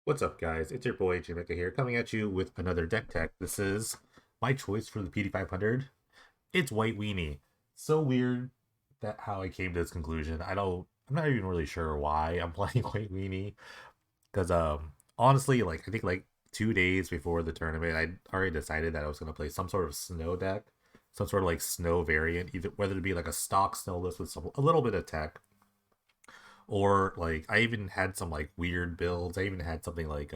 What's up, guys? It's your boy Jamaica here, coming at you with another deck tech. This is my choice for the PD500. It's White Weenie. So weird that how I came to this conclusion. I'm not even really sure why I'm playing White Weenie. Because honestly, I think 2 days before the tournament, I already decided that I was gonna play some sort of snow deck, some sort of like snow variant, either whether it be like a stock snow list with a little bit of tech, or like I even had some like weird builds. I even had something like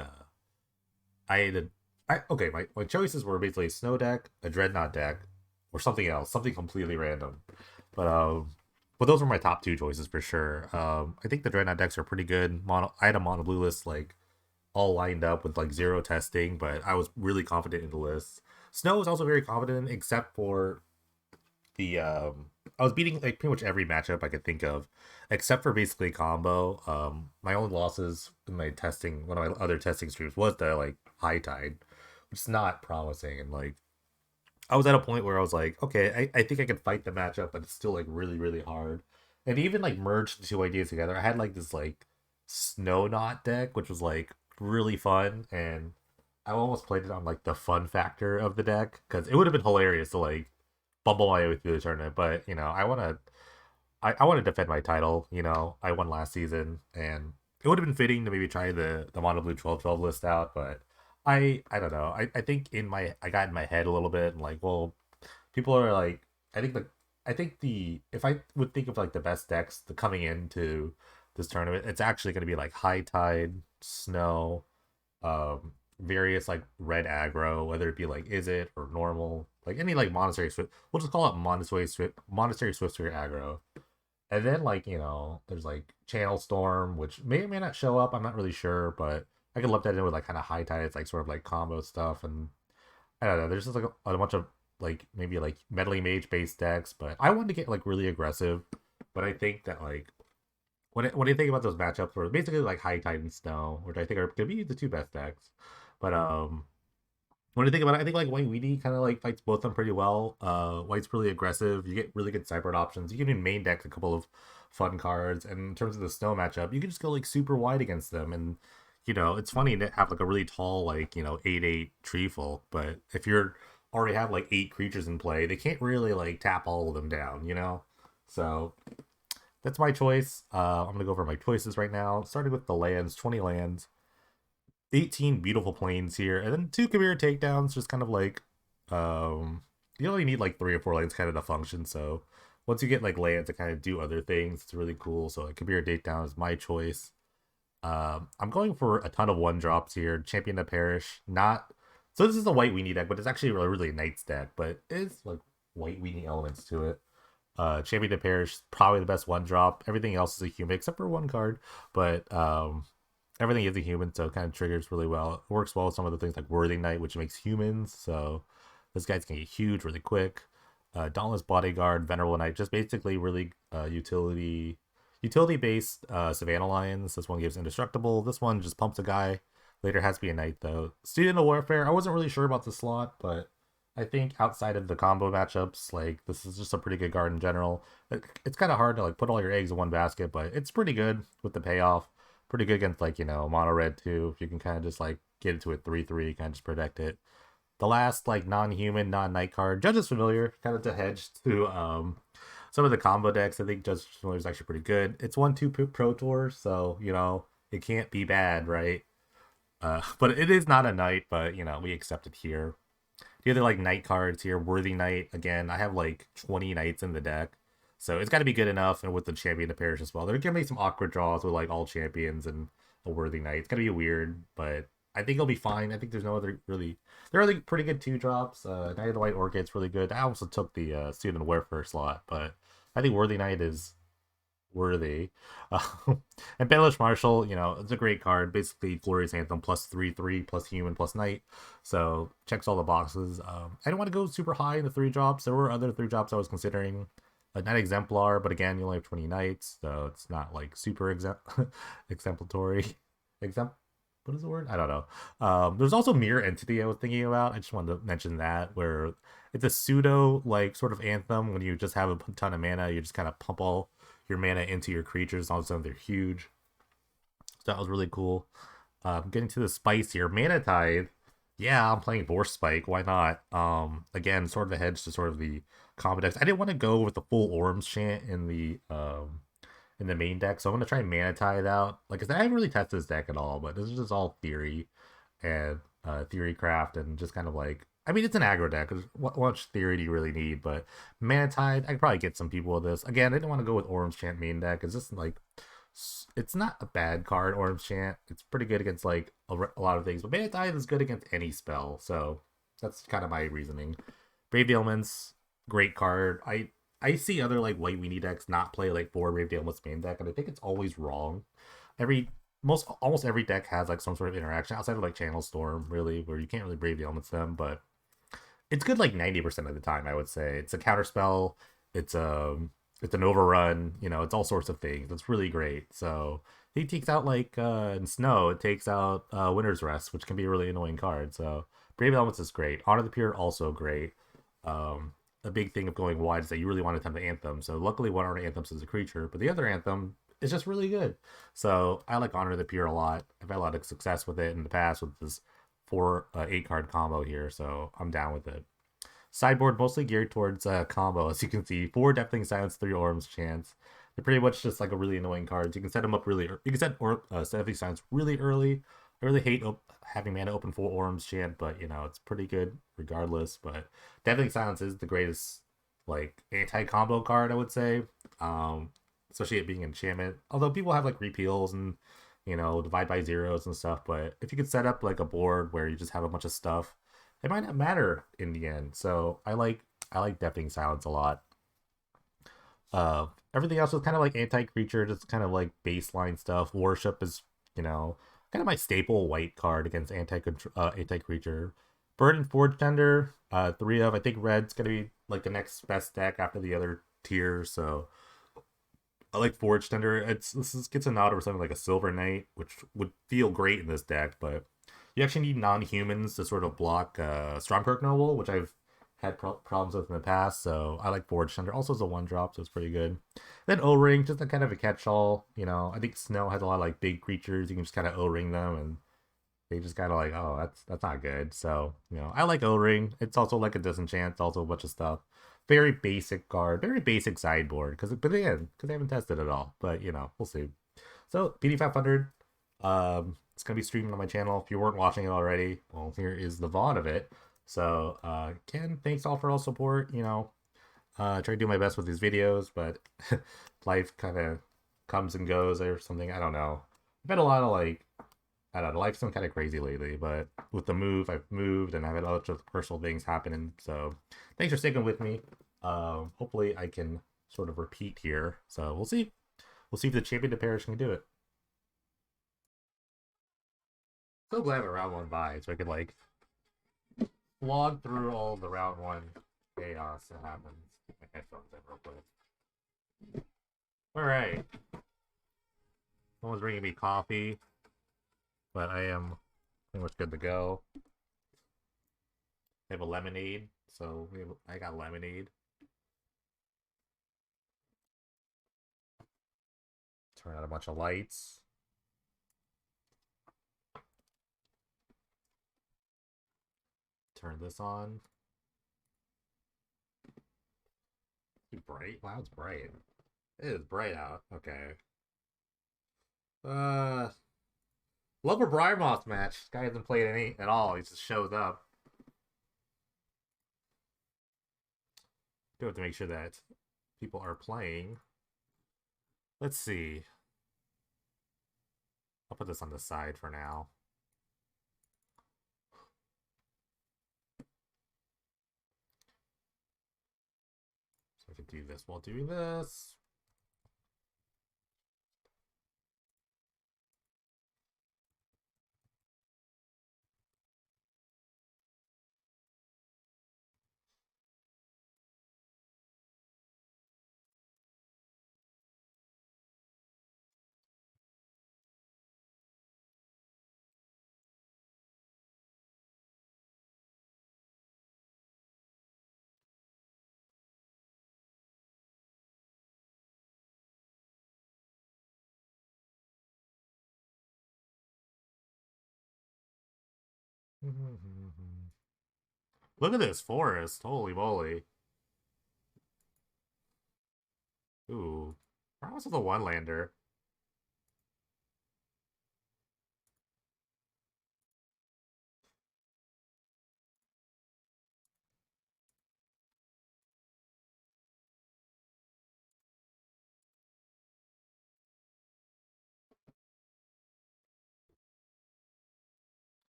I had a okay, my choices were basically a snow deck, a dreadnought deck, or something else, something completely random. But those were my top two choices for sure. I think the dreadnought decks are pretty good. I had a mono blue list like all lined up with like zero testing, but I was really confident in the list. Snow was also very confident, except for the I was beating like pretty much every matchup I could think of, except for basically combo. My only losses in my testing, one of my other testing streams, was the like high tide, which is not promising. And like I was at a point where I was like, okay, I think I can fight the matchup, but it's still like really really hard. And even like merged the two ideas together. I had like this like snow knot deck, which was like really fun, and I almost played it on like the fun factor of the deck because it would have been hilarious to like bumble my way through the tournament. But I want to defend my title. I won last season, and it would have been fitting to maybe try the mono blue 12-12 list out. But I don't know. I think I got in my head a little bit, and like, well, people are like, I think the I think the if I would think of like the best decks the coming into this tournament, it's actually going to be like high tide, snow, various like red aggro, whether it be like Izzet or normal, like any like monastery swift. We'll just call it monastery swift spirit aggro. And then like there's like Channel Storm, which may or may not show up. I'm not really sure, but I could lump that in with like kind of high tide. It's like sort of like combo stuff, and I don't know. There's just like a bunch of like maybe like meddling mage based decks, but I wanted to get like really aggressive. But I think that like when I think about those matchups, where basically like High Tide and Snow, which I think are gonna be the two best decks. But when I think about it, I think like White Weenie kind of like fights both of them pretty well. White's really aggressive. You get really good sideboard options. You can even main deck a couple of fun cards. And in terms of the Snow matchup, you can just go like super wide against them. And it's funny to have like a really tall like 8/8 tree folk, but if you're already have like eight creatures in play, they can't really like tap all of them down. So that's my choice. I'm gonna go over my choices right now. Starting with the lands, 20 lands, 18 beautiful plains here, and then two Kabir takedowns. Just kind of like, you only need like three or four lands kind of to function. So once you get like lands to kind of do other things, it's really cool. So like Kabir takedown is my choice. I'm going for a ton of one drops here. Champion to Perish, not so. This is a white weenie deck, but it's actually really a Knights deck, but it's like white weenie elements to it. Champion to Perish, probably the best one drop. Everything else is a human except for one card, but everything is a human, so it kind of triggers really well. It works well with some of the things like Worthy Knight, which makes humans. So this guy's gonna get huge really quick. Dauntless Bodyguard, Venerable Knight, just basically really utility based Savannah Lions. This one gives indestructible. This one just pumps a guy. Later has to be a knight though. Student of Warfare, I wasn't really sure about the slot, but I think outside of the combo matchups, like this is just a pretty good card in general. It's kind of hard to like put all your eggs in one basket, but it's pretty good with the payoff. Pretty good against like mono red too. If you can kind of just like get into it 3/3, kind of just protect it. The last like non-human, non-knight card, Judge is Familiar, kind of to hedge to some of the combo decks. I think Judge is Familiar is actually pretty good. It's 1/2 Pro Tour, so it can't be bad, right? But it is not a knight, but we accept it here. The other like knight cards here, Worthy Knight. Again, I have like 20 knights in the deck, so it's got to be good enough. And with the champion to Perish as well, there are gonna be some awkward draws with like all champions and a Worthy Knight. It's gonna be weird, but I think it'll be fine. I think there's no other really. There are like pretty good two drops. Knight of the White Orchid's really good. I also took the Student of Warfare slot, but I think Worthy Knight is worthy. And Baelish Marshal, it's a great card. Basically, Glorious Anthem plus 3/3 plus human plus knight. So checks all the boxes. I didn't want to go super high in the three drops. There were other three drops I was considering. A Knight Exemplar, but again, you only have 20 knights, so it's not like super exemplatory. Exempt. What is the word? I don't know. There's also Mirror Entity I was thinking about. I just wanted to mention that, where it's a pseudo like sort of anthem. When you just have a ton of mana, you just kind of pump all your mana into your creatures. All of a sudden, they're huge. So that was really cool. Getting to the spice here. Mana Tide. Yeah, I'm playing Boar Spike. Why not? Again, sort of a hedge to sort of the combo decks. I didn't want to go with the full Orms chant in the main deck, so I'm gonna try Mana Tide out. Like I said, I haven't really tested this deck at all, but this is just all theory and theory craft and just kind of like. I mean, it's an aggro deck. What much theory do you really need? But Mana Tide, I could probably get some people with this. Again, I didn't want to go with Orms chant main deck. It's just like it's not a bad card, Orange Chant. It's pretty good against like a lot of things, but Mana Tide is good against any spell. So that's kind of my reasoning. Brave the Elements, great card. I see other like white weenie decks not play like 4 Brave the Elements main deck, and I think it's always wrong. Every almost every deck has like some sort of interaction outside of like Channel Storm, really, where you can't really Brave the Elements them, but it's good like 90% of the time, I would say. It's a counter spell. It's it's an overrun, it's all sorts of things. It's really great. So he takes out like in snow, it takes out Winter's Rest, which can be a really annoying card. So Brave Elements is great. Honor the Pure also great. A big thing of going wide is that you really want to attempt the anthem. So luckily one Honor Anthems is a creature, but the other anthem is just really good. So I like Honor the Pure a lot. I've had a lot of success with it in the past with this 8 card combo here, so I'm down with it. Sideboard mostly geared towards combo, as you can see. 4 Deafening Silence, 3 Orms Chance. They're pretty much just like a really annoying cards. You can set them up really. You can set Deafening Silence really early. I really hate having mana open for Orms Chant, but it's pretty good regardless. But Deafening Silence is the greatest like anti-combo card, I would say. Especially it being enchantment. Although people have like repeals and divide by zeros and stuff, but if you could set up like a board where you just have a bunch of stuff, it might not matter in the end. So I like Deafening Silence a lot. Uh, Everything else is kind of like anti-creature, just kind of like baseline stuff. Worship is kind of my staple white card against anti-creature. Bird and Forge Tender, 3 of. I think red's gonna be like the next best deck after the other tiers. So I like Forge Tender. This gets a nod over something like a Silver Knight, which would feel great in this deck, but you actually need non-humans to sort of block Stormkirk Noble, which I've had problems with in the past. So I like Forge Tender. Also, it's a 1-drop, so it's pretty good. Then O-Ring, just a kind of a catch-all. I think Snow has a lot of like big creatures. You can just kind of O-Ring them, and they just kind of like, oh, that's not good. So I like O-Ring. It's also like a disenchant. It's also a bunch of stuff. Very basic card, very basic sideboard. But again, because I haven't tested it all. But we'll see. So PD500, it's gonna be streaming on my channel. If you weren't watching it already, well, here is the VOD of it. So again, thanks all for all support. Try to do my best with these videos, but life kind of comes and goes or something. I don't know. I've had a lot of like, I don't know, life's been kind of crazy lately, but with the move, I've moved and I've had a bunch of personal things happening. So thanks for sticking with me. Hopefully I can sort of repeat here. So we'll see. We'll see if the champion of Parish can do it. So glad we're round 1 by, so I could like log through all the round 1 chaos that happens. Get my headphones in real quick. Alright. Someone's bringing me coffee, but I am pretty much good to go. They have a lemonade, so I got lemonade. Turn out a bunch of lights. Turn this on. Too bright? Wow, it's bright. It is bright out. Okay. Love a Briarmoth match. This guy hasn't played any at all. He just shows up. Do have to make sure that people are playing. Let's see. I'll put this on the side for now. So I can do this while doing this. Look at this forest. Holy moly. Ooh. Prowess with a one-lander.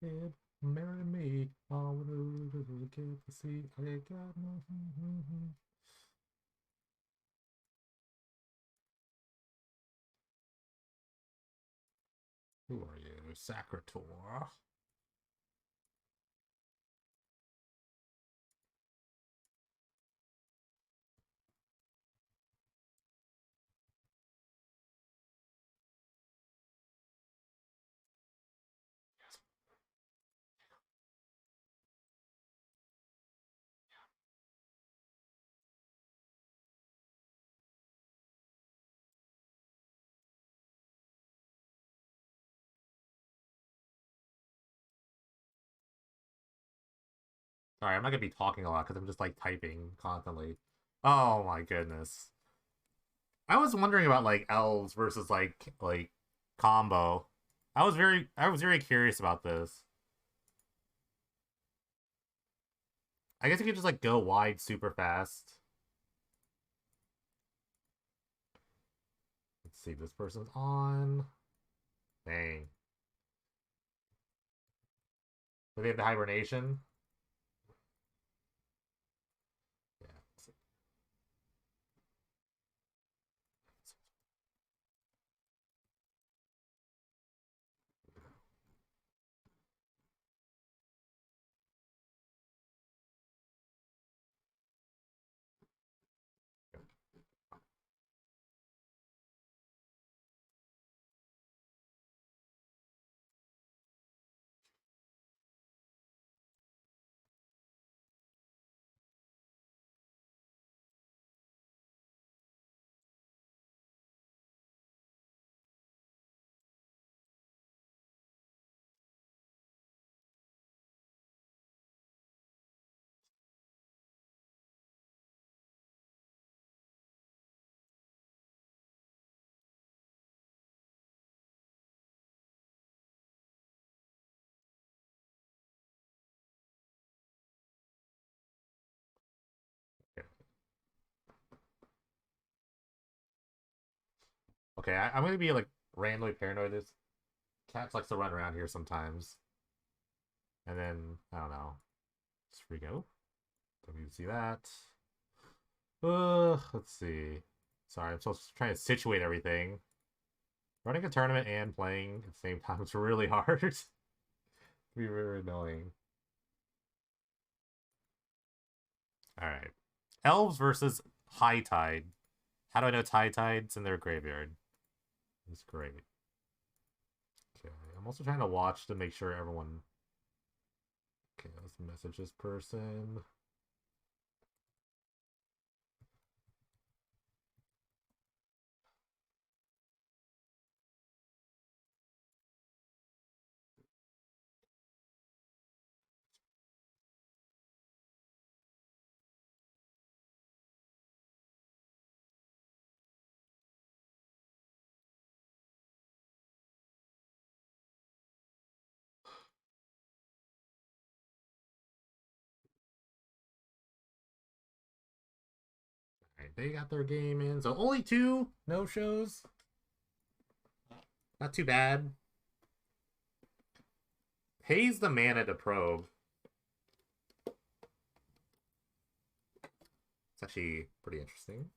Kid, marry me. All the kid to see. I got no. Who are you? Sacritor. Sorry, I'm not gonna be talking a lot because I'm just like typing constantly. Oh my goodness. I was wondering about like elves versus like combo. I was very curious about this. I guess you could just like go wide super fast. Let's see, this person's on. Dang. Do they have the hibernation? Yeah. Okay, I'm gonna be like randomly paranoid. This cat likes to run around here sometimes, and then I don't know, just freak out. Don't need to see that. Let's see. Sorry, I'm still trying to situate everything. Running a tournament and playing at the same time is really hard. It can be really annoying. All right, elves versus high tide. How do I know it's high tide's in their graveyard? It's great. Okay, I'm also trying to watch to make sure everyone. Okay, let's message this person. All right, they got their game in, so only two no shows. Not too bad. Pays the mana to probe. It's actually pretty interesting.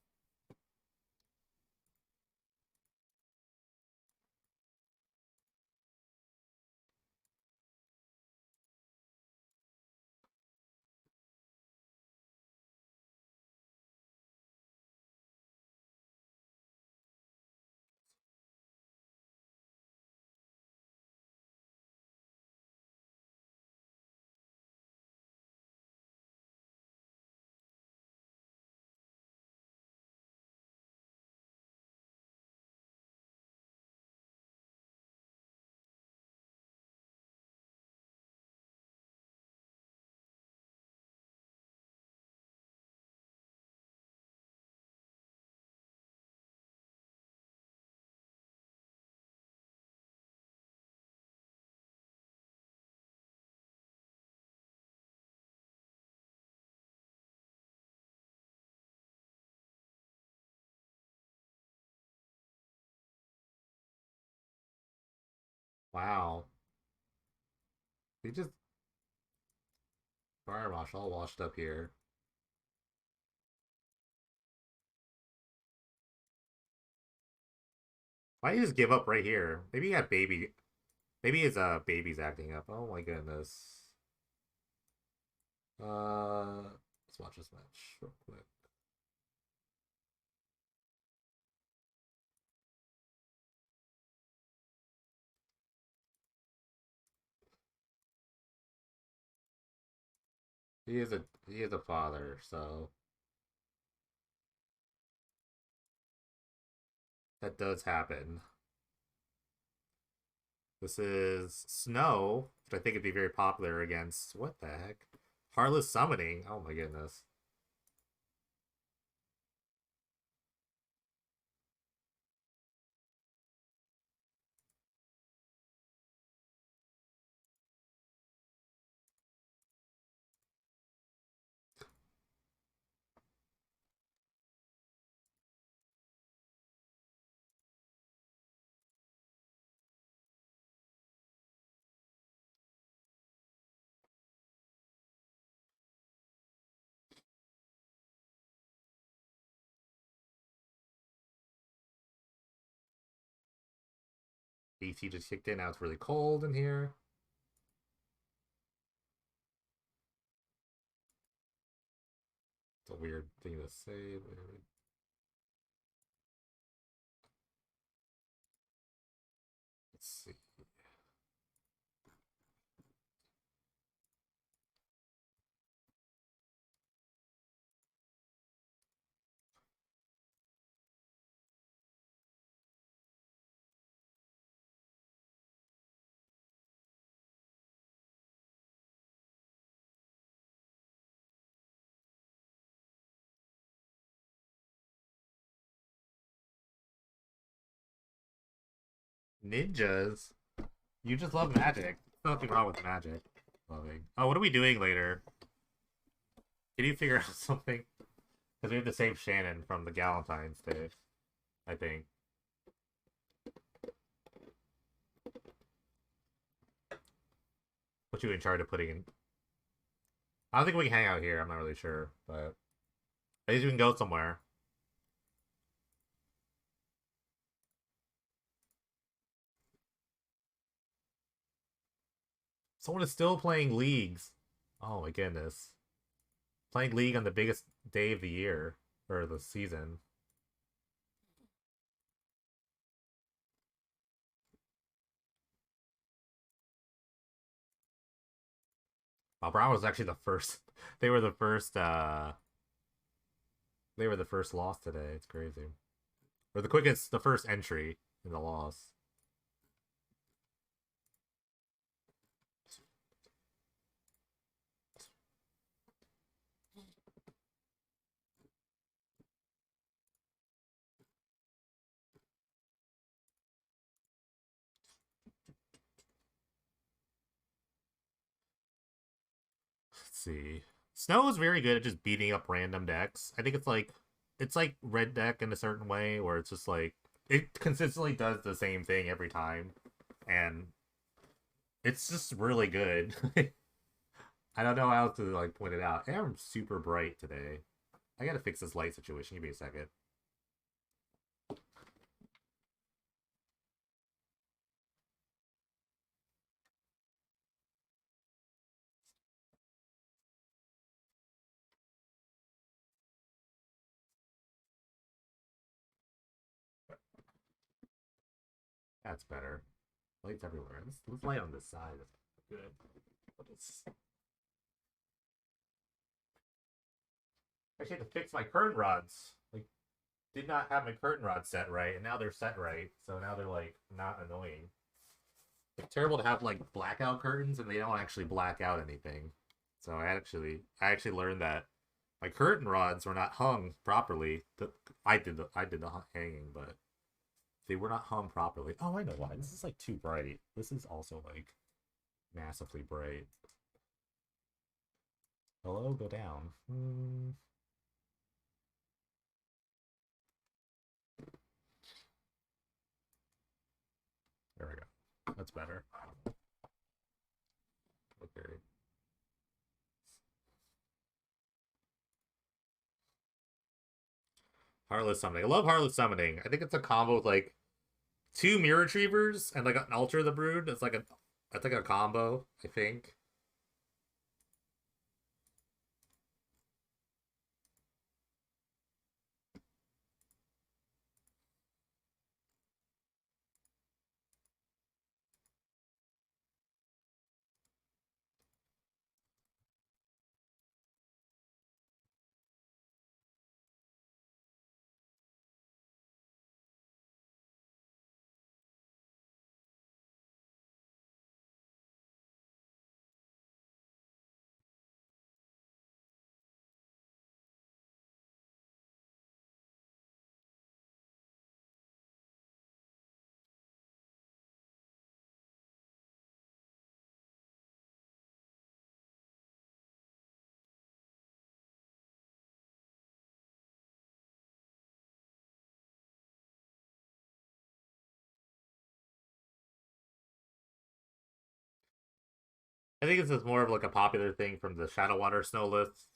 Wow. He just fire wash all washed up here. Why did he just give up right here? Maybe he had baby. Maybe his baby's acting up. Oh my goodness. Let's watch this match real quick. He is a father, so that does happen. This is Snow, which I think would be very popular against what the heck? Heartless Summoning. Oh my goodness. BT just kicked in. Now it's really cold in here. It's a weird thing to say. Let's see. Ninjas? You just love magic. There's nothing wrong with magic. Loving. Oh, what are we doing later? Can you figure out something? Because we have to save Shannon from the Galentine's Day, I think. Put you in charge of putting in. I don't think we can hang out here. I'm not really sure, but at least we can go somewhere. Someone is still playing leagues. Oh my goodness. Playing League on the biggest day of the year, or the season. Oh, Brown was actually the first. They were the first. They were the first loss today. It's crazy. Or the quickest, the first entry in the loss. Let's see. Snow is very good at just beating up random decks. I think it's like red deck in a certain way where it's just like it consistently does the same thing every time, and it's just really good. I don't know how to like point it out. I'm super bright today. I gotta fix this light situation. Give me a second. That's better. Lights everywhere. Let's light on this side. Good. What is... I actually had to fix my curtain rods. Like, did not have my curtain rods set right, and now they're set right. So now they're like not annoying. It's terrible to have like blackout curtains, and they don't actually black out anything. So I actually learned that my curtain rods were not hung properly. I did the hanging, but they were not hung properly. Oh, I know why. This is like too bright. This is also like massively bright. Hello, go down. There we go. That's better. Okay. Heartless Summoning. I love Heartless Summoning. I think it's a combo with like two Mirror Retrievers and like an Altar of the Brood. That's like a combo, I think. I think this is more of like a popular thing from the Shadow Water Snow list,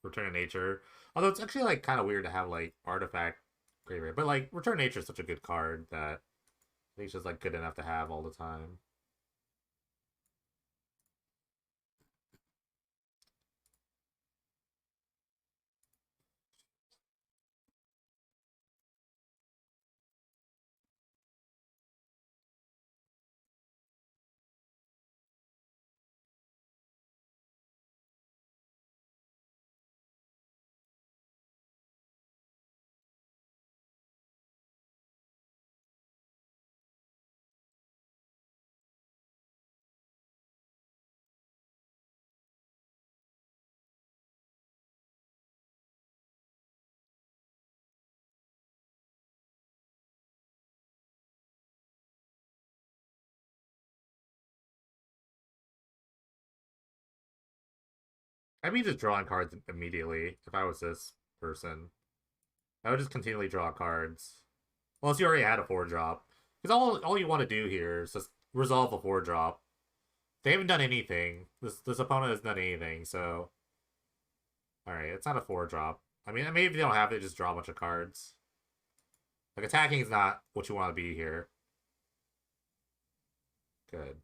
Return of Nature. Although it's actually like kind of weird to have like Artifact Graveyard, but like Return of Nature is such a good card that I think it's just like good enough to have all the time. I'd be just drawing cards immediately if I was this person. I would just continually draw cards. Unless you already had a 4-drop. Because all you want to do here is just resolve a 4-drop. They haven't done anything. This opponent has done anything, so... Alright, it's not a 4-drop. I mean, maybe if they don't have it, just draw a bunch of cards. Like, attacking is not what you want to be here. Good.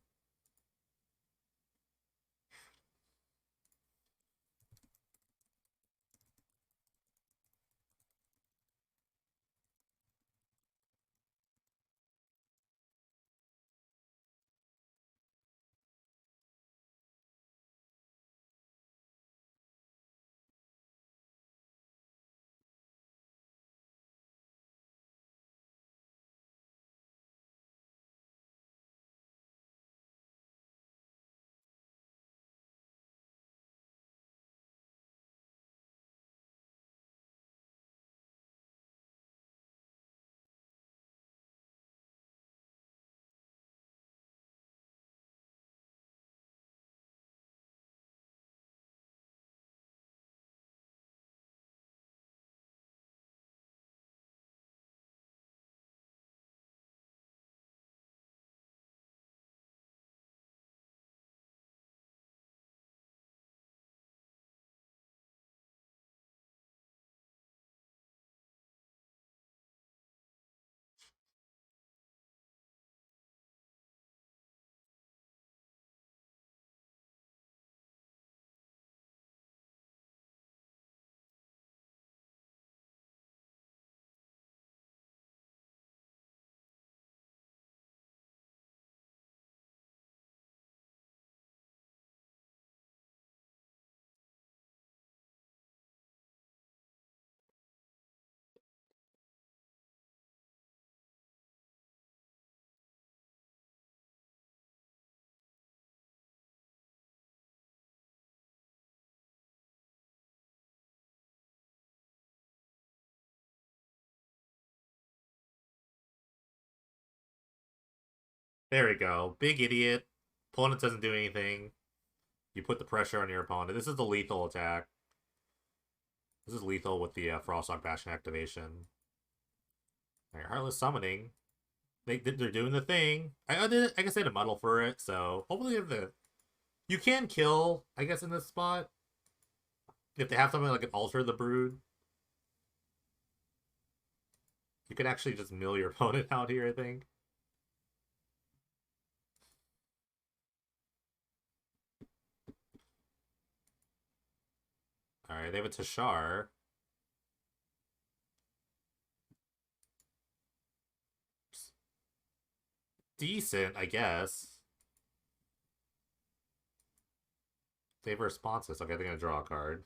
There we go. Big idiot. Opponent doesn't do anything. You put the pressure on your opponent. This is the lethal attack. This is lethal with the Frostalk Bastion activation. Alright, Heartless Summoning. they're doing the thing. I guess they had a muddle for it, so hopefully if the you can kill, I guess, in this spot if they have something like an alter the brood. You could actually just mill your opponent out here, I think. Alright, they have a Tashar. Decent, I guess. They have a responses. Okay, they're gonna draw a card.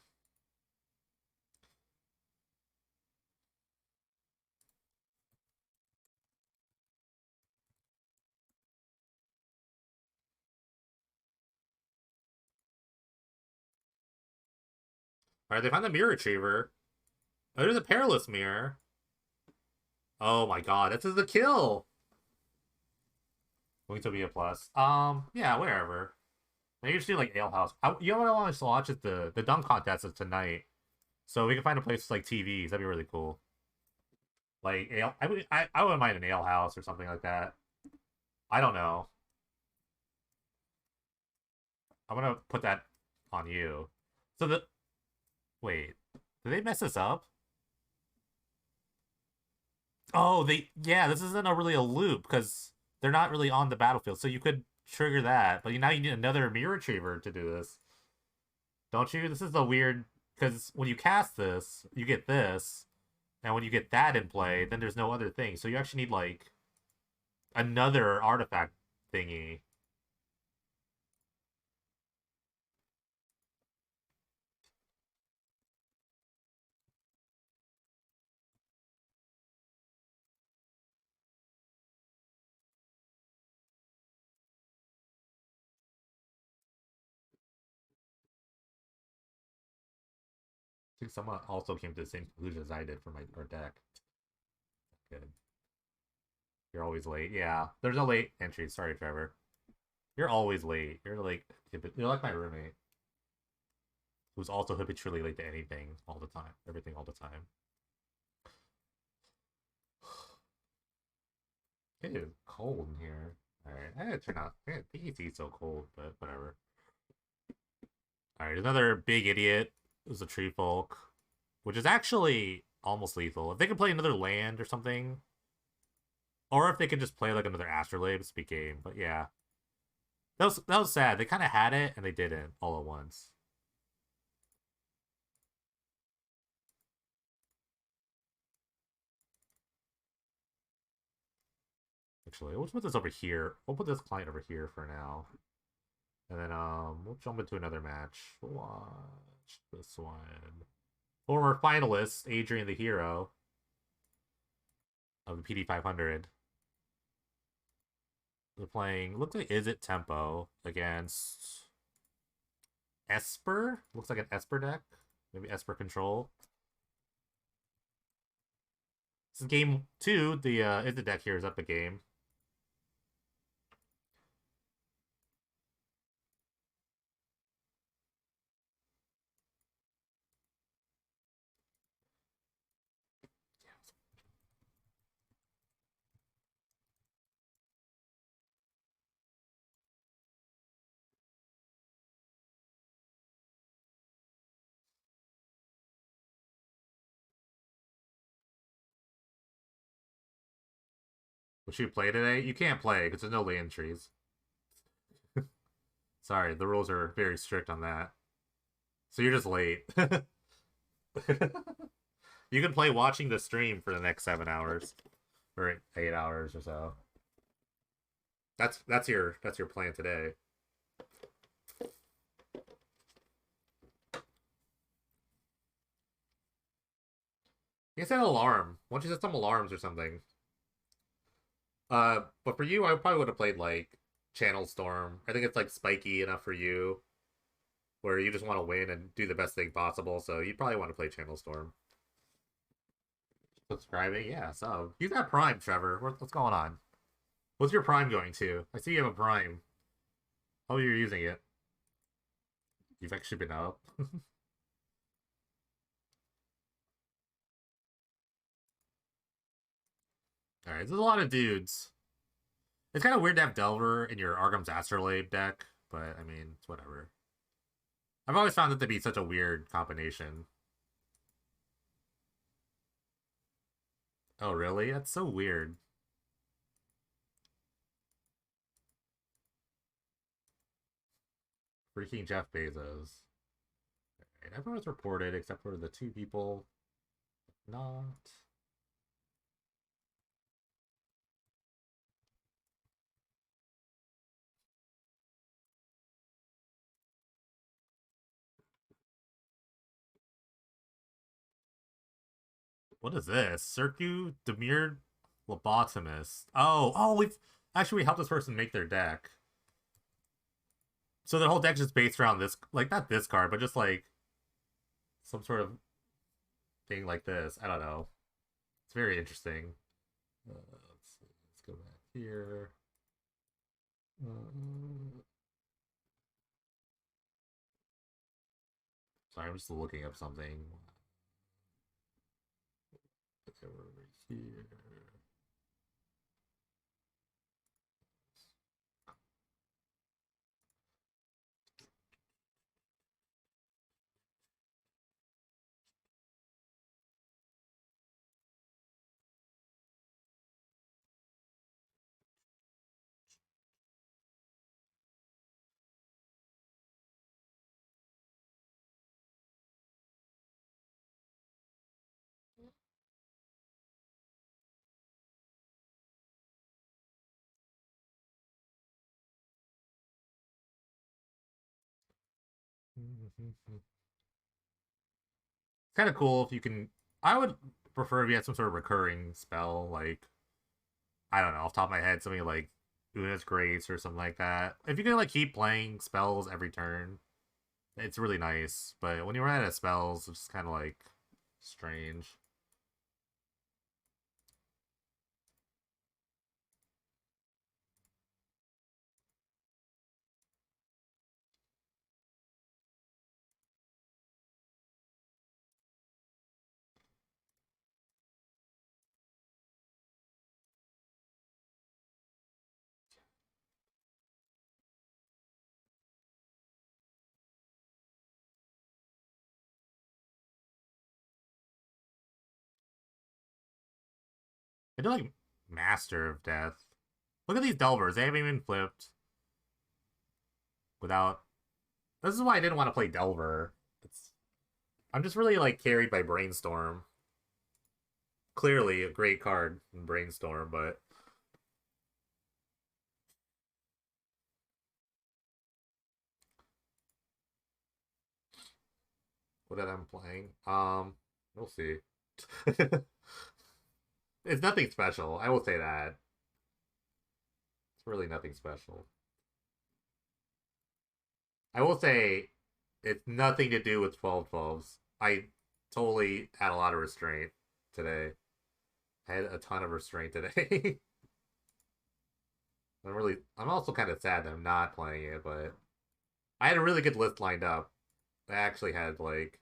Alright, they found the Mirror Retriever. Oh, there's a Perilous Mirror. Oh my god, this is the kill! Going to be a plus. Yeah, wherever. Maybe you should do like Ale House. You know what I want to watch is the dunk contest is tonight. So we can find a place with like TVs. That'd be really cool. Like ale, I wouldn't mind an ale house or something like that. I don't know. I'm gonna put that on you. So the wait, did they mess this up? Oh, yeah. This isn't really a loop because they're not really on the battlefield. So you could trigger that, but now you need another mirror retriever to do this, don't you? This is a weird because when you cast this, you get this, and when you get that in play, then there's no other thing. So you actually need like another artifact thingy. I think someone also came to the same conclusion as I did for our deck. Good. You're always late. Yeah, there's no late entries. Sorry, Trevor. You're always late. You're like my roommate, who's also habitually late to anything all the time, everything all the time. It is cold in here. Alright, I gotta turn out. The AC is so cold, but whatever. Alright, another big idiot is a tree folk, which is actually almost lethal. If they can play another land or something, or if they could just play like another Astrolabe, it's a big game. But yeah, that was sad. They kind of had it and they didn't all at once. Actually, we'll put this over here. We'll put this client over here for now. And then we'll jump into another match. Watch this one. Former finalist, Adrian the Hero of the PD 500. They're playing, looks like Izzet Tempo against Esper. Looks like an Esper deck. Maybe Esper Control. This is game 2. The Izzet deck here is up a game. What should you play today? You can't play because there's no lay entries. Sorry, the rules are very strict on that. So you're just late. You can play watching the stream for the next 7 hours or 8 hours or so. That's your plan today. You can set an alarm. Why don't you set some alarms or something? But for you, I probably would have played like Channel Storm. I think it's like spiky enough for you, where you just want to win and do the best thing possible. So you'd probably want to play Channel Storm. Subscribing, yeah. So use that Prime, Trevor. What's going on? What's your Prime going to? I see you have a Prime. Oh, you're using it. You've actually been up. All right, there's a lot of dudes. It's kind of weird to have Delver in your Argham's Astrolabe deck, but I mean, it's whatever. I've always found it to be such a weird combination. Oh, really? That's so weird. Freaking Jeff Bezos. Right, everyone's reported except for the two people not. What is this? Circu Dimir Lobotomist. Oh, we helped this person make their deck. So their whole deck's just based around this, like not this card, but just like some sort of thing like this. I don't know. It's very interesting. Let's see. Let's go back here. Sorry, I'm just looking up something. Okay, we're over here. It's kind of cool if you can. I would prefer if you had some sort of recurring spell, like I don't know, off the top of my head, something like Una's Grace or something like that. If you can like keep playing spells every turn, it's really nice. But when you run out of spells, it's just kind of like strange. I do like Master of Death. Look at these Delvers; they haven't even flipped without. This is why I didn't want to play Delver. It's I'm just really like carried by Brainstorm. Clearly a great card in Brainstorm, but what that I'm playing, we'll see. It's nothing special. I will say that it's really nothing special. I will say it's nothing to do with 12-12s. I totally had a lot of restraint today. I had a ton of restraint today. I'm also kind of sad that I'm not playing it, but I had a really good list lined up. I actually had like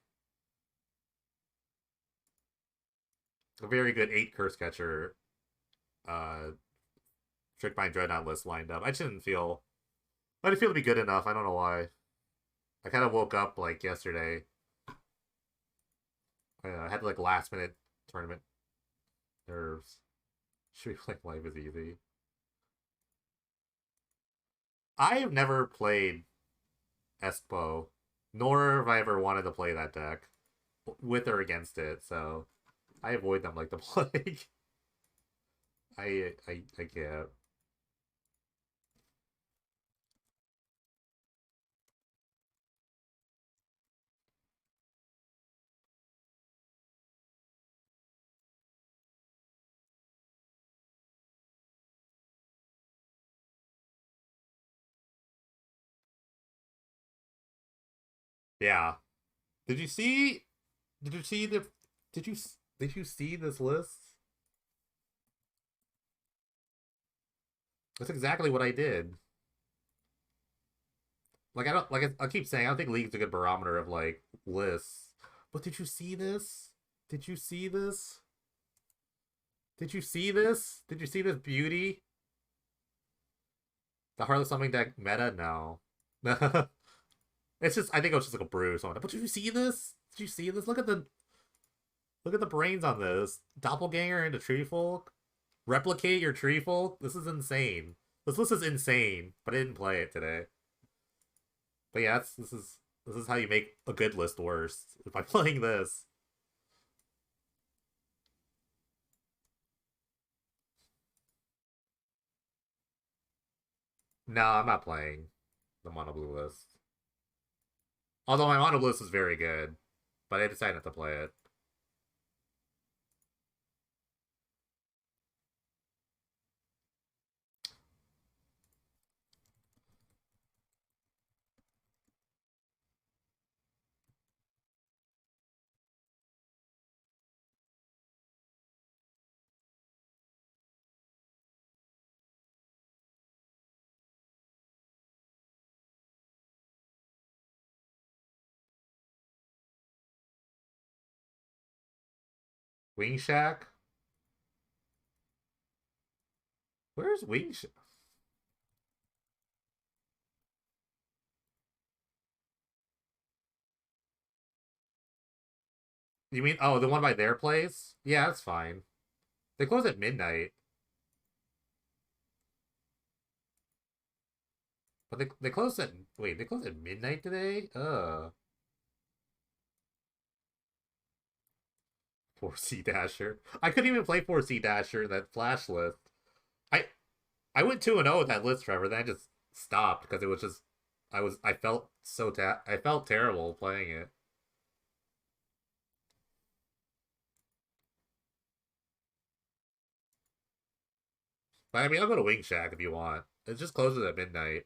a very good 8 Curse Catcher uh Trick by Dreadnought list lined up. I didn't feel to be good enough. I don't know why. I kind of woke up like yesterday. I had like last minute tournament nerves. Should we play Life is Easy? I have never played Espo, nor have I ever wanted to play that deck with or against it. So I avoid them like the plague. I can't. Yeah. Did you see? Did you see the? Did you did you see this list? That's exactly what I did. Like I don't like I keep saying I don't think League's a good barometer of like lists. But did you see this? Did you see this? Did you see this? Did you see this beauty? The Heartless Summoning deck meta? No. It's just, I think it was just like a brew or something. But did you see this? Did you see this? Look at the brains on this. Doppelganger into Treefolk. Replicate your Treefolk? This is insane. This list is insane, but I didn't play it today. But yeah, this is how you make a good list worse. By playing this. No, I'm not playing the mono blue list. Although my mono blue list is very good, but I decided not to play it. Wing Shack? Where's Wing Shack? You mean, oh, the one by their place? Yeah, that's fine. They close at midnight. But they close at, wait, they close at midnight today? 4C Dasher. I couldn't even play 4C Dasher in that flash list. I I went 2-0 with that list, Trevor, then I just stopped because it was just I felt I felt terrible playing it. But I mean, I'll go to Wing Shack if you want. It just closes at midnight.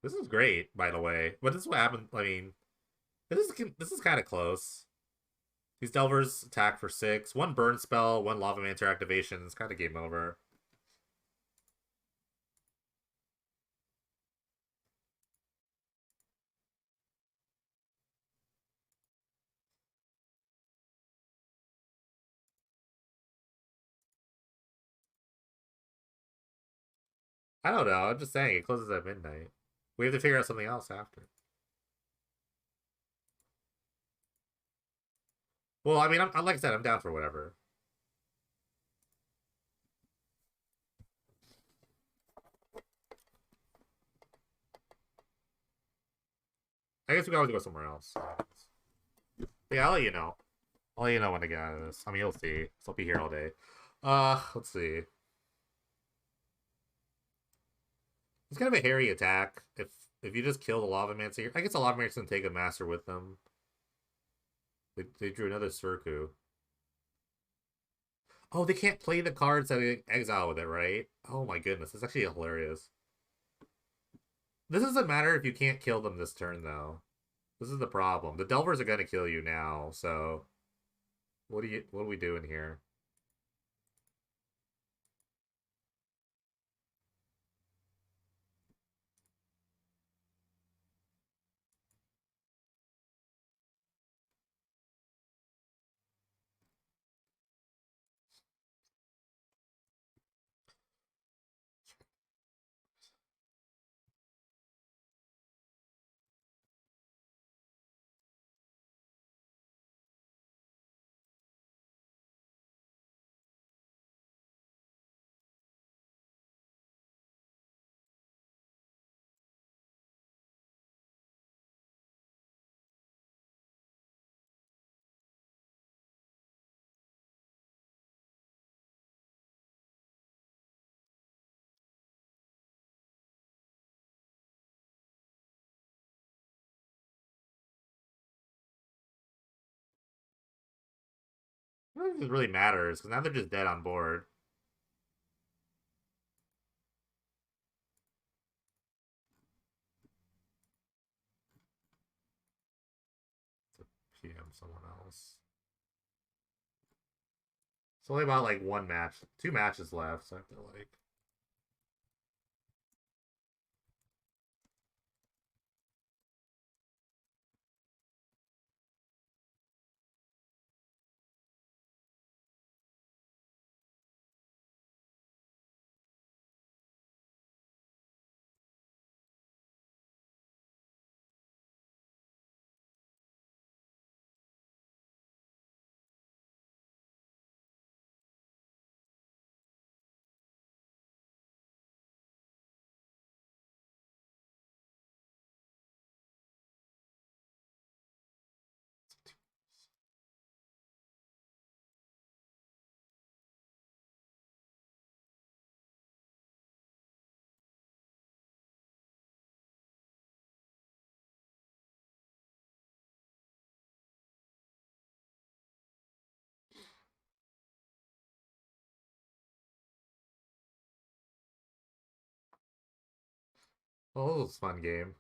This is great, by the way. But this is what happened. I mean, this is kind of close. These Delvers attack for 6. One burn spell, one Lava Mancer activation. It's kind of game over. I don't know. I'm just saying it closes at midnight. We have to figure out something else after. Well, I mean, like I said, I'm down for whatever. I guess we can always go somewhere else. Yeah, I'll let you know. I'll let you know when to get out of this. I mean, you'll see. So I'll be here all day. Let's see. It's kind of a hairy attack. If you just kill the Lava Mancer, I guess the Lava Mancer can take a Master with them. They drew another Surku. Oh, they can't play the cards that they exile with it, right? Oh my goodness, it's actually hilarious. This doesn't matter if you can't kill them this turn, though. This is the problem. The Delvers are gonna kill you now, so what are we doing here? I don't think it really matters, because now they're just dead on board. To PM someone else. It's only about like one match, 2 matches left, so I feel like. Oh, this was a fun game.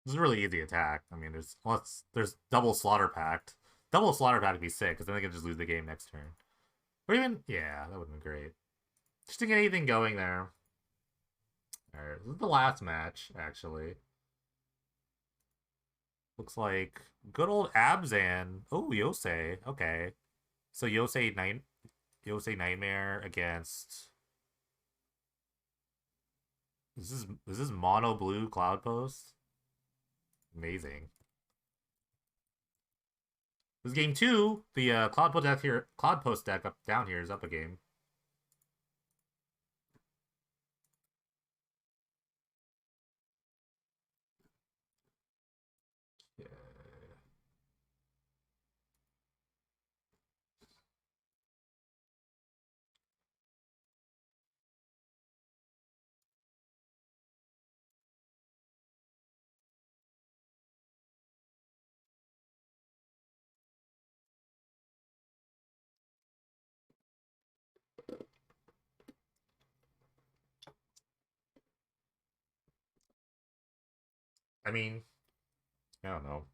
It's a really easy attack. I mean, there's double slaughter pact. Double slaughter pact would be sick because then they can just lose the game next turn. Or even yeah, that would have been great. Just to get anything going there. All right, this is the last match actually. Looks like good old Abzan. Oh, Yosei. Okay, so Yosei Nightmare against. This is mono blue Cloud Post. Amazing. This is game two. The Cloud Post deck up down here is up a game. Yeah. I mean, I don't know.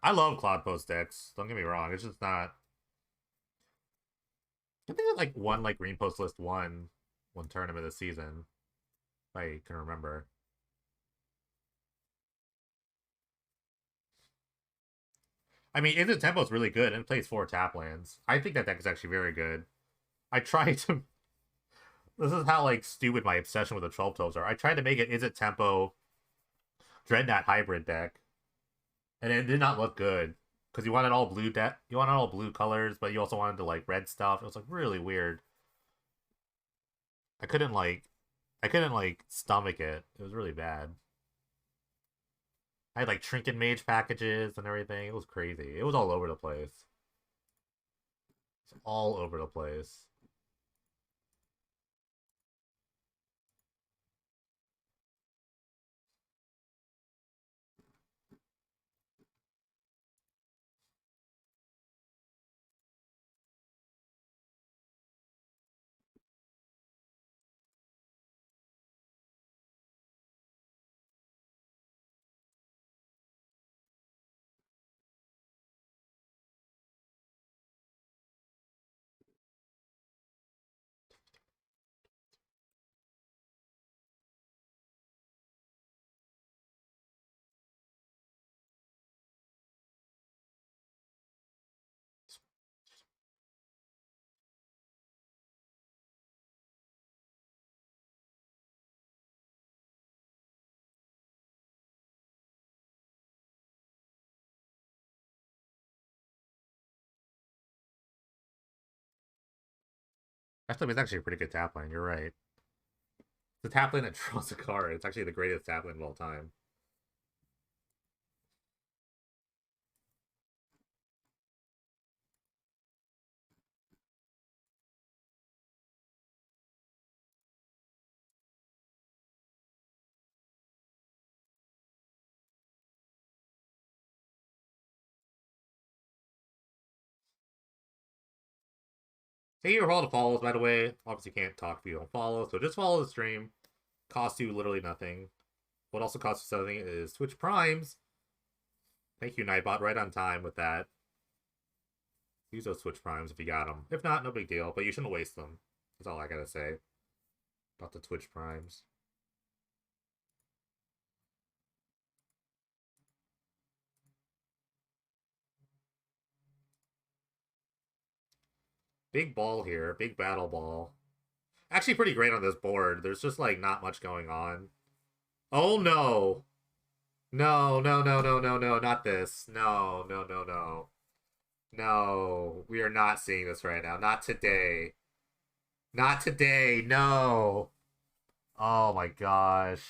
I love Cloud Post decks. Don't get me wrong. It's just not. I think it like one like Green Post list one tournament this season. If I can remember. I mean, Izzet Tempo is really good and plays 4 tap lands. I think that deck is actually very good. I tried to. This is how like stupid my obsession with the 12 toes are. I tried to make it Izzet Tempo Dreadnought hybrid deck, and it did not look good because you wanted all blue deck. You wanted all blue colors, but you also wanted to like red stuff. It was like really weird. I couldn't like I couldn't like stomach it. It was really bad. I had like trinket mage packages and everything. It was crazy. It was all over the place. It's all over the place. Actually, it's actually a pretty good tap line. You're right. The tap line that draws a card. It's actually the greatest tap line of all time. Thank you for all the follows, by the way. Obviously, you can't talk if you don't follow, so just follow the stream. Costs you literally nothing. What also costs you something is Twitch Primes. Thank you, Nightbot. Right on time with that. Use those Twitch Primes if you got them. If not, no big deal, but you shouldn't waste them. That's all I gotta say about the Twitch Primes. Big ball here. Big battle ball. Actually pretty great on this board. There's just like not much going on. Oh no. No, no, no, no, no, no, not this. No, no, no, no. No, we are not seeing this right now. Not today. Not today. No. Oh my gosh.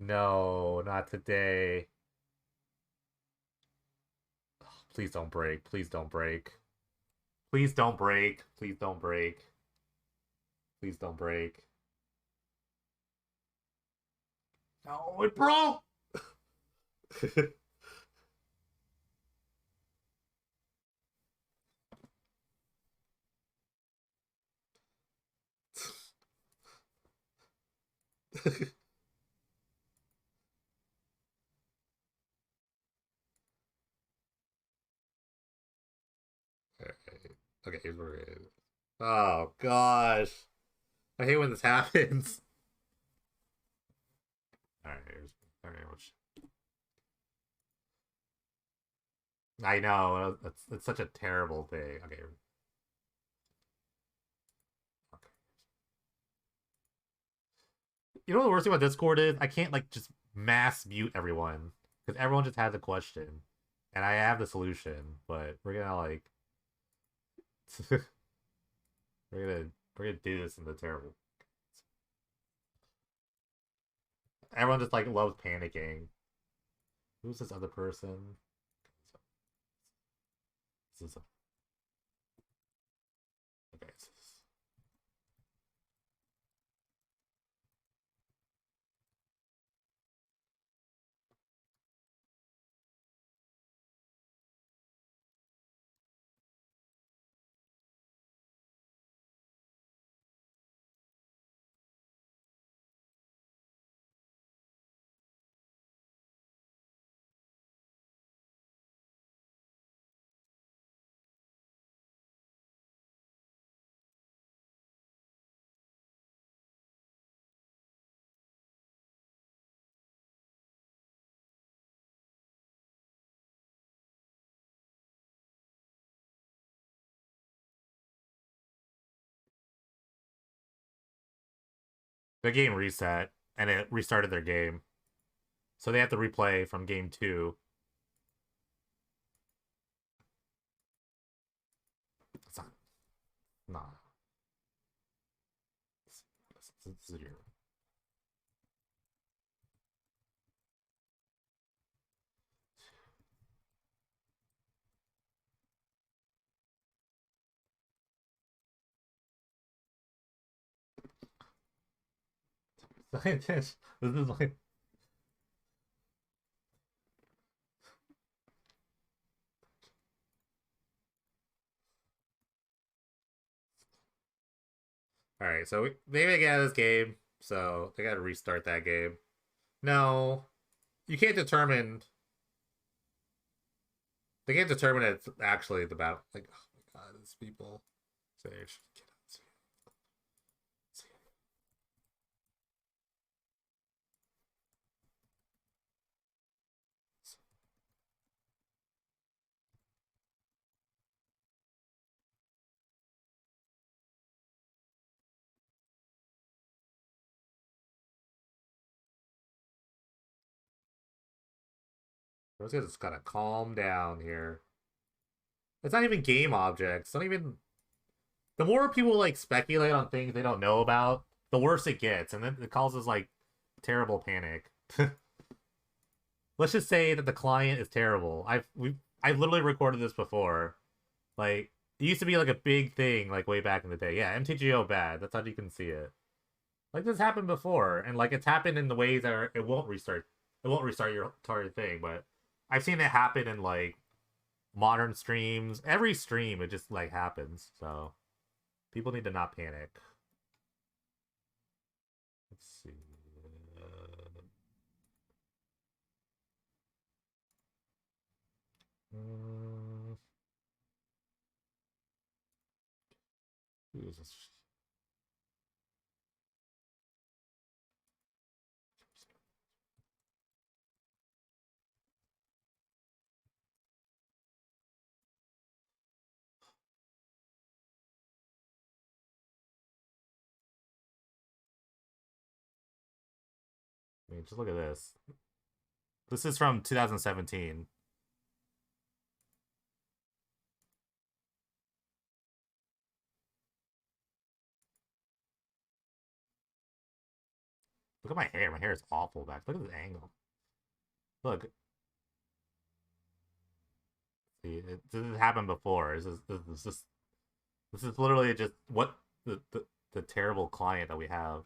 No, not today. Please don't break. Please don't break. Please don't break. Please don't break. Please don't break. No, it broke. Okay, here's where it is. Oh gosh. I hate when this happens. Alright, here's alright, which I know it's such a terrible thing. Okay, okay. You know what the worst thing about Discord is? I can't like just mass mute everyone because everyone just has a question, and I have the solution. But we're gonna like we're gonna we're gonna do this in the terrible. Everyone just like loves panicking. Who's this other person? This is okay. The game reset and it restarted their game, so they have to replay from game two. It's not. Nah. This is your. This is like. All right, so maybe they get out of this game, so they got to restart that game. No, you can't determine. They can't determine it's actually the battle. Like, oh my god, these people. So they should get out. Those guys just gotta calm down here. It's not even game objects. It's not even. The more people like speculate on things they don't know about, the worse it gets, and then it causes like terrible panic. Let's just say that the client is terrible. I've literally recorded this before. Like it used to be like a big thing like way back in the day. Yeah, MTGO bad. That's how you can see it. Like this happened before, and like it's happened in the ways that it won't restart. It won't restart your entire thing, but I've seen it happen in like modern streams. Every stream, it just like happens. So people need to not panic. Let's see. Uh, who is this? I mean, just look at this. This is from 2017. Look at my hair. My hair is awful back. Look at this angle. Look. See, this has happened before. This is literally just what the terrible client that we have.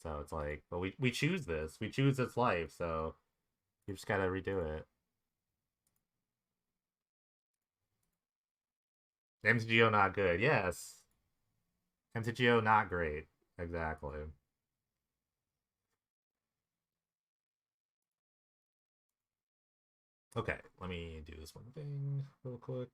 So it's like, but we choose this. We choose this life. So you just gotta redo it. MTGO not good. Yes. MTGO not great. Exactly. Okay, let me do this one thing real quick.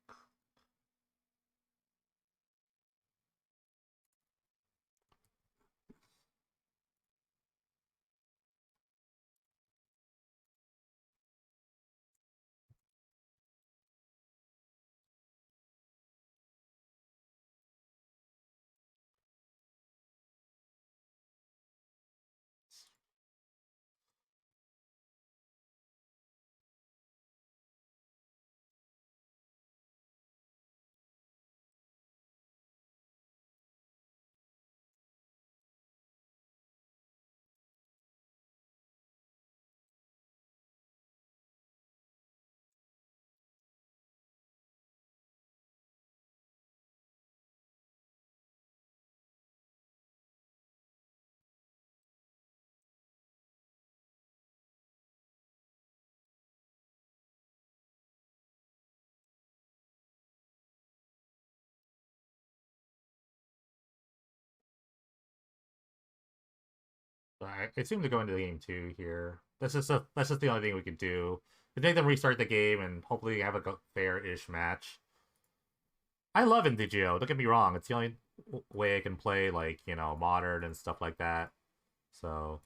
I assume to go into game two here. That's just the only thing we could do. We make them restart the game and hopefully have a fair-ish match. I love MTGO. Don't get me wrong. It's the only way I can play like modern and stuff like that. So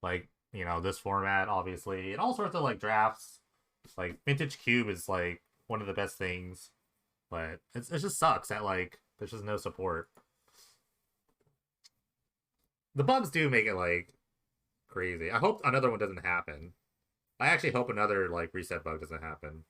like this format obviously and all sorts of like drafts. Like Vintage Cube is like one of the best things, but it just sucks that like there's just no support. The bugs do make it like crazy. I hope another one doesn't happen. I actually hope another like reset bug doesn't happen.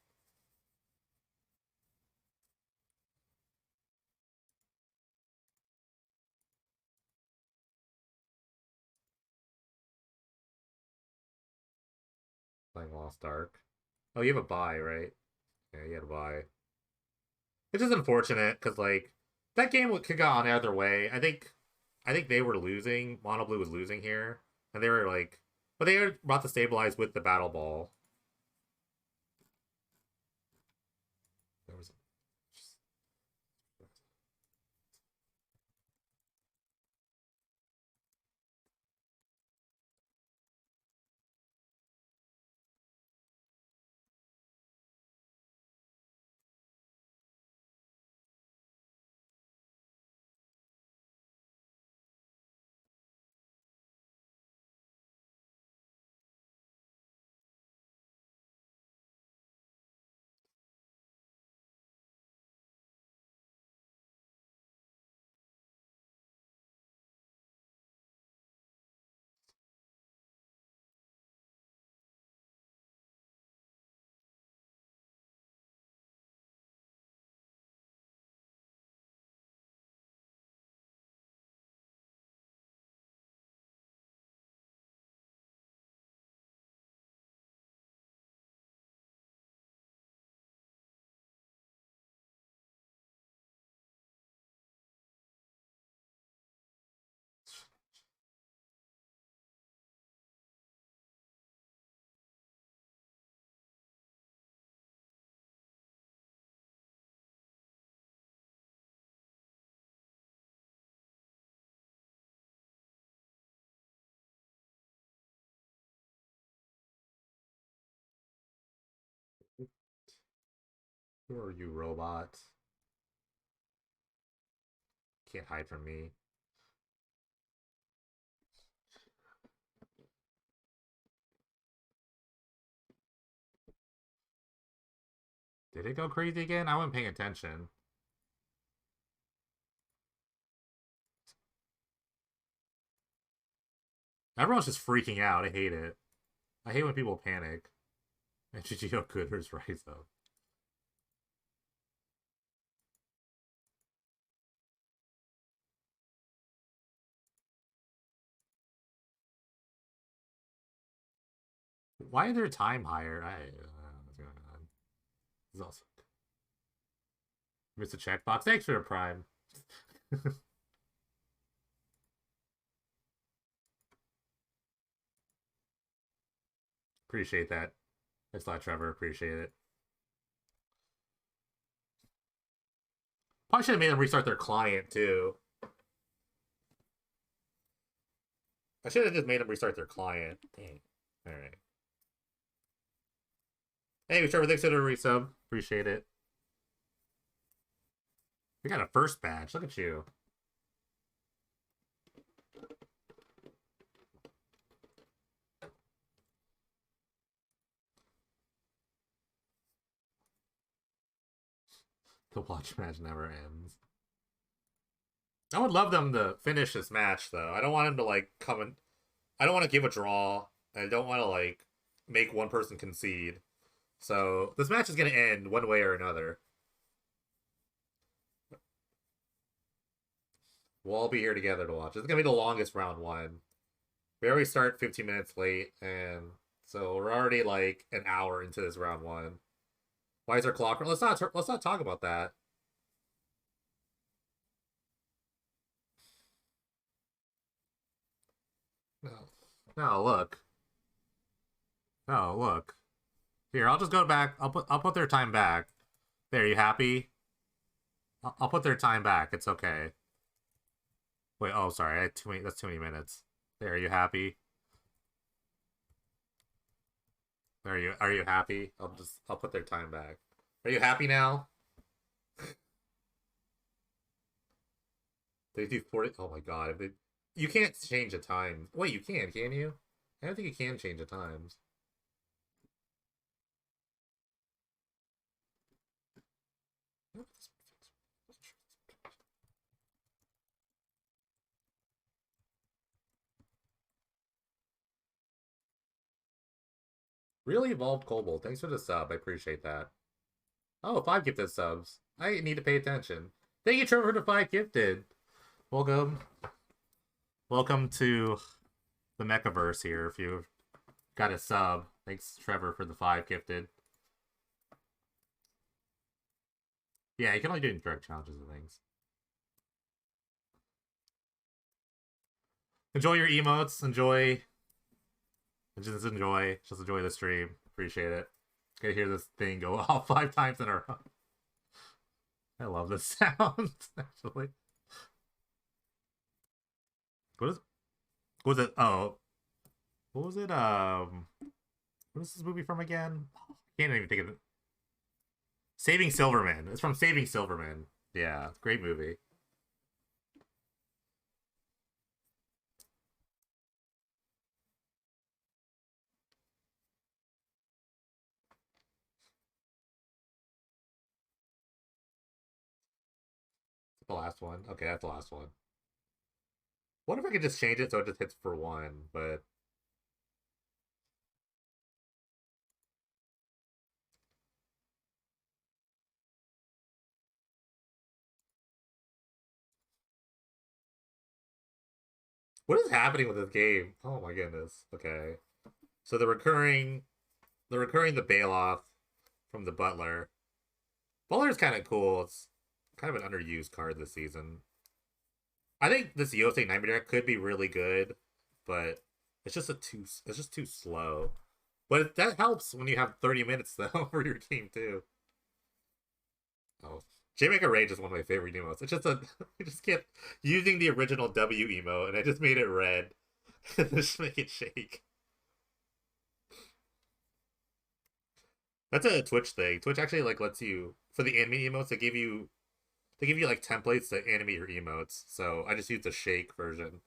Playing Lost Ark. Oh, you have a buy, right? Yeah, you had a buy. It's just unfortunate because like that game could go on either way. I think they were losing. Mono Blue was losing here, and they were like, but they were about to stabilize with the Battle Ball. There was who are you, robot? Can't hide from me. Did it go crazy again? I wasn't paying attention. Everyone's just freaking out. I hate it. I hate when people panic. And GGO Gooders right though. Why is their time higher? I don't know what's going on. This is also Mr. Checkbox. Thanks for the prime. Appreciate that. Thanks a lot, Trevor. Appreciate it. Probably should have made them restart their client too. I should have just made them restart their client. Dang. All right. Hey, Trevor, thanks for the resub. Appreciate it. We got a first badge. Look at you. The watch match never ends. I would love them to finish this match, though. I don't want them to, like, come in. I don't want to give a draw. I don't want to, like, make one person concede. So, this match is going to end one way or another. We'll all be here together to watch. It's going to be the longest round one. We already start 15 minutes late, and so we're already, like, an hour into this round one. Why is our clock? Let's not talk about that. No. No, look. No, look. Here, I'll just go back. I'll put their time back. There, you happy? I'll put their time back. It's okay. Wait, oh sorry, I had too many that's too many minutes. There, are you happy? Are you happy? I'll put their time back. Are you happy now? They do 40. Oh my god. You can't change the time. Wait, you can you? I don't think you can change the times. Really evolved Kobold. Thanks for the sub. I appreciate that. Oh, 5 gifted subs. I need to pay attention. Thank you, Trevor, for the 5 gifted. Welcome. Welcome to the Mechaverse here. If you've got a sub. Thanks, Trevor, for the 5 gifted. Yeah, you can only do direct challenges and things. Enjoy your emotes. Just enjoy the stream. Appreciate it. Gotta hear this thing go off 5 times in a row. I love this sound, actually. What was it? Oh. What was it? What is this movie from again? Can't even think of it. Saving Silverman. It's from Saving Silverman. Yeah, great movie. The last one. Okay, that's the last one. What if I could just change it so it just hits for one, but what is happening with this game? Oh my goodness. Okay. So the Bailoff from the Butler. Butler's kind of cool. It's kind of an underused card this season. I think this Yosei Nightmare deck could be really good, but it's just too slow. But that helps when you have 30 minutes though for your team too. Oh, J-Maker Rage is one of my favorite emotes. It's just I just kept using the original W emo and I just made it red. Just make it shake. That's a Twitch thing. Twitch actually like lets you for the anime emotes. They give you like templates to animate your emotes. So I just use the shake version.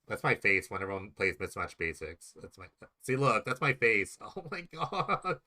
That's my face when everyone plays Mismatch Basics. That's my see. Look, that's my face. Oh my god.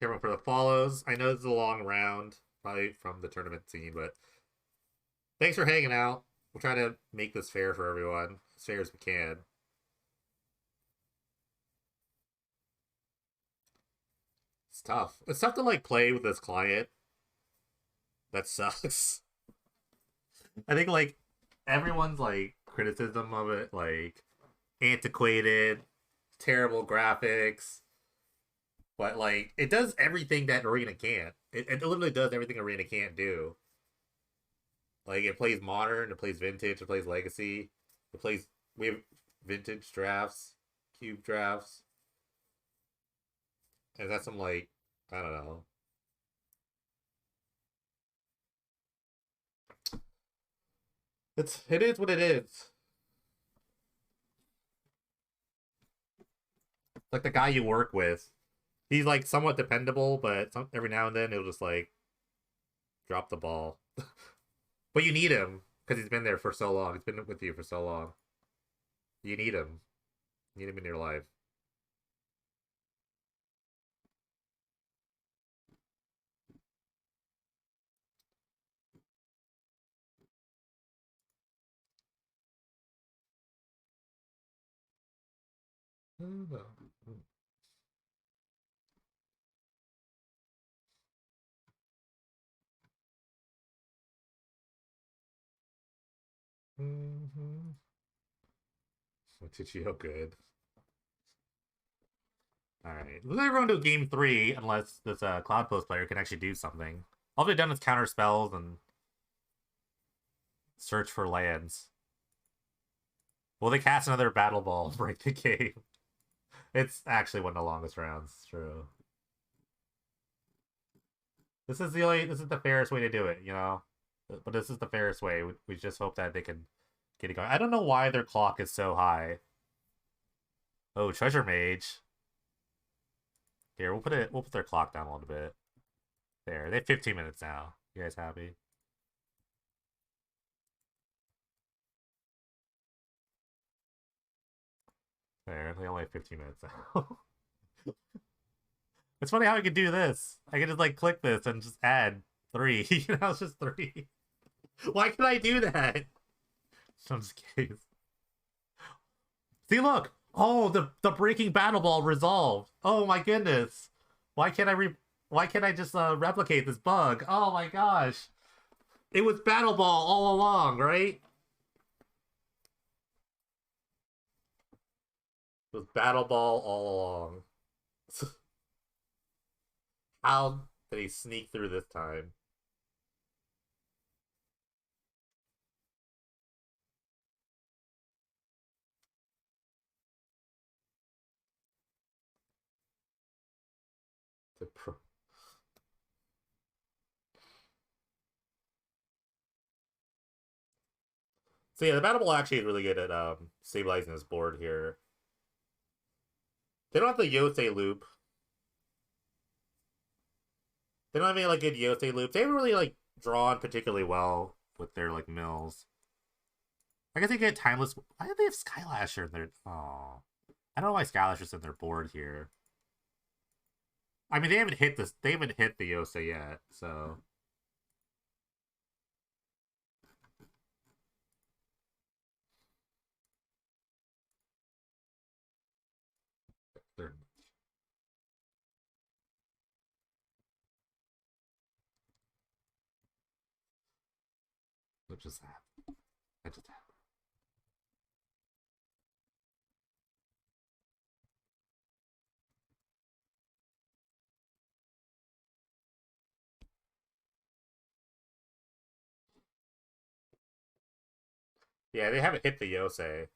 Everyone for the follows. I know this is a long round, probably from the tournament scene, but thanks for hanging out. We'll try to make this fair for everyone, as fair as we can. It's tough. It's tough to like play with this client. That sucks. I think like everyone's like criticism of it, like antiquated, terrible graphics, but like it does everything that Arena can't. It literally does everything Arena can't do. Like it plays modern, it plays vintage, it plays legacy, it plays we have vintage drafts, cube drafts, and that's some like I don't know. It is what it is. Like the guy you work with, he's like somewhat dependable, but every now and then he'll just like drop the ball. But you need him because he's been there for so long. He's been with you for so long. You need him. You need him in your life. Chichio good. All right, let's everyone to game three unless this Cloud Post player can actually do something. All they've done is counter spells and search for lands. Will they cast another Battle Ball and break the game? It's actually one of the longest rounds. True. This is the fairest way to do it, you know. But this is the fairest way. We just hope that they can get it going. I don't know why their clock is so high. Oh, Treasure Mage. Here, we'll put their clock down a little bit. There, they have 15 minutes now. You guys happy? There, they only have 15 minutes now. It's funny how I could do this. I could just like click this and just add 3. You know, it's just 3. Why can I do that? I'm just kidding. See, look. Oh, the breaking battle ball resolved. Oh my goodness. Why can't I just replicate this bug? Oh my gosh. It was battle ball all along, right? It was battle ball all along. How did he sneak through this time? So yeah, the battle ball actually is really good at stabilizing this board here. They don't have the Yosei loop. They don't have any like good Yosei loops. They haven't really like drawn particularly well with their like mills. I guess they get timeless. Why do they have Skylasher in their? Oh, I don't know why Skylasher's in their board here. I mean, they haven't hit this. They haven't hit the Yosei yet, so. They're... What just happened? That just happened. Yeah, they haven't hit the Yosei.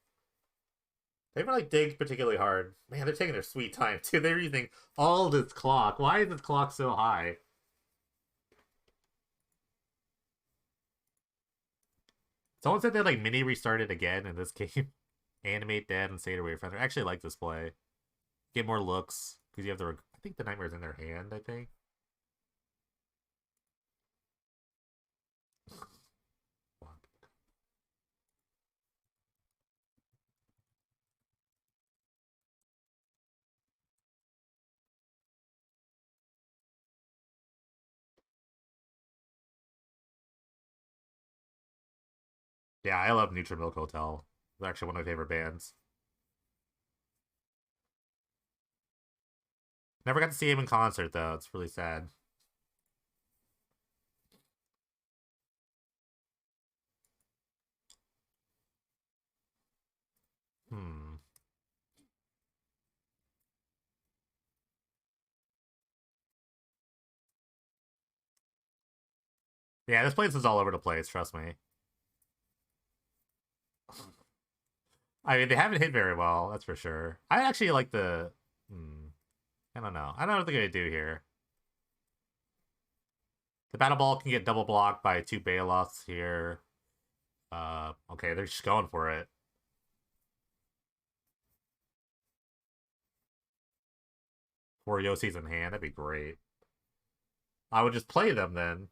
They haven't like digged particularly hard. Man, they're taking their sweet time too. They're using all this clock. Why is this clock so high? Someone said they like mini restarted again in this game. Animate dead and Seder Wayfinder. I actually like this play. Get more looks because you have the. I think the Nightmare's in their hand. I think. Yeah, I love Neutral Milk Hotel. They're actually one of my favorite bands. Never got to see him in concert though. It's really sad. Hmm. Yeah, this place is all over the place. Trust me. I mean, they haven't hit very well. That's for sure. I actually like the. Hmm. I don't know. I don't know what they're gonna do here. The battle ball can get double blocked by two Baloths here. Okay, they're just going for it. Four Yossi's in hand. That'd be great. I would just play them then.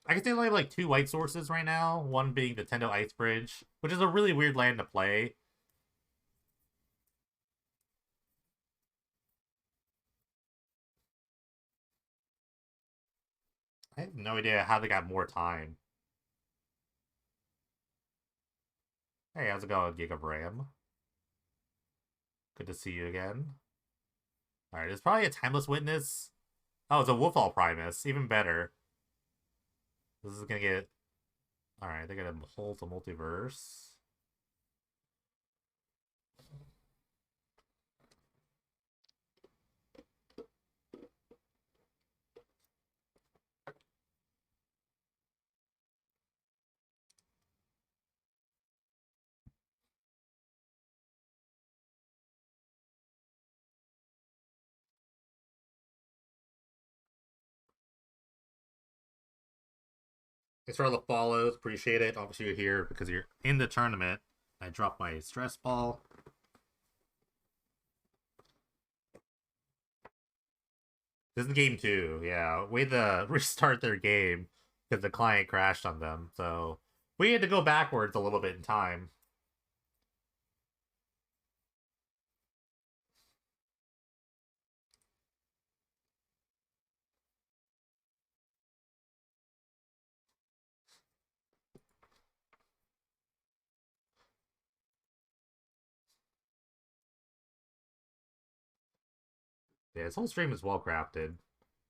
I guess they only have like two white sources right now. One being Nintendo Ice Bridge, which is a really weird land to play. I have no idea how they got more time. Hey, how's it going, Giga Ram? Good to see you again. Alright, it's probably a Timeless Witness. Oh, it's a Wolfall Primus. Even better. This is gonna get... Alright, they're gonna hold the multiverse. Thanks for all the follows. Appreciate it. Obviously, you're here because you're in the tournament. I dropped my stress ball. This is game two. Yeah, way to restart their game because the client crashed on them. So we had to go backwards a little bit in time. Yeah, this whole stream is well crafted.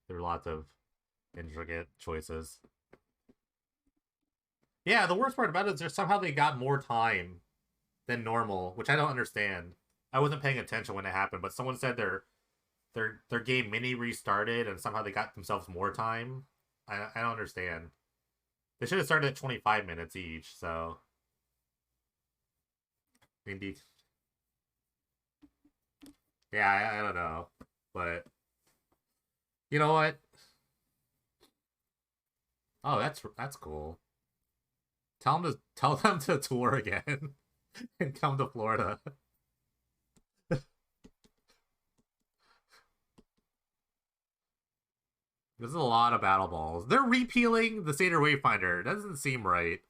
There were lots of intricate choices. Yeah, the worst part about it is there's somehow they got more time than normal, which I don't understand. I wasn't paying attention when it happened, but someone said their game mini restarted and somehow they got themselves more time. I don't understand. They should have started at 25 minutes each. So indeed, yeah, I don't know, but you know what? Oh, that's cool. Tell them to tour again and come to Florida. This is a lot of battle balls. They're repealing the Seder Wayfinder. Doesn't seem right.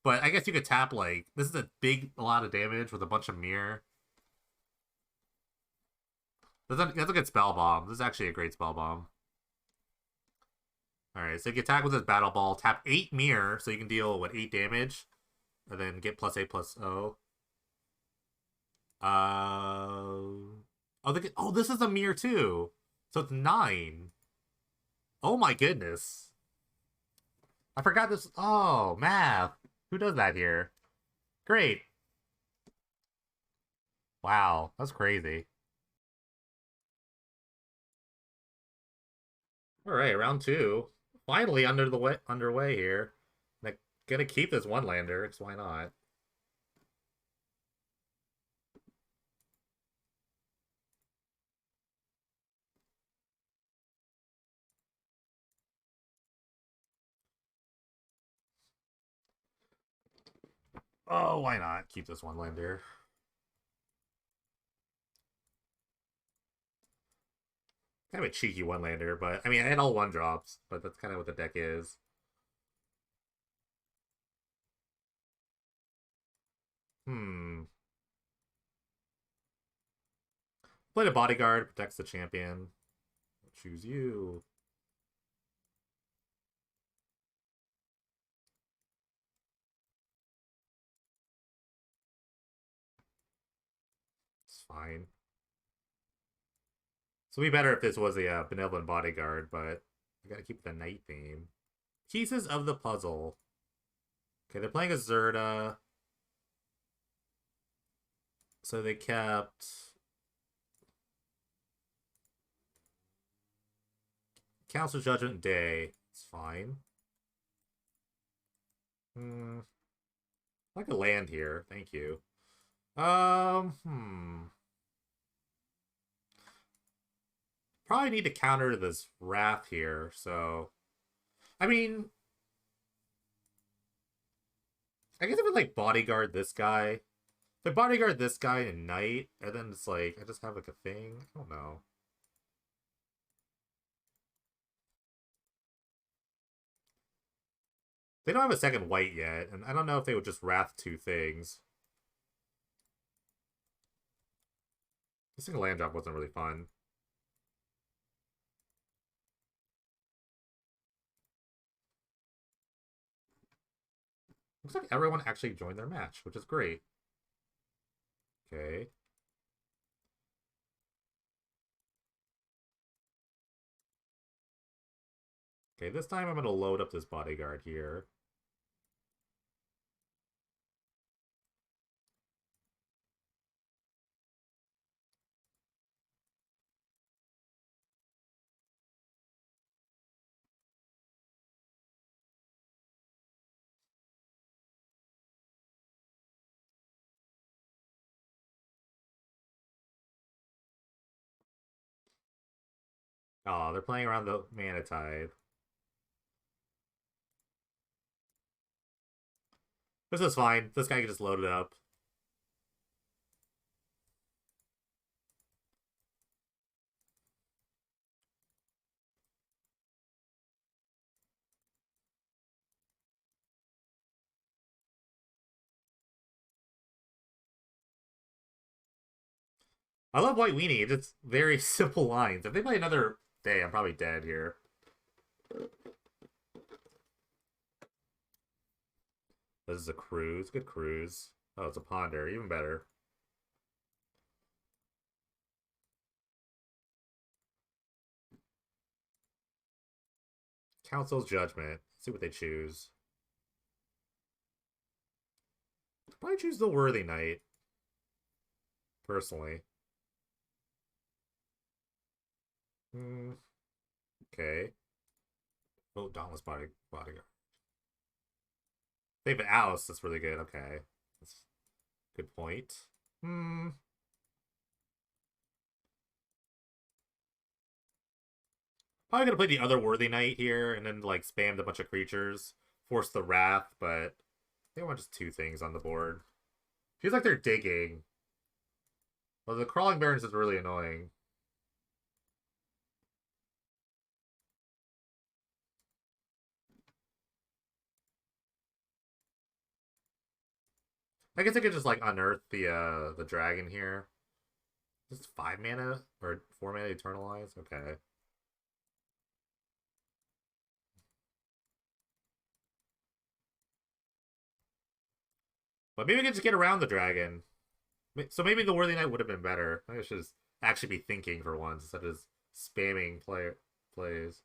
But I guess you could tap like this is a lot of damage with a bunch of mirror. That's a good spell bomb. This is actually a great spell bomb. Alright, so you can attack with this battle ball, tap 8 mirror, so you can deal with 8 damage, and then get +8/+0. Oh, this is a mirror too. So it's 9. Oh my goodness. I forgot this. Oh, math. Who does that here? Great. Wow, that's crazy. All right, round two. Finally underway here. Like, gonna keep this one lander, because why not? Oh, why not? Keep this one lander. Kind of a cheeky one lander, but I mean, I had all one drops, but that's kind of what the deck is. Hmm. Play the bodyguard, protects the champion. Choose you. It's fine. So it'd be better if this was a benevolent bodyguard, but I gotta keep the night theme. Pieces of the puzzle. Okay, they're playing a Zerda. So they kept Council Judgment Day. It's fine. Like a land here. Thank you. Probably need to counter this Wrath here, so... I mean... I guess I would, like, bodyguard this guy. If I bodyguard this guy in night, and then it's like, I just have, like, a thing? I don't know. They don't have a second white yet, and I don't know if they would just Wrath two things. The single land drop wasn't really fun. Looks like everyone actually joined their match, which is great. Okay. Okay, this time I'm going to load up this bodyguard here. Oh, they're playing around the Mana Tide. This is fine. This guy can just load it up. I love White Weenie. It's just very simple lines. If they play another day, I'm probably dead here. This is a cruise. Good cruise. Oh, it's a ponder. Even better. Council's Judgment. Let's see what they choose. Probably choose the Worthy Knight. Personally. Okay. Oh, Dauntless Bodyguard. They have an Alice. That's really good. Okay. That's a good point. Probably gonna play the other Worthy Knight here and then like spam a bunch of creatures, force the Wrath, but they want just two things on the board. Feels like they're digging. Well, the Crawling Barrens is really annoying. I guess I could just like unearth the dragon here. Just 5 mana or 4 mana Eternalize. Okay. But maybe we can just get around the dragon. So maybe the Worthy Knight would have been better. I should just actually be thinking for once instead of just spamming plays.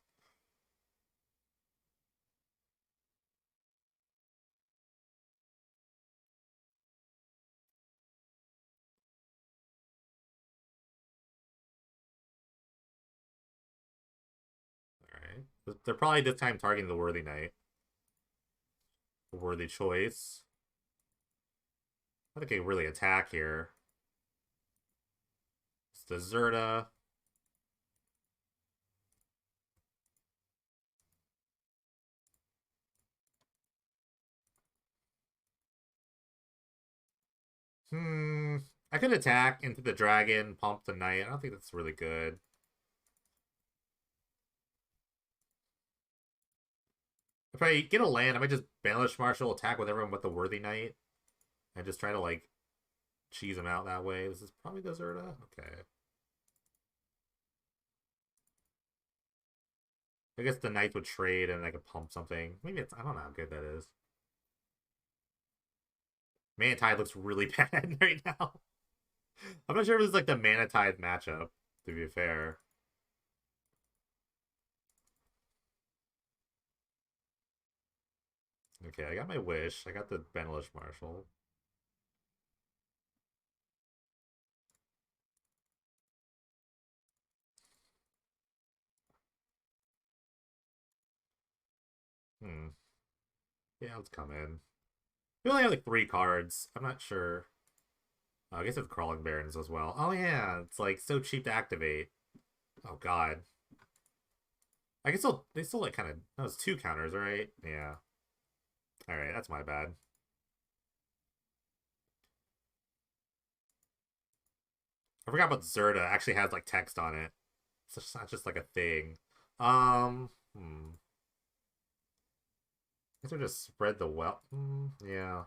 Alright. They're probably this time targeting the Worthy Knight. A worthy choice. I think they can really attack here. It's the Zerda. I could attack into the dragon, pump the knight. I don't think that's really good. If I get a land, I might just Baelish Marshal, attack with everyone but the Worthy Knight, and just try to, like, cheese him out that way. This is probably the Zerda? Okay. I guess the knights would trade and I could pump something. Maybe it's, I don't know how good that is. Mana Tide looks really bad right now. I'm not sure if it's like the Mana Tide matchup, to be fair. Okay, I got my wish. I got the Benelish Marshal. Hmm. Yeah, let's come in. We only have like 3 cards. I'm not sure. Oh, I guess it's Crawling Barons as well. Oh yeah, it's like so cheap to activate. Oh god. I guess they still like kind of. No, it's 2 counters, right? Yeah. All right, that's my bad. I forgot about Zerta. Actually has like text on it. It's not just like a thing. Hmm. I guess we just spread the well. Yeah.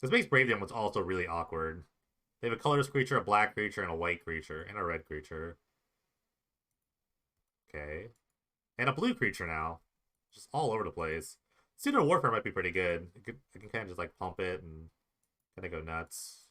This makes Bravium was also really awkward. They have a colorless creature, a black creature, and a white creature, and a red creature. Okay. And a blue creature now. Just all over the place. Pseudo Warfare might be pretty good. I can kind of just like pump it and kind of go nuts.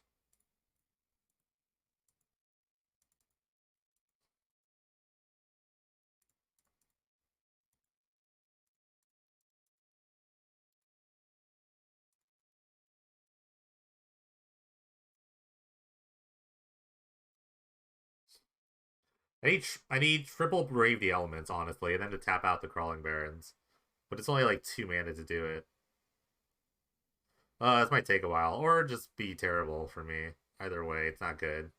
I need triple Brave the Elements, honestly, and then to tap out the Crawling Barons. But it's only like 2 mana to do it. This might take a while, or just be terrible for me. Either way, it's not good.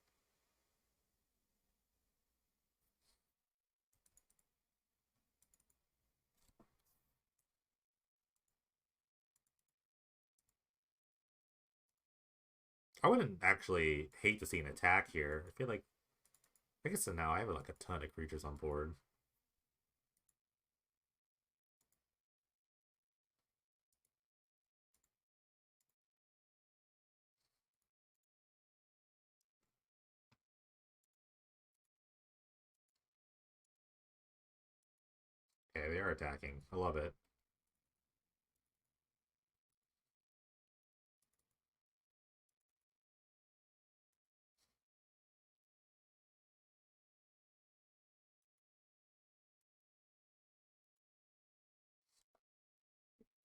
I wouldn't actually hate to see an attack here. I feel like I guess so now I have like a ton of creatures on board. Okay, they are attacking. I love it.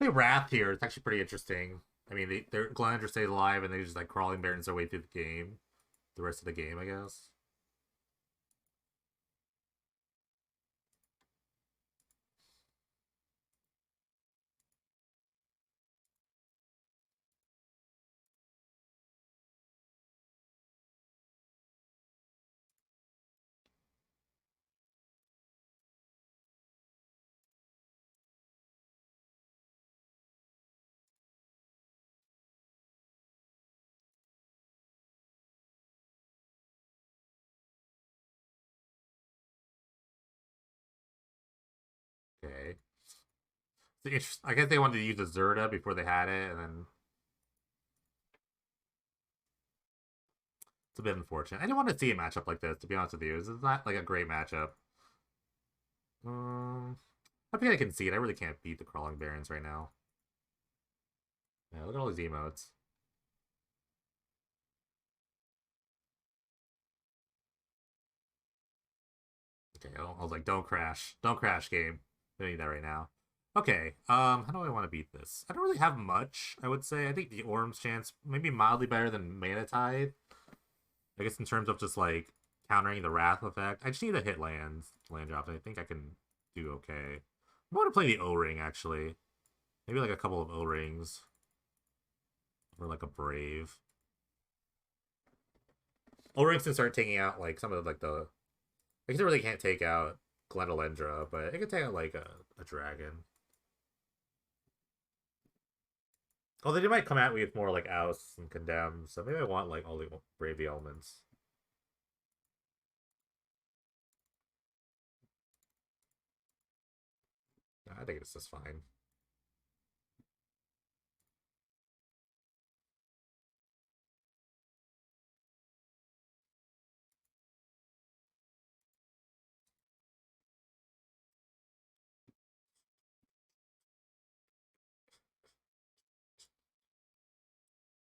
They Wrath here. It's actually pretty interesting. I mean, they're Glandra stays alive and they just like crawling barons their way through the game. The rest of the game, I guess. Okay. I guess they wanted to use the Zerda before they had it, and then it's a bit unfortunate. I didn't want to see a matchup like this, to be honest with you. This is not like a great matchup. Um, I think I can see it. I really can't beat the Crawling Barons right now. Yeah, look at all these emotes. Okay, I was like, don't crash, game. I don't need that right now. Okay, how do I want to beat this? I don't really have much. I would say I think the Orm's chance maybe mildly better than Mana Tide. I guess in terms of just like countering the Wrath effect, I just need to hit land drops. I think I can do okay. I want to play the O Ring actually. Maybe like a couple of O Rings or like a Brave. O Rings can start taking out like some of like the. I guess it really can't take out Glendalendra, but it can take out like a dragon. Although they might come at me with more like Oust and Condemn, so maybe I want like all the Brave elements. I think it's just fine.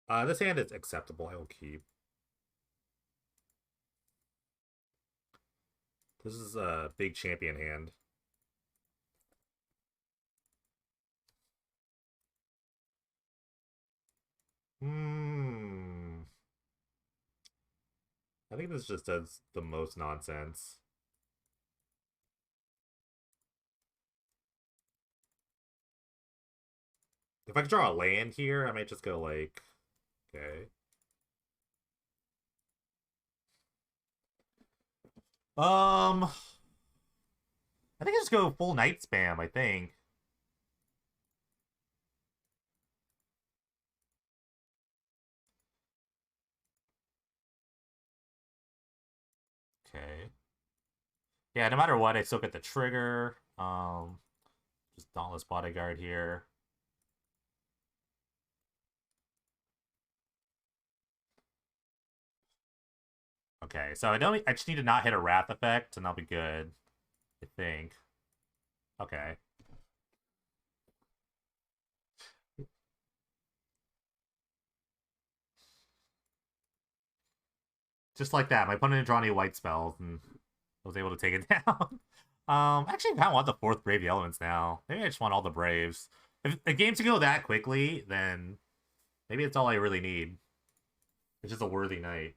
This hand is acceptable. I will keep. This is a big champion hand. Hmm. I think this just does the most nonsense. If I could draw a land here, I might just go like, okay. I think I just go full night spam, I think. Okay. Yeah, no matter what, I still get the trigger. Just Dauntless Bodyguard here. Okay, so I just need to not hit a Wrath effect, and I'll be good. I think. Okay. Just like that, my opponent didn't draw any white spells, and I was able to take it down. Actually, I kind of want the fourth Brave Elements now. Maybe I just want all the Braves. If a game to go that quickly, then maybe it's all I really need. It's just a worthy night.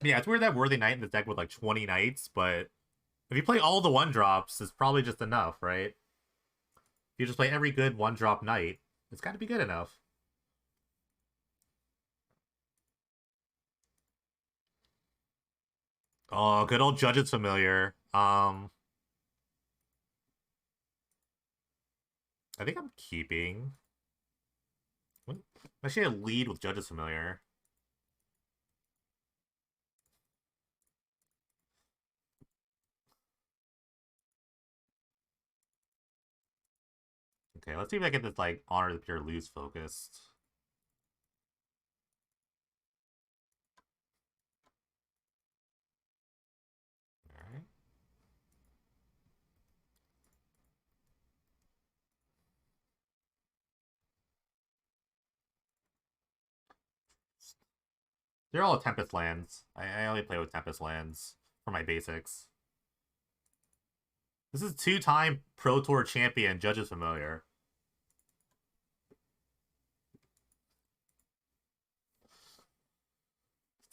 Yeah, it's weird that worthy night in this deck with like 20 knights, but if you play all the one drops, it's probably just enough, right? If you just play every good one drop knight, it's got to be good enough. Oh, good old Judge's Familiar. I think I'm keeping. Actually, a lead with Judge's Familiar. Okay, let's see if I get this like Honor the Pure Lose focused. Alright. They're all Tempest lands. I only play with Tempest lands for my basics. This is two-time Pro Tour champion Judge's Familiar.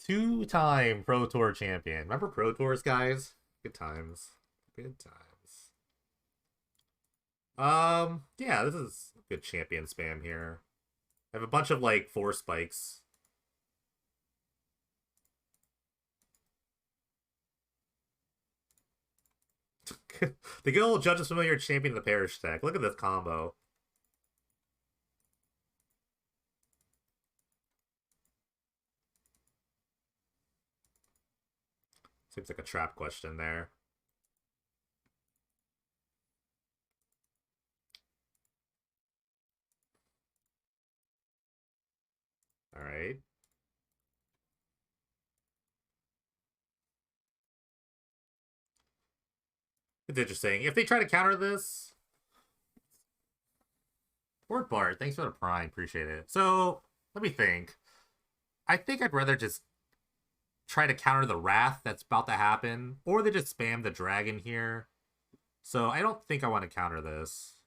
Two-time Pro Tour champion. Remember Pro Tours, guys? Good times. Good times. Yeah, this is good champion spam here. I have a bunch of like 4 spikes. The good old Judge's Familiar champion of the Parish deck. Look at this combo. Seems like a trap question there. Alright. It's interesting. If they try to counter this... Fort Bart, thanks for the prime. Appreciate it. So, let me think. I think I'd rather just try to counter the Wrath that's about to happen. Or they just spam the Dragon here. So, I don't think I want to counter this.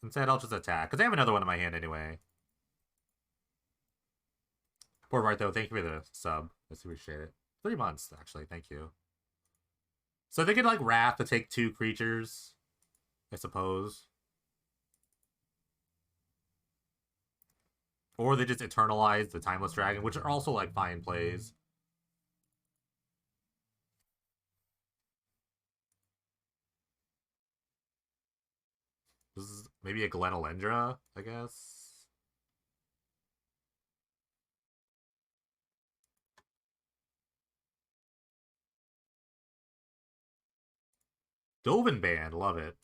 Instead, I'll just attack. Because I have another one in my hand anyway. Poor Bart, though, thank you for the sub. I appreciate it. 3 months, actually. Thank you. So they could, like, Wrath to take 2 creatures, I suppose. Or they just Eternalize the Timeless Dragon, which are also, like, fine plays. This is maybe a Glenelendra, I guess. Dovin Band, love it.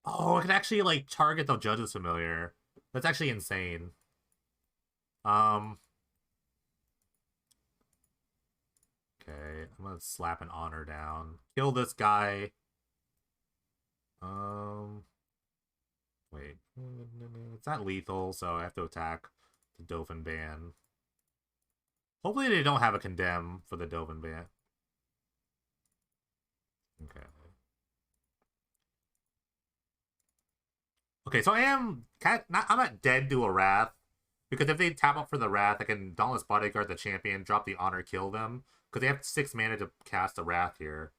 Oh, I can actually, like, target the Judge's Familiar. That's actually insane. Okay. I'm gonna slap an honor down. Kill this guy. Wait. It's not lethal, so I have to attack the Dovin ban. Hopefully they don't have a condemn for the Dovin ban. Okay. Okay, so I'm not dead to a Wrath. Because if they tap up for the Wrath, I can Dauntless Bodyguard the champion, drop the Honor, kill them. Because they have 6 mana to cast a Wrath here.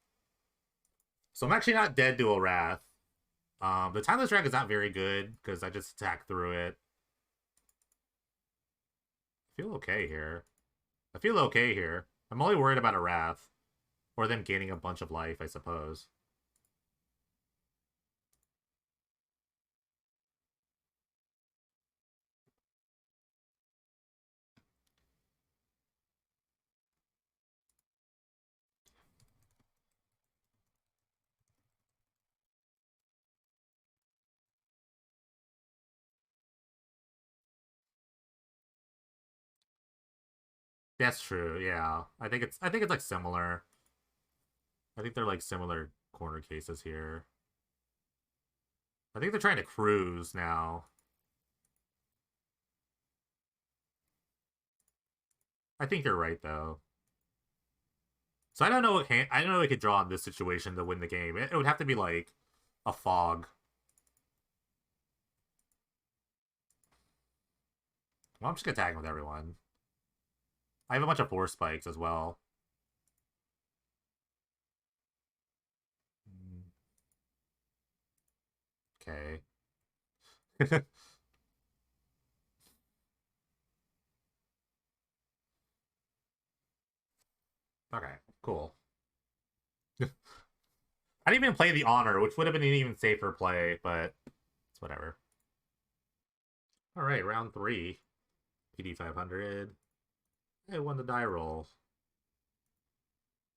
So I'm actually not dead to a Wrath. The Timeless Drag is not very good, because I just attack through it. I feel okay here. I'm only worried about a Wrath. Or them gaining a bunch of life, I suppose. That's true, yeah. I think it's like similar. I think they're like similar corner cases here. I think they're trying to cruise now. I think you're right though. So I don't know what I don't know what we could draw in this situation to win the game. It would have to be like a fog. Well, I'm just gonna tag with everyone. I have a bunch of force spikes as well. Okay. Okay, cool. I didn't even play the honor, which would have been an even safer play, but it's whatever. All right, round 3. PD 500. I won the die roll.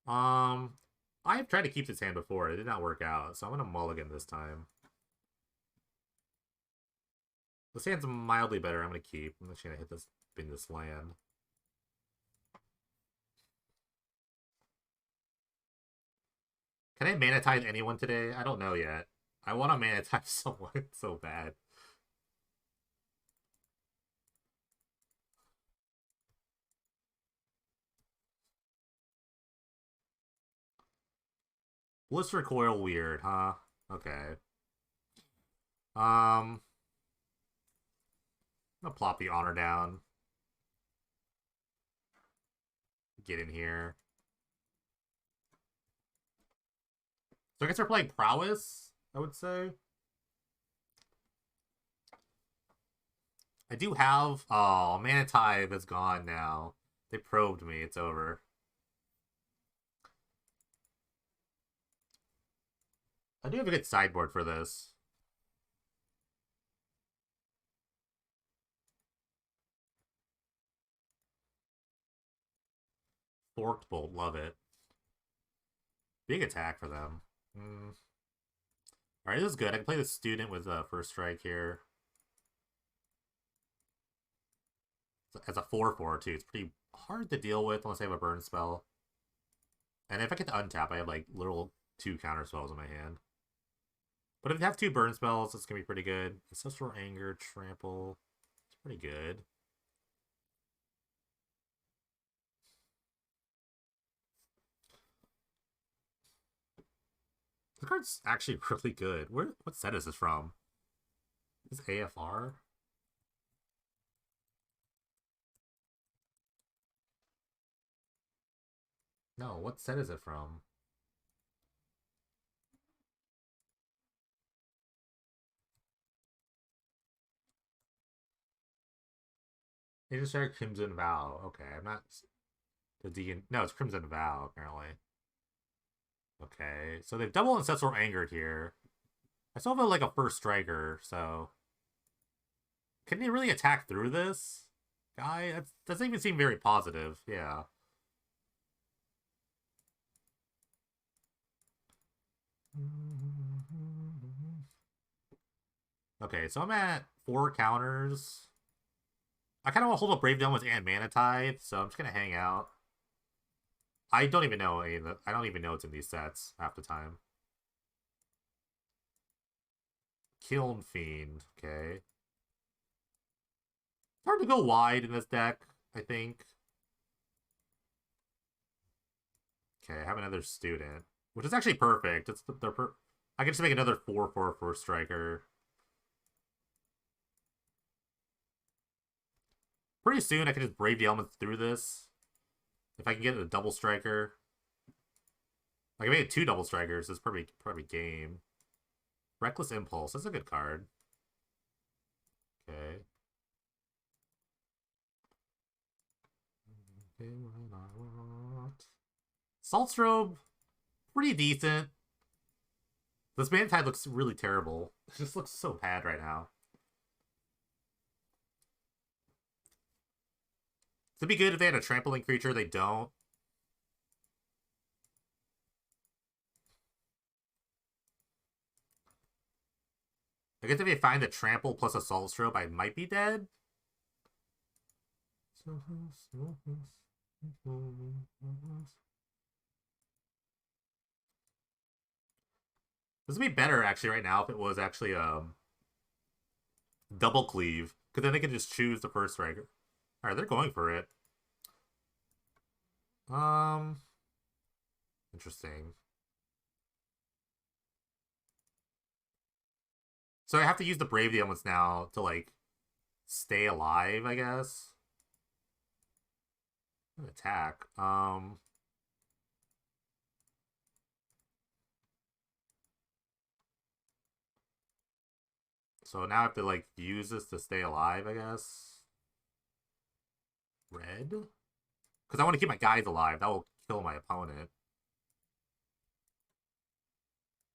I've tried to keep this hand before. It did not work out, so I'm gonna mulligan this time. This hand's mildly better. I'm gonna keep. I'm just gonna hit this in this land. Can I mana tithe anyone today? I don't know yet. I want to mana tithe someone so bad. Blister Coil weird, huh? Okay. I'm gonna plop the honor down. Get in here. So I guess they're playing Prowess, I would say. I do have... Oh, Mana Tithe is gone now. They probed me. It's over. I do have a good sideboard for this. Forked Bolt. Love it. Big attack for them. Alright, this is good. I can play the student with first strike here. As a 4/4 too. It's pretty hard to deal with unless I have a burn spell. And if I get to untap, I have like little 2 counter spells in my hand. But if you have 2 burn spells, it's gonna be pretty good. Ancestral Anger, Trample. It's pretty good. The card's actually really good. What set is this from? Is this AFR? No, what set is it from? They just started Crimson Vow. Okay, I'm not... The Deacon... No, it's Crimson Vow, apparently. Okay, so they've double Ancestral Angered here. I still have like a first striker, so... Can they really attack through this? Guy? That doesn't even seem very positive. Yeah. Okay, so I'm at 4 counters. I kind of want to hold up Brave Dome and Mana Tithe, so I'm just going to hang out. I don't even know any of the, I don't even know it's in these sets half the time. Kiln Fiend, okay. Hard to go wide in this deck, I think. Okay, I have another student, which is actually perfect. It's I can just make another 4/4 striker. Pretty soon, I can just brave the elements through this. If I can get a double striker, I can make it 2 double strikers. It's probably game. Reckless Impulse. That's a good card. Okay. Salt Strobe, pretty decent. This Mantide looks really terrible. It just looks so bad right now. It'd be good if they had a trampling creature. They don't. I guess if they find a trample plus a Salt Strobe, I might be dead. This would be better actually right now if it was actually double cleave, because then they can just choose the first striker. All right, they're going for it. Interesting. So I have to use the Brave the Elements now to like stay alive, I guess. Attack. So now I have to like use this to stay alive, I guess. Red? Because I want to keep my guys alive. That will kill my opponent.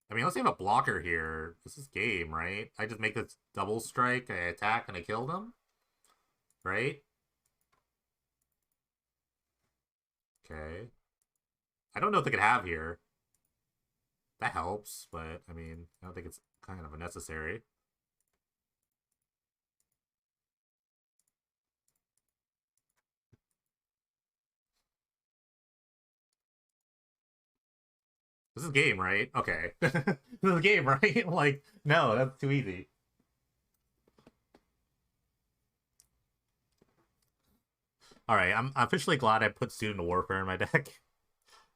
I mean, let's say I have a blocker here. This is game, right? I just make this double strike, I attack, and I kill them. Right? Okay. I don't know what they could have here. That helps, but I mean, I don't think it's kind of unnecessary. This is game, right? Okay. This is game, right? Like, no, that's too easy. Alright, I'm officially glad I put Student Warfare in my deck.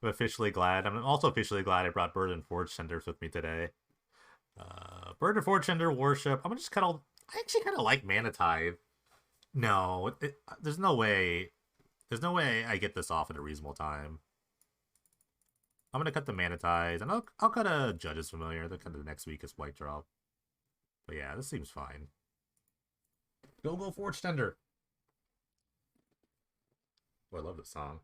I'm officially glad. I'm also officially glad I brought Bird and Forge Tenders with me today. Bird and Forge Tender Worship. I'm just kind of... I actually kind of like Mana Tithe. No, there's no way... There's no way I get this off in a reasonable time. I'm gonna cut the Mana Tithe, and I'll cut a Judge's Familiar. Then cut the next week is White Drop. But yeah, this seems fine. Go Forge Tender! Oh, I love this song.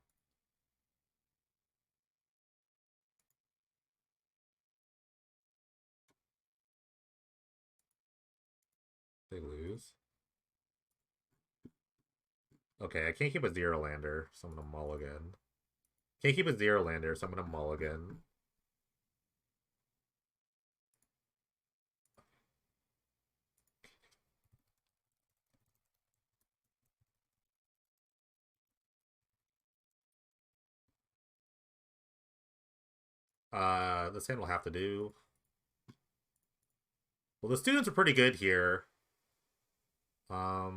They lose. Okay, I can't keep a Zero Lander, so I'm gonna mulligan. Can't keep a Zero Lander, so I'm gonna mulligan. This hand will have to do. Well, the students are pretty good here. I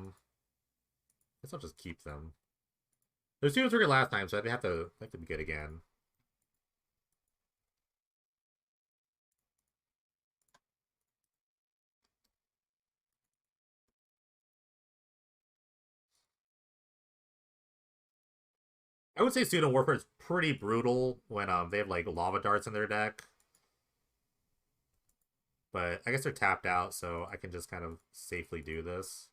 guess I'll just keep them. The students were good last time, so they have to be good again. I would say Student Warfare is pretty brutal when they have like lava darts in their deck. But I guess they're tapped out, so I can just kind of safely do this.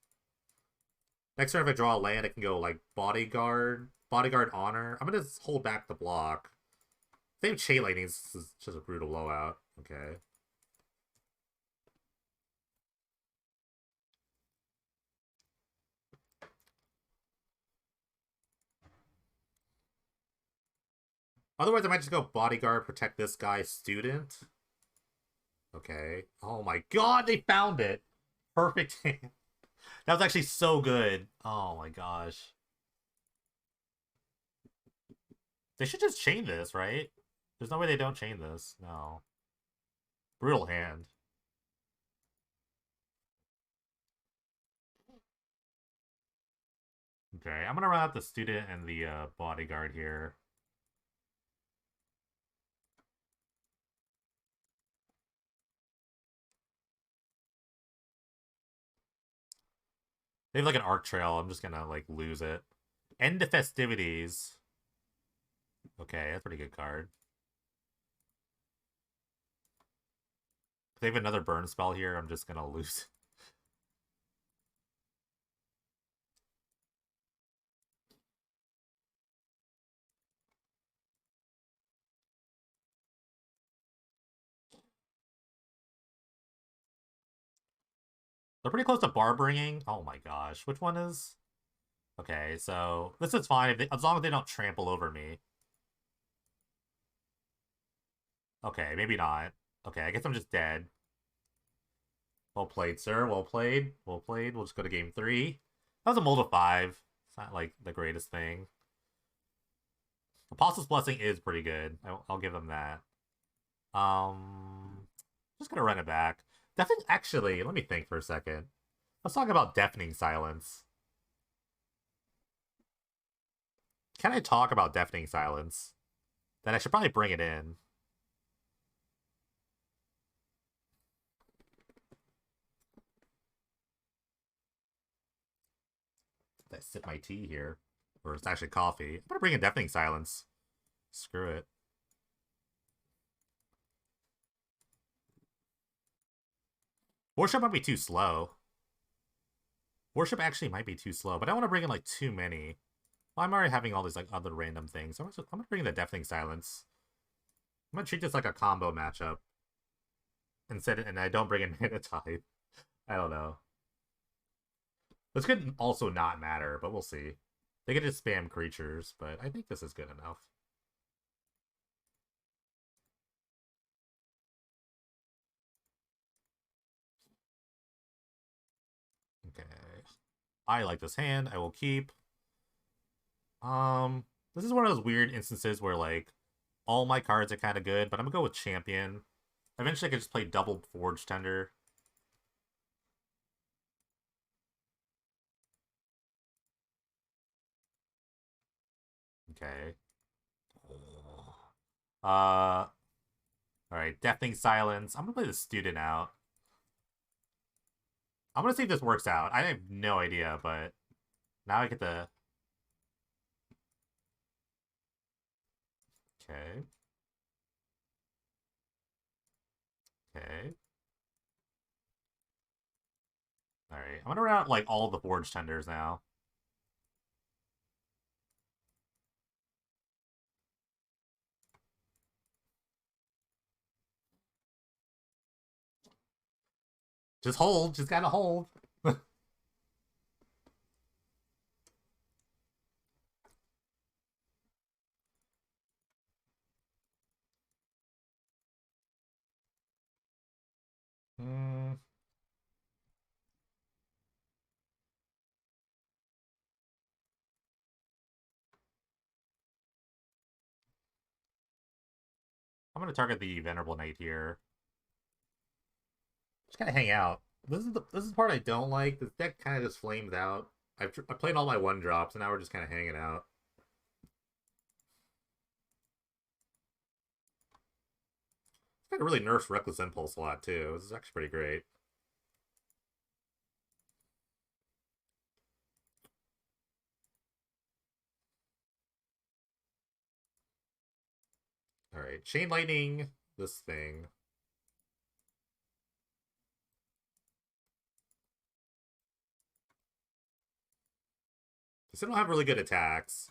Next turn, if I draw a land, I can go like Bodyguard, Bodyguard Honor. I'm gonna hold back the block. If they have Chain Lightning, this is just a brutal blowout. Okay. Otherwise, I might just go Bodyguard, protect this guy, Student. Okay. Oh my god, they found it! Perfect hand. That was actually so good. Oh my gosh. They should just chain this, right? There's no way they don't chain this. No. Brutal hand. Okay, I'm gonna run out the student and the bodyguard here. They have like an arc trail. I'm just gonna like lose it. End the festivities. Okay, that's a pretty good card. If they have another burn spell here, I'm just gonna lose. They're pretty close to bar bringing. Oh my gosh, which one is? Okay, so this is fine as long as they don't trample over me. Okay, maybe not. Okay, I guess I'm just dead. Well played, sir. Well played. Well played. We'll just go to game 3. That was a mull to 5. It's not like the greatest thing. Apostle's Blessing is pretty good. I'll give them that. Just gonna run it back. Actually, let me think for a second. Let's talk about Deafening Silence. Can I talk about Deafening Silence? Then I should probably bring it in. I sip my tea here. Or it's actually coffee. I'm gonna bring in Deafening Silence. Screw it. Worship might be too slow. Worship actually might be too slow, but I don't want to bring in like too many. Well, I'm already having all these like other random things. I'm gonna bring in the Deafening Silence. I'm gonna treat this like a combo matchup. And I don't bring in Mana Type. I don't know. This could also not matter, but we'll see. They could just spam creatures, but I think this is good enough. Okay. I like this hand. I will keep. This is one of those weird instances where like all my cards are kind of good, but I'm gonna go with Champion. Eventually, I could just play double Forge Tender. Okay. All right. Deafening Silence. I'm gonna play the Student out. I'm gonna see if this works out. I have no idea, but now I get the. Okay. Okay. All right. I'm gonna route like all the Forge Tenders now. Just hold. Just gotta hold. Hmm. I'm gonna target the Venerable Knight here. Just kind of hang out. This is the part I don't like. This deck kind of just flames out. I played all my 1-drops, and now we're just kind of hanging out. It's kind of really nerfs Reckless Impulse a lot too. This is actually pretty great. All right, Chain Lightning. This thing. They don't have really good attacks,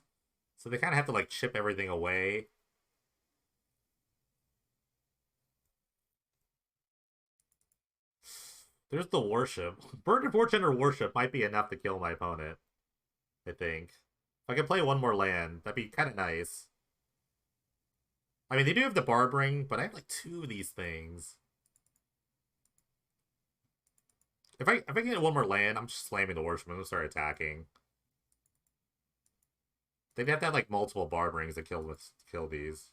so they kind of have to like chip everything away. There's the Worship. Burden Fortune or Worship might be enough to kill my opponent, I think. If I could play one more land, that'd be kind of nice. I mean, they do have the Barbering, but I have like 2 of these things. If I get one more land, I'm just slamming the Worship. I'm gonna start attacking. They'd have to have like multiple barberings to kill these.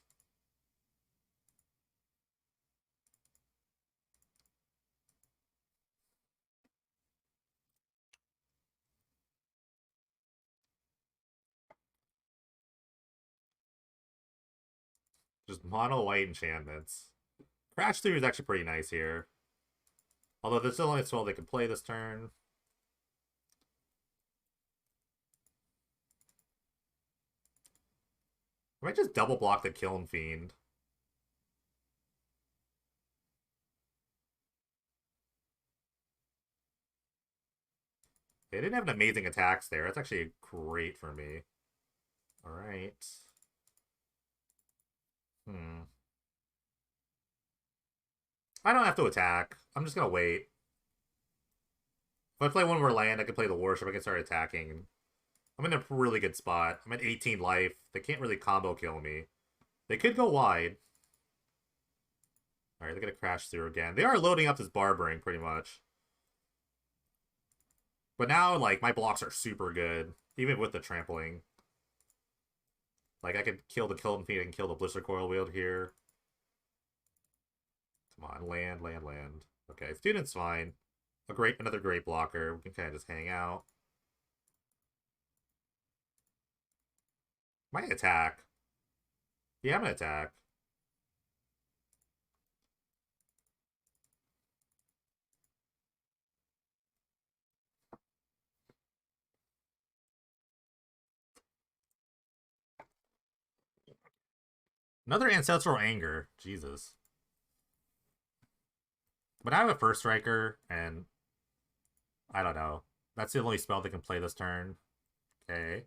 Just mono white enchantments. Crash through is actually pretty nice here. Although there's still only a spell they can play this turn. I might just double block the Kiln Fiend. They didn't have an amazing attacks there. That's actually great for me. Alright. I don't have to attack. I'm just gonna wait. If I play one more land, I can play the Worship. I can start attacking. I'm in a really good spot. I'm at 18 life. They can't really combo kill me. They could go wide. Alright, they're gonna crash through again. They are loading up this Barbering, pretty much. But now, like, my blocks are super good. Even with the trampling. Like, I could kill the Kiln Fiend and kill the Blister Coil Wield here. Come on, land. Okay, Student's fine. Another great blocker. We can kind of just hang out. Might attack. Yeah, I'm gonna attack. Another Ancestral Anger. Jesus. But I have a First Striker, and I don't know. That's the only spell they can play this turn. Okay.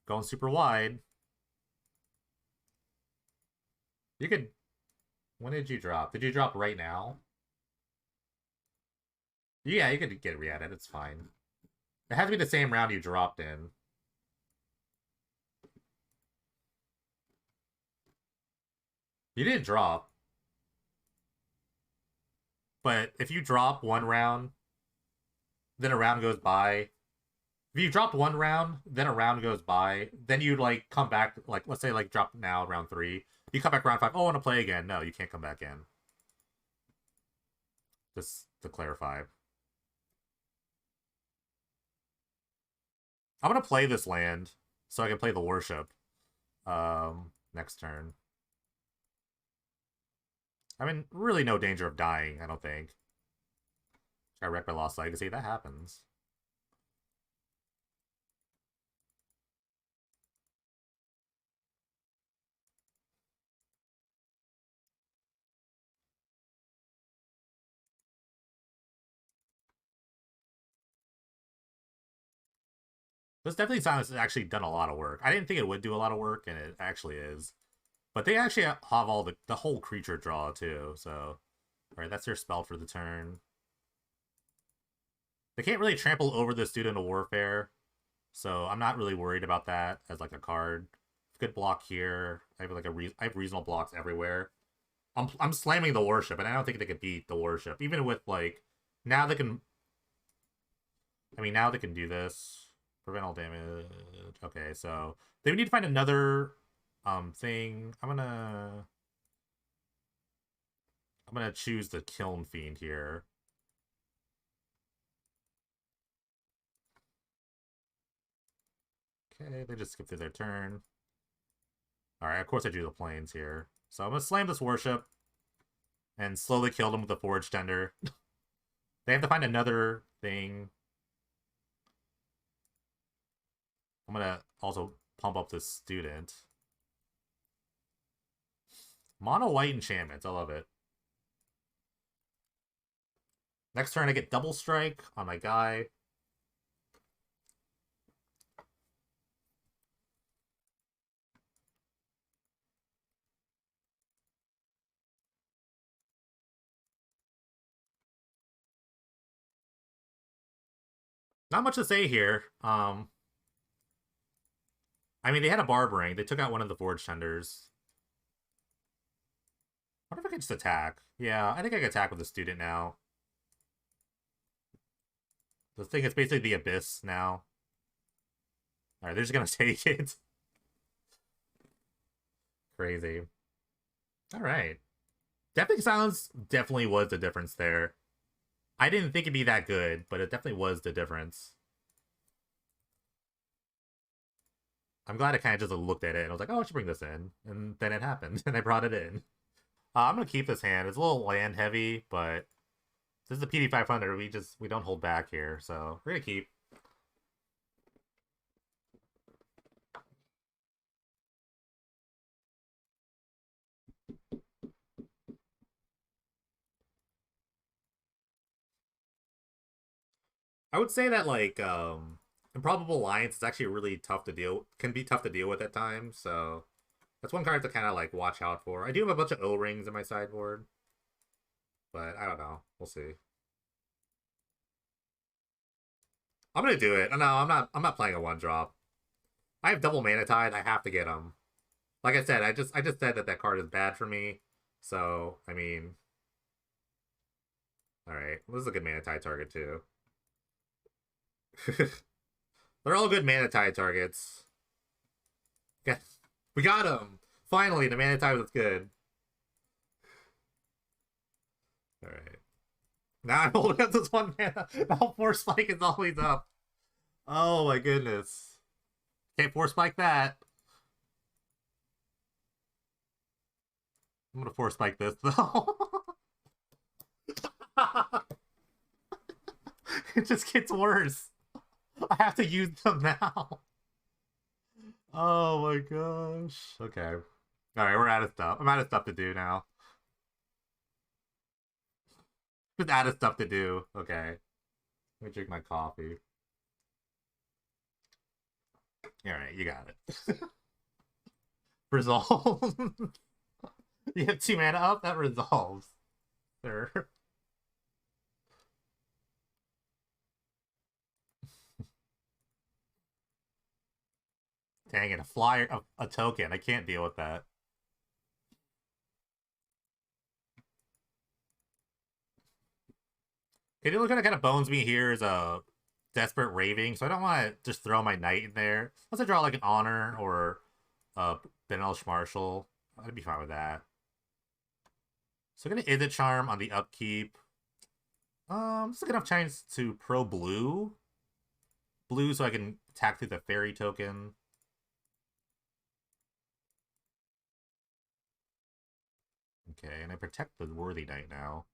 Going super wide. You could... When did you drop? Did you drop right now? Yeah, you could get re-added. It's fine. It has to be the same round you dropped in. You didn't drop. But if you drop one round, then a round goes by. If you dropped one round, then a round goes by, then you like come back, like let's say like drop now round 3. You come back round 5. Oh, I want to play again. No, you can't come back in. Just to clarify. I'm gonna play this land so I can play the Worship. Next turn. I'm in really no danger of dying, I don't think. I wreck my Lost Legacy. That happens. This definitely sounds like it's actually done a lot of work. I didn't think it would do a lot of work, and it actually is. But they actually have all the whole creature draw, too, so... Alright, that's their spell for the turn. They can't really trample over the Student of Warfare, so I'm not really worried about that as, like, a card. Good block here. I have, like, I have reasonable blocks everywhere. I'm slamming the Worship, and I don't think they could beat the Worship. Even with, like... Now they can... I mean, now they can do this. Prevent all damage. Okay, so... They would need to find another... thing. I'm gonna choose the Kiln Fiend here. Okay, they just skip through their turn. Alright, of course I do the planes here. So I'm gonna slam this Worship and slowly kill them with the Forge Tender. They have to find another thing. I'm gonna also pump up this Student. Mono white enchantments, I love it. Next turn I get Double Strike on my guy. Not much to say here. I mean, they had a Barbering. They took out one of the Forge Tenders. I wonder if I could just attack. Yeah, I think I can attack with the Student now. The thing is basically the Abyss now. Alright, they're just gonna take it. Crazy. All right. Deafening Silence definitely was the difference there. I didn't think it'd be that good, but it definitely was the difference. I'm glad I kind of just looked at it and I was like, oh, I should bring this in. And then it happened, and I brought it in. I'm going to keep this hand. It's a little land heavy, but this is a PD 500. We don't hold back here, so we're going to keep. I would say that, like, Improbable Alliance is actually really tough to can be tough to deal with at times, so that's one card to kind of, like, watch out for. I do have a bunch of O-rings in my sideboard, but I don't know. We'll see. I'm gonna do it. No, I'm not playing a one drop. I have double Mana Tide. I have to get them. Like I said, I just said that card is bad for me. So I mean, all right. Well, this is a good Mana Tide target too. They're all good Mana Tide targets. Okay, we got him. Finally, the Mana Tide was good. All right. Now I'm holding up this one mana. Now Force Spike is always up. Oh my goodness. Can't Force Spike that. I'm gonna Force Spike this though. It just gets worse. I have to use them now. Oh my gosh. Okay. Alright, we're out of stuff. I'm out of stuff to do now. Just out of stuff to do. Okay. Let me drink my coffee. Alright, you got it. Resolve. You have 2 mana up? That resolves. Sure. Dang it, a flyer, a token. I can't deal with that. Okay, the only thing that kind of bones me here is a Desperate Raving, so I don't want to just throw my knight in there. Unless I draw like an Honor or a Benelsh Marshal. I'd be fine with that. So I'm going to Izzet Charm on the upkeep. This is a good enough chance to pro blue. Blue so I can attack through the fairy token. Okay, and I protect the Worthy Knight now.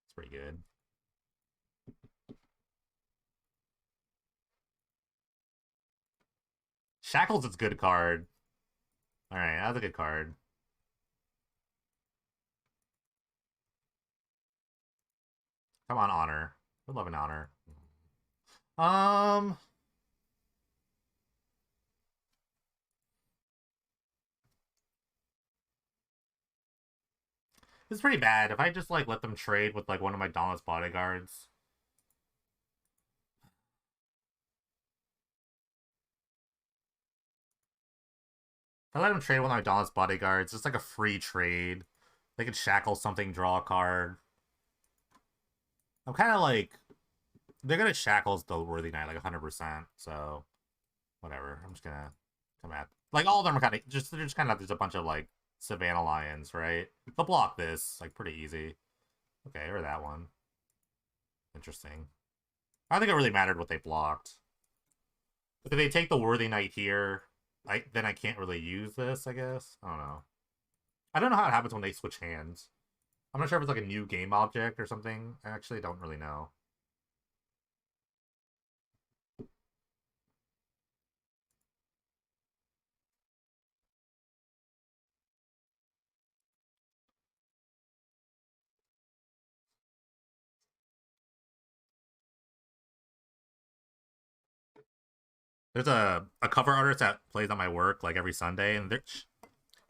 It's pretty good. Shackles is a good card. Alright, that's a good card. Come on, Honor. I love an Honor. It's pretty bad. If I just, like, let them trade with, like, one of my Dauntless Bodyguards. If I let them trade one of my Dauntless Bodyguards, it's like a free trade. They could shackle something, draw a card. I'm kind of like... They're gonna shackles the Worthy Knight, like, 100%, so... Whatever. I'm just gonna come at... Like, all of them are kind of... They're just kind of... There's a bunch of, like, Savannah Lions, right? They'll block this, like, pretty easy. Okay, or that one. Interesting. I don't think it really mattered what they blocked. But if they take the Worthy Knight here, then I can't really use this, I guess. I don't know. I don't know how it happens when they switch hands. I'm not sure if it's like a new game object or something. I actually don't really know. There's a cover artist that plays on my work like every Sunday, and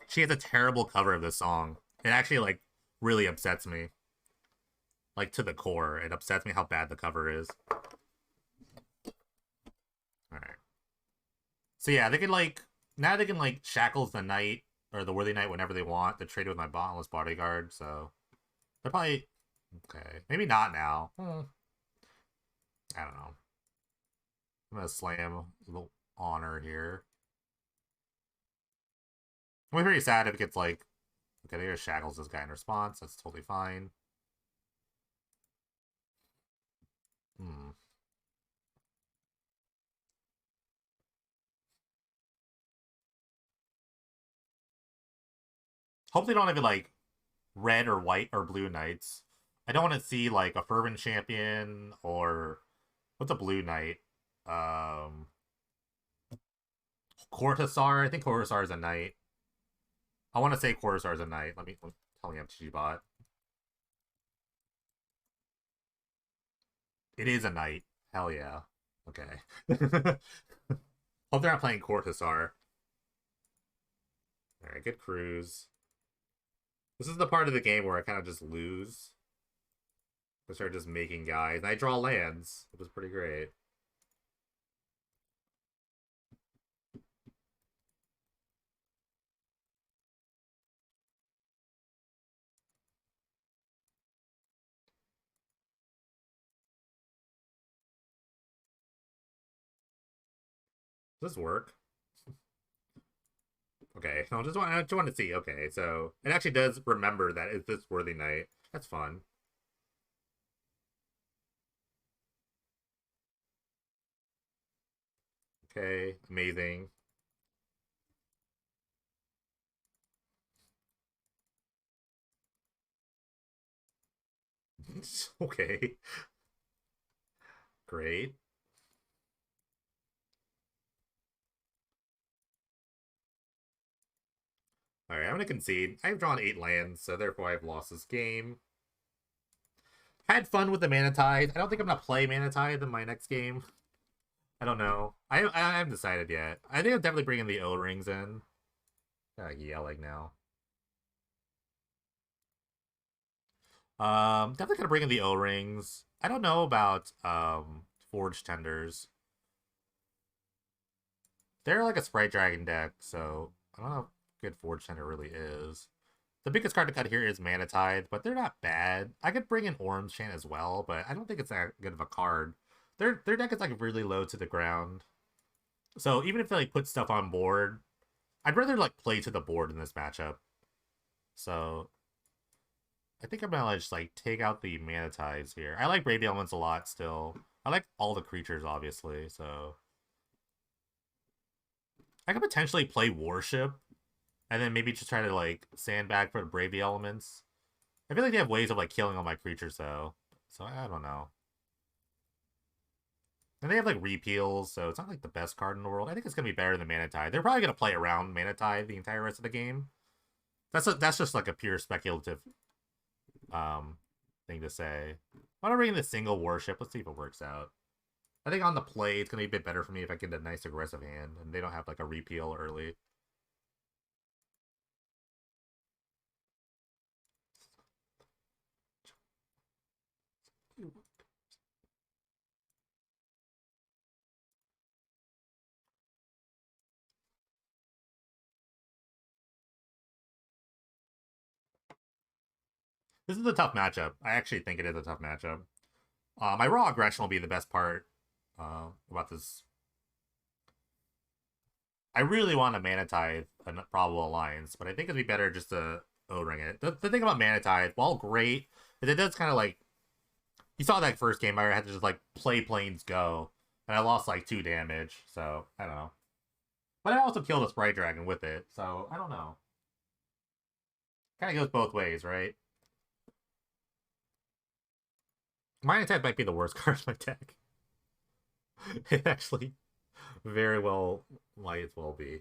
she has a terrible cover of this song. It actually like really upsets me, like to the core. It upsets me how bad the cover is. All right. So yeah, they can like now they can like shackles the knight or the Worthy Knight whenever they want to trade with my Dauntless Bodyguard. So they're probably okay. Maybe not now. I don't know. I'm gonna slam the honor here. I'm pretty sad if it gets like, okay, there shackles this guy in response. That's totally fine. Hmm. Hope they don't have it like red or white or blue knights. I don't want to see like a fervent champion or what's a blue knight? Um, Cortisar. I think Cortisar is a knight. I want to say Cortisar is a knight. Let me tell me MTG bot. It is a knight. Hell yeah. Okay. Hope they're not playing Cortisar. Alright, good cruise. This is the part of the game where I kind of just lose. I start just making guys. And I draw lands. It was pretty great. Does this work? Okay, I just want to see. Okay, so it actually does remember that it's this worthy knight. That's fun. Okay, amazing. Okay, great. All right, I'm gonna concede. I've drawn 8 lands, so therefore I've lost this game. Had fun with the Mana Tide. I don't think I'm gonna play Mana Tide in my next game. I don't know. I haven't decided yet. I think I'm definitely bringing the O-rings in. Yelling now. Definitely gonna bring in the O-rings. I don't know about Forge Tenders. They're like a Sprite Dragon deck, so I don't know how good Forge Tender really is. The biggest card to cut here is Mana Tide, but they're not bad. I could bring in Orange Chant as well, but I don't think it's that good of a card. Their deck is like really low to the ground. So even if they like put stuff on board, I'd rather like play to the board in this matchup. So I think I'm gonna just like take out the Mana Tides here. I like Brave Elements a lot still. I like all the creatures obviously, so I could potentially play Warship and then maybe just try to like sandbag for the Brave Elements. I feel like they have ways of like killing all my creatures though, so I don't know. And they have like repeals, so it's not like the best card in the world. I think it's gonna be better than Mana Tide. They're probably gonna play around Mana Tide the entire rest of the game. That's just like a pure speculative thing to say. Why don't I bring in the single Warship? Let's see if it works out. I think on the play it's gonna be a bit better for me if I get a nice aggressive hand and they don't have like a repeal early. This is a tough matchup. I actually think it is a tough matchup. My raw aggression will be the best part about this. I really want a Mana Tithe, a probable alliance, but I think it'd be better just to O-ring it. The thing about Mana Tithe, while great, is it does kind of like, you saw that first game, I had to just like play planes go, and I lost like 2 damage, so I don't know. But I also killed a Sprite Dragon with it, so I don't know. Kind of goes both ways, right? Mana Tithe might be the worst card in my deck. It actually very well might as well be.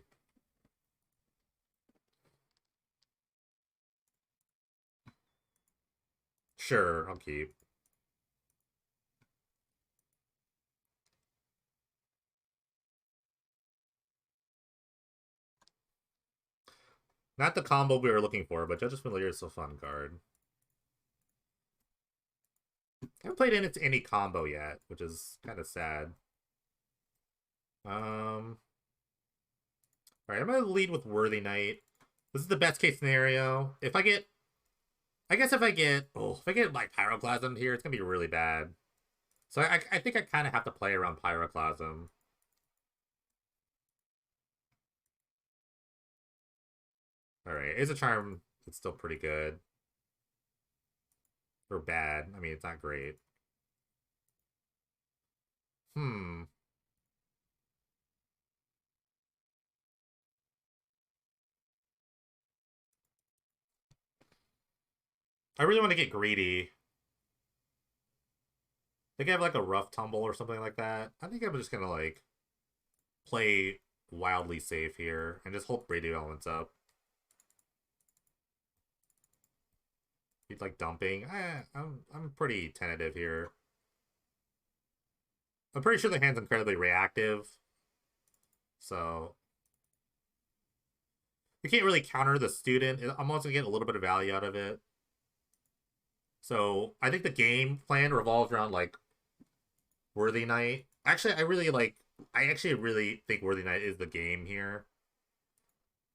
Sure, I'll keep. Not the combo we were looking for, but Judge's Familiar is a fun card. I haven't played into any combo yet, which is kind of sad. Alright, I'm gonna lead with Worthy Knight. This is the best case scenario. If I get like Pyroclasm here, it's gonna be really bad. So I think I kind of have to play around Pyroclasm. Alright, Is a Charm, it's still pretty good. Or bad. I mean, it's not great. Hmm. I really want to get greedy. I think I have like a rough tumble or something like that. I think I'm just gonna like play wildly safe here and just hold radio elements up. He's like dumping. I'm pretty tentative here. I'm pretty sure the hand's incredibly reactive, so you can't really counter the student. I'm also getting a little bit of value out of it. So I think the game plan revolves around like Worthy Knight. Actually, I really like. I actually really think Worthy Knight is the game here.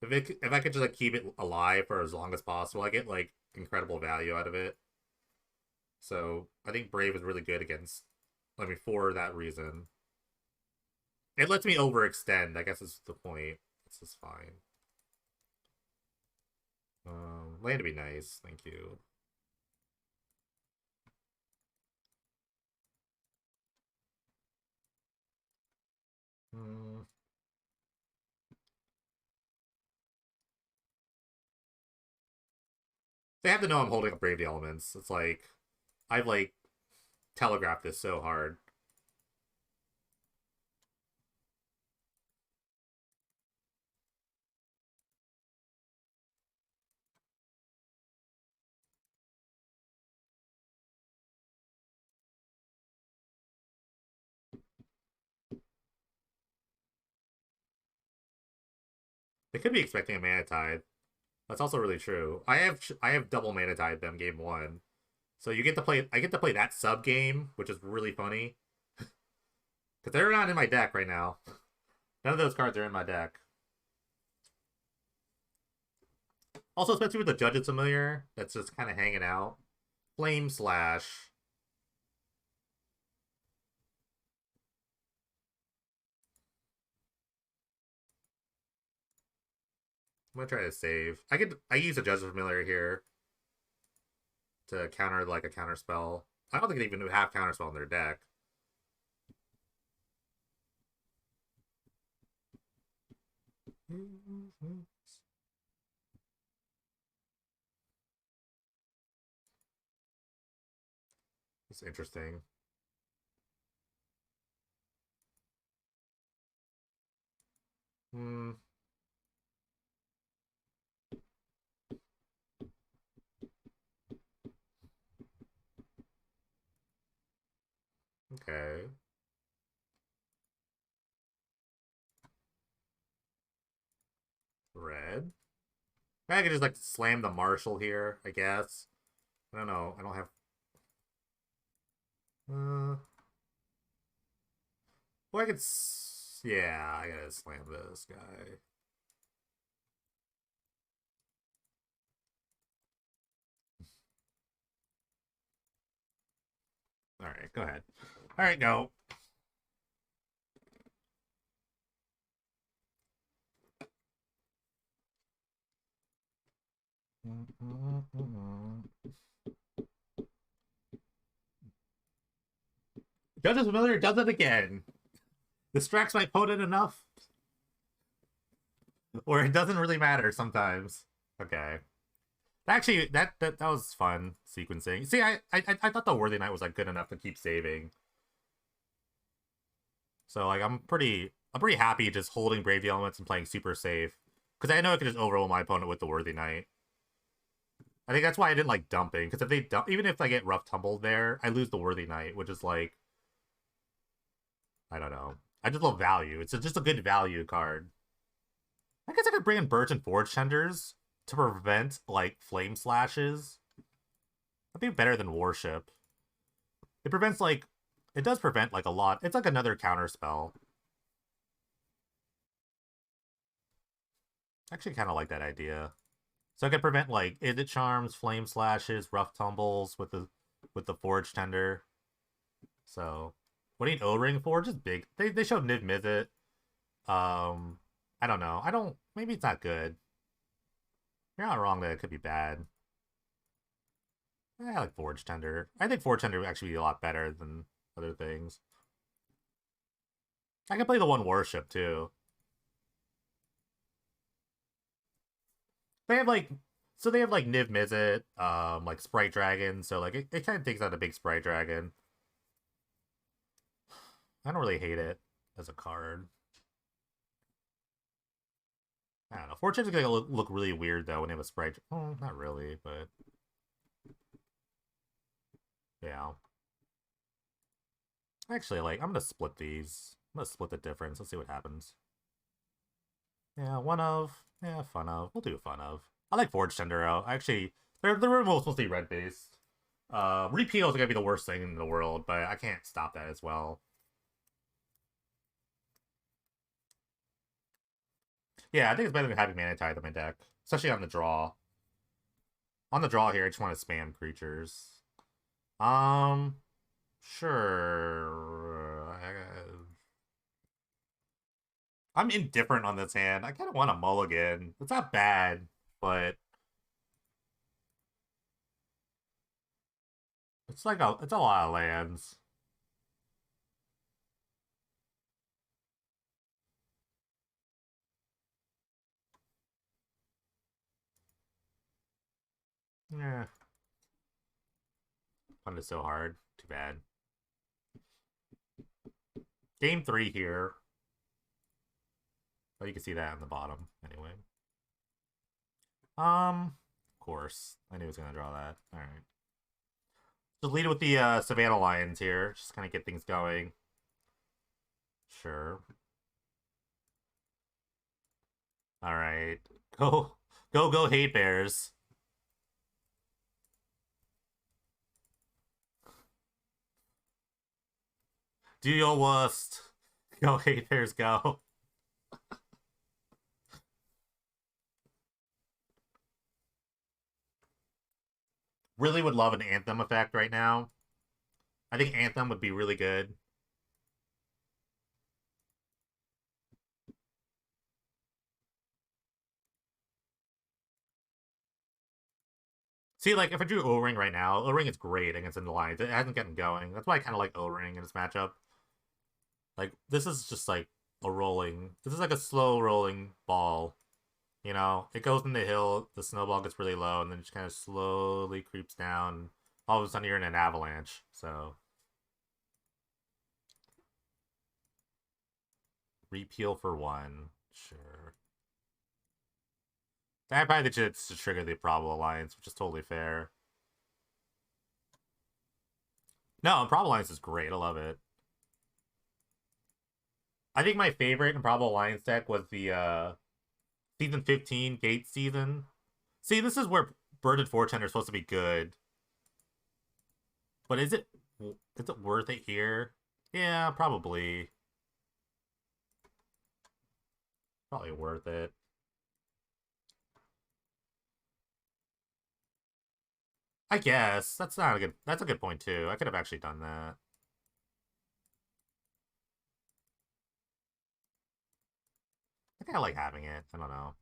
If I could just like keep it alive for as long as possible, I get like incredible value out of it. So I think Brave is really good against. I mean, for that reason, it lets me overextend. I guess is the point. This is fine. Land to be nice. Thank you. Hmm. They have to know I'm holding up Brave the Elements. It's like I've like telegraphed this so hard. They could be expecting a Mana Tide. That's also really true. I have double Mana Tide them game one, so you get to play. I get to play that sub game, which is really funny because they're not in my deck right now. None of those cards are in my deck. Also, especially with the Judge's Familiar, that's just kind of hanging out. Flame Slash. I'm gonna try to save. I use a Judge's Familiar here to counter like a counter spell. I don't think they even have counter spell in their deck. It's interesting. Hmm. Okay. Red. I could just like slam the Marshall here, I guess. I don't know. I don't have. Well, I could. Yeah, I gotta slam this guy. All right, go ahead. All right, go. Judge's Familiar does it again. Distracts my opponent enough, or it doesn't really matter sometimes. Okay. Actually, that was fun sequencing. See, I thought the Worthy Knight was like good enough to keep saving. So like I'm pretty happy just holding Brave the Elements and playing super safe because I know I could just overwhelm my opponent with the Worthy Knight. I think that's why I didn't like dumping because if they dump, even if I get rough tumbled there, I lose the Worthy Knight, which is like I don't know. I just love value. It's just a good value card. I guess I could bring in Birch and Forge Tenders to prevent like flame slashes. That'd be better than Worship. It prevents like it does prevent like a lot. It's like another counter spell. I actually kind of like that idea. So I could prevent like Izzet Charms, Flame Slashes, Rough Tumbles with the Forge Tender. So what do you need O-Ring for? Just big. They showed Niv Mizzet. I don't know. I don't maybe it's not good. You're not wrong that it could be bad. I like Forge Tender. I think Forge Tender would actually be a lot better than other things. I can play the one Worship too. They have like they have like Niv Mizzet, like Sprite Dragon, so like it kind of takes out a big Sprite Dragon. I don't really hate it as a card. I don't know. Fortune's gonna look really weird though when they have a Sprite. Oh, not really, but yeah. Actually, like I'm gonna split these. I'm gonna split the difference. Let's see what happens. Yeah, one of. Yeah, fun of. We'll do fun of. I like Forge Tendero. Actually, they're removals supposed to be red based. Repeal is gonna be the worst thing in the world, but I can't stop that as well. Yeah, I think it's better than having Mana Tithe in my deck, especially on the draw. On the draw here, I just want to spam creatures. Um, sure. I'm indifferent on this hand. I kind of want a mulligan. It's not bad, but it's like it's a lot of lands. Yeah, fun is so hard. Too bad. Game 3 here. But you can see that on the bottom anyway. Of course. I knew he was gonna draw that. Alright. Just lead with the Savannah Lions here. Just kind of get things going. Sure. Alright. Go, hate bears. Do your worst. Go, hate bears, go. Really would love an Anthem effect right now. I think Anthem would be really good. See, like, if I drew O-Ring right now, O-Ring is great against the Lions. It hasn't gotten going. That's why I kind of like O-Ring in this matchup. Like, this is just, like, a rolling... This is like a slow rolling ball. You know? It goes in the hill, the snowball gets really low, and then it just kind of slowly creeps down. All of a sudden, you're in an avalanche. So... Repeal for 1. Sure. I probably did to trigger the Probable Alliance, which is totally fair. No, Probable Alliance is great. I love it. I think my favorite in Probable Alliance deck was the Season 15 Gate season. See, this is where Birded Fortune are supposed to be good. But is it worth it here? Yeah, probably. Probably worth it. I guess. That's a good point too. I could have actually done that. I think I like having it. I don't know.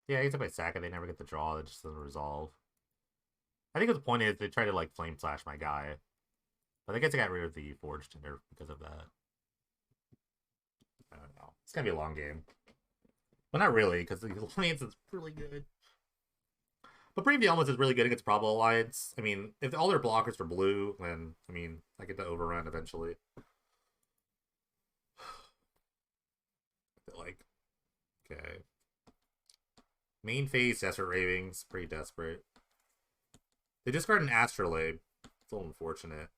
Yeah, I guess if I sack it, they never get the draw. It just doesn't resolve. I think the point is they try to like flame slash my guy. But I guess I got rid of the Forge Tinder because of that. I don't know. It's gonna be a long game. But not really, because the Alliance is really good. But Brave the Elements is really good against Probable Alliance. I mean, if all their blockers are blue, then, I mean, I get to overrun eventually. Like, okay. Main phase, Desperate Ravings. Pretty desperate. They discard an Astrolabe. It's a little unfortunate.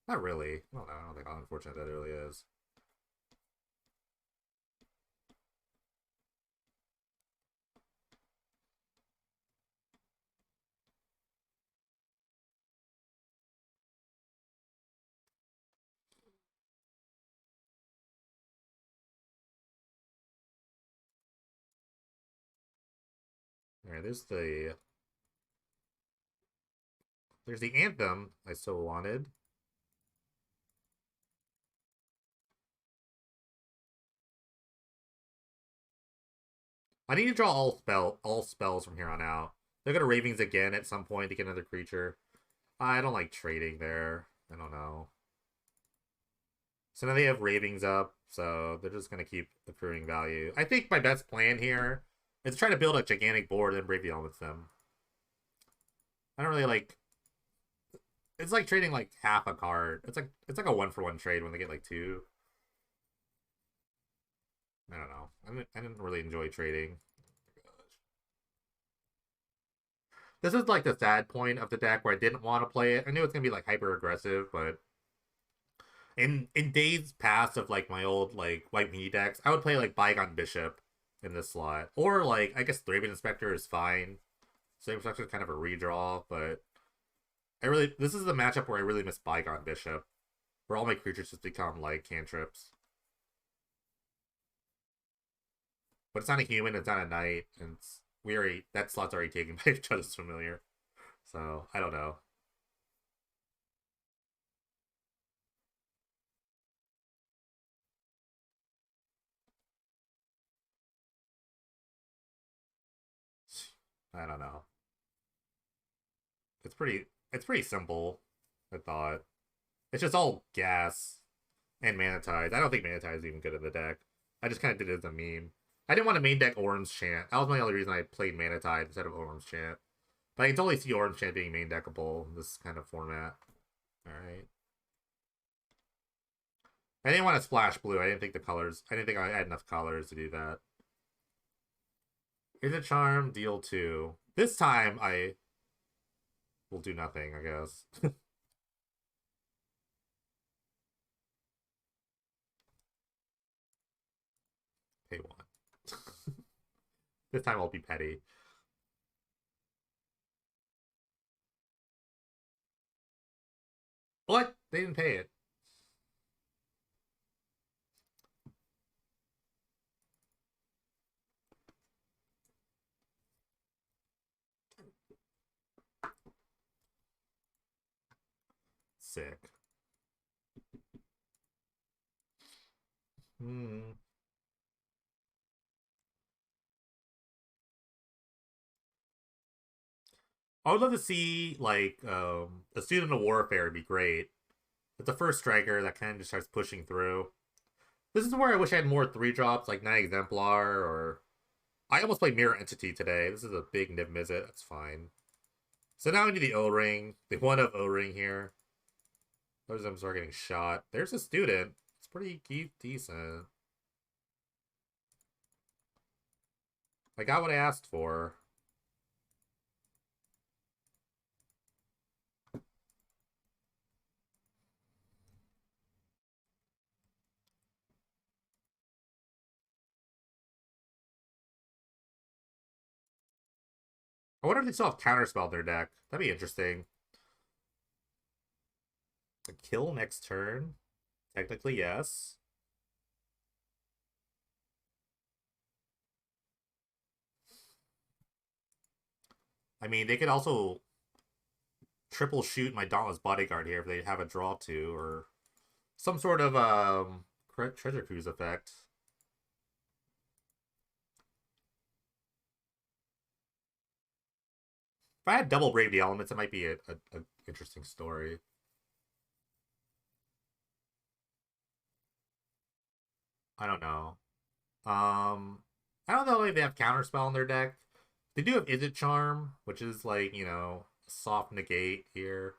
Not really. I don't think how unfortunate that really is. Alright, there's the Anthem I still wanted. I need to draw all spells from here on out. They're gonna Ravings again at some point to get another creature. I don't like trading there. I don't know. So now they have Ravings up, so they're just gonna keep accruing value. I think my best plan here is try to build a gigantic board and Brave the Elements them. I don't really like. It's like trading like half a card. It's like a 1-for-1 trade when they get like 2. I don't know. I didn't really enjoy trading. This is like the sad point of the deck where I didn't want to play it. I knew it's gonna be like hyper aggressive, but in days past of like my old like white mini decks, I would play like Bygone Bishop in this slot, or like I guess Thraben Inspector is fine. Thraben Inspector is kind of a redraw, but this is the matchup where I really miss Bygone Bishop, where all my creatures just become like cantrips. But it's not a human, it's not a knight, and that slot's already taken by Judge's Familiar. So I don't know. I don't know. It's pretty simple, I thought. It's just all gas and Manatize. I don't think Manatize is even good in the deck. I just kind of did it as a meme. I didn't want to main deck Orange Chant. That was my only reason I played Manatize instead of Orange Chant. But I can totally see Orange Chant being main deckable in this kind of format. Alright. I didn't want to splash blue. I didn't think I had enough colors to do that. Izzet Charm, deal 2. This time I will do nothing, I guess. Pay 1. This time I'll be petty. What? They didn't pay it. Sick. Hmm. I would love to see like a student of warfare would be great. It's the first striker that kind of just starts pushing through. This is where I wish I had more 3-drops like Night Exemplar or I almost played Mirror Entity today. This is a big Niv Mizzet. That's fine. So now we need the O-Ring. The one of O-Ring here. Those of them start getting shot. There's a student. It's pretty decent. I got what I asked for. I wonder if they still have Counterspell in their deck. That'd be interesting. A kill next turn? Technically, yes. I mean, they could also triple shoot my Dauntless Bodyguard here if they have a draw to, or some sort of treasure cruise effect. If I had double Brave the Elements, it might be a interesting story. I don't know. I don't know if they have Counterspell in their deck. They do have Izzet Charm, which is like, soft negate here.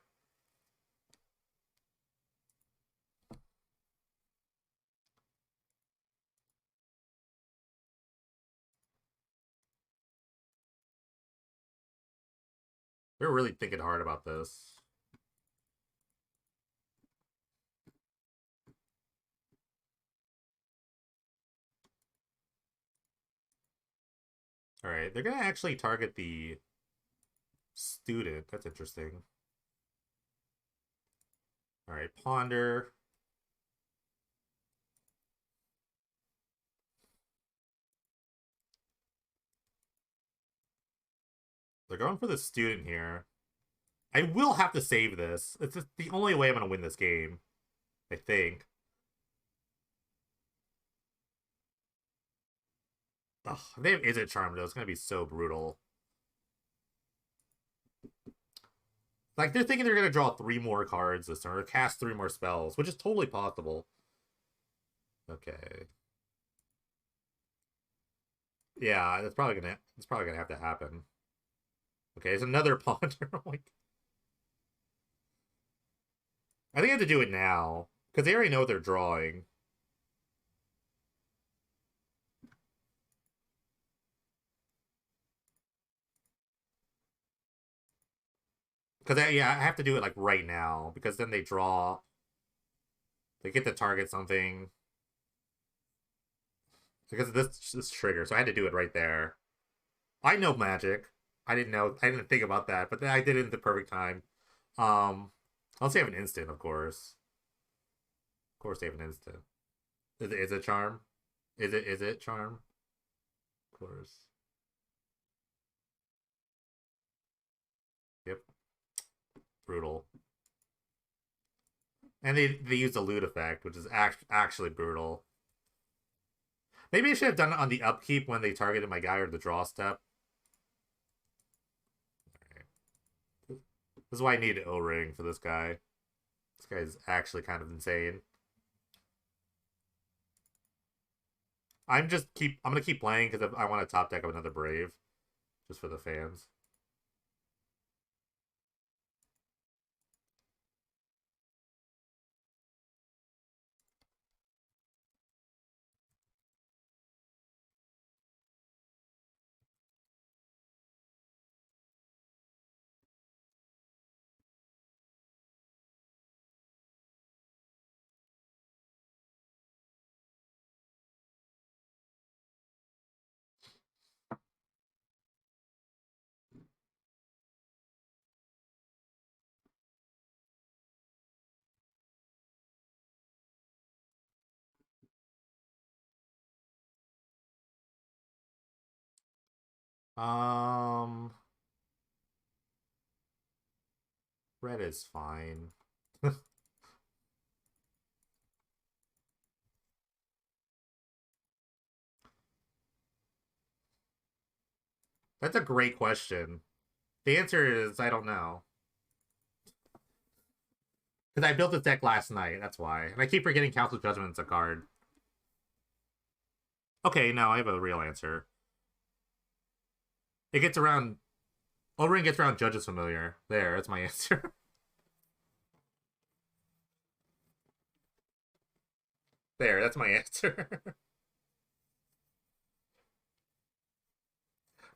They're really thinking hard about this. Alright, they're going to actually target the student. That's interesting. Alright, Ponder. They're going for the student here. I will have to save this. It's just the only way I'm going to win this game. I think. Ugh, if they have Izzet Charm though, it's gonna be so brutal. Like they're thinking they're gonna draw 3 more cards this turn, or cast 3 more spells, which is totally possible. Okay. Yeah, it's probably gonna have to happen. Okay, it's another ponder. Like, I think I have to do it now because they already know what they're drawing. Because yeah, I have to do it like right now because then they draw. They get to target something because of this trigger. So I had to do it right there. I know Magic. I didn't know. I didn't think about that, but then I did it at the perfect time. I'll say I have an instant, of course. Of course, they have an instant. Is it charm? Is it charm? Of course. Yep. Brutal. And they use the loot effect, which is actually brutal. Maybe I should have done it on the upkeep when they targeted my guy or the draw step. This is why I need O-Ring for this guy. This guy is actually kind of insane. I'm gonna keep playing because I want to top deck of another Brave, just for the fans. Um, Red is fine. That's a great question. The answer is I don't know. Because I built this deck last night, that's why. And I keep forgetting Council Judgment's a card. Okay, no, I have a real answer. It gets around... O-Ring gets around Judge's Familiar. There, that's my answer. There, that's my answer.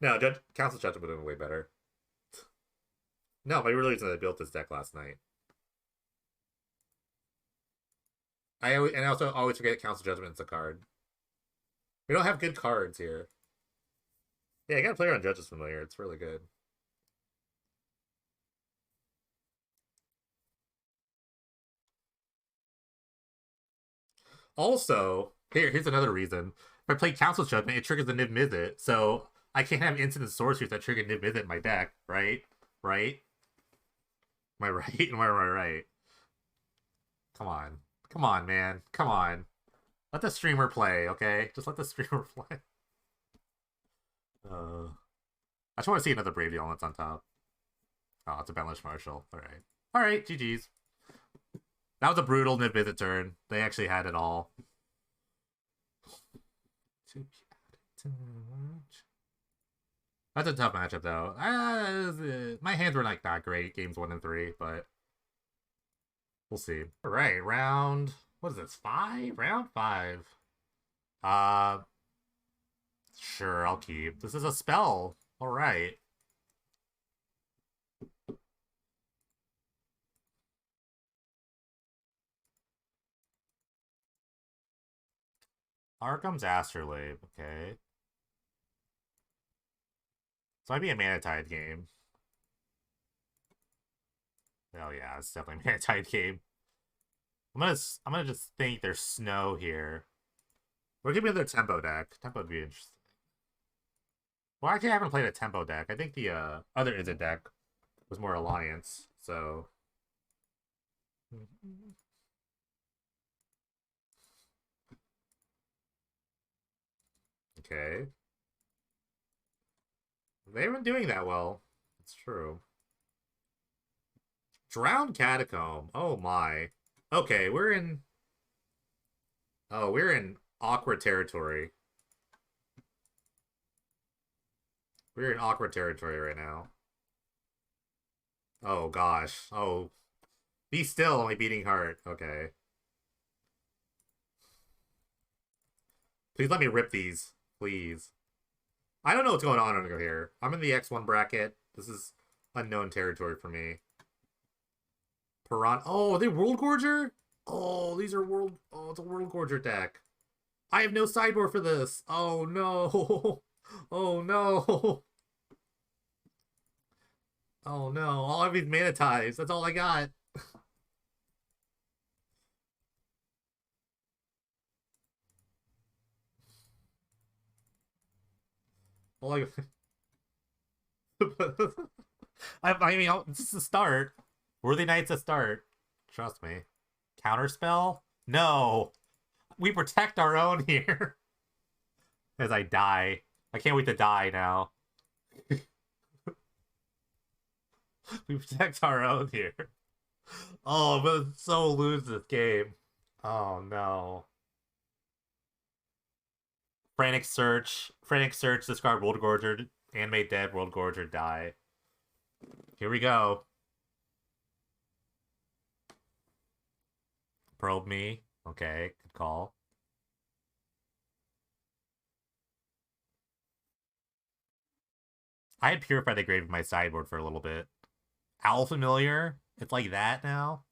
No, Council Judgment would have been way better. No, my real reason I built this deck last night. I also always forget Council Judgment's a card. We don't have good cards here. Yeah, I gotta play around Judge's Familiar. It's really good. Also, here's another reason. If I play Council Judgment, it triggers the Niv Mizzet, so I can't have instant sorceries that trigger Niv Mizzet in my deck, right? Right? Am I right? Am I right? Come on. Come on, man. Come on. Let the streamer play, okay? Just let the streamer play. I just want to see another Brave Deal that's on top. Oh, it's a Banish Marshal. Alright. Alright, GG's. That was a brutal Niv Mizzet turn. They actually had it all. That's a tough matchup, though. My hands were like not great, games 1 and 3, but we'll see. All right, round. What is this? 5? Round 5. Uh, sure, I'll keep. This is a spell. All right. Arkham's Astrolabe. Okay. So might be a Manatide game. Oh yeah, it's definitely a Manatide game. I'm gonna just think there's snow here. Or give me another tempo deck. Tempo would be interesting. Well, actually, I haven't played a tempo deck. I think the other Izzet deck was more Alliance, so. Okay. They haven't been doing that well. It's true. Drowned Catacomb. Oh my. Okay, we're in. Oh, we're in awkward territory. We're in awkward territory right now. Oh gosh. Oh, be still, my beating heart. Okay. Please let me rip these. Please. I don't know what's going on over here. I'm in the X1 bracket. This is unknown territory for me. Piran. Oh, are they Worldgorger? Oh, these are World. Oh, it's a Worldgorger deck. I have no sideboard for this. Oh no. Oh no. Oh no. All I have is mana ties. That's all I got. All I. I mean, this is a start. Worthy Knight's a start. Trust me. Counterspell? No. We protect our own here. As I die. I can't wait to die now. We protect our own here. Oh, but so lose this game. Oh no. Frantic search. Frantic search, discard Worldgorger. Animate dead, Worldgorger die. Here we go. Probe me. Okay, good call. I had Purify the Grave in my sideboard for a little bit. Owl Familiar? It's like that now?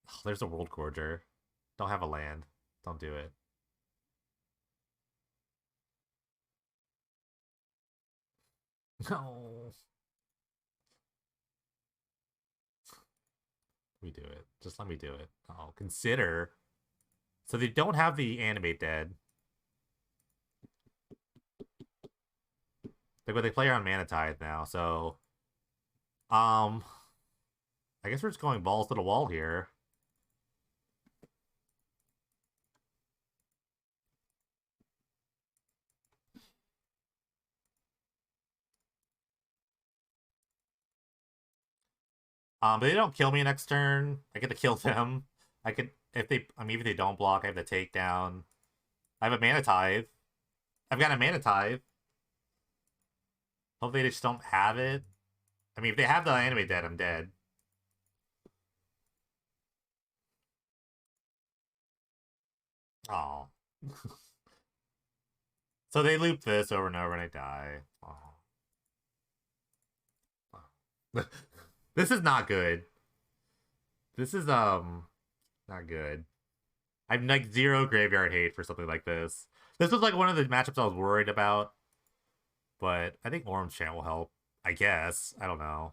Oh, there's a Worldgorger. Don't have a land. Don't do it. No. Let me do it. Just let me do it. Oh, consider. So they don't have the animate dead. But they play on Mana Tithe now, so I guess we're just going balls to the wall here. But they don't kill me next turn. I get to kill them. I could if they even if they don't block, I have the takedown. I have a Mana Tithe. I've got a Mana Tithe. Hope they just don't have it. I mean, if they have the anime dead, I'm dead. Oh. So they loop this over and over and I die. Oh. This is not good. This is not good. I'm like zero graveyard hate for something like this. This was like one of the matchups I was worried about, but I think Orange Chant will help. I guess. I don't know.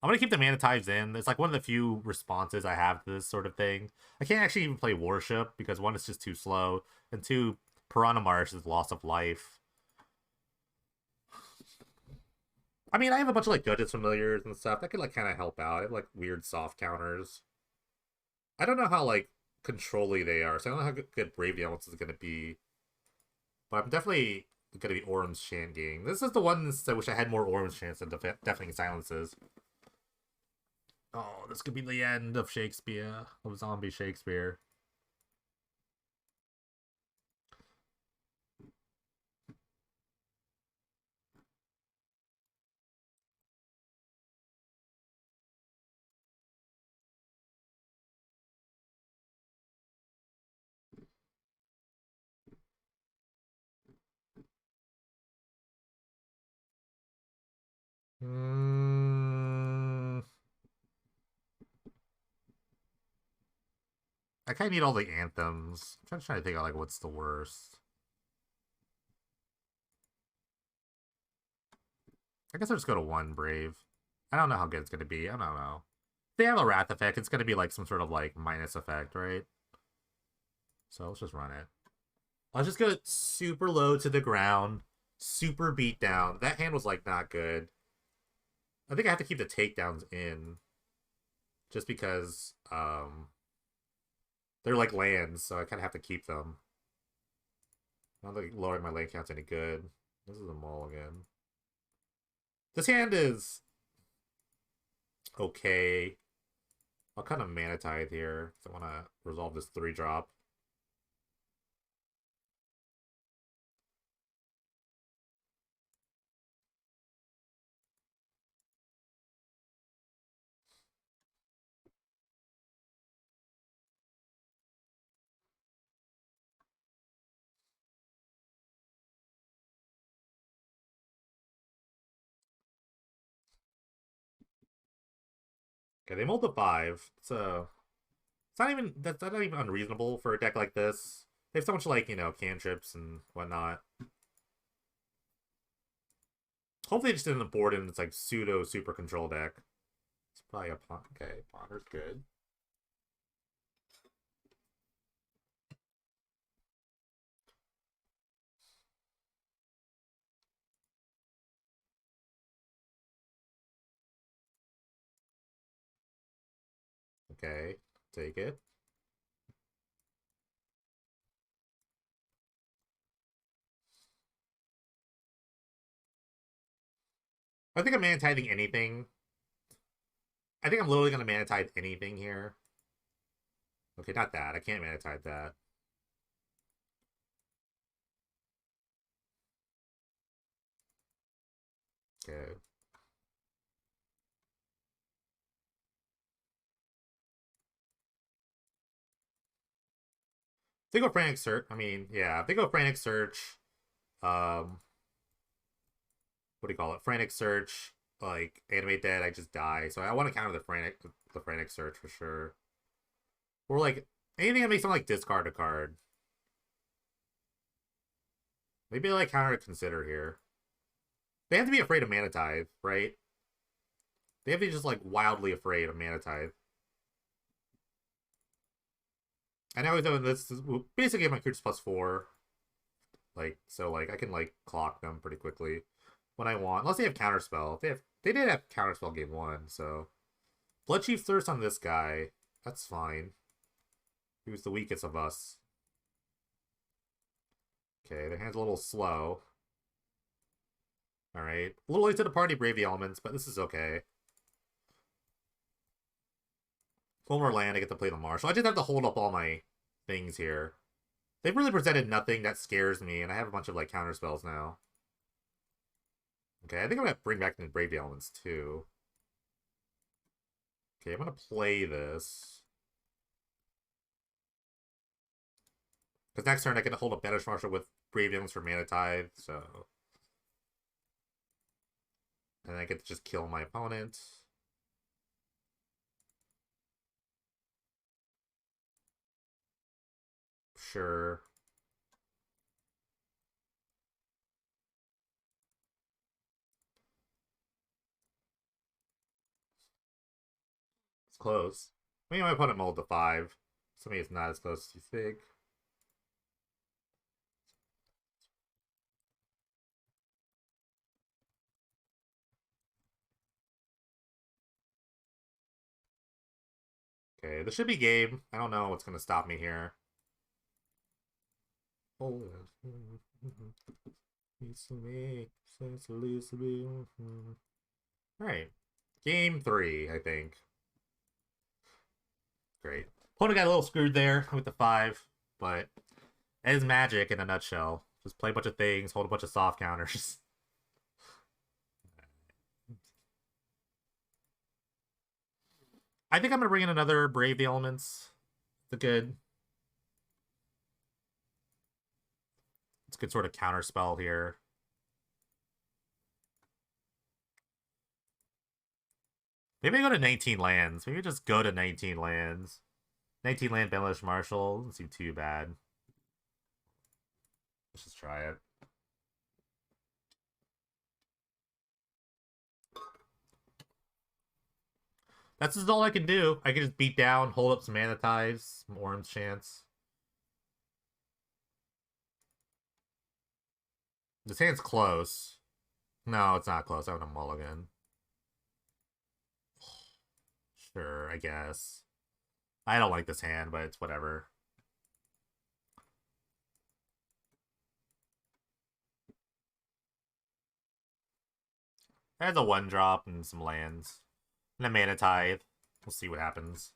I'm gonna keep the Mana Tides in. It's like one of the few responses I have to this sort of thing. I can't actually even play Worship because one, is just too slow, and two, Piranha Marsh is loss of life. I mean, I have a bunch of like Judges Familiars and stuff that could like kind of help out. I have like weird soft counters. I don't know how like controlly they are, so I don't know how good Brave Balance is gonna be. But I'm definitely gonna be Orim's Chant. This is the one I wish I had more Orim's Chants than Deafening Silences. Oh, this could be the end of Shakespeare, of zombie Shakespeare. Mm, I kind of need all the anthems. I'm trying to think of like what's the worst. I guess I'll just go to one Brave. I don't know how good it's gonna be. I don't know. If they have a Wrath effect, it's gonna be like some sort of like minus effect, right? So let's just run it. I'll just go super low to the ground, super beat down. That hand was like not good. I think I have to keep the takedowns in, just because they're like lands, so I kind of have to keep them. Not like lowering my lane count's any good. This is a mulligan. This hand is okay. I'll kind of Mana Tithe here, because I want to resolve this 3-drop. Okay, they mulled to 5. So it's not even that's not even unreasonable for a deck like this. They have so much like, cantrips and whatnot. Hopefully, it just didn't board in its like pseudo super control deck. It's probably a pawn. Okay, Ponder's good. Okay, take it. I think I'm mana tithing anything. I think I'm literally gonna mana tithe anything here. Okay, not that. I can't mana tithe that. Okay. If they go Frantic Search, I mean, yeah, if they go Frantic Search, what do you call it? Frantic Search, like Animate Dead, I just die. So I want to counter the Frantic Search for sure. Or like anything that makes them like discard a card. Maybe like counter to consider here. They have to be afraid of Mana Tithe, right? They have to be just like wildly afraid of Mana Tithe. And now this is basically my creatures +4. Like, so like I can like clock them pretty quickly when I want. Unless they have counterspell. They did have counterspell game 1, so Bloodchief Thirst on this guy. That's fine. He was the weakest of us. Okay, their hand's a little slow. Alright. A little late to the party, Brave the Elements, but this is okay. One more land, I get to play the Marshal. I just have to hold up all my things here. They've really presented nothing that scares me, and I have a bunch of like counter spells now. Okay, I think I'm gonna bring back the Brave the Elements too. Okay, I'm gonna play this. Because next turn I get to hold a Banish Marshal with Brave the Elements for Mana Tithe, so. And I get to just kill my opponent. Sure. It's close. Maybe my opponent mulled to 5. So maybe it's not as close as you think. Okay, this should be game. I don't know what's gonna stop me here. Alright. Game 3, I think. Great. Opponent got a little screwed there with the 5, but it is Magic in a nutshell. Just play a bunch of things, hold a bunch of soft counters. I think I'm gonna bring in another Brave the Elements. It's a good sort of counter spell here. Maybe I go to 19 lands. Maybe just go to 19 lands. 19 land Banish Marshal doesn't seem too bad. Let's just try it. That's just all I can do. I can just beat down, hold up some Mana Tithes, some Orange Chance. This hand's close. No, it's not close. I have a mulligan. Sure, I guess. I don't like this hand, but it's whatever. Has a 1-drop and some lands. And a Mana Tithe. We'll see what happens.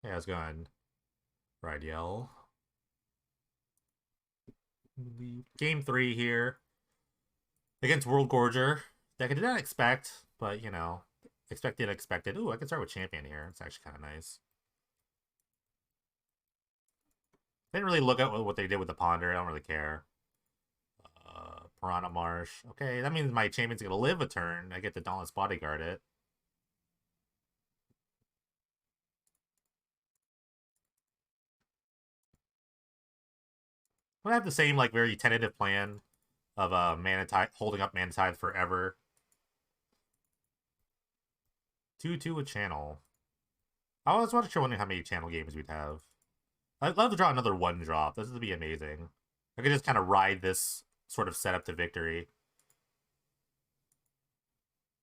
Yeah, it's going. Ride Yell. Game 3 here. Against Worldgorger. Deck I did not expect, but, you know, expected, expected. Ooh, I can start with Champion here. It's actually kind of nice. Didn't really look at what they did with the Ponder. I don't really care. Piranha Marsh. Okay, that means my Champion's gonna live a turn. I get the Dauntless Bodyguard it. I have the same, like, very tentative plan of Mana Tithe, holding up Mana Tithe forever. 2-2 with Channel. I was wondering how many Channel games we'd have. I'd love to draw another 1-drop. This would be amazing. I could just kind of ride this sort of setup to victory.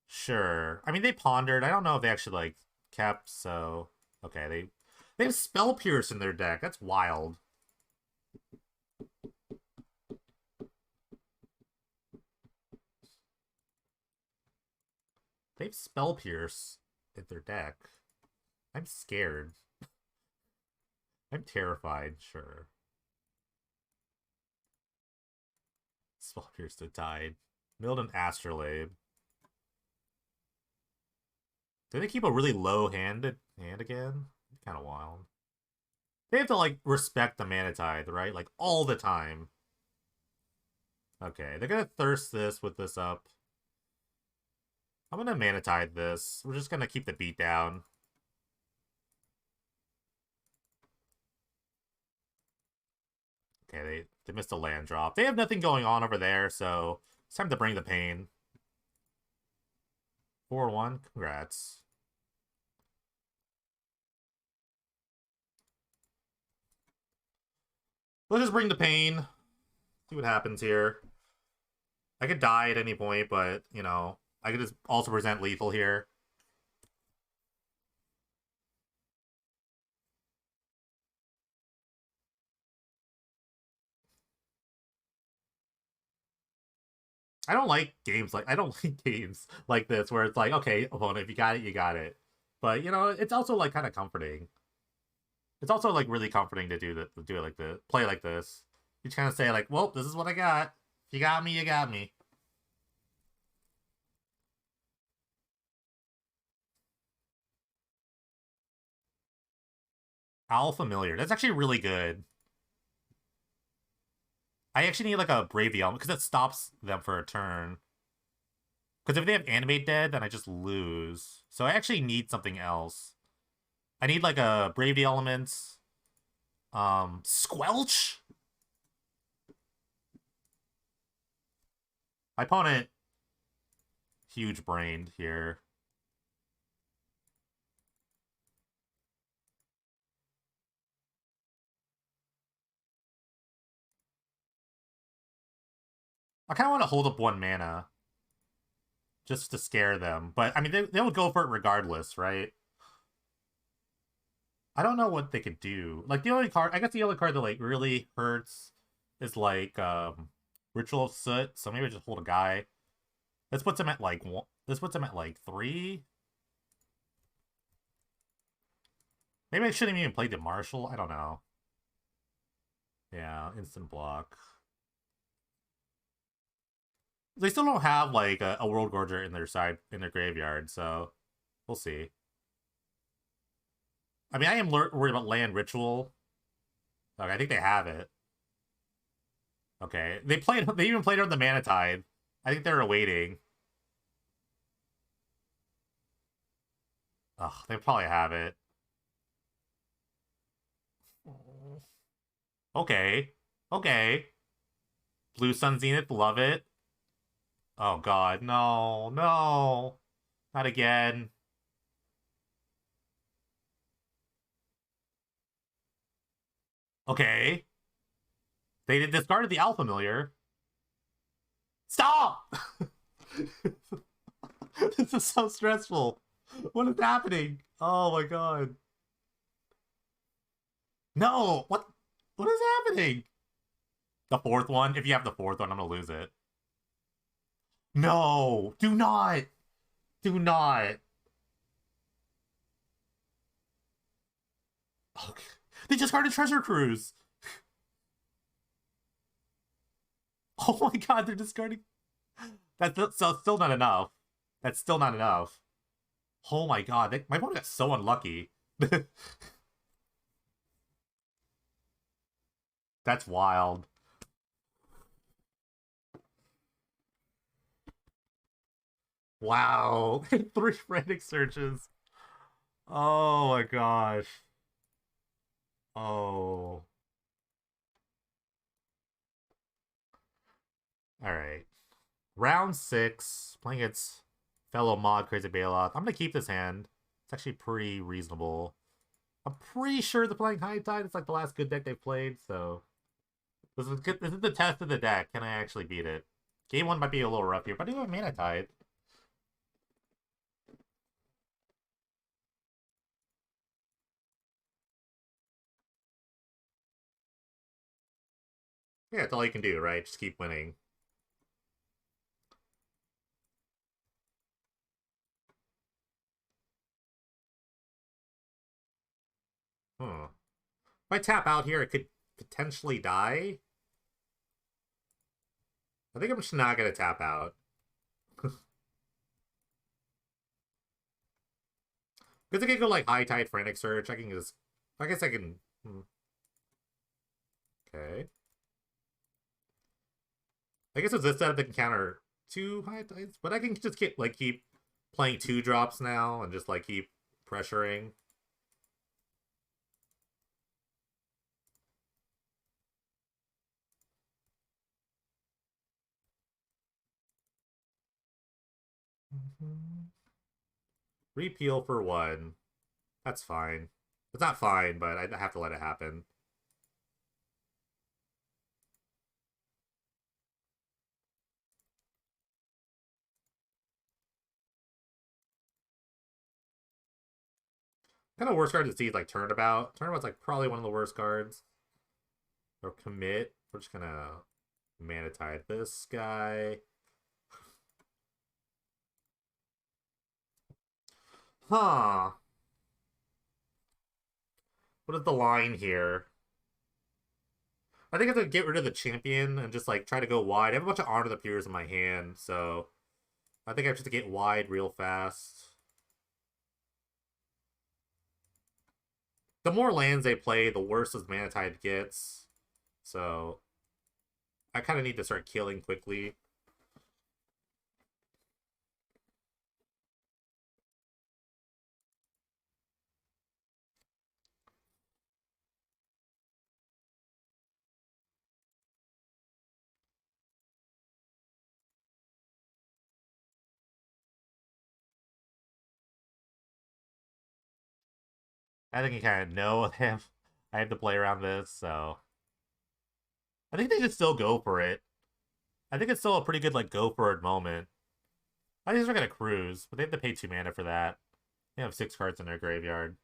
Sure. I mean, they pondered. I don't know if they actually, like, kept, so... Okay, they have Spell Pierce in their deck. That's wild. They have Spell Pierce in their deck. I'm scared. I'm terrified, sure. Spell Pierce to Tide. Milled an Astrolabe. Do they keep a really low hand again? Kind of wild. They have to, like, respect the Mana Tithe, right? Like, all the time. Okay, they're gonna thirst this with this up. I'm gonna Mana Tithe this. We're just gonna keep the beat down. Okay, they missed a land drop. They have nothing going on over there, so it's time to bring the pain. 4-1, congrats. Let's just bring the pain. See what happens here. I could die at any point, but, you know, I could just also present lethal here. I don't like games like this where it's like, okay, opponent, if you got it, you got it. But, you know, it's also, like, kind of comforting. It's also, like, really comforting to do it like this, play like this. You just kind of say, like, well, this is what I got. If you got me, you got me. Owl Familiar. That's actually really good. I actually need, like, a Brave the Element, because it stops them for a turn. Because if they have Animate Dead, then I just lose. So I actually need something else. I need, like, a Brave the Elements. Squelch? My opponent, huge brained here. I kind of want to hold up 1 mana. Just to scare them. But, I mean, they would go for it regardless, right? I don't know what they could do. Like, the only card... I guess the only card that, like, really hurts is, like, Ritual of Soot. So maybe I just hold a guy. This puts him at, like, 1. This puts him at, like, 3. Maybe I shouldn't even play the Marshal. I don't know. Yeah, instant block. They still don't have, like, a Worldgorger in their graveyard, so we'll see. I mean, I am worried about land ritual. Okay, I think they have it. Okay, they even played on the Mana Tithe. I think they're awaiting. Ugh, they probably have it. Okay. Okay. Blue Sun Zenith, love it. Oh god, no, no. Not again. Okay. They discarded the Alpha Familiar. Stop! This is so stressful. What is happening? Oh my god. No! What is happening? The fourth one? If you have the fourth one, I'm gonna lose it. No! Do not! Do not! Oh, they just got a treasure cruise! Oh my god, they're discarding. That's still not enough. That's still not enough. Oh my god, my opponent got so unlucky. That's wild. Wow. 3 frantic searches. Oh my gosh. Oh. Alright. Round 6. Playing its fellow mod, Crazy Bailout. I'm gonna keep this hand. It's actually pretty reasonable. I'm pretty sure they're playing High Tide. It's like the last good deck they've played, so... This is the test of the deck. Can I actually beat it? Game 1 might be a little rough here, but I do have Mana Tide. Yeah, that's all you can do, right? Just keep winning. Huh. If I tap out here, I could potentially die. I think I'm just not gonna tap out. Because I can go like High Tide, Frantic Surge. I can just... I guess I can... Okay. I guess it's this setup that can counter 2 High Tides, but I can just keep playing 2 drops now and just like keep pressuring. Repeal for 1. That's fine. It's not fine, but I have to let it happen. Kind of worst card to see is like Turnabout. Turnabout's like probably one of the worst cards. Or Commit. We're just gonna Mana Tide this guy. Huh. What is the line here? I think I have to get rid of the champion and just like try to go wide. I have a bunch of Honor the Peers in my hand, so I think I have to get wide real fast. The more lands they play, the worse this Mana Tide gets. So I kind of need to start killing quickly. I think you kind of know him. I have to play around this, so I think they should still go for it. I think it's still a pretty good like go for it moment. I think they're gonna cruise, but they have to pay 2 mana for that. They have 6 cards in their graveyard.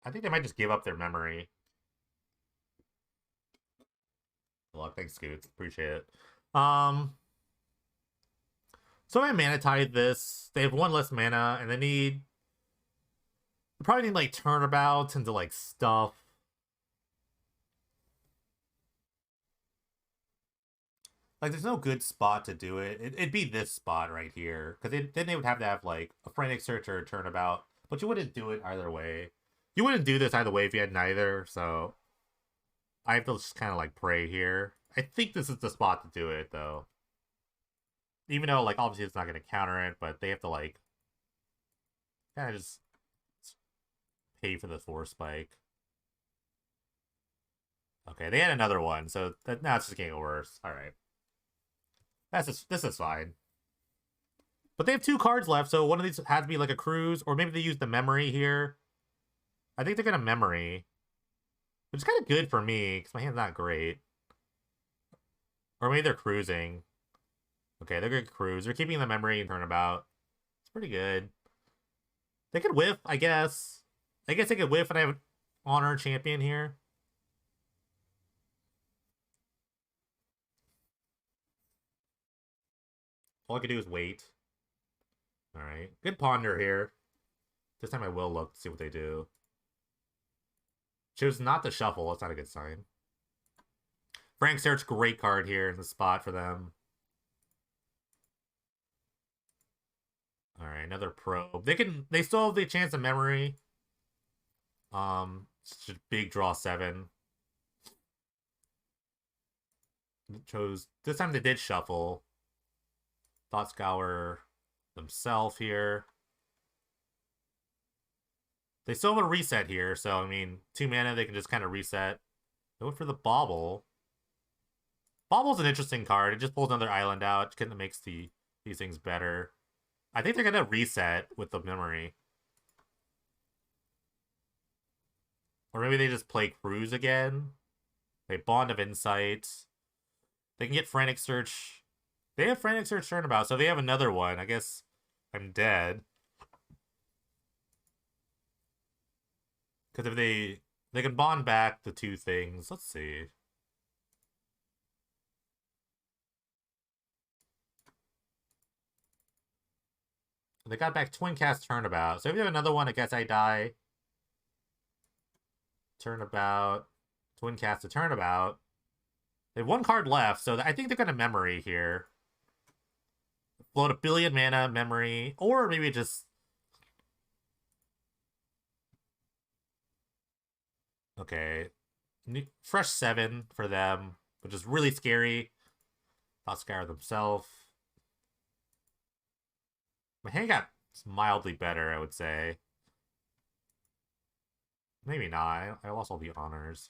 I think they might just give up their memory. Good luck, thanks, Scoots. Appreciate it. So I Mana Tide this. They have 1 less mana, and they probably need like Turnabout into like stuff. Like, there's no good spot to do it. It'd be this spot right here. Because then they would have to have, like, a Frantic Search or a Turnabout. But you wouldn't do it either way. You wouldn't do this either way if you had neither, so... I have to just kind of, like, pray here. I think this is the spot to do it, though. Even though, like, obviously it's not going to counter it, but they have to, like... kind of just... pay for the Force Spike. Okay, they had another one, so now it's just getting worse. Alright. This is fine. But they have 2 cards left, so one of these has to be like a cruise, or maybe they use the memory here. I think they're gonna memory, which is kind of good for me because my hand's not great. Or maybe they're cruising. Okay, they're gonna cruise. They're keeping the memory and turnabout. It's pretty good. They could whiff, I guess. I guess they could whiff and I have an honor champion here. All I can do is wait. Alright. Good ponder here. This time I will look to see what they do. Choose not to shuffle. That's not a good sign. Frank Search, great card here in the spot for them. Alright, another probe. They still have the chance of memory. It's a big draw 7. Chose this time they did shuffle. Thought Scour themselves here. They still have a reset here, so I mean 2 mana they can just kind of reset. They went for the bauble. Bauble's an interesting card. It just pulls another island out. It kind of makes these things better. I think they're gonna reset with the memory. Or maybe they just play Cruise again. They Bond of Insight. They can get Frantic Search. They have Frantic Search Turnabout, so if they have another one, I guess I'm dead. Because if they can bond back the 2 things. Let's see. They got back Twin Cast Turnabout. So if you have another one, I guess I die. Turnabout. Twin Cast a Turnabout. They have 1 card left, so I think they're going to memory here. Float a billion mana, memory, or maybe just... Okay. Fresh 7 for them, which is really scary. Thought Scour themselves. My hand got mildly better, I would say. Maybe not. I lost all the honors.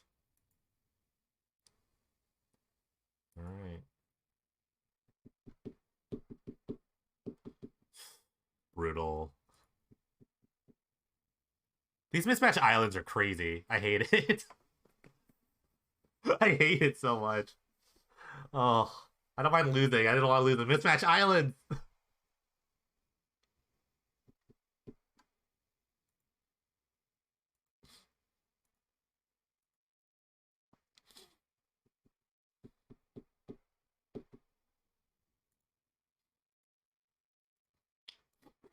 Alright. Brutal. These mismatch islands are crazy. I hate it. I hate it so much. Oh, I don't mind losing. I didn't want to lose the mismatch islands.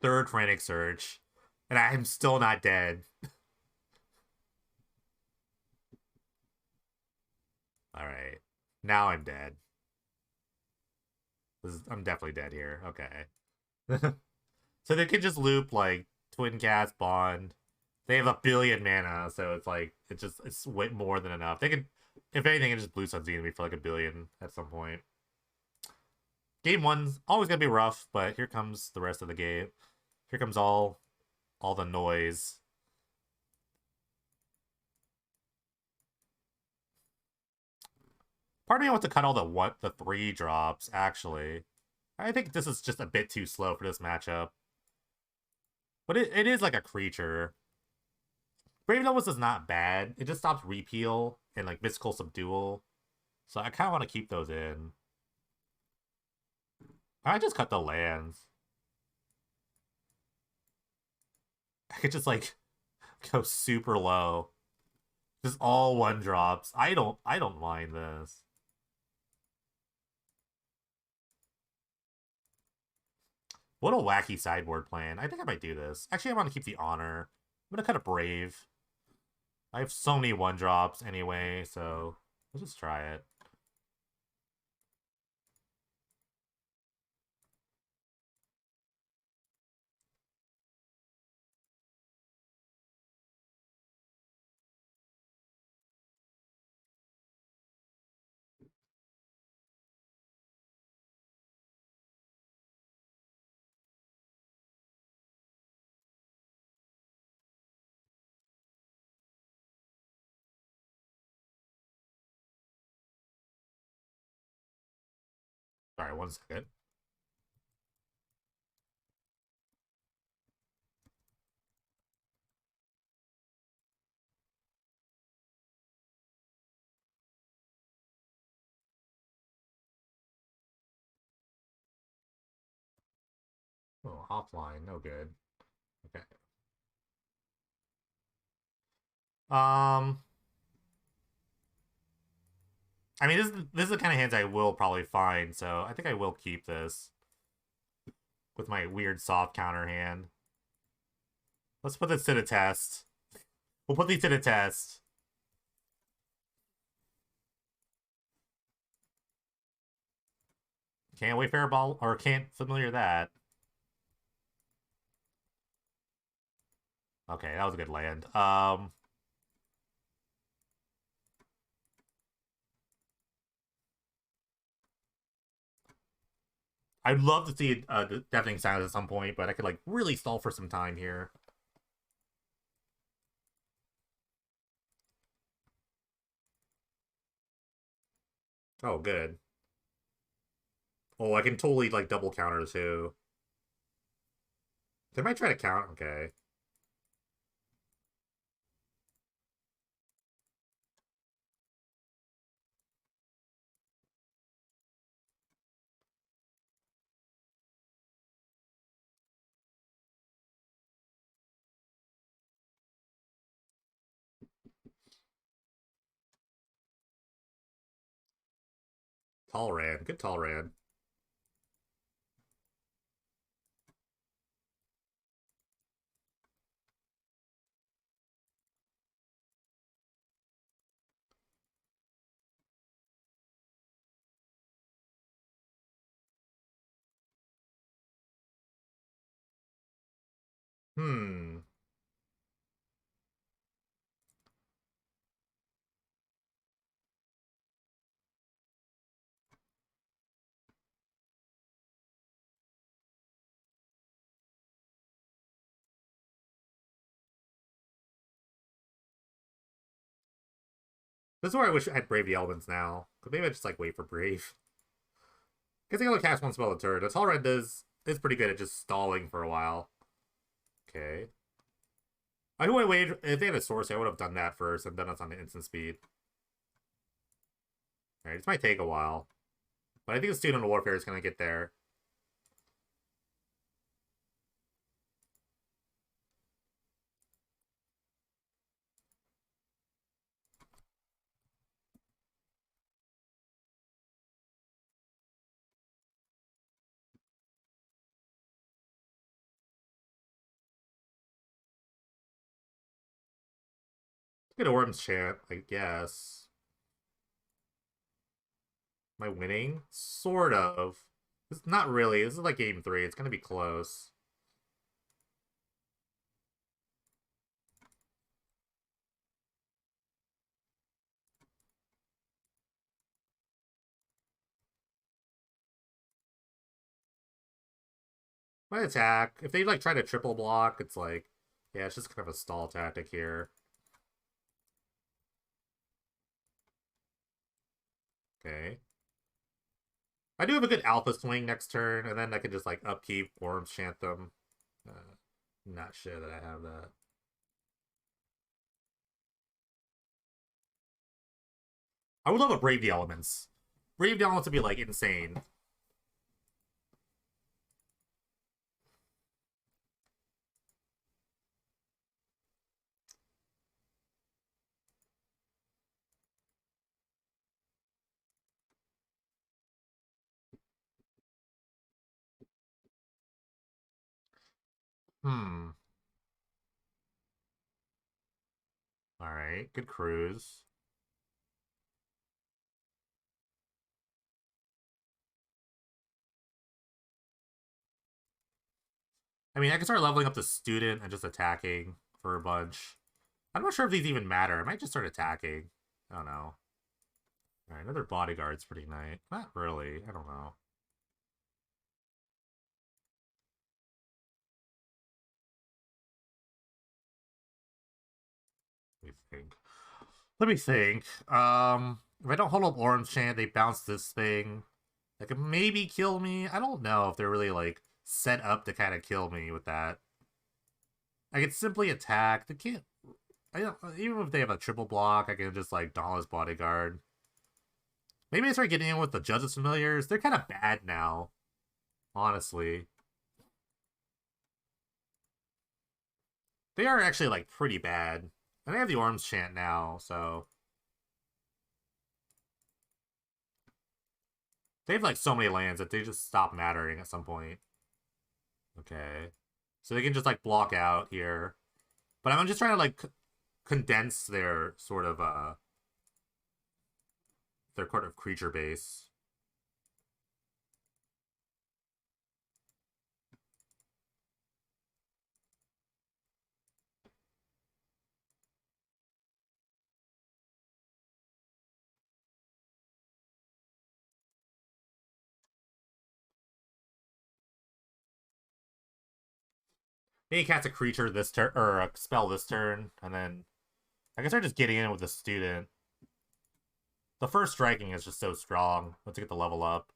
Third Frantic Search. And I'm still not dead. Alright. Now I'm dead. I'm definitely dead here. Okay. So they could just loop, like, Twin Cast, Bond. They have a billion mana, so it's like, it's way more than enough. They could, if anything, it just Blue Sun Zenith for like a billion at some point. Game 1's always gonna be rough, but here comes the rest of the game. Here comes all the noise. Part of me wants to cut all the 3 drops, actually. I think this is just a bit too slow for this matchup. But it is like a creature. Brave Novice is not bad. It just stops repeal and like Mystical Subdual. So I kind of want to keep those in. I just cut the lands. I could just like go super low. Just all 1-drops. I don't mind this. What a wacky sideboard plan. I think I might do this. Actually, I want to keep the honor. I'm gonna cut a Brave. I have so many 1-drops anyway, so let's just try it. Sorry, 1 second. offline. No good. Okay. Um, I mean, this is the kind of hands I will probably find, so I think I will keep this with my weird soft counter hand. Let's put this to the test. We'll put these to the test. Can't Wayfarer Ball, or can't Familiar that. Okay, that was a good land. I'd love to see Deafening Silence at some point, but I could like really stall for some time here. Oh, good. Oh, I can totally like double counter too. They might try to count. Okay. Talrand. Good Talrand. Hmm. This is where I wish I had Brave the Elements now. But maybe I just like wait for Brave. Because I can only cast one spell a turn. The Talrand is pretty good at just stalling for a while. Okay. I know I waited. If they had a source, I would have done that first and done us on the instant speed. Alright, this might take a while. But I think the Student of Warfare is going to get there. Good Orm's Chant, I guess. Am I winning? Sort of. It's not really. This is like game 3. It's going to be close. My attack. If they like try to triple block, it's like, yeah, it's just kind of a stall tactic here. Okay. I do have a good alpha swing next turn, and then I can just like upkeep, Worms Chant them. Not sure that I have that. I would love a Brave the Elements. Brave the Elements would be like insane. Hmm. Alright, good cruise. I mean, I can start leveling up the student and just attacking for a bunch. I'm not sure if these even matter. I might just start attacking. I don't know. Alright, another bodyguard's pretty nice. Not really. I don't know. Let me think. Let me think. If I don't hold up Orange Chant, they bounce this thing. That could maybe kill me. I don't know if they're really like set up to kind of kill me with that. I could simply attack. They can't. I don't, even if they have a triple block, I can just like Dauntless Bodyguard. Maybe I start getting in with the Judge's Familiars. They're kind of bad now, honestly. They are actually, like, pretty bad. And they have the Orms chant now, so... They have, like, so many lands that they just stop mattering at some point. Okay. So they can just, like, block out here. But I'm just trying to, like, condense their sort of, their sort of creature base. Maybe cast a creature this turn, or a spell this turn, and then I guess they're just getting in with the student. The first striking is just so strong. Let's get the level up.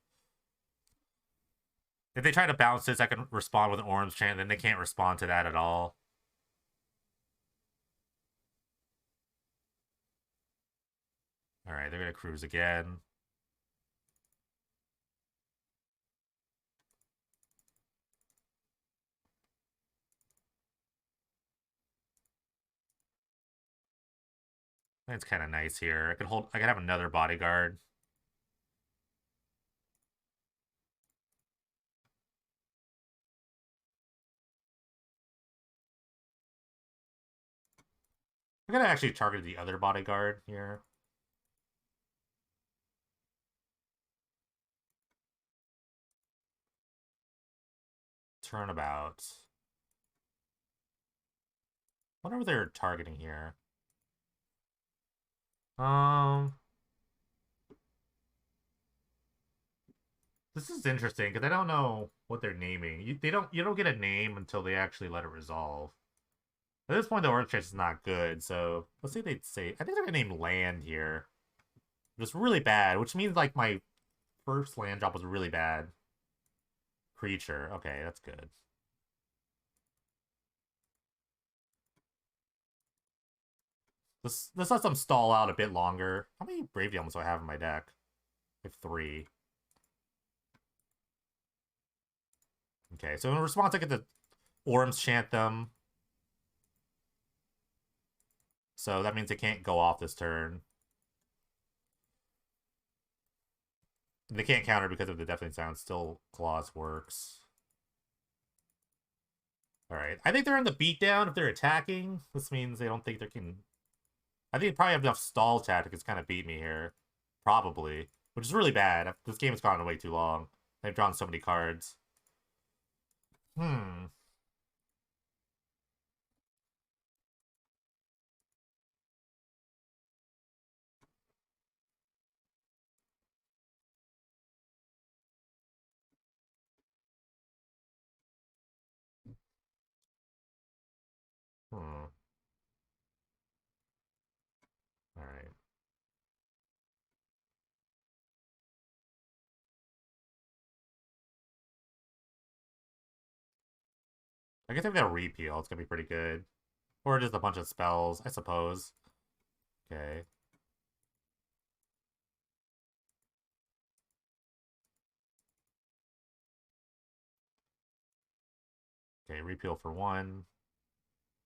If they try to bounce this, I can respond with an Orange Chant, then they can't respond to that at all. Alright, they're gonna cruise again. That's kind of nice here. I could have another bodyguard. I'm gonna actually target the other bodyguard here. Turnabout. Wonder what they're targeting here. This is interesting because I don't know what they're naming. You don't get a name until they actually let it resolve. At this point, the Orange Chase is not good, so let's see if they'd say. I think they're gonna name land here. Just really bad, which means like my first land drop was really bad. Creature. Okay, that's good. This lets them stall out a bit longer. How many Brave Elms do I have in my deck? I have 3. Okay, so in response, I get the Orms chant them. So that means they can't go off this turn. They can't counter because of the Deafening Sound. Still, Claws works. Alright. I think they're in the beatdown if they're attacking. This means they don't think they can... I think they probably have enough stall tactics to kind of beat me here. Probably. Which is really bad. This game has gone way too long. They've drawn so many cards. Hmm. Hmm. Alright. I guess if they have a repeal, it's gonna be pretty good. Or just a bunch of spells, I suppose. Okay. Okay, repeal for 1.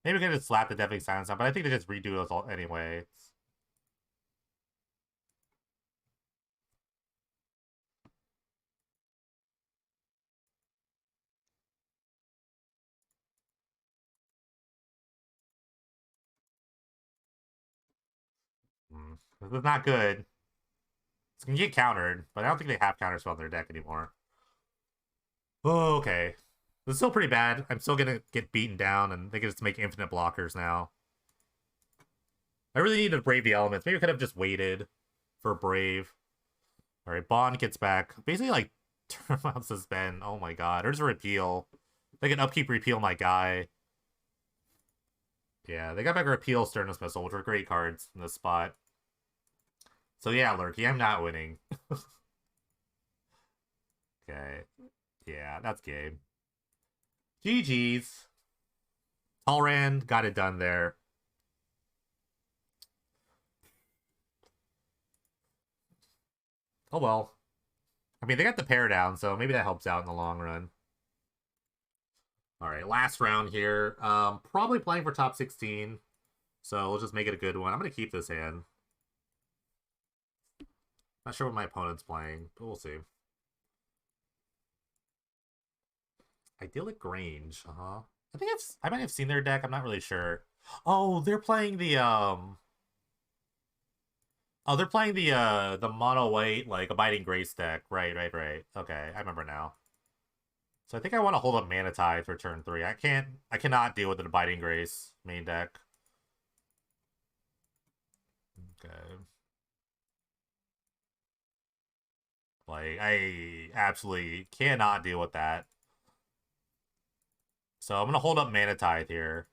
Maybe we can just slap the Deafening Silence on, but I think they just redo those all anyway. This is not good. It's gonna get countered, but I don't think they have counterspell in their deck anymore. Oh, okay. This is still pretty bad. I'm still gonna get beaten down, and they can just make infinite blockers now. I really need to Brave the Elements. Maybe I could have just waited for Brave. Alright, Bond gets back. Basically, like, Turmounts has been... Oh my god. There's a repeal. They can upkeep repeal my guy. Yeah, they got back a repeal Sternus Missile, which are great cards in this spot. So yeah, Lurky, I'm not winning. Okay. Yeah, that's game. GG's. Talrand got it done there. Oh well. I mean, they got the pair down, so maybe that helps out in the long run. All right, last round here. Probably playing for top 16, so we'll just make it a good one. I'm gonna keep this hand. Not sure what my opponent's playing, but we'll see. Idyllic Grange. Uh-huh. I might have seen their deck. I'm not really sure. Oh, they're playing the. Oh, they're playing the mono white like Abiding Grace deck. Right. Okay, I remember now. So I think I want to hold up Mana Tithe for turn 3. I cannot deal with the Abiding Grace main deck. Okay. Like I absolutely cannot deal with that. So I'm gonna hold up Mana Tithe here.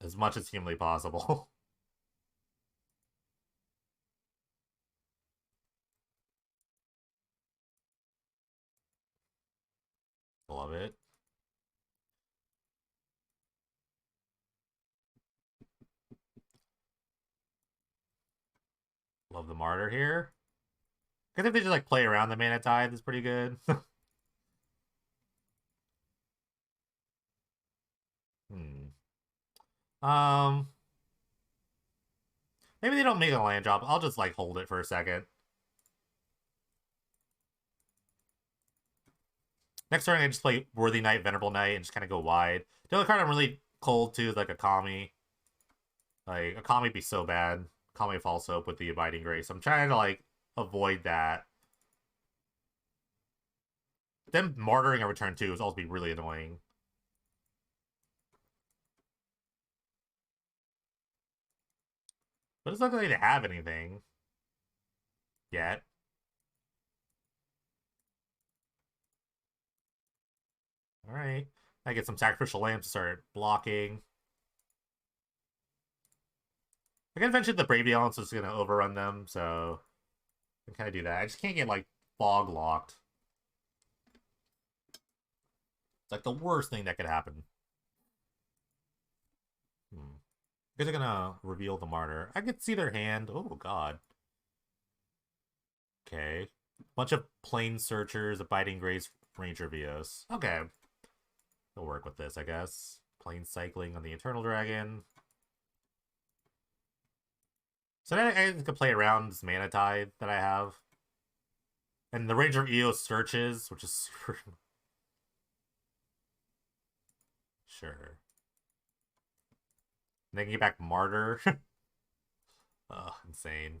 As much as humanly possible. Love it. Love the Martyr here. I think they just like play around the Mana Tithe is pretty good. hmm. Um, maybe they don't make a land drop. I'll just like hold it for a second. Next turn, I just play Worthy Knight, Venerable Knight, and just kind of go wide. The other card I'm really cold to is like Akami. Like Akami would be so bad. Akami False Hope with the Abiding Grace. I'm trying to like avoid that. Them martyring a return 2 is also be really annoying. But it's not like they have anything yet. Alright. I get some sacrificial lamps to start blocking. I can eventually the Bravely Elements is gonna overrun them, so I can kind of do that. I just can't get like fog locked. It's like the worst thing that could happen. You guys are gonna reveal the martyr. I could see their hand. Oh god. Okay. Bunch of plane searchers, Abiding Grace, Ranger Vios. Okay. I'll work with this, I guess. Plane cycling on the Eternal Dragon. So then I can play around this Mana Tithe that I have. And the Ranger of Eos searches, which is super... Sure. And then get back Martyr. Ugh, insane.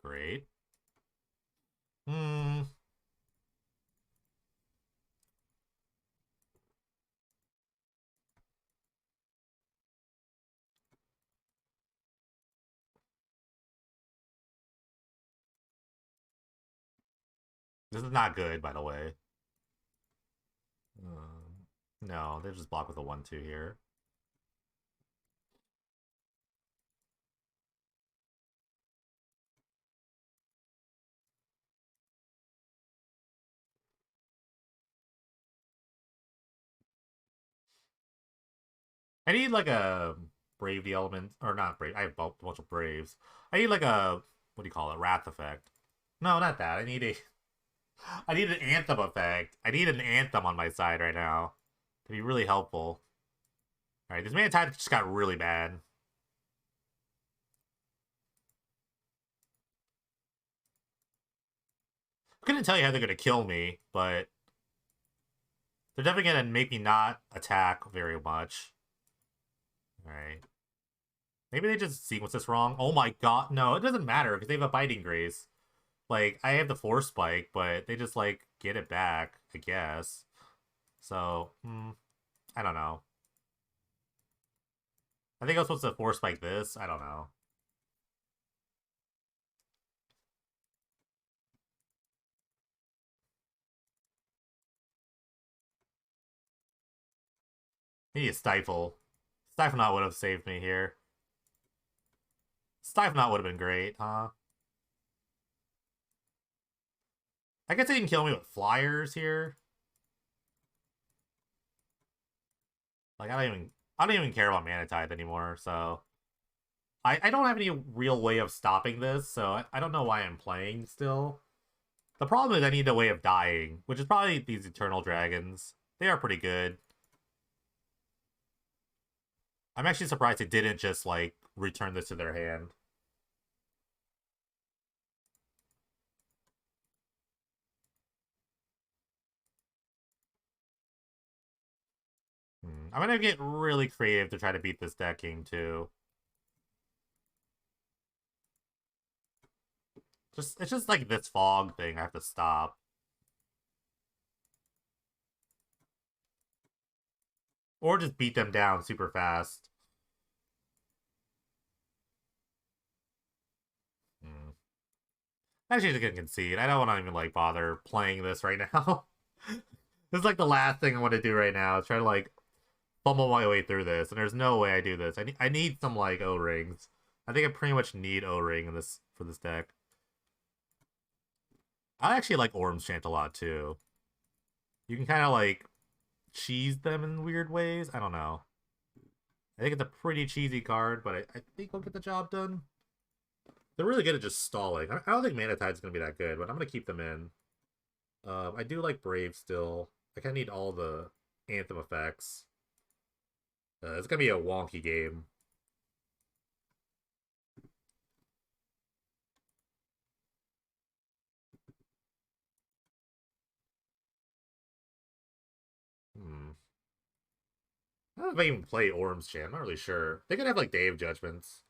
Great. Hmm. This is not good, by the way. No, they just block with a 1-2 here. I need like a Brave the Element, or not Brave. I have a bunch of Braves. I need like a what do you call it? Wrath effect. No, not that. I need an Anthem effect. I need an Anthem on my side right now to be really helpful. All right, this Mana Tithe just got really bad. I couldn't tell you how they're gonna kill me, but they're definitely gonna make me not attack very much. All right. Maybe they just sequence this wrong. Oh my god, no, it doesn't matter because they have a Biting Grace. Like, I have the Force Spike, but they just, like, get it back, I guess. So, I don't know. I think I was supposed to Force Spike this. I don't know. Maybe a Stifle. Stifle Knot would have saved me here. Stifle Knot would have been great, huh? I guess they can kill me with Flyers here. Like, I don't even care about Mana Tithe anymore, so... I don't have any real way of stopping this, so I don't know why I'm playing still. The problem is I need a way of dying, which is probably these Eternal Dragons. They are pretty good. I'm actually surprised they didn't just, like, return this to their hand. I'm gonna get really creative to try to beat this decking, too. It's just like this fog thing I have to stop. Or just beat them down super fast. Hmm. Actually, just gonna concede. I don't want to even, like, bother playing this right now. This is, like, the last thing I want to do right now. Is try to, like, fumble my way through this. And there's no way I do this. I need some, like, O-rings. I think I pretty much need O-ring in this for this deck. I actually like Orm's Chant a lot, too. You can kind of, like, cheese them in weird ways. I don't know. I think it's a pretty cheesy card, but I think I'll get the job done. They're really good at just stalling. I don't think Mana Tide's going to be that good, but I'm going to keep them in. I do like Brave still. I kind of need all the Anthem effects. It's going to be a wonky game. I don't know if I even play Orm's Chant. I'm not really sure. They could have, like, Dave Judgments.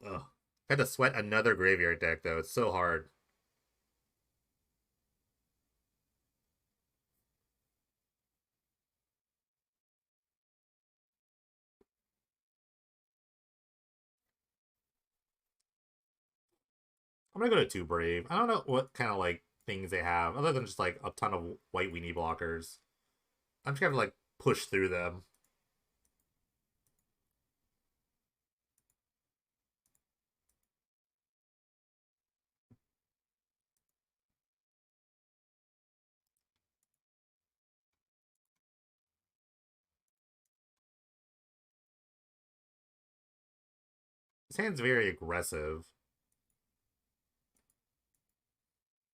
Ugh. I had to sweat another graveyard deck, though. It's so hard. I'm gonna go to 2 Brave. I don't know what kind of, like, things they have, other than just, like, a ton of white weenie blockers. I'm just gonna, like, push through them. His hand's very aggressive.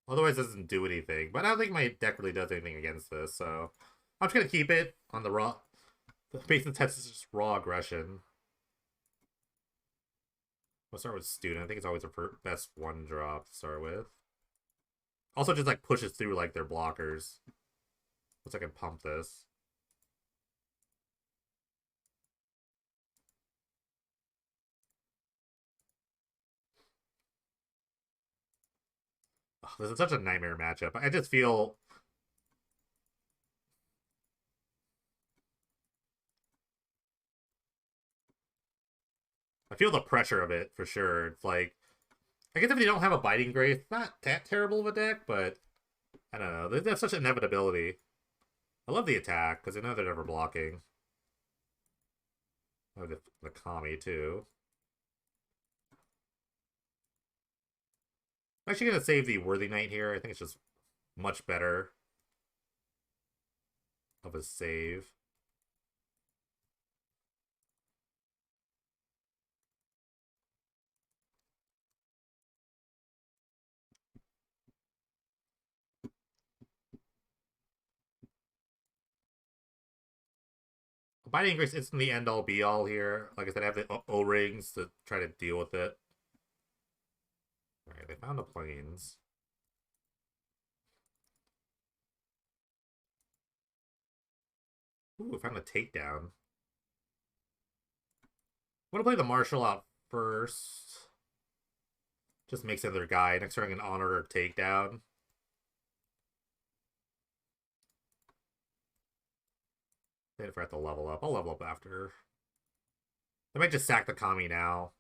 Otherwise, it doesn't do anything. But I don't think my deck really does anything against this, so I'm just gonna keep it on the raw. The base test is just raw aggression. We'll start with Student. I think it's always the best one drop to start with. Also, just, like, pushes through, like, their blockers. Looks like I can pump this. Ugh, this is such a nightmare matchup. I just feel the pressure of it for sure. It's like, I guess if you don't have a Biting Grace, it's not that terrible of a deck, but I don't know. There's such inevitability. I love the attack because I know they're never blocking. Oh, the Kami too. I'm actually gonna save the Worthy Knight here. I think it's just much better of a save. Binding Grace isn't the end all be all here. Like I said, I have the O-rings to try to deal with it. Alright, they found the planes. Ooh, found a takedown. I'm gonna play the Marshal out first. Just makes another guy. Next turn, I can honor or takedown. Then if I have to level up, I'll level up after. I might just sack the Kami now.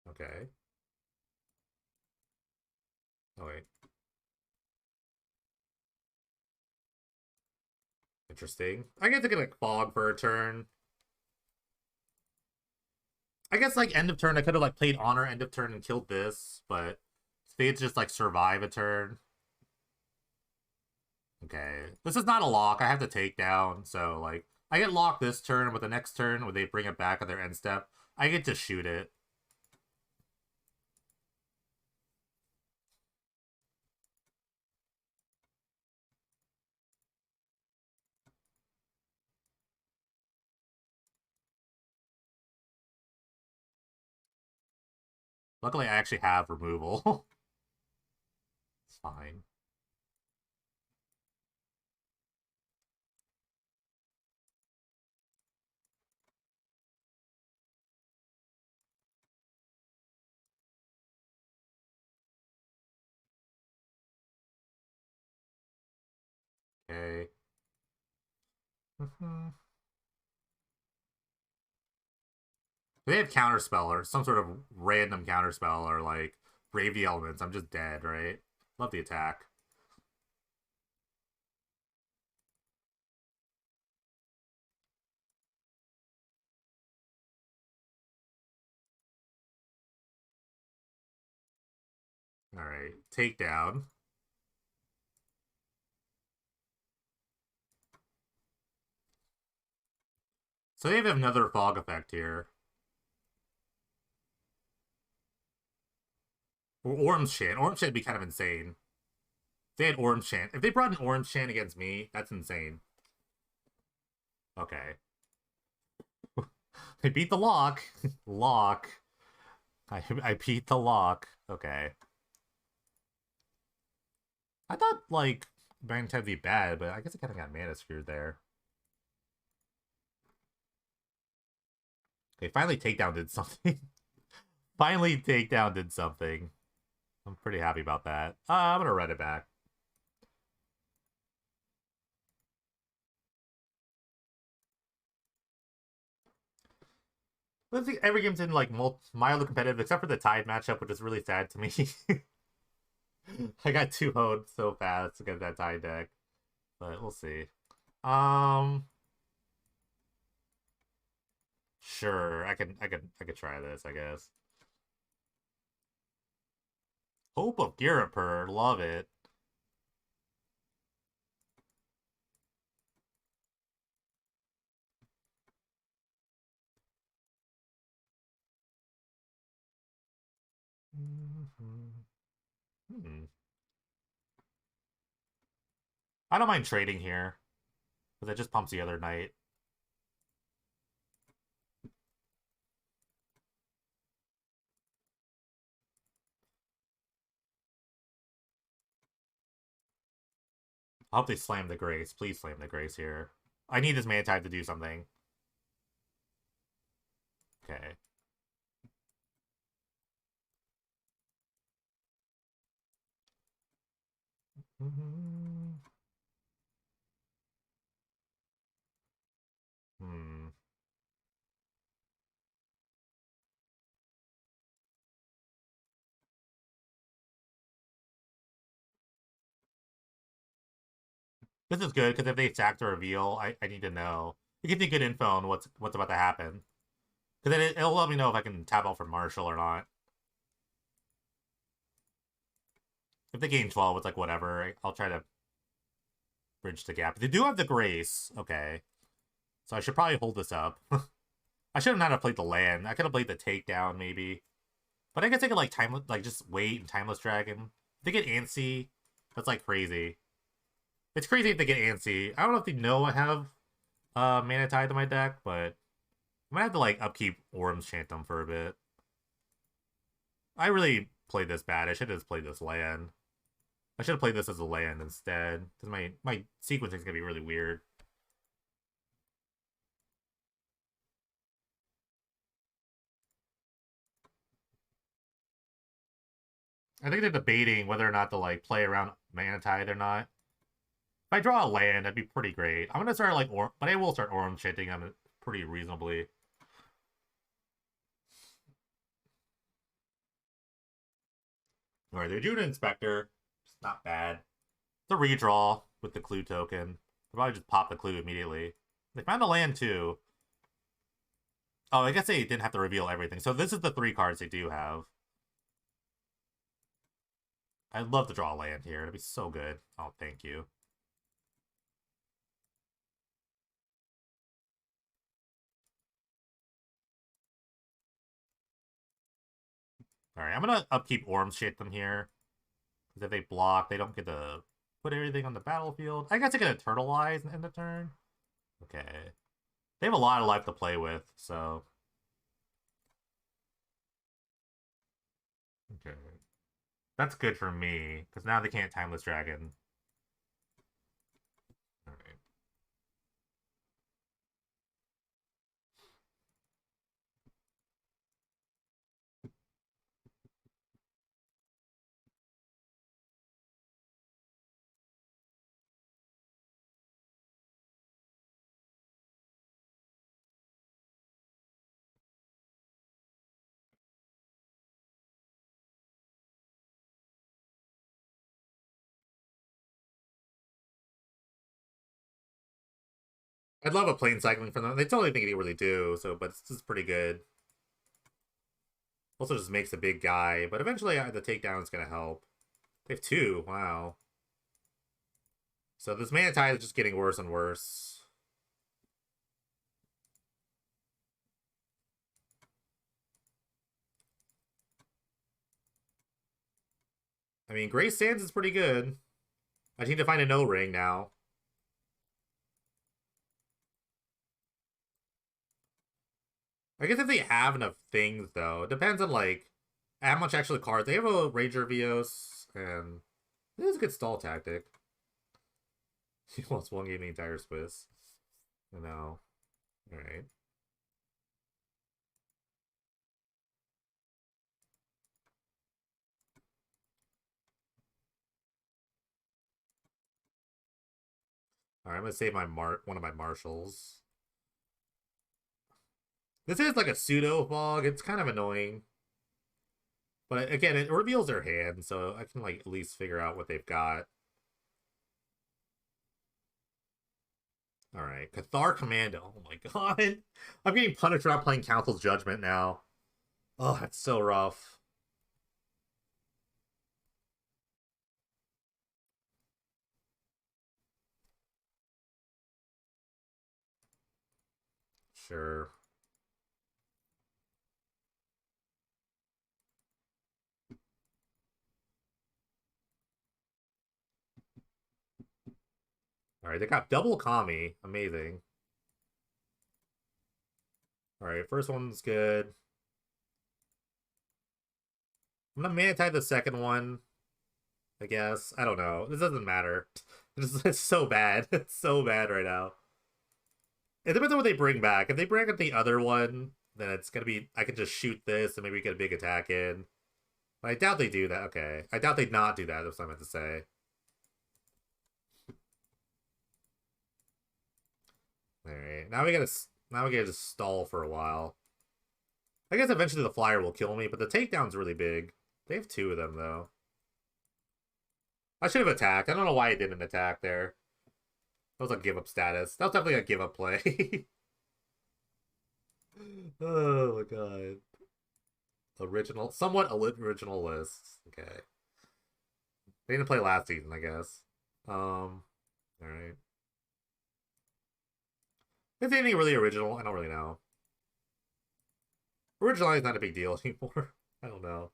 Okay. Oh, wait. Interesting. I guess I could, like, fog for a turn. I guess, like, end of turn, I could have, like, played honor end of turn and killed this, but They just like survive a turn. Okay. This is not a lock. I have to take down, so like I get locked this turn, but the next turn when they bring it back at their end step, I get to shoot it. Luckily I actually have removal. It's fine. Okay. They have counterspell or some sort of random counterspell or like brave the elements. I'm just dead, right? Love the attack. Alright. Takedown. So they have another fog effect here. Or Orange Chant. Orange Chant would be kind of insane. If they had Orange Chant. If they brought an Orange Chant against me, that's insane. Okay. I beat the lock. Lock. I beat the lock. Okay. I thought, like, Magnetite would be bad, but I guess I kind of got mana screwed there. Okay, finally Takedown did something. Finally Takedown did something. I'm pretty happy about that. I'm gonna run it back. I think every game's in like mildly competitive, except for the Tide matchup, which is really sad to me. I got 2 hoed so fast against that Tide deck, but we'll see. Sure, I could try this, I guess. Hope of Girapur, love it. Hmm. I don't mind trading here, because it just pumps the other night. I hope they slam the Grace. Please slam the Grace here. I need this Mana Tide to do something. Okay. Hmm. This is good, because if they sack the reveal, I need to know. It gives me good info on what's about to happen. Because then it'll let me know if I can tap out for Marshall or not. If they gain 12, it's like whatever. I'll try to bridge the gap. They do have the Grace. Okay. So I should probably hold this up. I should have not have played the land. I could have played the takedown, maybe. But I guess I could, like, just wait and Timeless Dragon. If they get antsy, that's, like, crazy. It's crazy if they get antsy. I don't know if they know I have Mana Tide to my deck, but I might have to, like, upkeep Orm's Chantum for a bit. I really played this bad. I should have just played this land. I should have played this as a land instead, because my sequencing is going to be really weird. I think they're debating whether or not to, like, play around Mana Tide or not. If I draw a land, that'd be pretty great. I'm going to start, like, but I will start Orm Chanting them pretty reasonably. Alright, they're doing an Inspector. It's not bad. It's a redraw with the clue token. They'll probably just pop the clue immediately. They found a land too. Oh, I guess they didn't have to reveal everything. So this is the 3 cards they do have. I'd love to draw a land here. It'd be so good. Oh, thank you. Alright, I'm gonna upkeep Orms Shape them here. Because if they block, they don't get to put everything on the battlefield. I guess they get Eternalize in the turn. Okay. They have a lot of life to play with, so... Okay. That's good for me, because now they can't Timeless Dragon. Alright. I'd love a plane cycling from them. They totally think they really do, so but it's just pretty good. Also just makes a big guy, but eventually the takedown is going to help. They have 2, wow. So this Mana Tide is just getting worse and worse. I mean, Gray Sands is pretty good. I need to find a no-ring now. I guess if they have enough things, though. It depends on, like, how much actual cards. They have a Ranger Vios, and it is a good stall tactic. He wants one game the entire Swiss. I know. Alright. Alright, I'm gonna save my one of my marshals. This is like a pseudo fog. It's kind of annoying. But again, it reveals their hand, so I can like at least figure out what they've got. Alright, Cathar Commando. Oh my god. I'm getting punished for not playing Council's Judgment now. Oh, that's so rough. Sure. Alright, they got double Kami. Amazing. Alright, first one's good. I'm gonna Mana-Tide the second one. I guess. I don't know. This doesn't matter. It's so bad. It's so bad right now. It depends on what they bring back. If they bring up the other one, then it's gonna be... I can just shoot this and maybe get a big attack in. But I doubt they do that. Okay. I doubt they'd not do that, that's what I meant to say. Alright. Now we gotta just stall for a while. I guess eventually the flyer will kill me, but the takedown's really big. They have 2 of them, though. I should have attacked. I don't know why I didn't attack there. That was a give-up status. That was definitely a give-up play. Oh, my God. Original. Somewhat original lists. Okay. They didn't play last season, I guess. Alright. Is anything really original? I don't really know. Originality is not a big deal anymore. I don't know.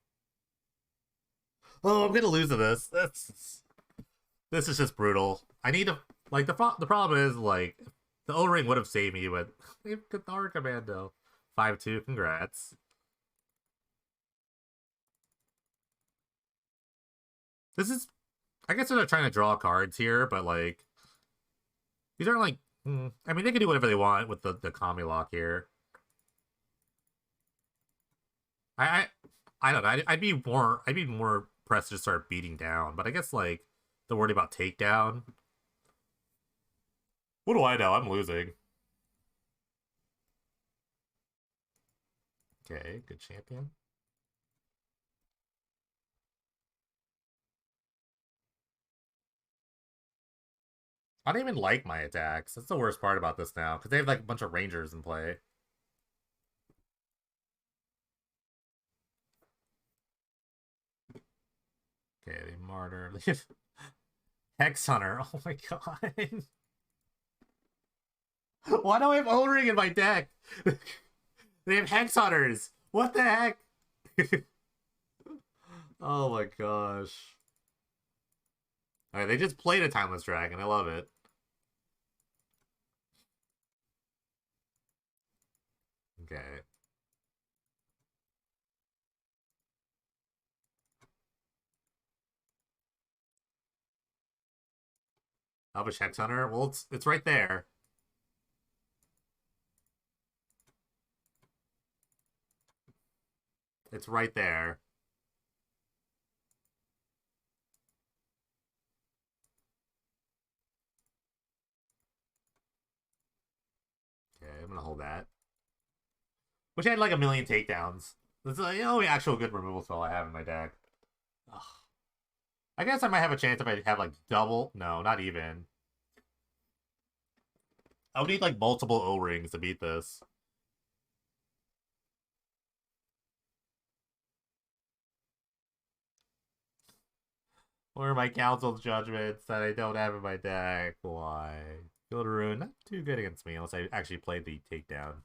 Oh, I'm gonna lose to this. This is just brutal. I need to like the problem is like the O-ring would have saved me, but we have Cathar Commando 5-2. Congrats. This is, I guess they're not trying to draw cards here, but like these aren't like. I mean, they can do whatever they want with the Kami lock here. I don't know. I'd be more pressed to start beating down, but I guess like the worry about takedown. What do I know? I'm losing. Okay, good champion. I don't even like my attacks. That's the worst part about this now, because they have like a bunch of rangers in play. Okay, the Martyr. Hex Hunter. Oh my god. Why do I have O-Ring in my deck? They have Hex Hunters. What the heck? Oh my gosh. Alright, they just played a Timeless Dragon. I love it. Okay. Elvish Hex Hunter? Well, it's right there. It's right there. Okay, I'm gonna hold that. Wish I had like a million takedowns. That's the only actual good removal spell I have in my deck. Ugh. I guess I might have a chance if I have like double. No, not even. I would need like multiple O-rings to beat this. Where are my council judgments that I don't have in my deck? Why? Field of Ruin, not too good against me unless I actually play the takedown.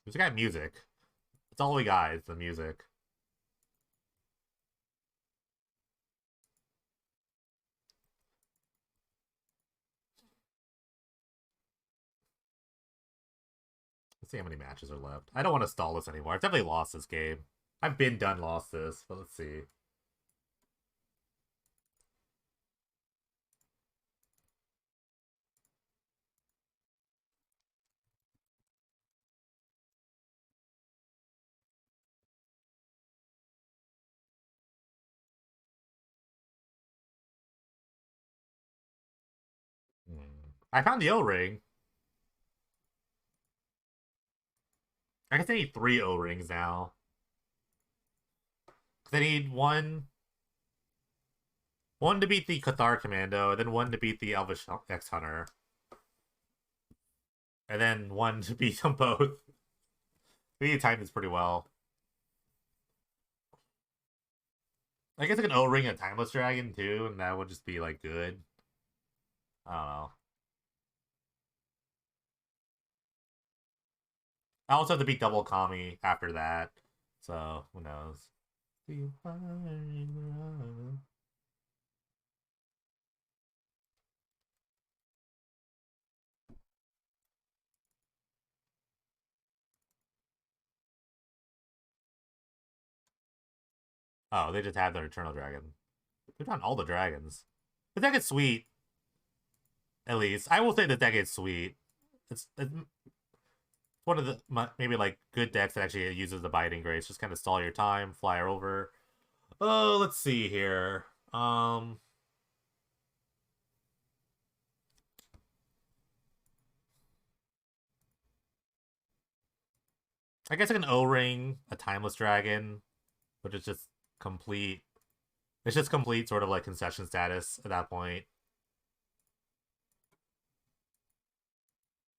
We got music. It's all we got is the music. Let's see how many matches are left. I don't want to stall this anymore. I've definitely lost this game. I've been done lost this, but let's see. I found the O-ring. I guess I need 3 O-rings now. Because I need one to beat the Cathar Commando, and then one to beat the Elvish X Hunter. And then one to beat them both. We need to time this pretty well. I guess I can O-ring a Timeless Dragon too, and that would just be like good. I don't know. I also have to beat double Kami after that. So, who knows? Oh, they just have their Eternal Dragon. They've done all the dragons. The deck is sweet. At least. I will say the deck is sweet. It's one of the maybe like good decks that actually uses the Binding Grace. Just kind of stall your time, fly her over. Oh, let's see here. I guess I can O-ring a Timeless Dragon, which is just complete. It's just complete sort of like concession status at that point.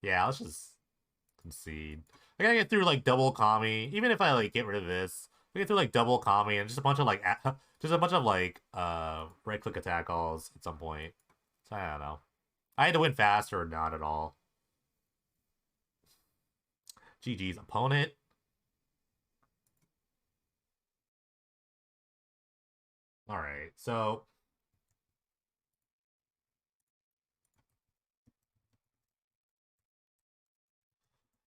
Yeah, let's just concede. I gotta get through like double Kami. Even if I like get rid of this, I get through like double Kami and just a bunch of like just a bunch of like right click attack calls at some point. So I don't know. I had to win fast or not at all. GG's opponent. All right, so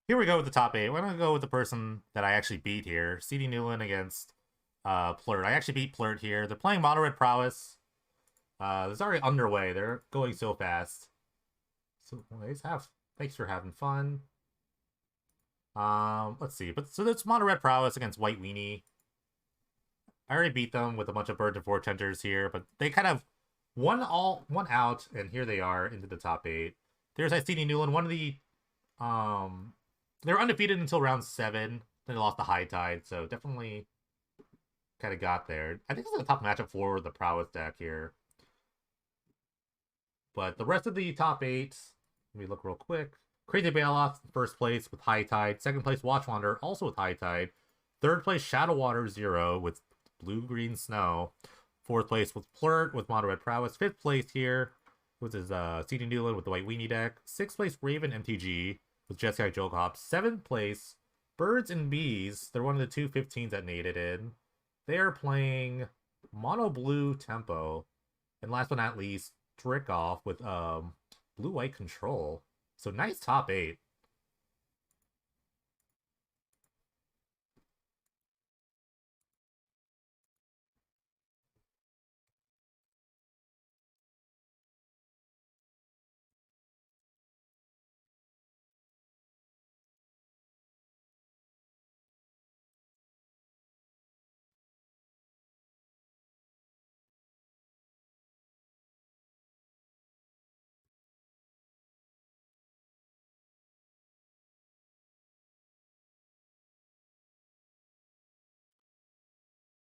here we go with the top 8. We're gonna go with the person that I actually beat here. CD Newland against Plurt. I actually beat Plurt here. They're playing moderate prowess. It's already underway. They're going so fast. So thanks for having fun. Let's see. But so that's moderate prowess against White Weenie. I already beat them with a bunch of Birds and Fortenders here, but they kind of one out, and here they are into the top 8. There's CD Newland, one of the they were undefeated until round 7. Then they lost the High Tide, so definitely kind of got there. I think this is a tough matchup for the Prowess deck here. But the rest of the top 8, let me look real quick. Crazy Bailoff, first place with High Tide. Second place, Watchwander, also with High Tide. Third place, Shadow Water Zero with Blue-Green Snow. Fourth place with Flirt with Mono Red Prowess. Fifth place here with his CD Newland with the White Weenie deck. Sixth place, Raven MTG with Jeskai Jolcop. Seventh place, Birds and Bees. They're one of the two 15s that made it in. They are playing Mono Blue Tempo. And last but not least, Drickoff with Blue White Control. So nice top 8.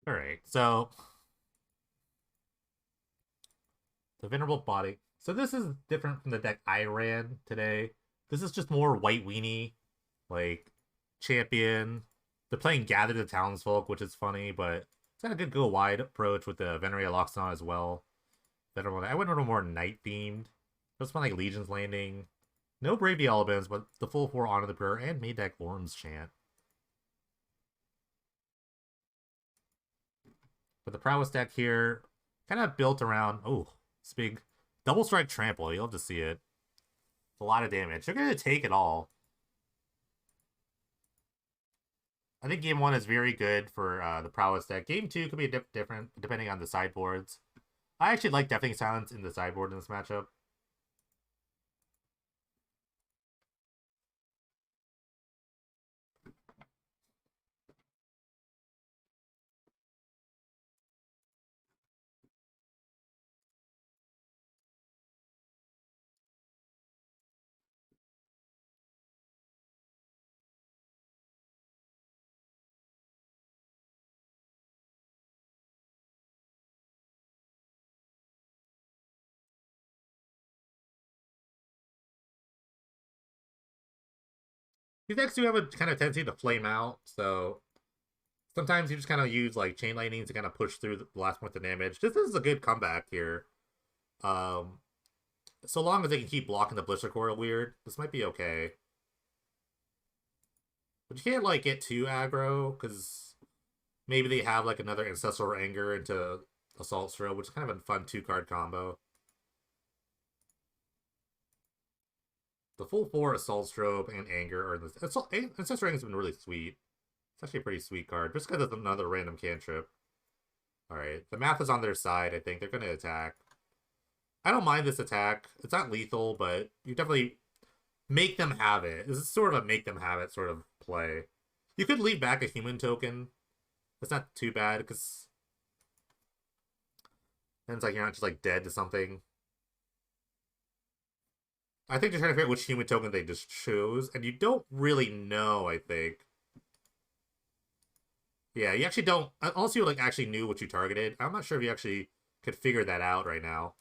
Alright, so the Venerable Body. So this is different from the deck I ran today. This is just more White Weenie, like champion. They're playing Gather the Townsfolk, which is funny, but it's got a good go wide approach with the Venerate Loxodon as well. Venerable. I went a little more night themed. Just fun like Legion's Landing. No Brave the Elements, but the full 4 Honor the Prayer and made deck Worms Chant. But the Prowess deck here, kind of built around. Oh, it's big. Double Strike Trample. You'll have to see it. It's a lot of damage. They're going to take it all. I think game 1 is very good for the Prowess deck. Game 2 could be different depending on the sideboards. I actually like Deafening Silence in the sideboard in this matchup. These decks do have a kind of tendency to flame out, so sometimes you just kind of use like Chain Lightning to kind of push through the last point of damage. This is a good comeback here. So long as they can keep blocking the Blister Coil weird, this might be okay. But you can't like get too aggro, because maybe they have like another Ancestral Anger into Assault Strobe, which is kind of a fun 2-card combo. The full 4 Assault Strobe and Anger are in this. Ancestral Anger has been really sweet. It's actually a pretty sweet card, just because it's another random cantrip. Alright, the math is on their side, I think. They're going to attack. I don't mind this attack. It's not lethal, but you definitely make them have it. This is sort of a make them have it sort of play. You could leave back a human token. That's not too bad, because then it's like you're not just like dead to something. I think they're trying to figure out which human token they just chose, and you don't really know, I think. Yeah, you actually don't, unless you like actually knew what you targeted. I'm not sure if you actually could figure that out right now.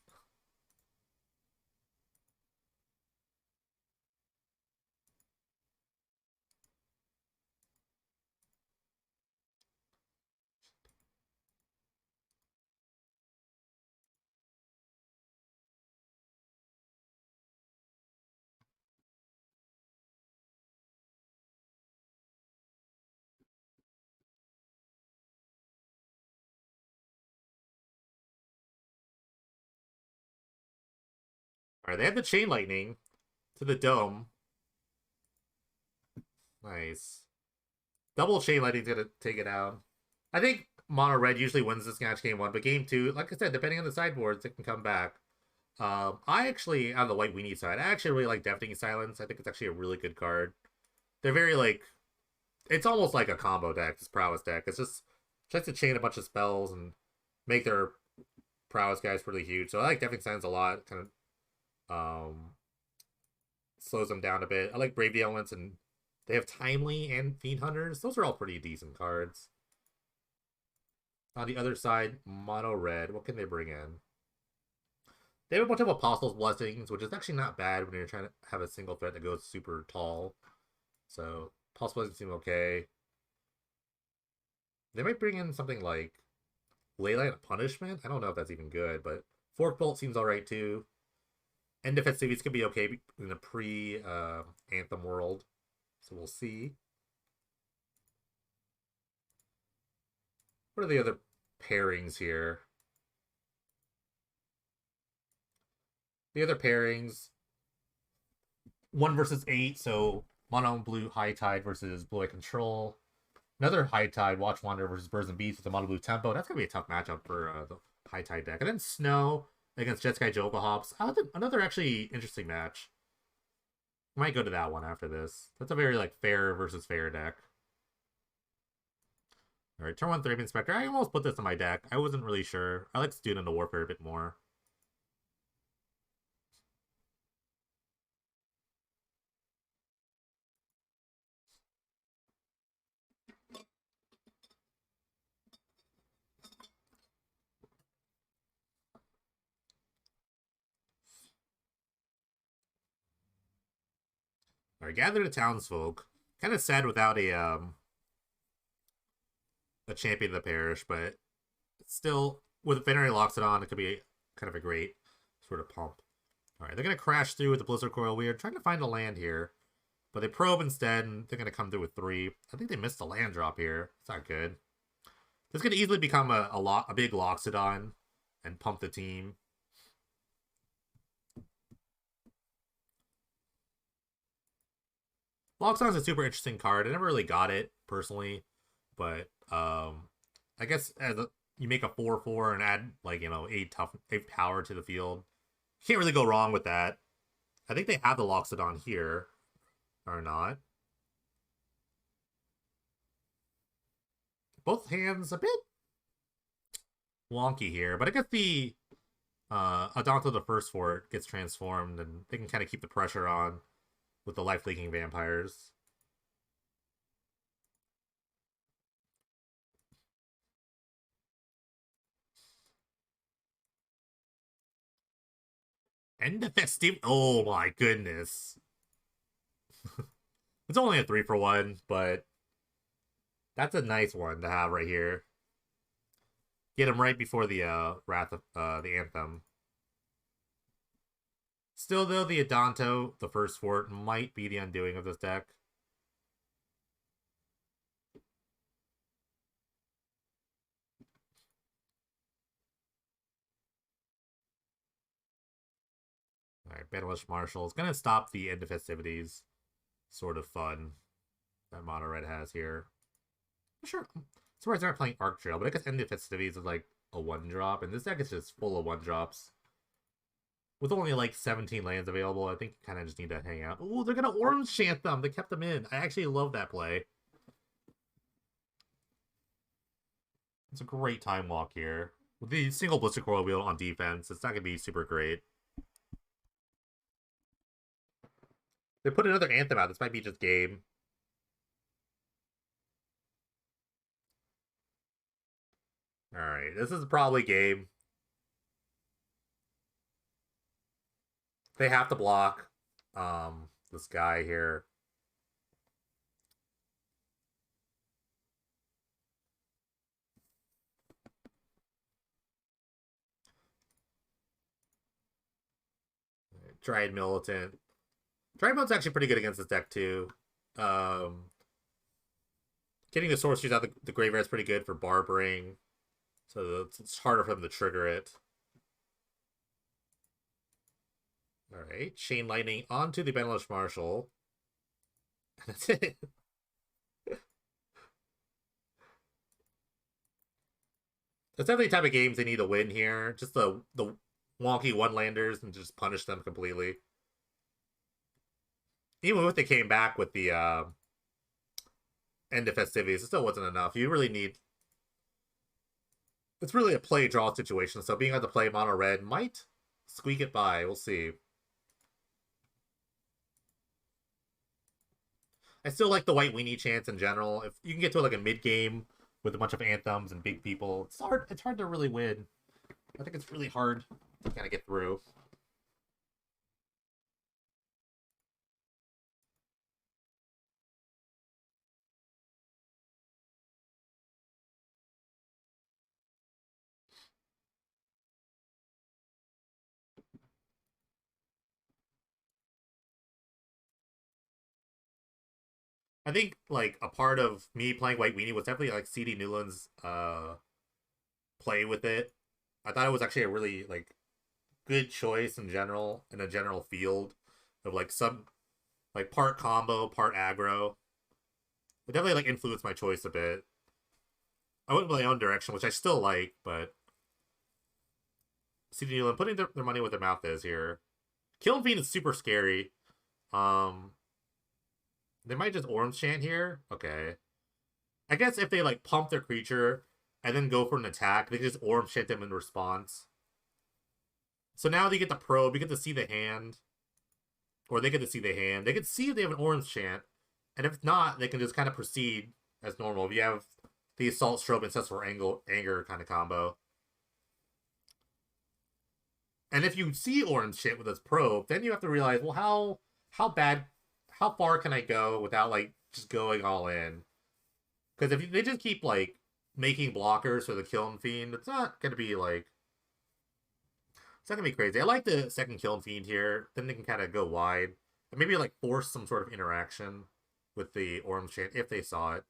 Alright, they have the Chain Lightning to the Dome. Nice. Double Chain Lightning's gonna take it out. I think Mono Red usually wins this match game 1, but game 2, like I said, depending on the sideboards, it can come back. I actually, on the White Weenie side, I actually really like Deafening Silence. I think it's actually a really good card. They're very, like, it's almost like a combo deck, this Prowess deck. It's just tries to chain a bunch of spells and make their Prowess guys pretty huge. So I like Deafening Silence a lot. Kind of slows them down a bit. I like Brave the Elements, and they have Timely and Fiend Hunters. Those are all pretty decent cards. On the other side, Mono Red. What can they bring in? They have a bunch of Apostles' Blessings, which is actually not bad when you're trying to have a single threat that goes super tall. So, Apostles' Blessings seem okay. They might bring in something like Leyline Punishment. I don't know if that's even good, but Fork Bolt seems alright too. End of Festivities could be okay in the pre-Anthem world. So we'll see. What are the other pairings here? The other pairings, 1 versus 8, so mono and blue High Tide versus Blue Eye Control. Another High Tide Watch Wander versus Birds and Beasts with the mono blue tempo. That's gonna be a tough matchup for the High Tide deck. And then Snow against Jet-Sky Joba Hops. Another actually interesting match. Might go to that one after this. That's a very like fair versus fair deck. Alright, turn 1 Thraben Spectre. I almost put this in my deck. I wasn't really sure. I like Student of Warfare a bit more. Alright, gather the townsfolk. Kind of sad without a champion of the parish, but still, with Veterinary Loxodon, it could be kind of a great sort of pump. Alright, they're going to crash through with the Blizzard Coil Weird, trying to find a land here. But they probe instead, and they're going to come through with 3. I think they missed a land drop here. It's not good. This could easily become a big Loxodon and pump the team. Loxodon's a super interesting card. I never really got it, personally. But, I guess you make a 4/4 and add, like, 8 power to the field. You can't really go wrong with that. I think they have the Loxodon here. Or not. Both hands a bit wonky here, but I guess the Adonto the First Fort gets transformed, and they can kind of keep the pressure on with the life-leaking vampires. End of festive. Oh my goodness. It's only a 3-for-1, but that's a nice one to have right here. Get him right before the Wrath of the Anthem. Still, though, the Adonto, the First Fort, might be the undoing of this deck. Alright, Banished Marshal is going to stop the end of festivities. Sort of fun that Mono Red has here. Sure. Surprised they're not playing Arc Trail, but I guess end of festivities is like a 1-drop, and this deck is just full of 1-drops. With only like 17 lands available, I think you kind of just need to hang out. Ooh, they're going to Orange Chant them. They kept them in. I actually love that play. It's a great time walk here. With the single Blister Coil Wheel on defense, it's not going to be super great. They put another Anthem out. This might be just game. Alright, this is probably game. They have to block this guy here. Dryad Militant. Dryad Militant's actually pretty good against this deck, too. Getting the sorceries out of the graveyard is pretty good for Barbering. So it's harder for them to trigger it. Alright, Chain Lightning onto the Banished Marshal. That's it. That's definitely the type of games they need to win here. Just the wonky one-landers and just punish them completely. Even if they came back with the end of festivities, it still wasn't enough. You really need... It's really a play-draw situation, so being able to play mono red might squeak it by. We'll see. I still like the white weenie chance in general. If you can get to like a mid-game with a bunch of anthems and big people, it's hard to really win. I think it's really hard to kind of get through. I think like a part of me playing White Weenie was definitely like CD Newland's play with it. I thought it was actually a really like good choice in general in a general field of like some like part combo, part aggro. It definitely like influenced my choice a bit. I went my own direction, which I still like, but CD Newland putting their money where their mouth is here. Killing Fiend is super scary. Um, they might just Orange Chant here. Okay. I guess if they like pump their creature and then go for an attack, they just Orange Chant them in response. So now they get the probe, you get to see the hand, or they get to see the hand. They can see if they have an Orange Chant, and if not, they can just kind of proceed as normal. If you have the Assault Strobe and Cessful Anger kind of combo. And if you see Orange Chant with this probe, then you have to realize, well, how far can I go without like just going all in? Because if they just keep like making blockers for the Kiln Fiend, it's not gonna be like it's not gonna be crazy. I like the second Kiln Fiend here. Then they can kind of go wide and maybe like force some sort of interaction with the Orange Chant if they saw it.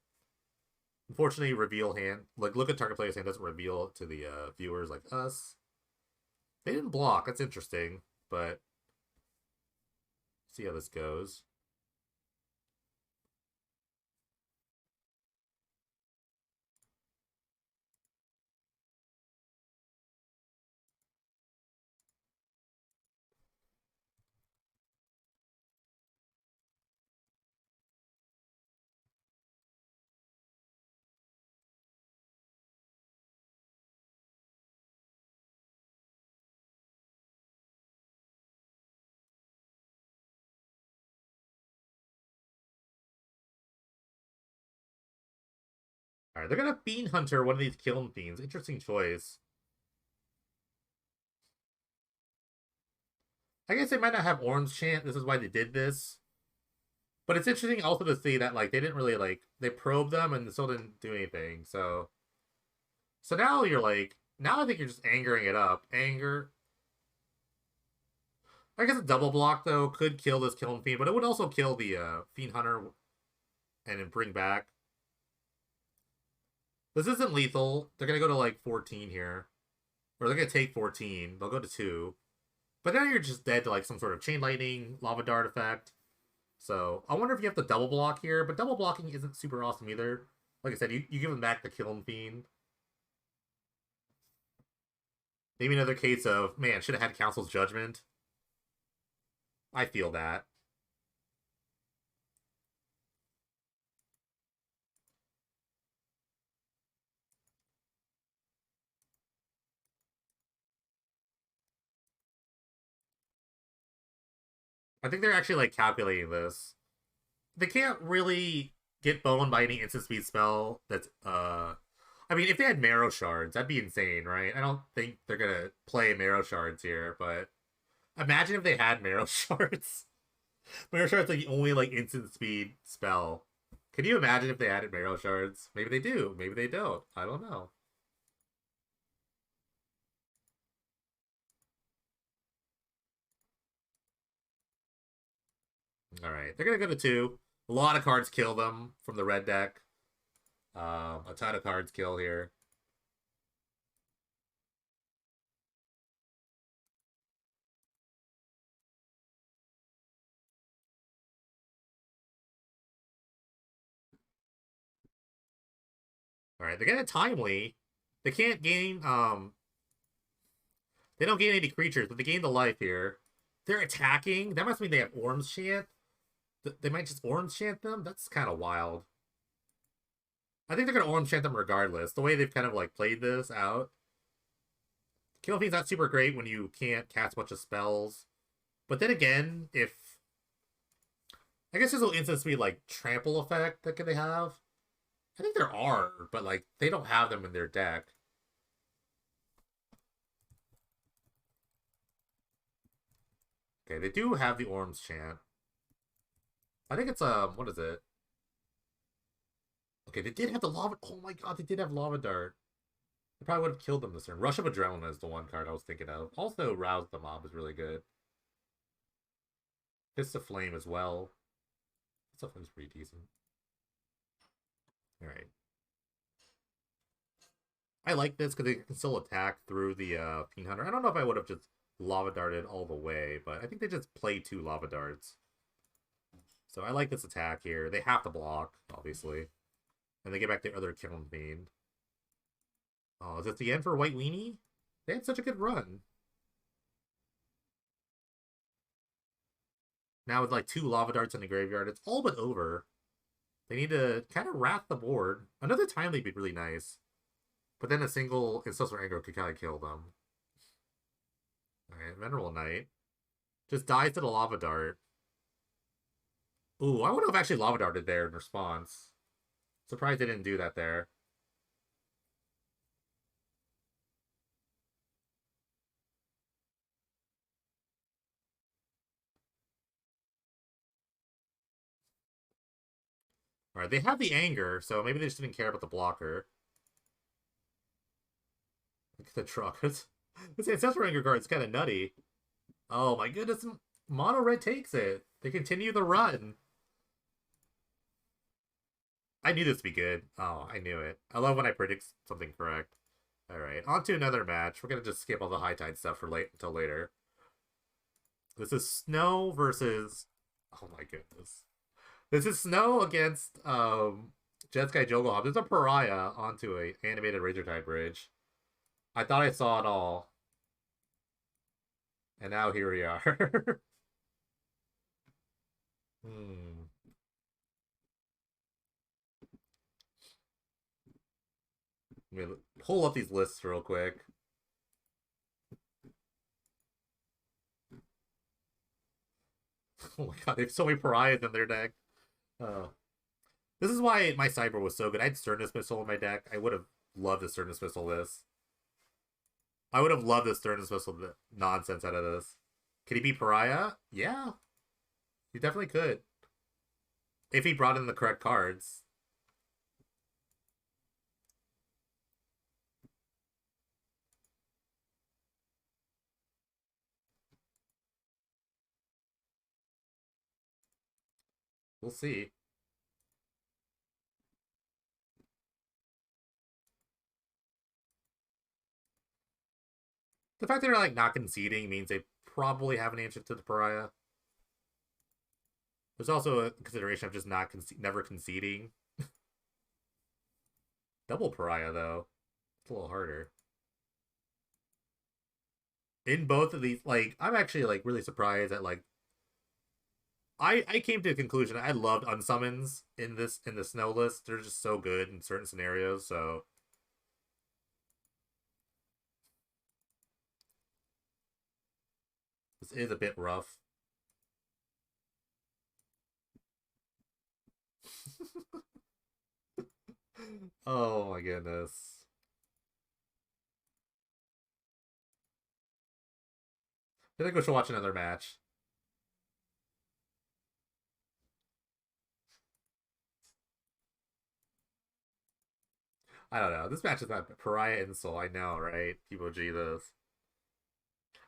Unfortunately, reveal hand like look at target player's hand doesn't reveal it to the viewers like us. They didn't block. That's interesting, but see how this goes. All right, they're gonna Fiend Hunter one of these Kiln Fiends. Interesting choice. I guess they might not have Orange Chant. This is why they did this. But it's interesting also to see that like they didn't really like they probed them and still didn't do anything. So now you're like now I think you're just angering it up. Anger. I guess a double block though could kill this Kiln Fiend, but it would also kill the Fiend Hunter and then bring back. This isn't lethal. They're gonna go to like 14 here. Or they're gonna take 14. They'll go to 2. But now you're just dead to like some sort of chain lightning, lava dart effect. So I wonder if you have to double block here, but double blocking isn't super awesome either. Like I said, you give him back the Kiln Fiend. Maybe another case of, man, should have had Council's Judgment. I feel that. I think they're actually like calculating this. They can't really get boned by any instant speed spell that's I mean if they had marrow shards, that'd be insane, right? I don't think they're gonna play marrow shards here, but imagine if they had marrow shards. Marrow shards like the only like instant speed spell. Can you imagine if they added marrow shards? Maybe they do, maybe they don't. I don't know. Alright, they're gonna go to 2. A lot of cards kill them from the red deck. A ton of cards kill here. All right, they get it timely. They can't gain they don't gain any creatures, but they gain the life here. They're attacking. That must mean they have Orange Chant. They might just Orange Chant them. That's kind of wild. I think they're gonna Orange Chant them regardless. The way they've kind of like played this out. Kill Fiend's not super great when you can't cast a bunch of spells. But then again, if I guess there's no instant speed like trample effect that can they have. I think there are, but like they don't have them in their deck. Okay, they do have the Orange Chant. I think it's what is it? Okay, they did have the lava. Oh my god, they did have lava dart. They probably would have killed them this turn. Rush of Adrenaline is the one card I was thinking of. Also, Rouse the Mob is really good. Fist of Flame as well. Fist of Flame's pretty decent. I like this because they can still attack through the Fiend Hunter. I don't know if I would have just Lava Darted all the way, but I think they just play 2 Lava Darts. So I like this attack here. They have to block, obviously. And they get back the other Kiln Fiend. Oh, is this the end for White Weenie? They had such a good run. Now with like 2 Lava Darts in the graveyard, it's all but over. They need to kind of wrap the board. Another time would be really nice. But then a single Ancestral Anger could kind of kill them. Alright, Venerable Knight. Just dies to the Lava Dart. Ooh, I would have actually Lava Darted there in response. Surprised they didn't do that there. Alright, they have the anger, so maybe they just didn't care about the blocker. Look at the truck. This Ancestral Anger card is kind of nutty. Oh my goodness, Mono Red takes it. They continue the run. I knew this would be good. Oh, I knew it. I love when I predict something correct. Alright, on to another match. We're gonna just skip all the High Tide stuff for until later. This is Snow versus... Oh my goodness. This is Snow against Jeskai Jogohop. There's a Pariah onto a animated Razor Tide bridge. I thought I saw it all. And now here we are. Hmm. Let me pull up these lists real quick. Oh my god, they have so many Pariahs in their deck. This is why my Cyber was so good. I had Sternus Missile in my deck. I would have loved to Sternus Missile this. I would have loved the Sternus Missile nonsense out of this. Can he be Pariah? Yeah. He definitely could. If he brought in the correct cards. We'll see. The fact that they're like not conceding means they probably have an answer to the Pariah. There's also a consideration of just never conceding. Double Pariah though. It's a little harder. In both of these, like, I'm actually like really surprised that like I came to the conclusion I loved unsummons in the snow list. They're just so good in certain scenarios, so this is a bit rough. Oh my goodness. I think we should watch another match. I don't know. This match is not Pariah Insult. I know, right? People G this.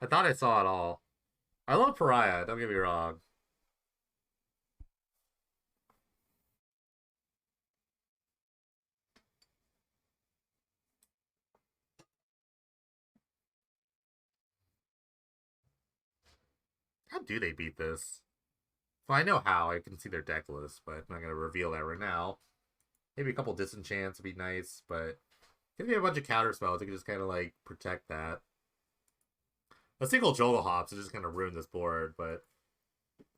I thought I saw it all. I love Pariah. Don't get me wrong. How do they beat this? Well, I know how. I can see their deck list, but I'm not going to reveal that right now. Maybe a couple disenchants would be nice, but give me a bunch of counter spells. I can just kind of like protect that. A single Joel Hops is just going to ruin this board, but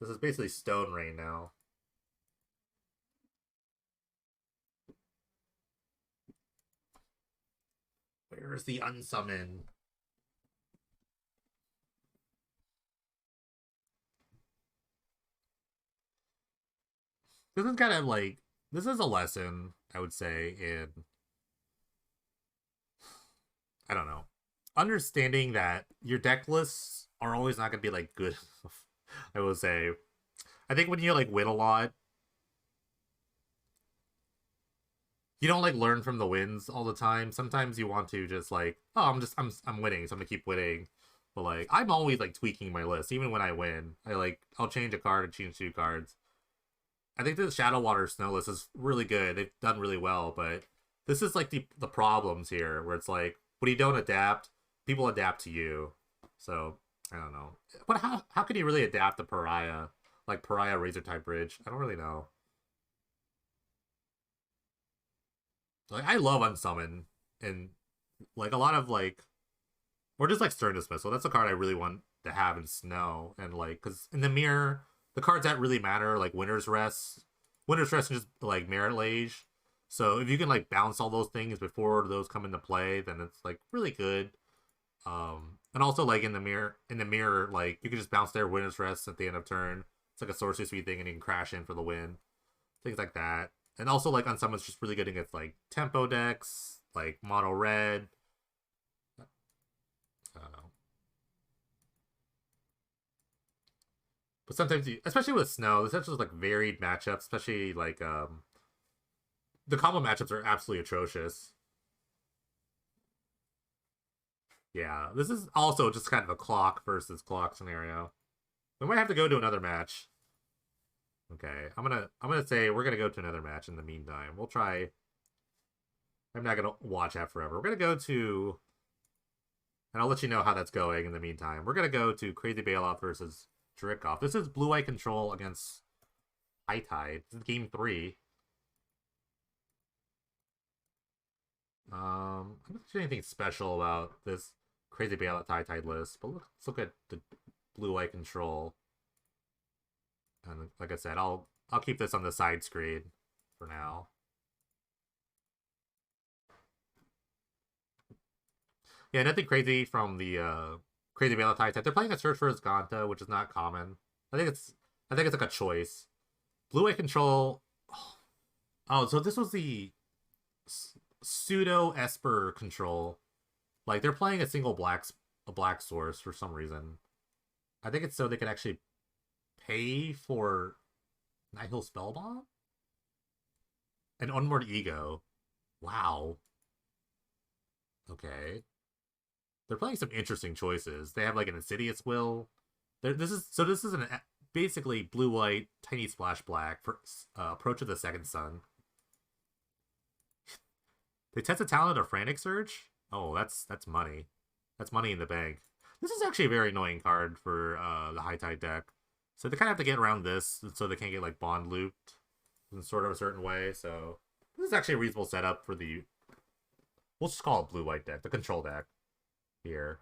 this is basically Stone Rain now. Where's the unsummon? This is kind of like, this is a lesson, I would say, in, I don't know, understanding that your deck lists are always not going to be like good. I will say, I think when you like win a lot, you don't like learn from the wins all the time. Sometimes you want to just like, oh, I'm winning, so I'm gonna keep winning. But like, I'm always like tweaking my list, even when I win. I'll change a card and change 2 cards. I think the Shadow Water Snow list is really good. They've done really well, but This is like the problems here, where it's like when you don't adapt, people adapt to you. So I don't know, but how can you really adapt to Pariah, like Pariah Razor type Bridge? I don't really know. Like I love Unsummon and like a lot of like or just like Stern Dismissal. That's a card I really want to have in Snow and like because in the mirror, the cards that really matter like Winter's Rest and just like Merit Lage. So if you can like bounce all those things before those come into play, then it's like really good. And also like in the mirror, like you can just bounce their Winter's Rest at the end of turn. It's like a sorcery sweet thing, and you can crash in for the win, things like that. And also like on Summon's just really good against like tempo decks, like mono red. I don't know, but sometimes you, especially with Snow, there's such like varied matchups, especially like the combo matchups are absolutely atrocious. Yeah, this is also just kind of a clock versus clock scenario. We might have to go to another match. Okay, I'm gonna say we're gonna go to another match in the meantime. We'll try. I'm not gonna watch that forever. We're gonna go to, and I'll let you know how that's going in the meantime. We're gonna go to Crazy Bailoff versus Drikoff. This is Blue Eye Control against High Tide. This is game 3. I'm not sure anything special about this Crazy Bailout High Tide list, but let's look at the Blue Eye Control. And like I said, I'll keep this on the side screen for now. Yeah, nothing crazy from the Crazy Bailout High Tide. They're playing a Search for Azganta, which is not common. I think it's I think it's like a choice. Blue Eye Control. Oh, so this was the pseudo Esper control. Like they're playing a black source for some reason. I think it's so they can actually pay for Nihil Spellbomb and Unmoored Ego. Wow. Okay. They're playing some interesting choices. They have like an Insidious Will. This is an basically blue white tiny splash black for approach of the second sun. They test a talent of Frantic Surge. Oh, that's money. That's money in the bank. This is actually a very annoying card for the High Tide deck. So they kind of have to get around this so they can't get like bond looped in sort of a certain way. So this is actually a reasonable setup for the, we'll just call it blue white deck, the control deck here.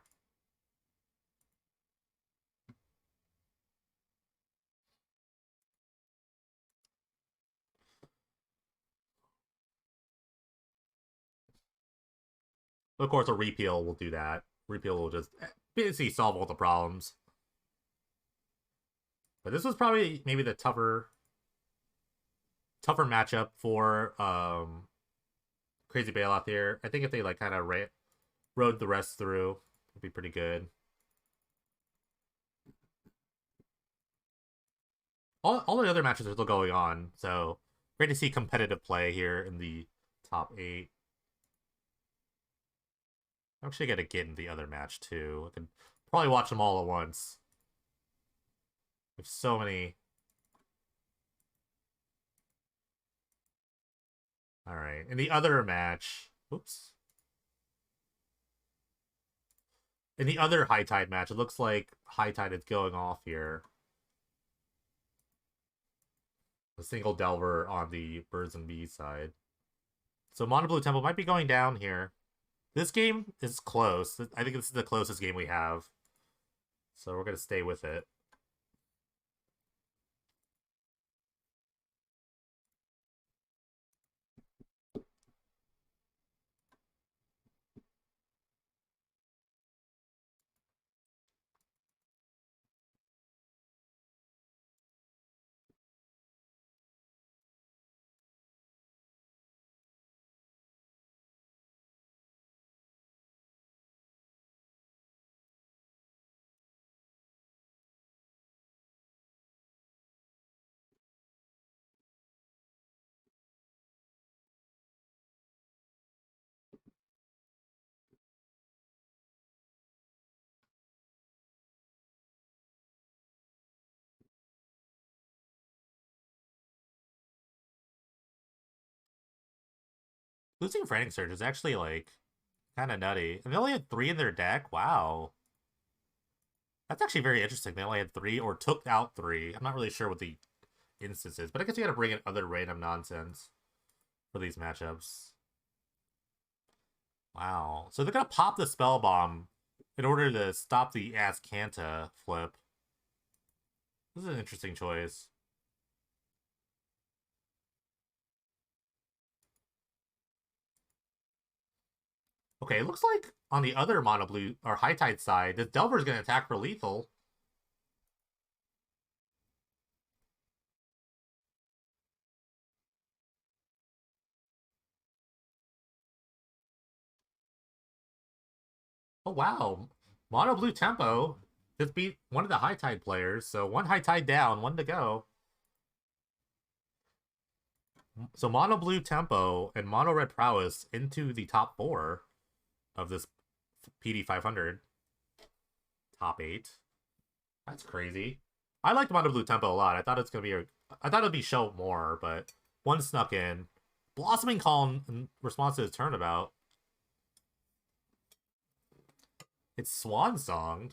Of course, a repeal will do that. Repeal will just basically solve all the problems. But this was probably maybe the tougher matchup for Crazy Bailoff here. I think if they like kind of rode the rest through, it'd be pretty good. All the other matches are still going on, so great to see competitive play here in the top 8. I'm actually gonna get in the other match too. I can probably watch them all at once. There's so many. All right, in the other match, oops. In the other High Tide match, it looks like High Tide is going off here. A single Delver on the Birds and Bees side. So Mono Blue Temple might be going down here. This game is close. I think this is the closest game we have. So we're going to stay with it. Losing Frantic Surge is actually, like, kind of nutty. And they only had 3 in their deck? Wow. That's actually very interesting. They only had 3 or took out 3. I'm not really sure what the instance is, but I guess you gotta bring in other random nonsense for these matchups. Wow. So they're gonna pop the Spell Bomb in order to stop the Azcanta flip. This is an interesting choice. Okay, it looks like on the other mono blue or high tide side, the Delver's gonna attack for lethal. Oh wow. Mono blue tempo just beat one of the high tide players, so one high tide down, one to go. So mono blue tempo and mono red prowess into the top 4 of this PD 500. Top 8. That's crazy. I liked mono blue tempo a lot. I thought it's gonna be I thought it'd be show more, but one snuck in. Blossoming Call in response to his turnabout. It's Swan Song.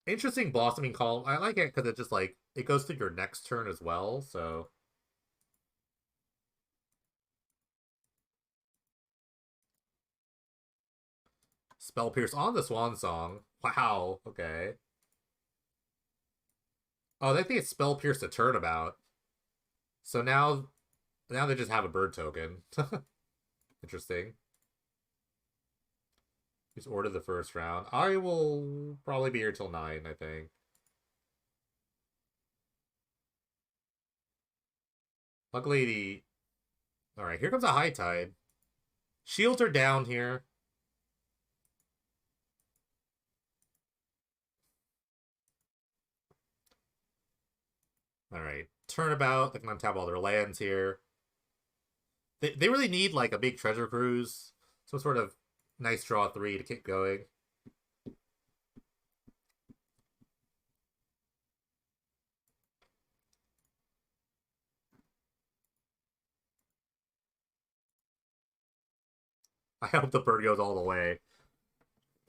Interesting Blossoming Call. I like it because it just like it goes through your next turn as well, so Spell Pierce on the Swan Song. Wow, okay. Oh, they think it's Spell Pierce to turnabout. So now they just have a bird token. Interesting. Just order the first round. I will probably be here till 9, I think. Luckily, Alright, here comes a high tide. Shields are down here. Alright, turnabout. They can untap all their lands here. They really need, like, a big treasure cruise. Some sort of nice draw 3 to keep going. I hope the bird goes all the way.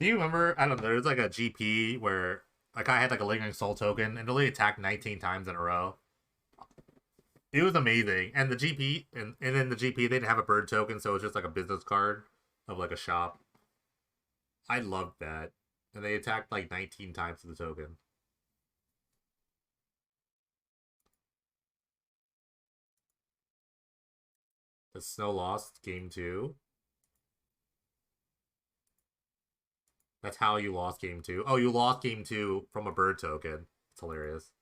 Do you remember? I don't know. There's like a GP where a guy had like a lingering soul token and really attacked 19 times in a row. It was amazing. And the GP and then the GP they didn't have a bird token, so it was just like a business card of like a shop. I loved that. And they attacked like 19 times with the token. The Snow lost game 2. That's how you lost game 2. Oh, you lost game 2 from a bird token. It's hilarious.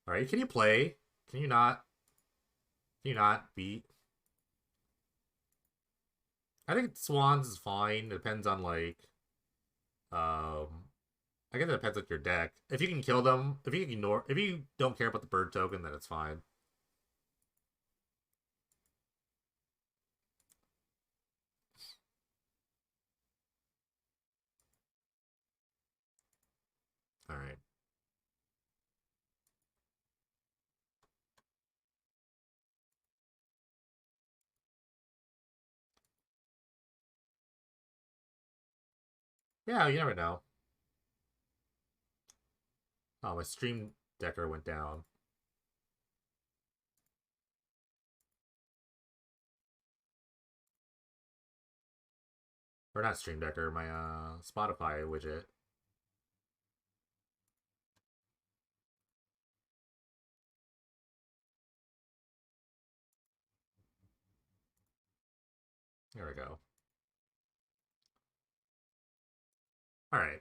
Alright, can you play? Can you not? Can you not beat? I think Swans is fine. It depends on like I guess it depends on your deck. If you can kill them, if you don't care about the bird token, then it's fine. Alright. Yeah, you never know. Oh, my stream decker went down. Or not stream decker, my Spotify widget. There we go. Alright.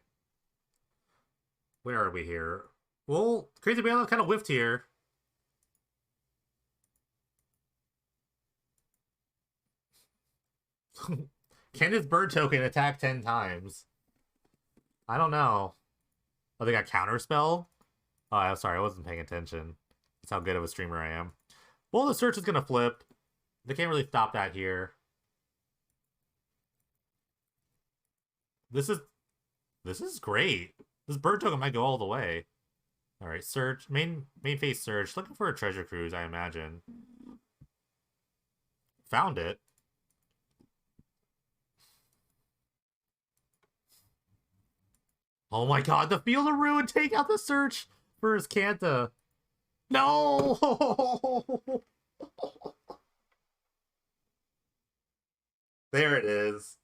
Where are we here? Well, Crazy Bale kind of whiffed here. Can his bird token attack 10 times? I don't know. Oh, they got counterspell? Oh, I'm sorry, I wasn't paying attention. That's how good of a streamer I am. Well, the search is gonna flip. They can't really stop that here. This is great. This bird token might go all the way. All right, search main phase search. Looking for a treasure cruise, I imagine. Found it. Oh my god, the Field of Ruin! Take out the search for his Kanta. No! There it is.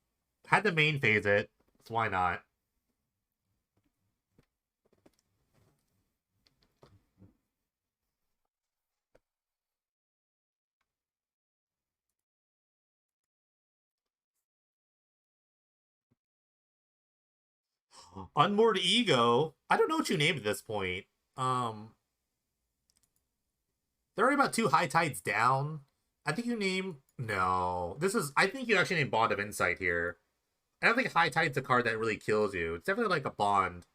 Had to main phase it. So why not? Unmoored Ego. I don't know what you named at this point. Um, they're already about two high tides down. I think you name no. This is. I think you actually name Bond of Insight here. I don't think High Tide's a card that really kills you. It's definitely like a Bond.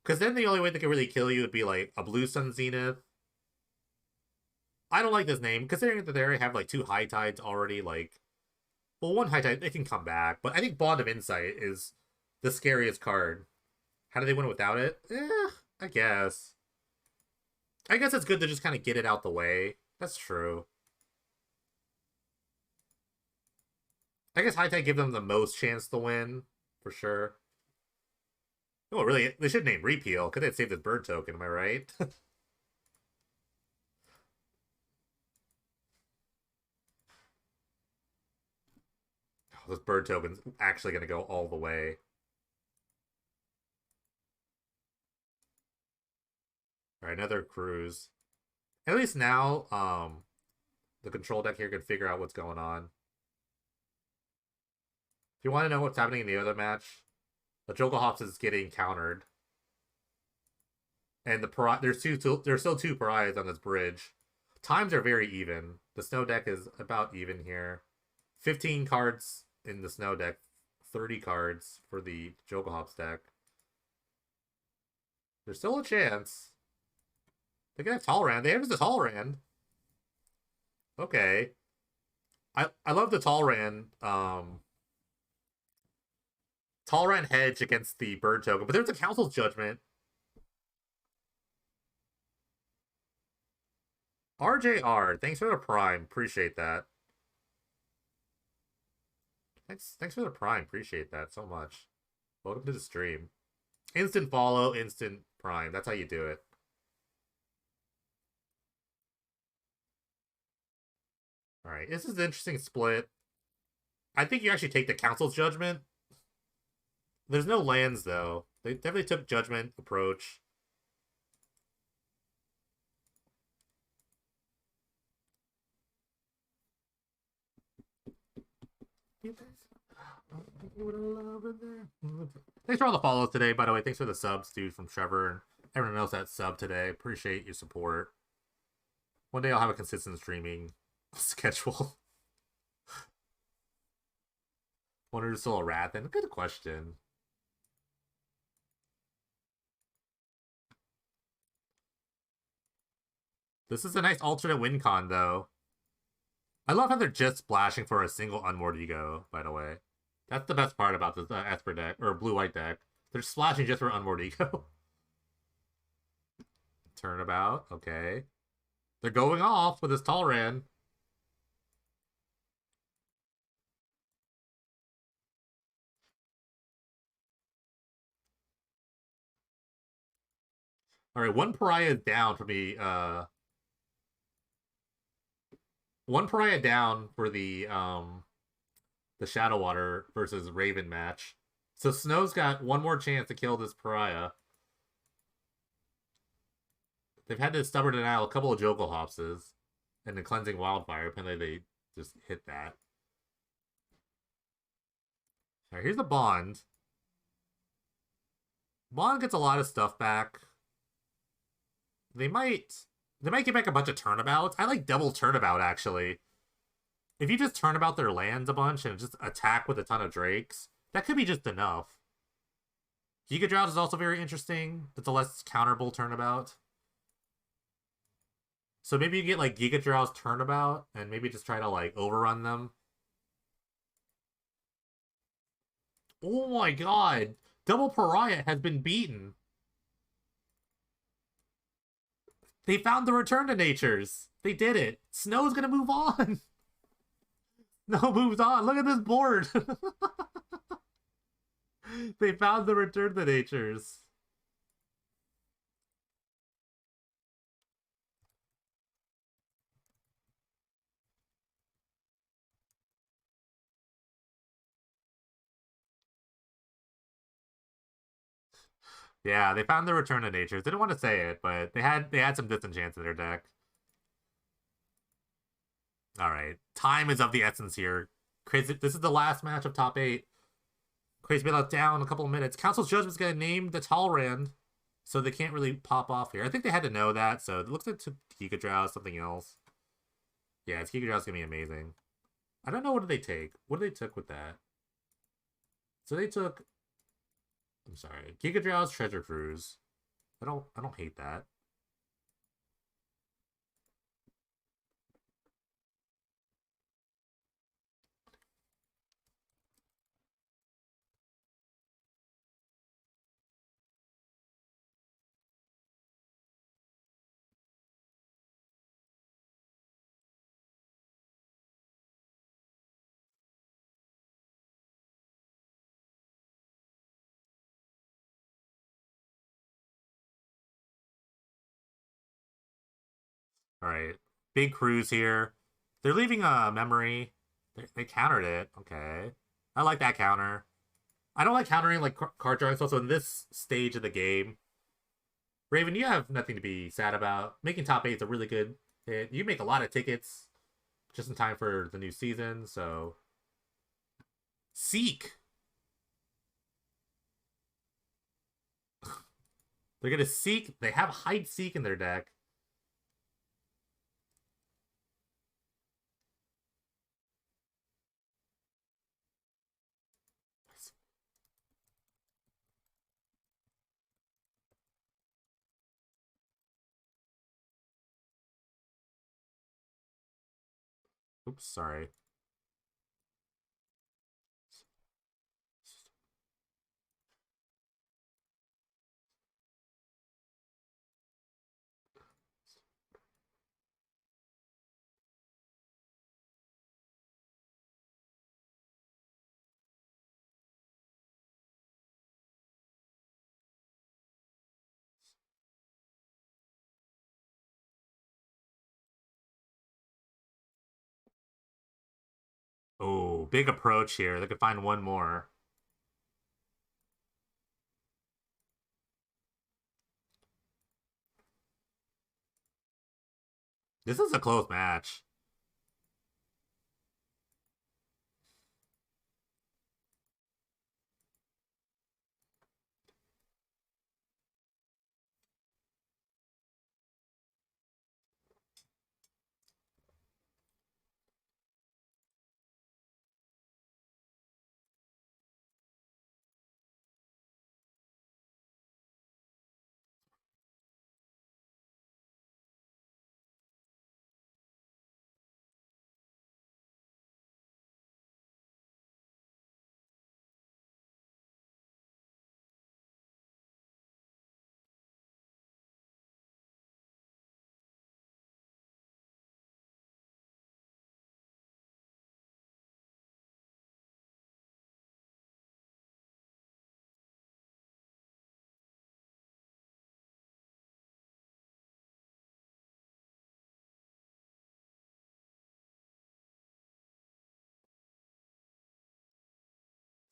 Because then the only way that could really kill you would be like a Blue Sun Zenith. I don't like this name, considering that they already have like two High Tides already. Like, well, one High Tide, it can come back. But I think Bond of Insight is the scariest card. How do they win without it? I guess. I guess it's good to just kind of get it out the way. That's true. I guess High Tide give them the most chance to win, for sure. Oh, really? They should name Repeal. Could they save this bird token? Am I right? Oh, this bird token's actually going to go all the way. All right, another cruise. At least now, the control deck here can figure out what's going on. If you want to know what's happening in the other match, the Joker Hops is getting countered, and there's still two pariahs on this bridge. Times are very even. The snow deck is about even here. 15 cards in the snow deck, 30 cards for the Joker Hops deck. There's still a chance. They can have Talrand. They have the Talrand. Okay. I love the Talrand. Talrand hedge against the bird token, but there's a Council's Judgment. RJR, thanks for the prime. Appreciate that. Thanks for the prime. Appreciate that so much. Welcome to the stream. Instant follow, instant prime. That's how you do it. All right, this is an interesting split. I think you actually take the Council's Judgment. There's no lands, though. They definitely took Judgment approach. Thanks for all the follows today, by the way. Thanks for the subs, dude, from Trevor and everyone else that sub today. Appreciate your support. One day I'll have a consistent streaming schedule. Wonder if still a rat then? Good question. This is a nice alternate win con, though. I love how they're just splashing for a single Unmoored Ego, by the way. That's the best part about this Esper deck, or blue-white deck. They're splashing just for Unmoored Ego. Turnabout, okay. They're going off with this Talrand. Alright, one pariah is down for me, one pariah down for the Shadow Water versus Raven match. So Snow's got one more chance to kill this pariah. They've had to stubborn denial a couple of Jokel Hopses and the Cleansing Wildfire. Apparently they just hit that. Alright, here's the Bond. Bond gets a lot of stuff back. They might get back a bunch of turnabouts. I like double turnabout, actually. If you just turnabout their lands a bunch and just attack with a ton of Drakes, that could be just enough. Giga Drought is also very interesting. It's a less counterable turnabout. So maybe you get like Giga Drought's turnabout and maybe just try to like overrun them. Oh my god! Double Pariah has been beaten. They found the return to natures. They did it. Snow's gonna move on. Snow moves on. Look at this board. They found the return to natures. Yeah, they found the return to natures. Didn't want to say it, but they had some disenchants in their deck. All right, time is of the essence here. Crazy. This is the last match of top 8. Crazy Bailout down a couple of minutes. Council's Judgment's gonna name the Talrand, so they can't really pop off here. I think they had to know that, so it looks like Giga Drow something else. Yeah, it's Giga Drow's gonna be amazing. I don't know what did they take. What did they took with that? So they took. I'm sorry, Giga Drow's Treasure Cruise. I don't hate that. All right, big cruise here. They're leaving a memory. They countered it. Okay, I like that counter. I don't like countering like card drawing stuff. So in this stage of the game, Raven, you have nothing to be sad about. Making top 8 is a really good hit. You make a lot of tickets just in time for the new season. So Seek. They're gonna Seek. They have Hide Seek in their deck. Oops, sorry. Oh, big approach here. They could find one more. This is a close match.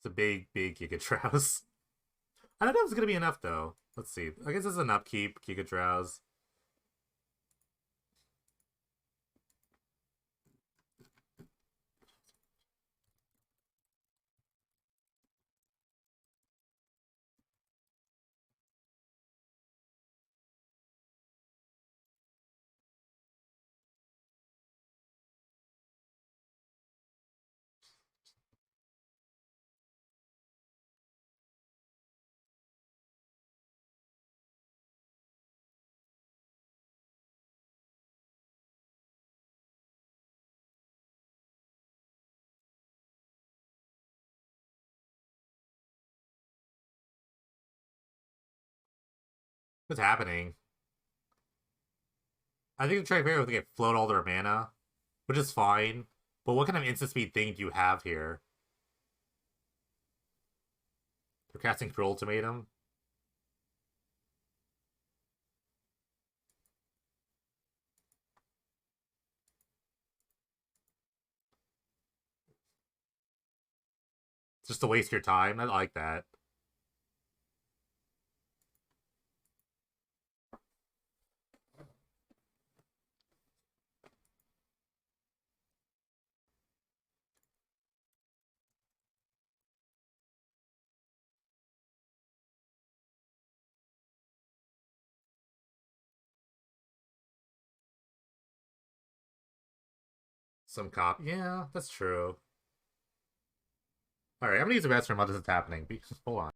It's a big, big Giga Trouse. I don't know if it's gonna be enough though. Let's see. I guess it's an upkeep, Giga Trouse. What's happening? I think the Trifecta would get float all their mana, which is fine. But what kind of instant speed thing do you have here? They're casting Cruel Ultimatum. Just to waste your time. I like that. Some cop. Yeah, that's true. Alright, I'm gonna use the restroom while this is happening. Hold on.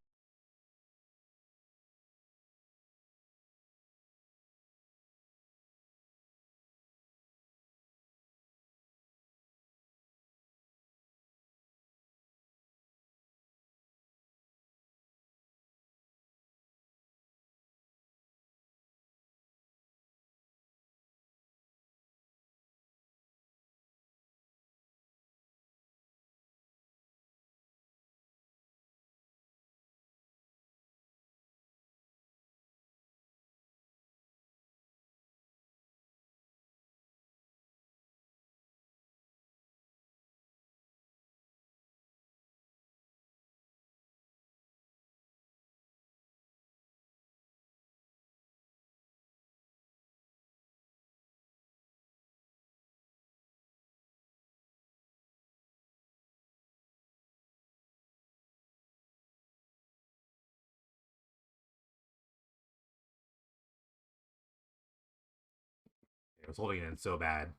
I was holding it in so bad.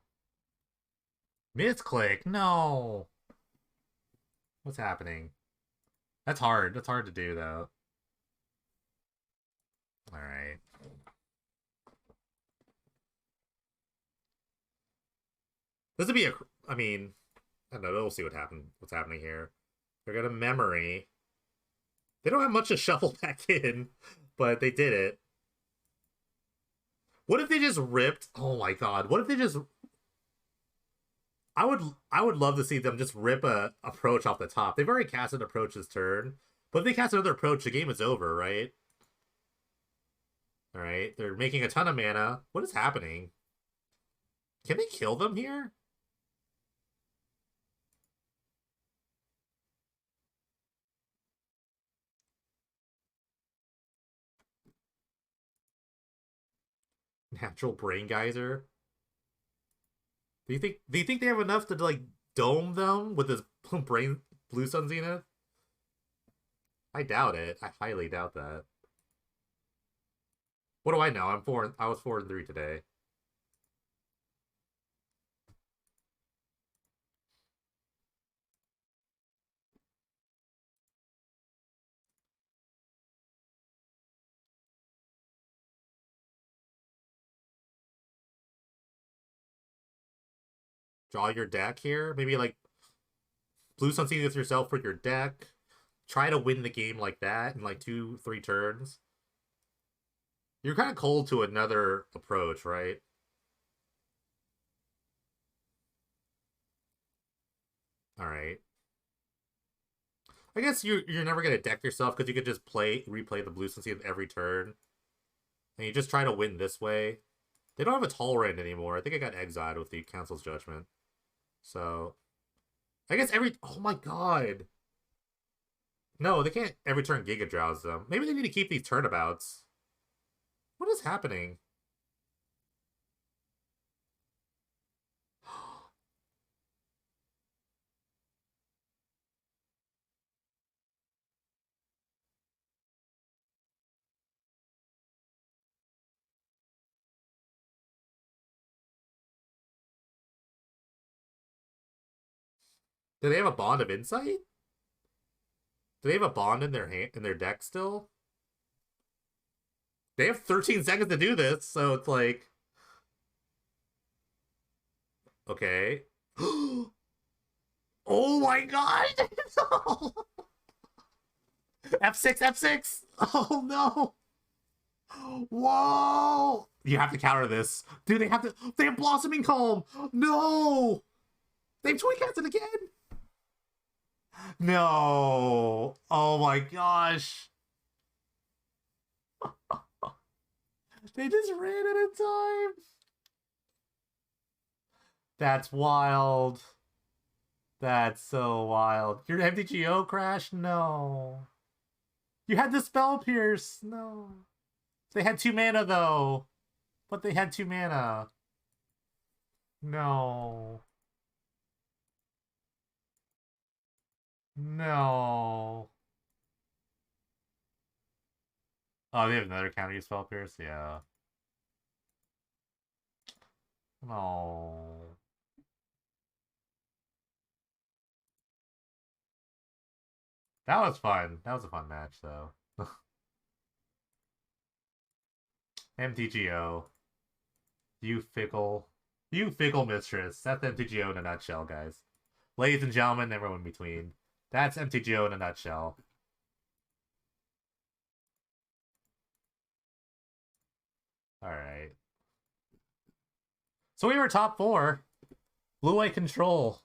Misclick? No! What's happening? That's hard. That's hard to do, though. Alright. This would be a... I mean... I don't know. We'll see what's happening here. They're gonna memory. They don't have much to shuffle back in, but they did it. What if they just ripped... Oh my god. What if they just... I would love to see them just rip a approach off the top. They've already casted approach this turn. But if they cast another approach, the game is over, right? Alright. They're making a ton of mana. What is happening? Can they kill them here? Natural Brain Geyser? Do you think they have enough to like dome them with this brain blue sun zenith? I doubt it. I highly doubt that. What do I know? I was 4-3 today. Draw your deck here. Maybe like blue sun zenith yourself for your deck. Try to win the game like that in like 2-3 turns. You're kind of cold to another approach, right? All right. I guess you're never gonna deck yourself because you could just replay the blue zenith every turn, and you just try to win this way. They don't have a tolerant anymore. I think I got exiled with the Council's Judgment. So, I guess oh my god. No, they can't every turn Giga Drowse them. Maybe they need to keep these turnabouts. What is happening? Do they have a Bond of Insight? Do they have a Bond in their deck still? They have 13 seconds to do this, so it's like... Okay. Oh my god! F6, F6! Oh no! Whoa! You have to counter this. Dude, they have Blossoming Calm! No! They've twin casted again! No! Oh my gosh! They just ran out of time! That's wild. That's so wild. Your MTGO crashed? No. You had the Spell Pierce. No. They had 2 mana though. But they had 2 mana. No. No. Oh, they have another counter use Spell Pierce? Yeah. No. That was fun. That was a fun match though. MTGO. You fickle. You fickle mistress. That's MTGO in a nutshell, guys. Ladies and gentlemen, everyone in between. That's MTGO in a nutshell. Alright. So we were top 4. Blue-white control.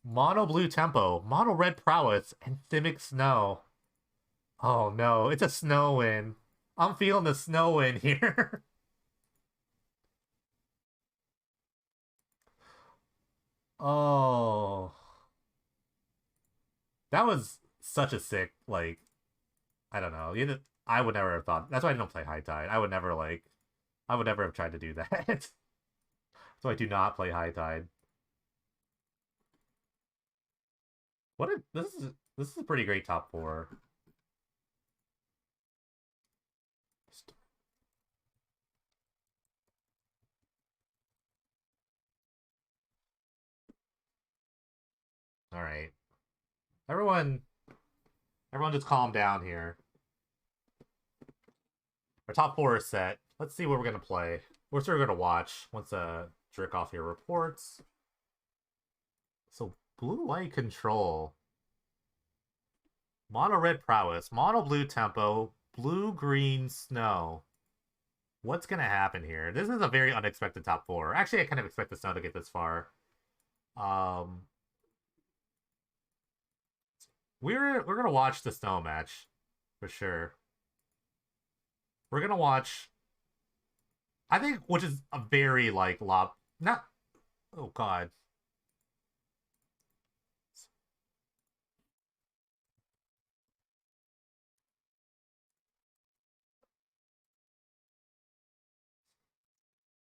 Mono-blue tempo. Mono-red prowess. And Simic snow. Oh no, it's a snow win. I'm feeling the snow win here. Oh. That was such a sick, like, I don't know. I would never have thought. That's why I don't play High Tide. I would never, like, I would never have tried to do that. So I do not play High Tide. This is a pretty great top 4. All right. Everyone just calm down here. Our top 4 is set. Let's see what we're going to play. We're sort of going to watch once Drickoff here reports. So, blue-white control. Mono-red prowess. Mono-blue tempo. Blue-green snow. What's going to happen here? This is a very unexpected top 4. Actually, I kind of expect the snow to get this far. We're gonna watch the snow match for sure. We're gonna watch. I think, which is a very like not. Oh god.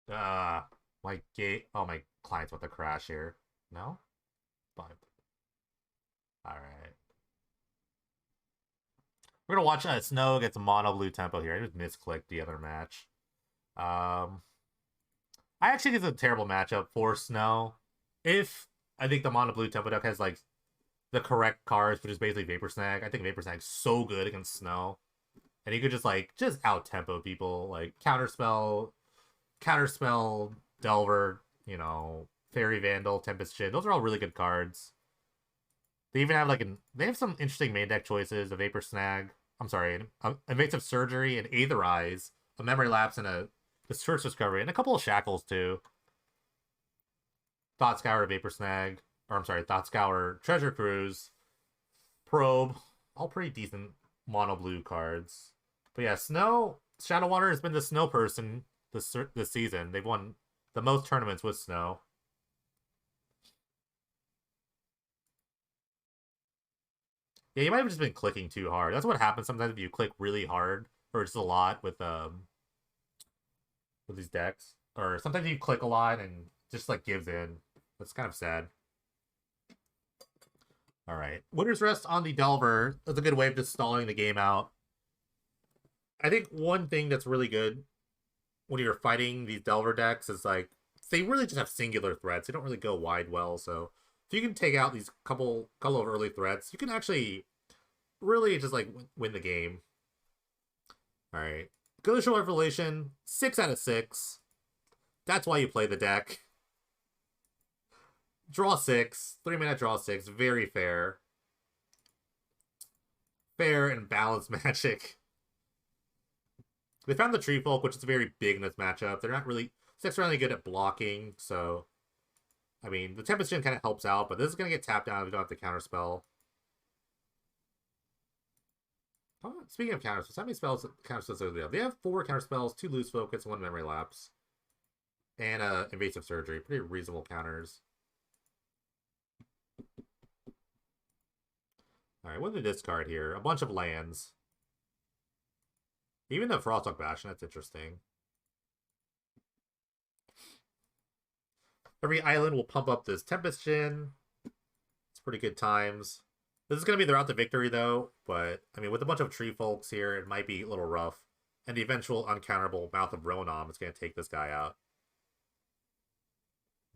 My gate. Oh, my client's about to crash here. No, but all right. We're gonna watch Snow gets a mono blue tempo here. I just misclicked the other match. I actually think it's a terrible matchup for Snow. If I think the mono blue tempo deck has like the correct cards, which is basically Vapor Snag. I think Vapor Snag's so good against Snow. And you could just out tempo people, like counterspell, Delver, Fairy Vandal, Tempest Shit. Those are all really good cards. They even have they have some interesting main deck choices: a Vapor Snag. I'm sorry, Invasive Surgery, an Aetherize, a Memory Lapse, and a Search Discovery, and a couple of Shackles too. Thought Scour, Vapor Snag, or I'm sorry, Thought Scour, Treasure Cruise, Probe, all pretty decent mono blue cards. But yeah, Shadow Water has been the snow person this season. They've won the most tournaments with snow. Yeah, you might have just been clicking too hard. That's what happens sometimes if you click really hard or just a lot with these decks. Or sometimes you click a lot and just like gives in. That's kind of sad. All right, Winter's Rest on the Delver. That's a good way of just stalling the game out. I think one thing that's really good when you're fighting these Delver decks is like they really just have singular threats. They don't really go wide well. So if you can take out these couple of early threats, you can actually really just like win the game. All right, Glacial Revelation, 6 out of 6. That's why you play the deck. Draw 6, 3-mana draw 6, very fair. Fair and balanced Magic. They found the Tree Folk, which is very big in this matchup. They're not really really good at blocking, so I mean the Tempest Gen kind of helps out, but this is gonna get tapped down if we don't have the counter spell. Oh, speaking of counter spells, how many counter spells do they have? They have 4 counter spells, 2 loose focus, 1 memory lapse, and invasive surgery. Pretty reasonable counters. All right, what did this card here? A bunch of lands. Even the Frostlock Bastion, that's interesting. Every island will pump up this Tempest Gen. It's pretty good times. This is going to be the route to victory, though. But, I mean, with a bunch of Tree Folks here, it might be a little rough. And the eventual uncounterable Mouth of Ronom is going to take this guy out.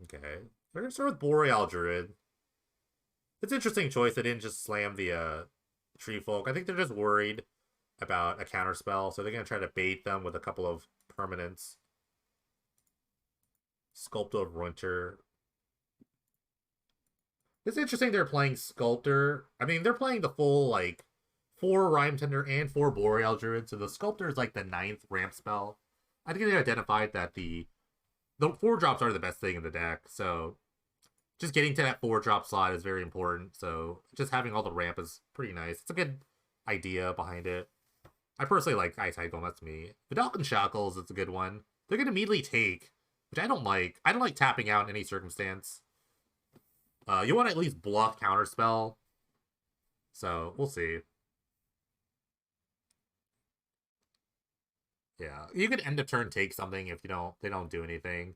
Okay. We're going to start with Boreal Druid. It's an interesting choice. They didn't just slam the Tree Folk. I think they're just worried about a counterspell, so they're going to try to bait them with a couple of permanents. Sculptor of Winter. It's interesting they're playing Sculptor. I mean, they're playing the full, like, 4 Rhyme Tender and 4 Boreal Druid, so the Sculptor is, like, the 9th ramp spell. I think they identified that the 4 drops are the best thing in the deck, so just getting to that 4 drop slot is very important, so just having all the ramp is pretty nice. It's a good idea behind it. I personally like Ice High Golem, that's me. Vidalcan Shackles is a good one. They're going to immediately take, which I don't like. I don't like tapping out in any circumstance. You want to at least bluff Counterspell. So, we'll see. Yeah, you could end of turn take something if they don't do anything.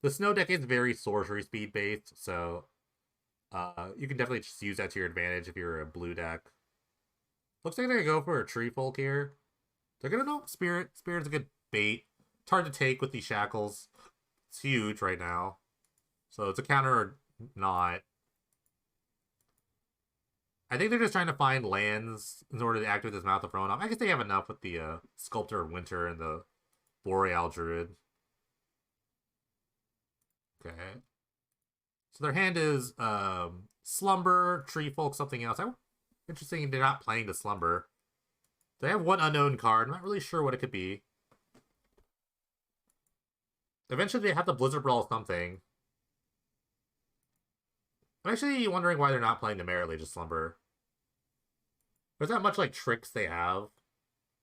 The Snow deck is very sorcery speed based, so you can definitely just use that to your advantage if you're a blue deck. Looks like they're gonna go for a Tree Folk here. They're gonna know Spirit. Spirit's a good bait. It's hard to take with these shackles. It's huge right now. So it's a counter or not. I think they're just trying to find lands in order to activate this Mouth of Ronom. I guess they have enough with the Sculptor of Winter and the Boreal Druid. Okay. So their hand is Slumber, Tree Folk, something else. Interesting they're not playing the Slumber. They have one unknown card. I'm not really sure what it could be. Eventually they have to Blizzard Brawl something. I'm actually wondering why they're not playing the Merit Legion Slumber. There's not much like tricks they have.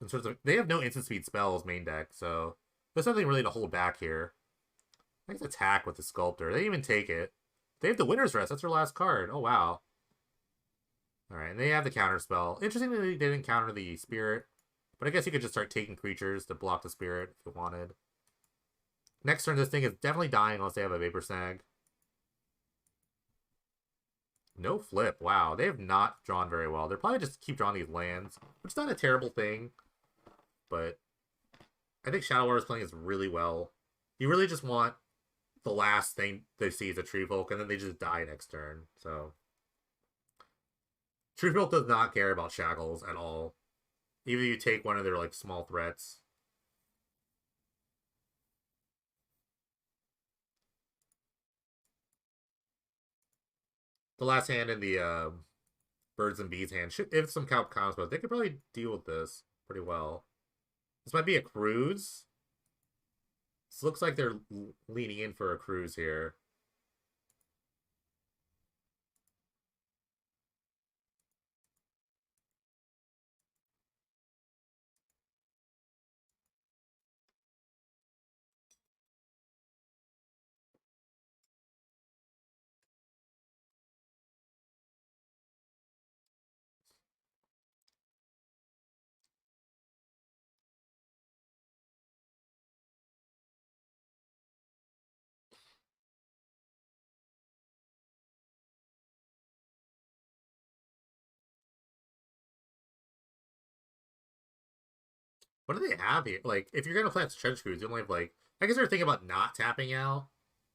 In terms of, they have no instant speed spells main deck, so there's nothing really to hold back here. I guess attack with the Sculptor. They didn't even take it. They have the Winter's Rest. That's their last card. Oh, wow. Alright, and they have the counter spell. Interestingly, they didn't counter the Spirit. But I guess you could just start taking creatures to block the Spirit if you wanted. Next turn, this thing is definitely dying unless they have a Vapor Snag. No flip. Wow, they have not drawn very well. They're probably just keep drawing these lands, which is not a terrible thing. But I think Shadow Warrior is playing this really well. You really just want the last thing they see is a Tree Folk, and then they just die next turn. So Tree Folk does not care about Shackles at all. Even if you take one of their like small threats. The last hand in the Birds and Bees hand, if some counts, but they could probably deal with this pretty well. This might be a cruise. This looks like they're leaning in for a cruise here. What do they have here? Like, if you're gonna play Trench Cruise, you only have like, I guess they're thinking about not tapping out,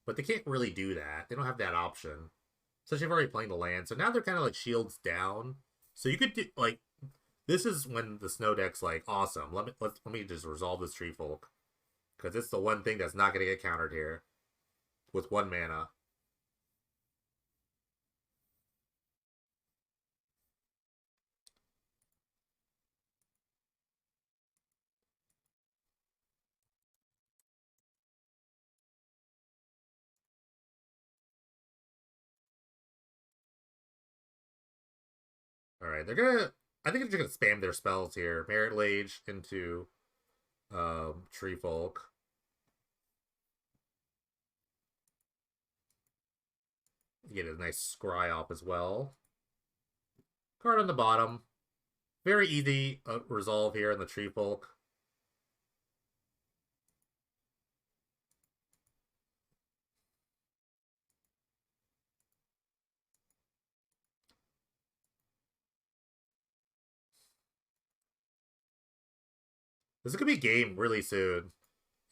but they can't really do that. They don't have that option. Especially if you're already playing the land. So now they're kind of like shields down. So you could do like, this is when the Snow deck's like, awesome. Let me just resolve this Tree Folk, because it's the one thing that's not gonna get countered here with 1 mana. Alright, they're gonna... I think they're just gonna spam their spells here. Merit Lage into Tree Folk. You get a nice scry off as well. Card on the bottom. Very easy resolve here in the Tree Folk. This is gonna be game really soon.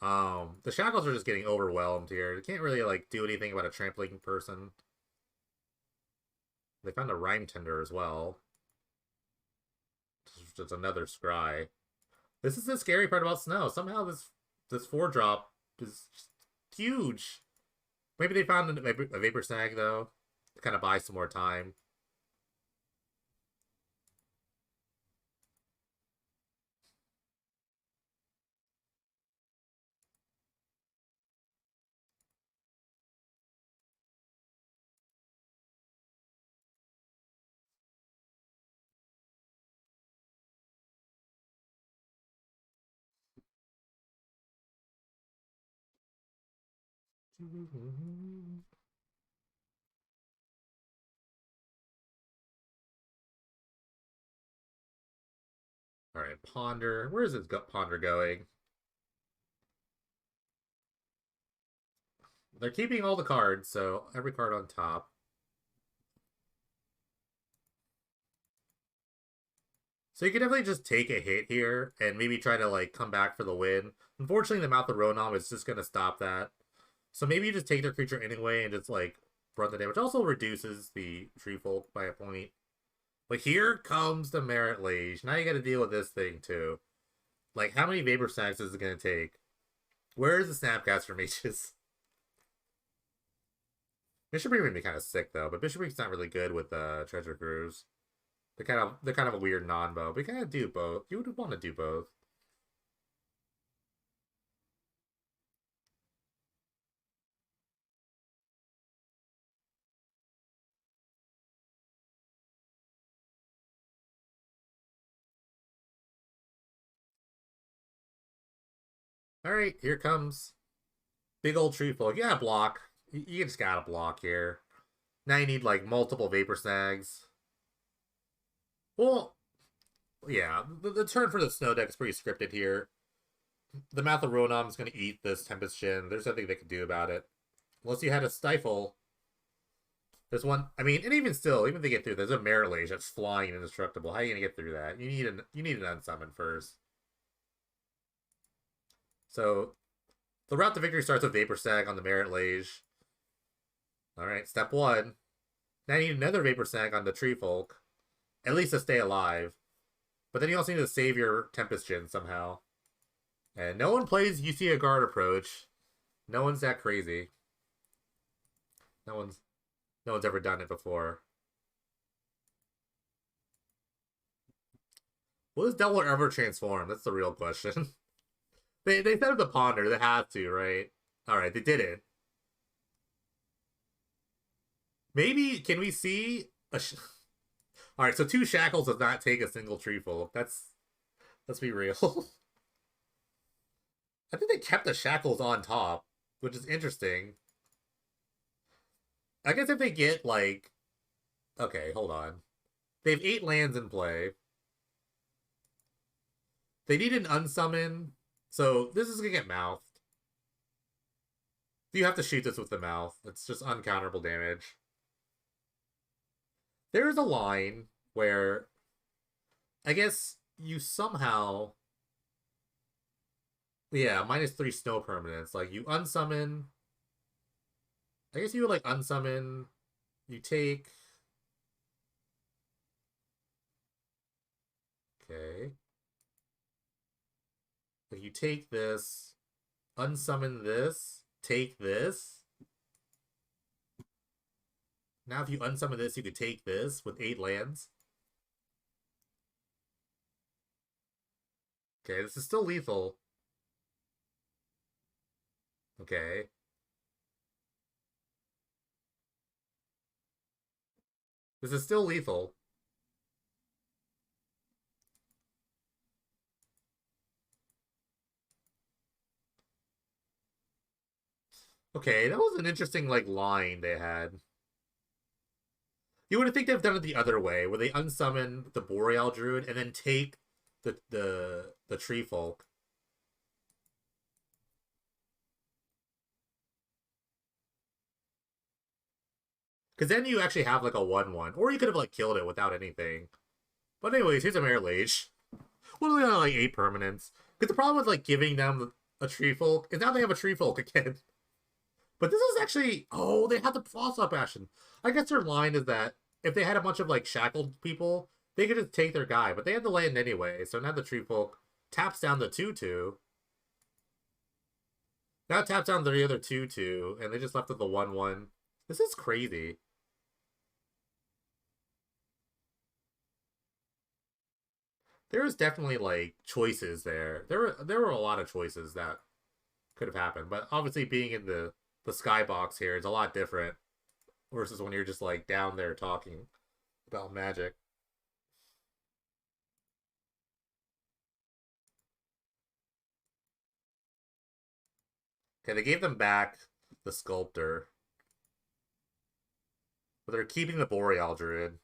The Shackles are just getting overwhelmed here. They can't really like do anything about a trampling person. They found a Rhyme Tender as well. Just another scry. This is the scary part about Snow. Somehow this 4-drop is huge. Maybe they found a Vapor Snag though, to kind of buy some more time. All right, Ponder. Where is this Ponder going? They're keeping all the cards, so every card on top. So you can definitely just take a hit here and maybe try to like come back for the win. Unfortunately, the Mouth of Ronom is just gonna stop that. So maybe you just take their creature anyway and just like run the damage. Also reduces the Tree Folk by a point. But here comes the Merit Lage. Now you gotta deal with this thing too. Like, how many Vapor Snags is it gonna take? Where is the Snapcaster Mages? Bishop Reap would be kind of sick though, but Bishop Reap's not really good with Treasure Cruise. They're kind of a weird non-bow, but you kind of do both. You would want to do both. All right, here comes big old Tree Folk. Yeah, block. You just gotta block here. Now you need like multiple Vapor Snags. Well, yeah, the turn for the Snow deck is pretty scripted here. The Mouth of Ronom is going to eat this Tempest Chin. There's nothing they can do about it. Unless you had a Stifle. There's one. I mean, and even still, even if they get through, there's a Merit Lage that's flying and indestructible. How are you going to get through that? You need an unsummon first. So the route to victory starts with Vapor Sag on the Merit Lage. All right, step one. Now you need another Vapor Sag on the Tree Folk, at least to stay alive. But then you also need to save your Tempest Chin somehow. And no one plays You See a Guard approach. No one's that crazy. No one's no one's ever done it before. Will this Devil ever transform? That's the real question. They set up the Ponder. They have to, right? All right, they did it. Maybe can we see a? All right, so 2 Shackles does not take a single tree full. Let's be real. I think they kept the Shackles on top, which is interesting. I guess if they get like, okay, hold on. They have 8 lands in play. They need an unsummon, so this is gonna get mouthed. You have to shoot this with the mouth. It's just uncounterable damage. There's a line where I guess you somehow, yeah, -3 snow permanents. Like you unsummon. I guess you would like unsummon. You take. Okay. Like you take this, unsummon this, take this. Now if you unsummon this, you could take this with 8 lands. Okay, this is still lethal. Okay. This is still lethal. Okay, that was an interesting like line they had. You would think they've done it the other way, where they unsummon the Boreal Druid and then take the Tree Folk. Because then you actually have like a 1/1. Or you could have like killed it without anything. But anyways, here's a Mirror Lage. What are they on like 8 permanents? Because the problem with like giving them a Tree Folk is now they have a Tree Folk again. But this is actually, oh, they had the Floss Up Ashen. I guess their line is that if they had a bunch of like shackled people, they could just take their guy, but they had the land anyway. So now the Tree Folk taps down the 2/2. Now it taps down the other 2/2, and they just left with the 1/1. This is crazy. There was definitely like choices there. There were a lot of choices that could have happened, but obviously being in the skybox here is a lot different versus when you're just like down there talking about Magic. Okay, they gave them back the Sculptor, but they're keeping the Boreal Druid.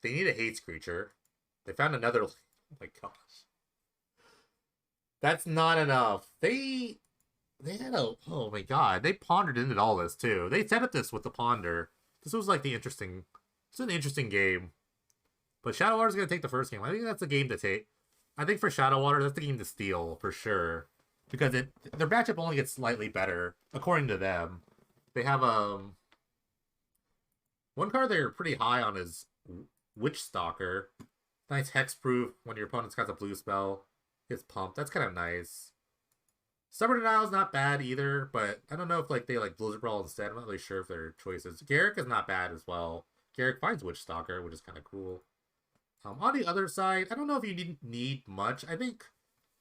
They need a Hates creature. They found another. Oh my gosh, that's not enough. They had a. Oh my god, they pondered into all this too. They set up this with the ponder. This was like the interesting. It's an interesting game. But Shadow Water's gonna take the first game. I think that's the game to take. I think for Shadow Water, that's the game to steal for sure. Because their matchup only gets slightly better, according to them. They have one card they're pretty high on is Witch Stalker. Nice hexproof when your opponent's got a blue spell. It's pumped. That's kind of nice. Stubborn Denial is not bad either, but I don't know if like they like Blizzard Brawl instead. I'm not really sure if their choices. Garrick is not bad as well. Garrick finds Witch Stalker, which is kind of cool. On the other side, I don't know if you need much. I think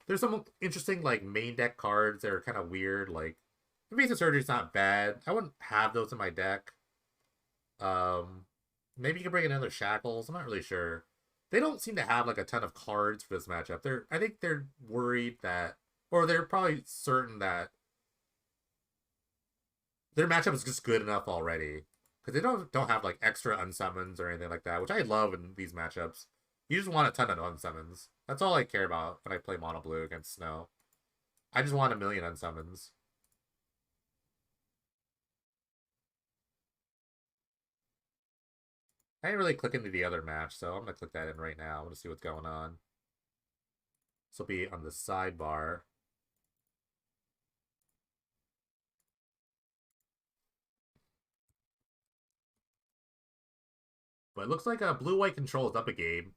there's some interesting like main deck cards that are kind of weird. Like Invasive Surgery is not bad. I wouldn't have those in my deck. Um, Maybe you can bring another Shackles. I'm not really sure. They don't seem to have like a ton of cards for this matchup. I think they're worried that, or they're probably certain that their matchup is just good enough already because they don't have like extra unsummons or anything like that, which I love in these matchups. You just want a ton of unsummons. That's all I care about when I play mono blue against Snow. I just want a million unsummons. I didn't really click into the other match, so I'm gonna click that in right now. I want to see what's going on. This will be on the sidebar. But it looks like blue-white control is up a game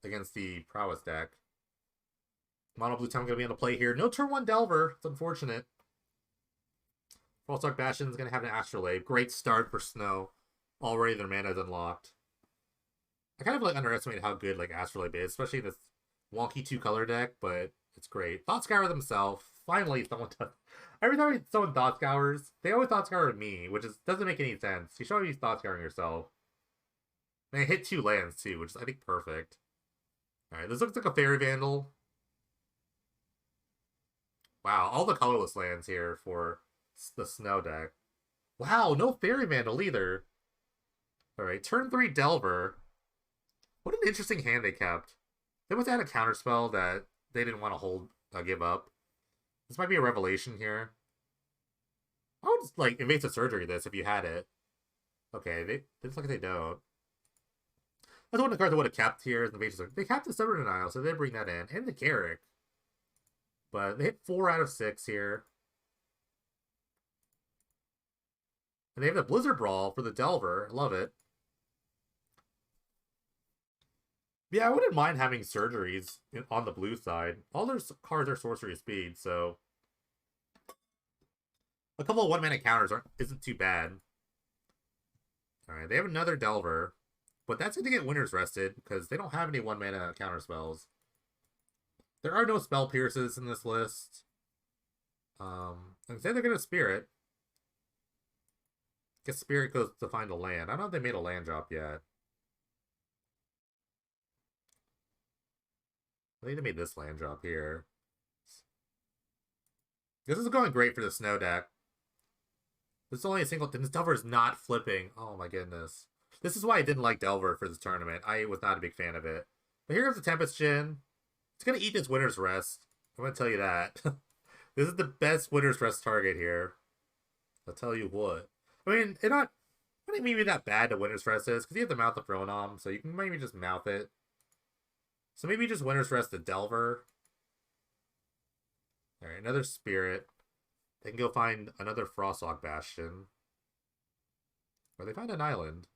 against the Prowess deck. Mono blue town gonna be on the play here. No turn one Delver. It's unfortunate. False Dark Bastion is gonna have an Astrolabe. Great start for Snow. Already their mana is unlocked. I kind of like underestimated how good like Astrolabe is, especially in this wonky 2-color deck, but it's great. Thought Scour themselves. Finally, someone does. Every time someone Thought Scours, they always Thought Scour me, which doesn't make any sense. You should always be Thought Scouring yourself. And they hit 2 lands too, which is I think perfect. Alright, this looks like a Fairy Vandal. Wow, all the colorless lands here for the Snow deck. Wow, no Fairy Vandal either. Alright, turn 3 Delver. What an interesting hand they kept. They must have had a counterspell that they didn't want to give up. This might be a revelation here. I would just, like, Invasive Surgery this if you had it. Okay, they look like they don't. That's one of the cards I would have kept here is Invasive Surgery. They kept the Stubborn Denial, so they bring that in. And the Garrick. But they hit 4 out of 6 here. And they have the Blizzard Brawl for the Delver. I love it. Yeah, I wouldn't mind having surgeries on the blue side. All their cards are sorcery speed, so a couple of 1-mana counters isn't too bad. All right, they have another Delver, but that's going to get Winter's Rested because they don't have any 1-mana counter spells. There are no Spell Pierces in this list. Instead, they're going to Spirit. Guess Spirit goes to find a land. I don't know if they made a land drop yet. I need to make this land drop here. This is going great for the snow deck. There's only a single thing. This Delver is not flipping. Oh my goodness. This is why I didn't like Delver for this tournament. I was not a big fan of it. But here comes the Tempest Djinn. It's going to eat this Winter's Rest. I'm going to tell you that. This is the best Winter's Rest target here. I'll tell you what. I mean, it's not maybe that bad to Winter's Rest is, because you have to mouth the Phronom, so you can maybe just mouth it. So maybe just Winter's Rest the Delver. Alright, another Spirit. They can go find another Frostlock Bastion. Or they find an island.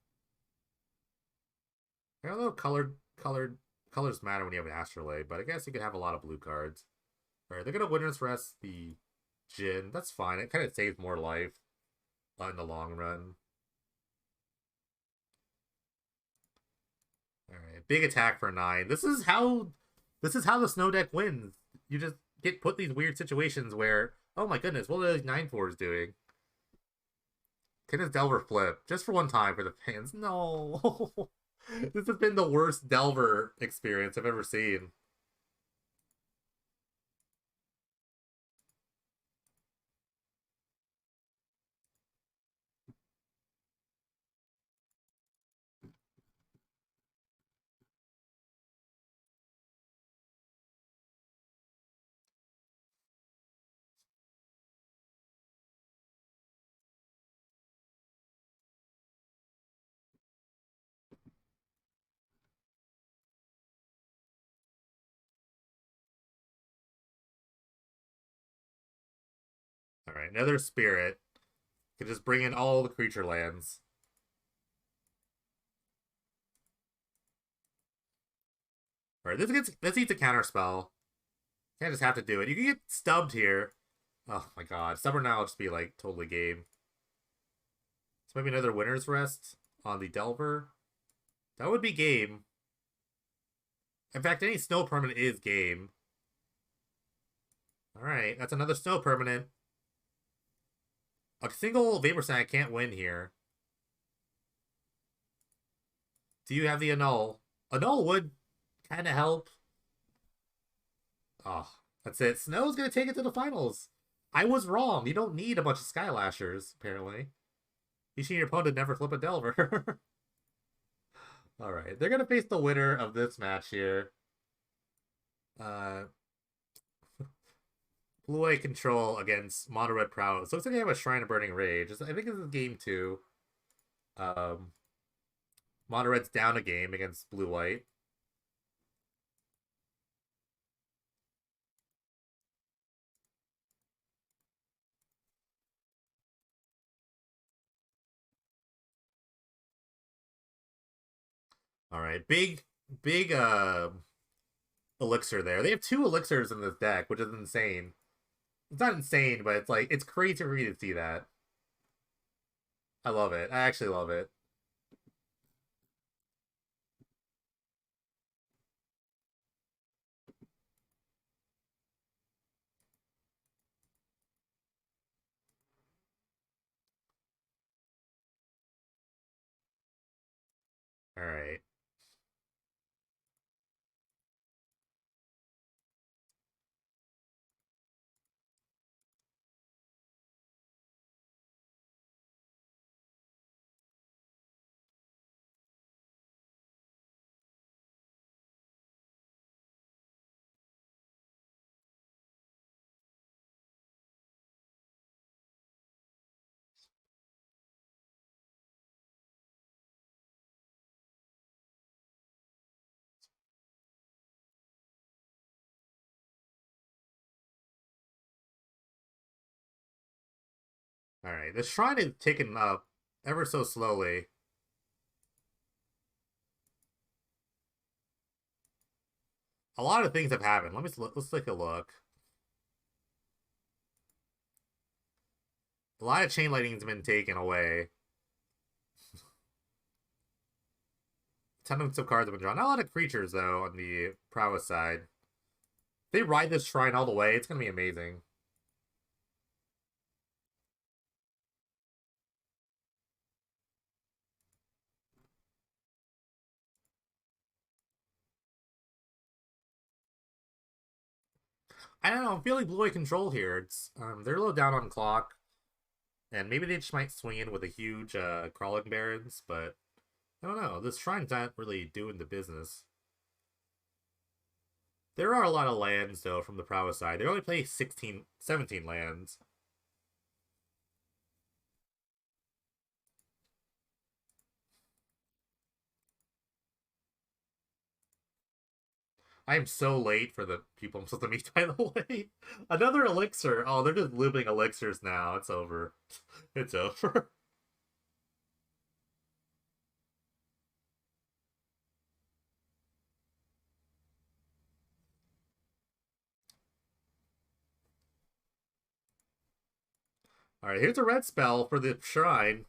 I don't know colors matter when you have an Astrolabe, but I guess you could have a lot of blue cards. Alright, they're gonna Winter's Rest the Djinn. That's fine. It kind of saves more life in the long run. Alright, big attack for 9. This is how the snow deck wins. You just get put these weird situations where, oh my goodness, what are those 9/4s doing? Can his Delver flip? Just for one time for the fans. No. This has been the worst Delver experience I've ever seen. Alright, another Spirit. Can just bring in all the creature lands. Alright, this eats a counterspell. Can't just have to do it. You can get stubbed here. Oh my god. Stubborn now will just be like totally game. So maybe another Winter's Rest on the Delver. That would be game. In fact, any snow permanent is game. Alright, that's another snow permanent. A single Vapor Sand can't win here. Do you have the Annul? Annul would kind of help. Oh, that's it. Snow's going to take it to the finals. I was wrong. You don't need a bunch of Skylashers, apparently. You see your opponent never flip a Delver. Alright, they're going to face the winner of this match here. Blue-White Control against Mono Red Prowess. Looks like they have a Shrine of Burning Rage. I think this is game 2. Mono Red's down a game against Blue-White. Alright, big elixir there. They have 2 elixirs in this deck, which is insane. It's not insane, but it's like, it's crazy for me to see that. I love it. I actually love it. Alright. Alright. The shrine is ticking up ever so slowly. A lot of things have happened. Let's take a look. A lot of chain lightning's been taken away. Tons of cards have been drawn. Not a lot of creatures, though, on the Prowess side. If they ride this shrine all the way, it's going to be amazing. I don't know. I'm feeling blue-eye control here. It's they're a little down on clock, and maybe they just might swing in with a huge crawling barons, but I don't know. This shrine's not really doing the business. There are a lot of lands though from the Prowess side. They only play 16, 17 lands. I am so late for the people I'm supposed to meet, by the way. Another elixir. Oh, they're just looping elixirs now. It's over. It's over. Alright, here's a red spell for the shrine.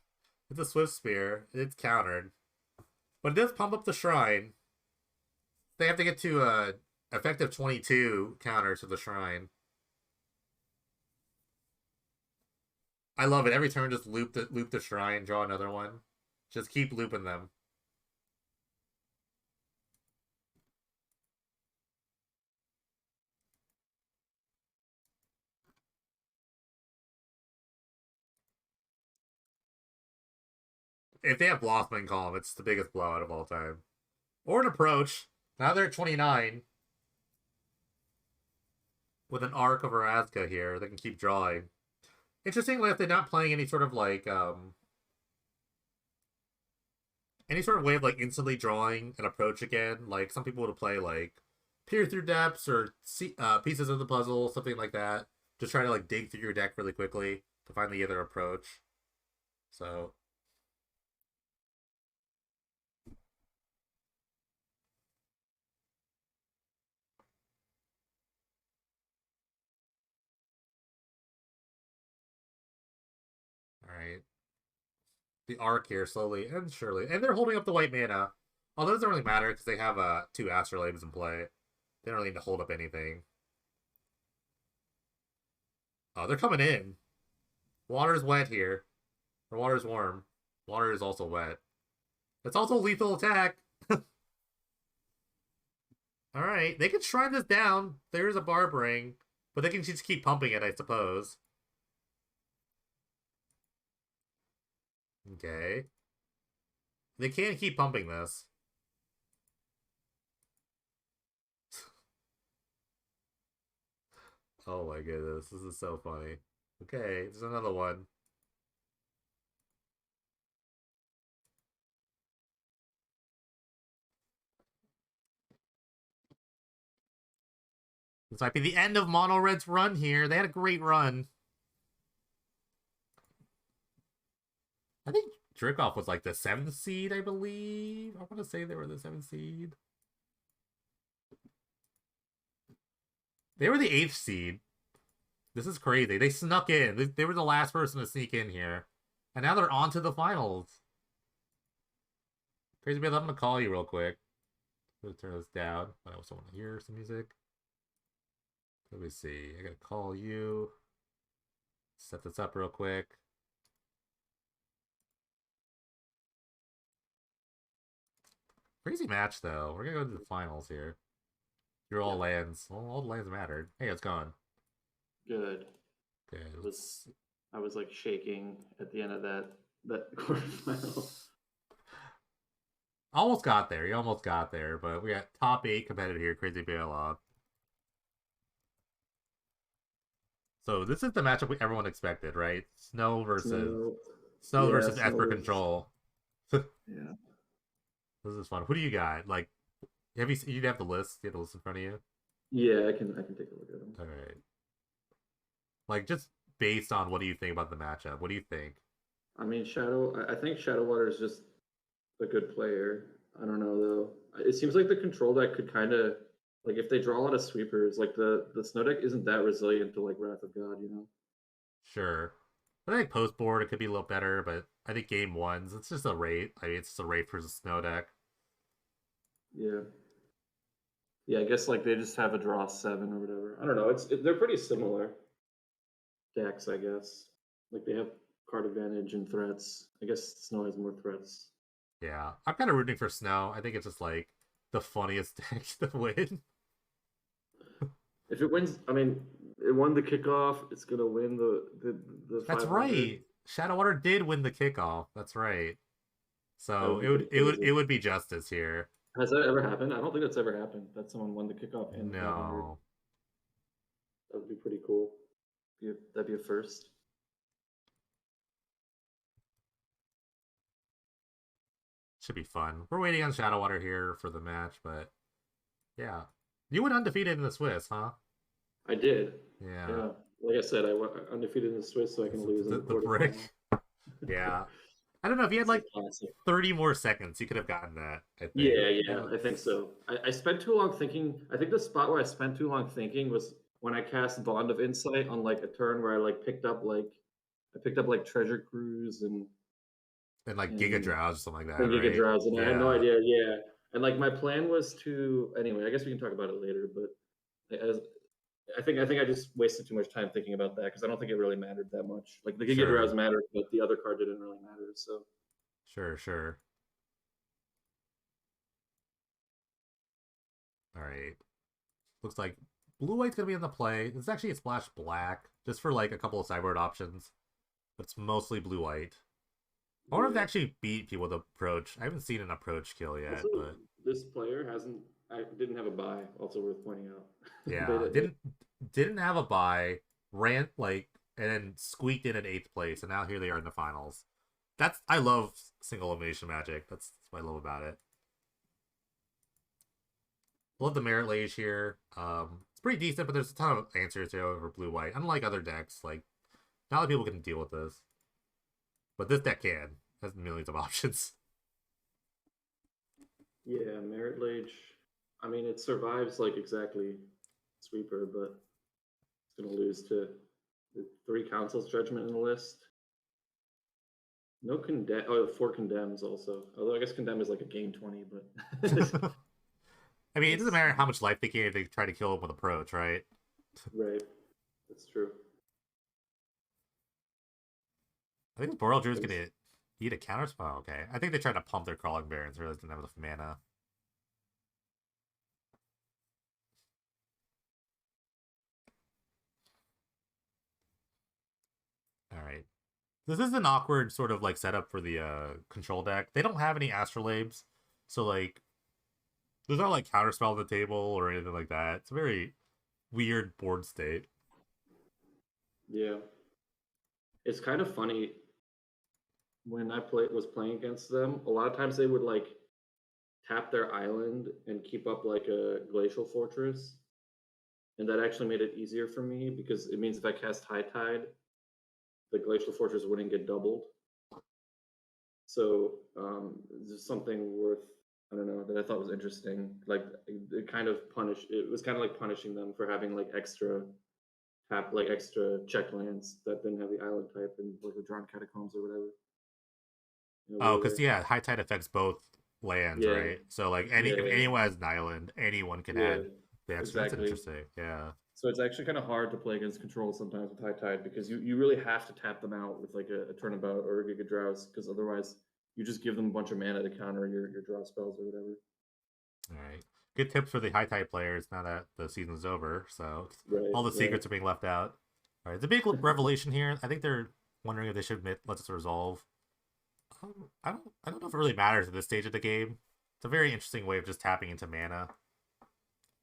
It's a Swift Spear. It's countered. But it does pump up the shrine. They have to get to effective 22 counters to the shrine. I love it. Every turn, just loop the shrine, draw another one. Just keep looping them. If they have Blossoming Calm, it's the biggest blowout of all time. Or an approach. Now they're at 29. With an Arc of Arazka here, they can keep drawing. Interestingly, if they're not playing any sort of like any sort of way of like instantly drawing an approach again, like some people would play like peer through depths or pieces of the puzzle, something like that. Just try to like dig through your deck really quickly to find the other approach. So all right, the arc here slowly and surely, and they're holding up the white mana. Although it doesn't really matter because they have two Astrolabes in play. They don't really need to hold up anything. Oh, they're coming in. Water's wet here. Or water's warm. Water is also wet. It's also lethal attack. Alright, they can shrine this down. There's a Barbering. But they can just keep pumping it, I suppose. Okay. They can keep pumping this. Oh my goodness, this is so funny. Okay, there's another one. This might be the end of Mono Red's run here. They had a great run. I think Drikoff was like the 7th seed, I believe. I want to say they were the 7th seed. They were the 8th seed. This is crazy. They snuck in. They were the last person to sneak in here. And now they're on to the finals. Crazy Bill, I'm going to call you real quick. I'm going to turn this down. I also want to hear some music. Let me see. I got to call you. Set this up real quick. Crazy match, though. We're going to go to the finals here. You're all lands. Well, all the lands mattered. Hey, it's gone. Good. Good. I was like shaking at the end of that quarterfinal. Almost got there. You almost got there, but we got top 8 competitive here. Crazy Bailout. So this is the matchup everyone expected, right? Snow versus Esper Control. Yeah. This is fun. Who do you got? Like, you'd have the list? You have the list in front of you? Yeah, I can take a look at them. All right. Like, just based on what do you think about the matchup? What do you think? I mean, I think Shadowwater is just a good player. I don't know though. It seems like the control deck could kind of like if they draw a lot of sweepers, like the snow deck isn't that resilient to like Wrath of God, you know? Sure. I think post board it could be a little better, but I think game ones it's just a rate. I mean, it's just a rate for the snow deck. Yeah. Yeah, I guess like they just have a draw 7 or whatever. I don't know. They're pretty similar decks, I guess. Like they have card advantage and threats. I guess Snow has more threats. Yeah, I'm kind of rooting for Snow. I think it's just like the funniest deck to win. If it wins, I mean, it won the kickoff. It's gonna win the That's 500. right. Shadowwater did win the kickoff. That's right. That So would be pretty it crazy. would be justice here. Has that ever happened? I don't think that's ever happened. That someone won the kickoff and the 500. No. That would be pretty cool. That'd be a first. Should be fun. We're waiting on Shadowwater here for the match, but yeah. You went undefeated in the Swiss, huh? I did. Yeah. Yeah. Like I said, I went undefeated in the Swiss, so I can lose in the The quarterfinal. brick. Yeah. I don't know if you had It's a like classic. 30 more seconds, you could have gotten that, I think. Yeah, I think so. I spent too long thinking. I think the spot where I spent too long thinking was when I cast Bond of Insight on like a turn where I picked up like Treasure Cruise And like Giga and Drowse or something like that, Giga right? Drowse, and I had no Yeah. idea. Yeah, and like my plan was to anyway. I guess we can talk about it later, but as I think I just wasted too much time thinking about that because I don't think it really mattered that much. Like the Giga Drowse Sure. mattered, but the other card didn't really matter. So Sure. All right. Looks like blue white's gonna be in the play. It's actually a splash black, just for like a couple of sideboard options. But it's mostly blue white. I wonder if they yeah. actually beat people with approach. I haven't seen an approach kill yet, Also, but this player hasn't. I didn't have a buy. Also worth pointing out. yeah, didn't have a buy, ran like and then squeaked in at eighth place, and now here they are in the finals. That's I love single elimination magic. That's what I love about it. Love the merit lage here. It's pretty decent, but there's a ton of answers here over blue white. Unlike other decks, like not a lot of people can deal with this, but this deck can has millions of options. Yeah, Merit Lage. I mean, it survives like exactly Sweeper, but it's gonna lose to the 3 Council's Judgment in the list. No condemn. Oh, 4 condemns also. Although I guess condemn is like a gain 20, but I mean, it doesn't it's matter how much life they gain if they try to kill him with approach, right? right. That's true. I think Worldgorger's gonna eat a counterspell. Okay, I think they tried to pump their crawling barons. Realized didn't have enough mana. All right, this is an awkward sort of like setup for the control deck. They don't have any astrolabes, so like there's not like counterspell on the table or anything like that. It's a very weird board state. Yeah, it's kind of funny when was playing against them. A lot of times they would like tap their island and keep up like a glacial fortress, and that actually made it easier for me because it means if I cast High Tide, the glacial fortress wouldn't get doubled. So just something worth I don't know that I thought was interesting. Like it kind of punished. It was kind of like punishing them for having like extra check lands that didn't have the island type and like the drawn catacombs or whatever. In a Oh, way because there. yeah, high tide affects both lands, Yeah, right? So like if yeah, anyone has an island, anyone can yeah. add the extra. That's Exactly. interesting. Yeah. So it's actually kind of hard to play against control sometimes with High Tide because you really have to tap them out with like a turnabout or a Giga Drowse because otherwise you just give them a bunch of mana to counter your draw spells or whatever. All right. Good tips for the high tide players now that the season's over. So Right, all the right. secrets are being left out. All right. The big revelation here. I think they're wondering if they should admit let us resolve. I don't know if it really matters at this stage of the game. It's a very interesting way of just tapping into mana,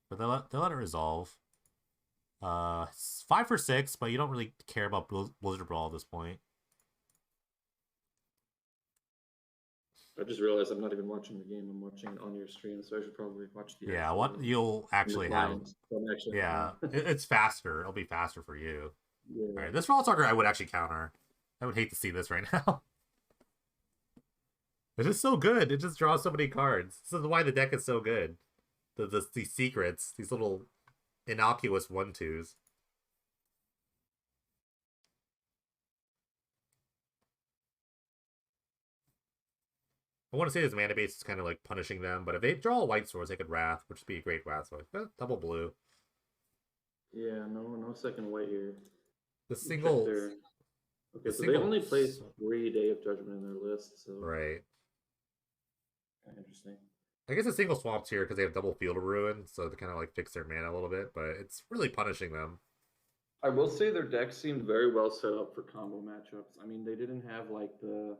but they'll let it resolve. It's 5 for 6, but you don't really care about Blizzard Brawl at this point. I just realized I'm not even watching the game. I'm watching it on your stream, so I should probably watch the Yeah, actual what you'll in the actually have. client. So I'm actually at Yeah, home. it's faster. It'll be faster for you. All Yeah. right, this Raw Talker I would actually counter. I would hate to see this right now. It's just so good. It just draws so many cards. This is why the deck is so good. These secrets, these little innocuous 1/2s. I want to say his mana base is kind of like punishing them, but if they draw a white source, they could Wrath, which would be a great Wrath source. Double blue. Yeah, no second white here. The Let me check singles. their. The Okay, so they only singles. placed 3 Day of Judgment in their list, so Right. kind of interesting. I guess it's single swaps here because they have double Field of Ruin, so to kind of like fix their mana a little bit, but it's really punishing them. I will say their deck seemed very well set up for combo matchups. I mean, they didn't have like the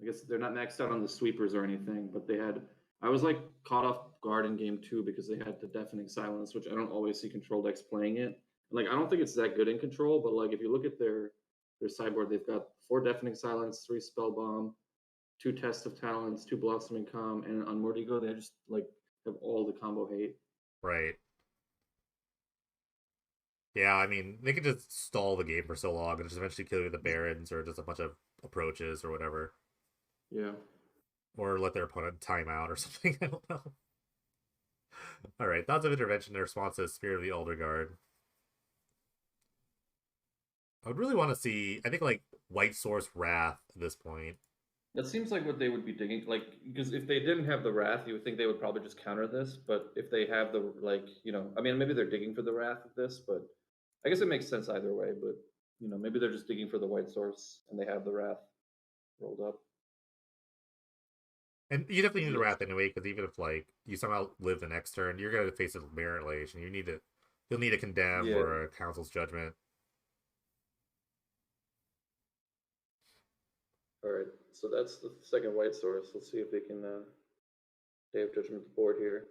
I guess they're not maxed out on the sweepers or anything, but they had. I was like caught off guard in game two because they had the deafening silence, which I don't always see control decks playing it. Like I don't think it's that good in control, but like if you look at their sideboard, they've got 4 deafening silence, 3 spell bomb, 2 test of talents, 2 blossoming calm, and on Mordigo they just like have all the combo hate. Right. Yeah, I mean, they could just stall the game for so long and just eventually kill you with the Barons or just a bunch of approaches or whatever. Yeah. Or let their opponent time out or something. I don't know. All right, thoughts of intervention. Their response is Spirit of the Elder Guard. I would really want to see, I think, like, White Source Wrath at this point. That seems like what they would be digging, like because if they didn't have the wrath, you would think they would probably just counter this. But if they have the I mean, maybe they're digging for the wrath of this, but I guess it makes sense either way. But maybe they're just digging for the white source and they have the wrath rolled up. And you definitely need the Yes. Wrath anyway, because even if, like, you somehow live the next turn, you're going to face a Merit Lage, and you'll need a Condemn Yeah. or a Council's Judgment. All right. So that's the second white source. Let's see if they can Day of Judgment the board here.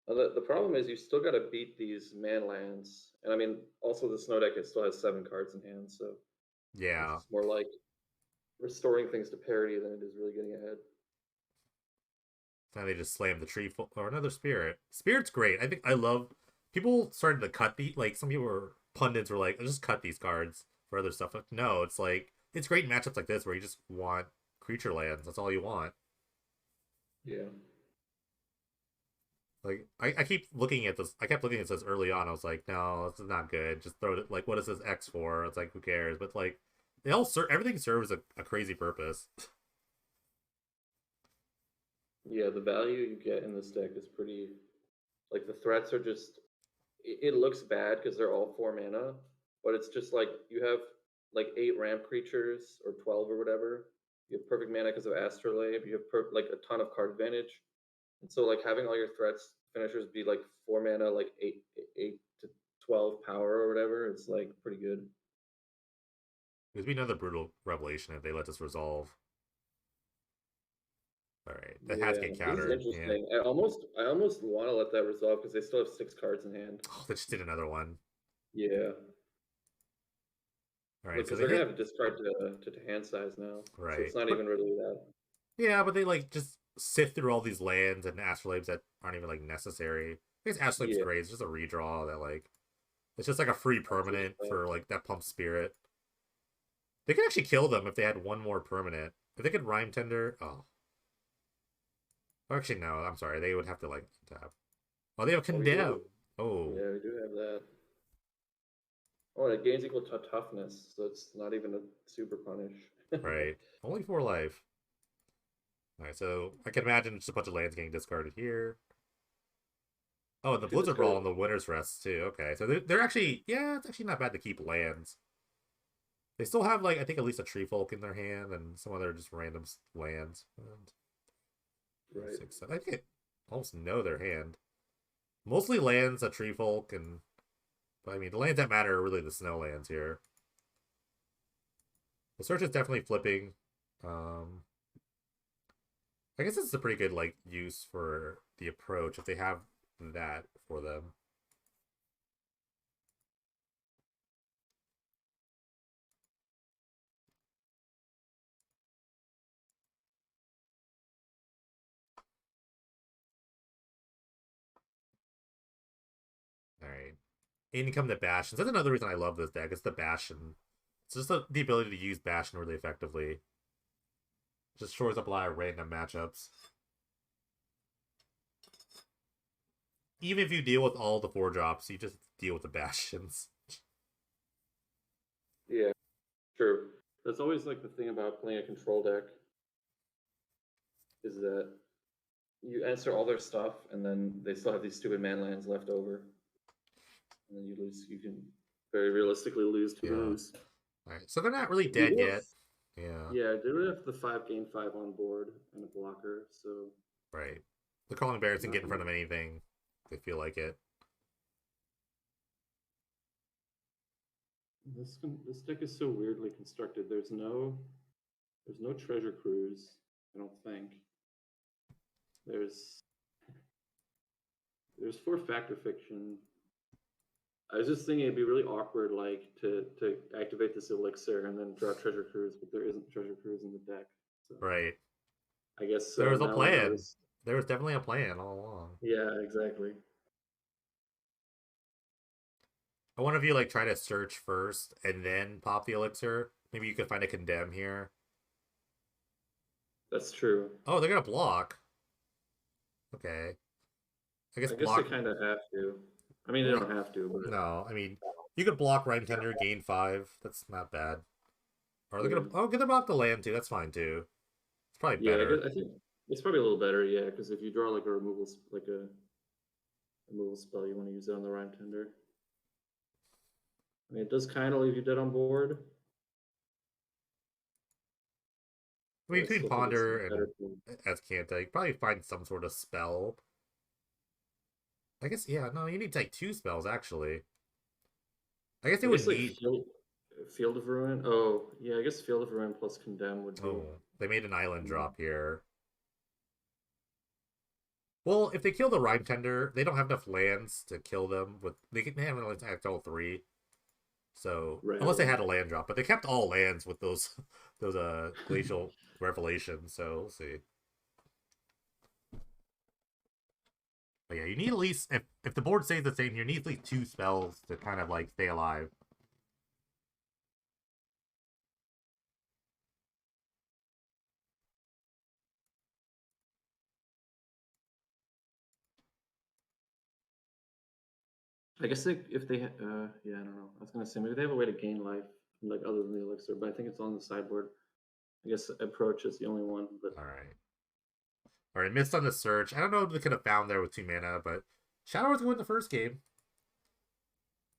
The problem is you still got to beat these man lands, and I mean also the snow deck it still has 7 cards in hand, so Yeah. it's more like restoring things to parity than it is really getting ahead. Now they just slam the tree or another Spirit. Spirit's great. I think I love. People started to cut like some people were pundits were like, just cut these cards for other stuff. Like, no, it's like it's great in matchups like this where you just want creature lands. That's all you want. Yeah. Like I keep looking at this. I kept looking at this early on. I was like, no, this is not good. Just throw it. Like, what is this X for? It's like, who cares? But like, they all everything serves a crazy purpose. Yeah, the value you get in this deck is pretty. Like the threats are just. It looks bad because they're all 4 mana, but it's just like you have like 8 ramp creatures or 12 or whatever. You have perfect mana because of Astrolabe. You have like a ton of card advantage, and so like having all your threats finishers be like 4 mana, like 8 to 12 power or whatever. It's like pretty good. Because we know the brutal revelation if they let us resolve. All right, the hats Yeah, get this is countered. Yeah. interesting. I almost want to let that resolve because they still have 6 cards in hand. Oh, they just did another one. Yeah. All right, so Because they they're gonna hit. have to discard to hand size now, so Right, it's not but even really that. yeah, but they like just sift through all these lands and astrolabes that aren't even like necessary. I guess astrolabe's Yeah, great. It's just a redraw that like it's just like a free that's just permanent for like that pump spirit. They could actually kill them if they had one more permanent. If they could rhyme tender. Oh, actually no. I'm sorry. They would have to like tap. Oh, they have oh, we do. condemn. Oh, Yeah, we do have that. Oh, and it gains equal to toughness, so it's not even a super punish. right. Only 4 life. All right, so I can imagine just a bunch of lands getting discarded here. Oh, and the Should Blizzard discard Brawl it. and the Winter's Rest too. Okay, so they're actually it's actually not bad to keep lands. They still have like I think at least a Tree Folk in their hand and some other just random lands. And Right. 6, 7. I think I almost know their hand. Mostly lands, a Tree Folk, and but I mean the lands that matter are really the snow lands here. The search is definitely flipping. Um, I guess it's a pretty good like use for the approach if they have that for them. All right. In come the Bastions. That's another reason I love this deck. It's the Bastion. It's just the ability to use Bastion really effectively. Just shores up a lot of random matchups. Even if you deal with all the 4 drops, you just deal with the Bastions. Yeah, true. That's always like the thing about playing a control deck is that you answer all their stuff, and then they still have these stupid man lands left over, and then you lose. You can very realistically lose to Yeah. those. All right. So they're not really We dead do have yet. Yeah, Yeah, they would have the 5 gain 5 on board and a blocker, so right. The crawling bears can not get in gonna. front of anything. They feel like it. This deck is so weirdly constructed. There's no treasure cruise. I don't think there's there's 4 factor fiction. I was just thinking it'd be really awkward, like to activate this elixir and then draw treasure cruise, but there isn't treasure cruise in the deck. So Right. I guess There was a now I know plan. this. There was definitely a plan all along. Yeah, exactly. I wonder if you like try to search first and then pop the elixir. Maybe you could find a condemn here. That's true. Oh, they're gonna block. Okay. I guess I guess they block. kind of have to. I mean, they Well, don't have to, but no, I mean you could block Rhyme Tender, gain 5. That's not bad. Or they're yeah, gonna get them block the land too. That's fine too. It's probably yeah. better. I think it's probably a little better, yeah, because if you draw like a removal spell, you want to use it on the rhyme tender. I mean, it does kind of leave you dead on board, I but mean, I between still think it's Ponder better. and Azcanta, you probably find some sort of spell. I guess yeah. No, you need like 2 spells actually. I guess they I would guess like need. Field of Ruin. Oh, yeah, I guess Field of Ruin plus Condemn would be. Oh, they made an island Um, drop here. Well, if they kill the Rhyme Tender, they don't have enough lands to kill them with. They haven't really attacked all 3. So right, unless they right. had a land drop, but they kept all lands with those those glacial revelations. So we'll see. But yeah, you need at least if the board stays the same, you need at least 2 spells to kind of like stay alive. I guess if they, yeah, I don't know. I was gonna say maybe they have a way to gain life, like other than the elixir, but I think it's on the sideboard. I guess approach is the only one, but All right. All right, missed on the search. I don't know what they could have found there with 2 mana, but Shadow was going the first game.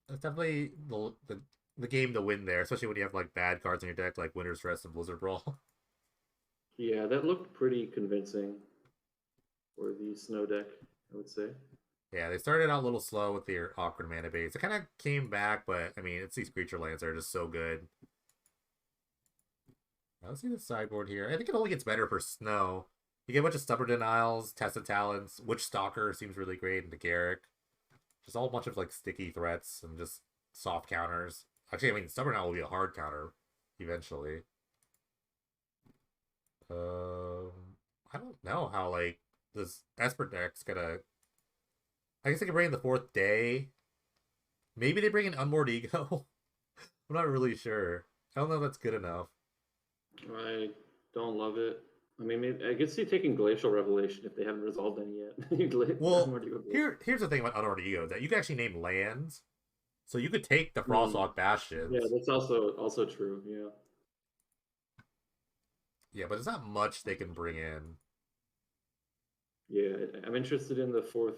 That's definitely the game to win there, especially when you have like bad cards in your deck like Winter's Rest and Blizzard Brawl. yeah, that looked pretty convincing for the snow deck, I would say. Yeah, they started out a little slow with their awkward mana base. It kind of came back, but I mean, it's these creature lands that are just so good. Let's see the sideboard here. I think it only gets better for snow. You get a bunch of Stubborn Denials, Test of Talents, Witch Stalker seems really great, and the Garrick. Just all a bunch of like sticky threats and just soft counters. Actually, I mean, Stubborn Owl will be a hard counter eventually. I don't know how like this Esper deck's gonna. I guess they can bring in the 4th day. Maybe they bring in Unmoored Ego. I'm not really sure. I don't know if that's good enough. I don't love it. I mean, maybe, I could see taking Glacial Revelation if they haven't resolved any yet. Well, here's the thing about Unmoored Ego that you can actually name lands. So you could take the Frostwalk Yeah, Bastions. that's also true. Yeah. Yeah, but there's not much they can bring in. Yeah, I'm interested in the 4th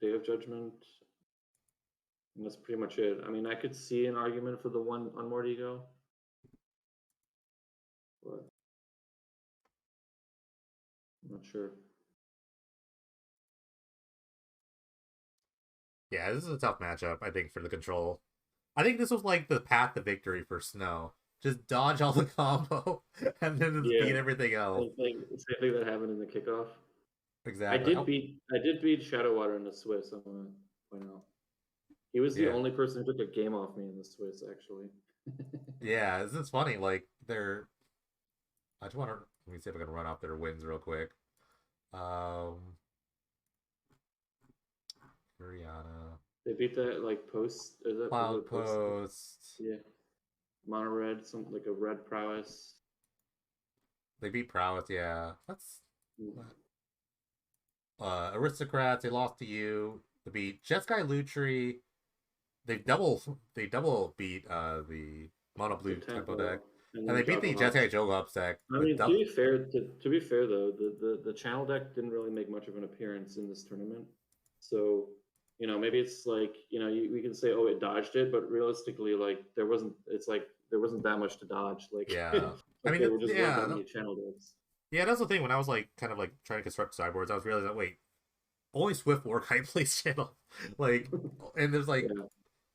Day of Judgment, and that's pretty much it. I mean, I could see an argument for the one on Mordigo, but I'm not sure. Yeah, this is a tough matchup, I think, for the control. I think this was like the path to victory for Snow. Just dodge all the combo and then just Yeah, beat everything else. same thing that happened in the kickoff. Exactly. I did beat Shadowwater in the Swiss. I want to point out he was the Yeah. only person who took a game off me in the Swiss. Actually, Yeah, this is funny. Like they're I just want to let me see if I can run off their wins real quick. Um Rihanna. they beat that like post. Is it a Cloud post? Post. Yeah, mono red, some like a red prowess. They beat Prowess, yeah. That's Mm. Aristocrats, they lost to you. They beat Jeskai Lutri. They double beat the Mono The Blue Tempo deck. tempo and And then they beat the Java Hops. Jeskai Jogops deck I with mean, to be fair though, the channel deck didn't really make much of an appearance in this tournament. So maybe it's like we can say, oh, it dodged it, but realistically, like there wasn't. It's like there wasn't that much to dodge. Like Yeah. I like mean, there just weren't yeah, that many channel decks. yeah. That's the thing. When I was like kind of like trying to construct sideboards, I was realizing that wait, only Swift Warkite plays channel. Like, and there's like Yeah,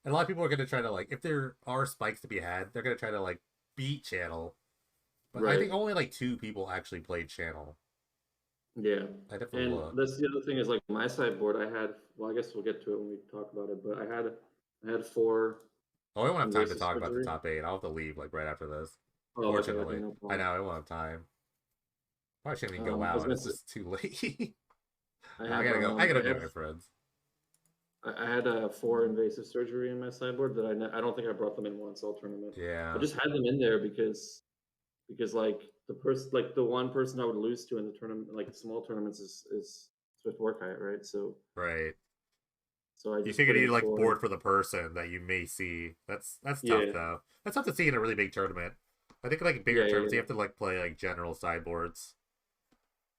a lot of people are gonna try to like if there are spikes to be had, they're gonna try to like beat channel. But I right. think only like two people actually played channel. Yeah, I definitely and looked. that's the other thing is like my sideboard. I had. Well, I guess we'll get to it when we talk about it. But I had four Oh, I won't have time to invasive talk about the surgery. top eight. I'll have to leave like right after this. Oh, okay, Fortunately, no I problem. know I won't have time. Probably shouldn't even go I was out. gonna It's say just too late. I I have gotta go. I gotta I join had my friends. I had four invasive surgery in my sideboard that I don't think I brought them in once all tournament. I Yeah, just had them in there because like the one person I would lose to in the tournament, like small tournaments, is Swift Warkite, right? right. So I You just figured put in you like four. board for the person that you may see. That's tough Yeah, though. That's tough to see in a really big tournament. I think like bigger yeah, yeah, tournaments, you yeah. have to like play like general sideboards.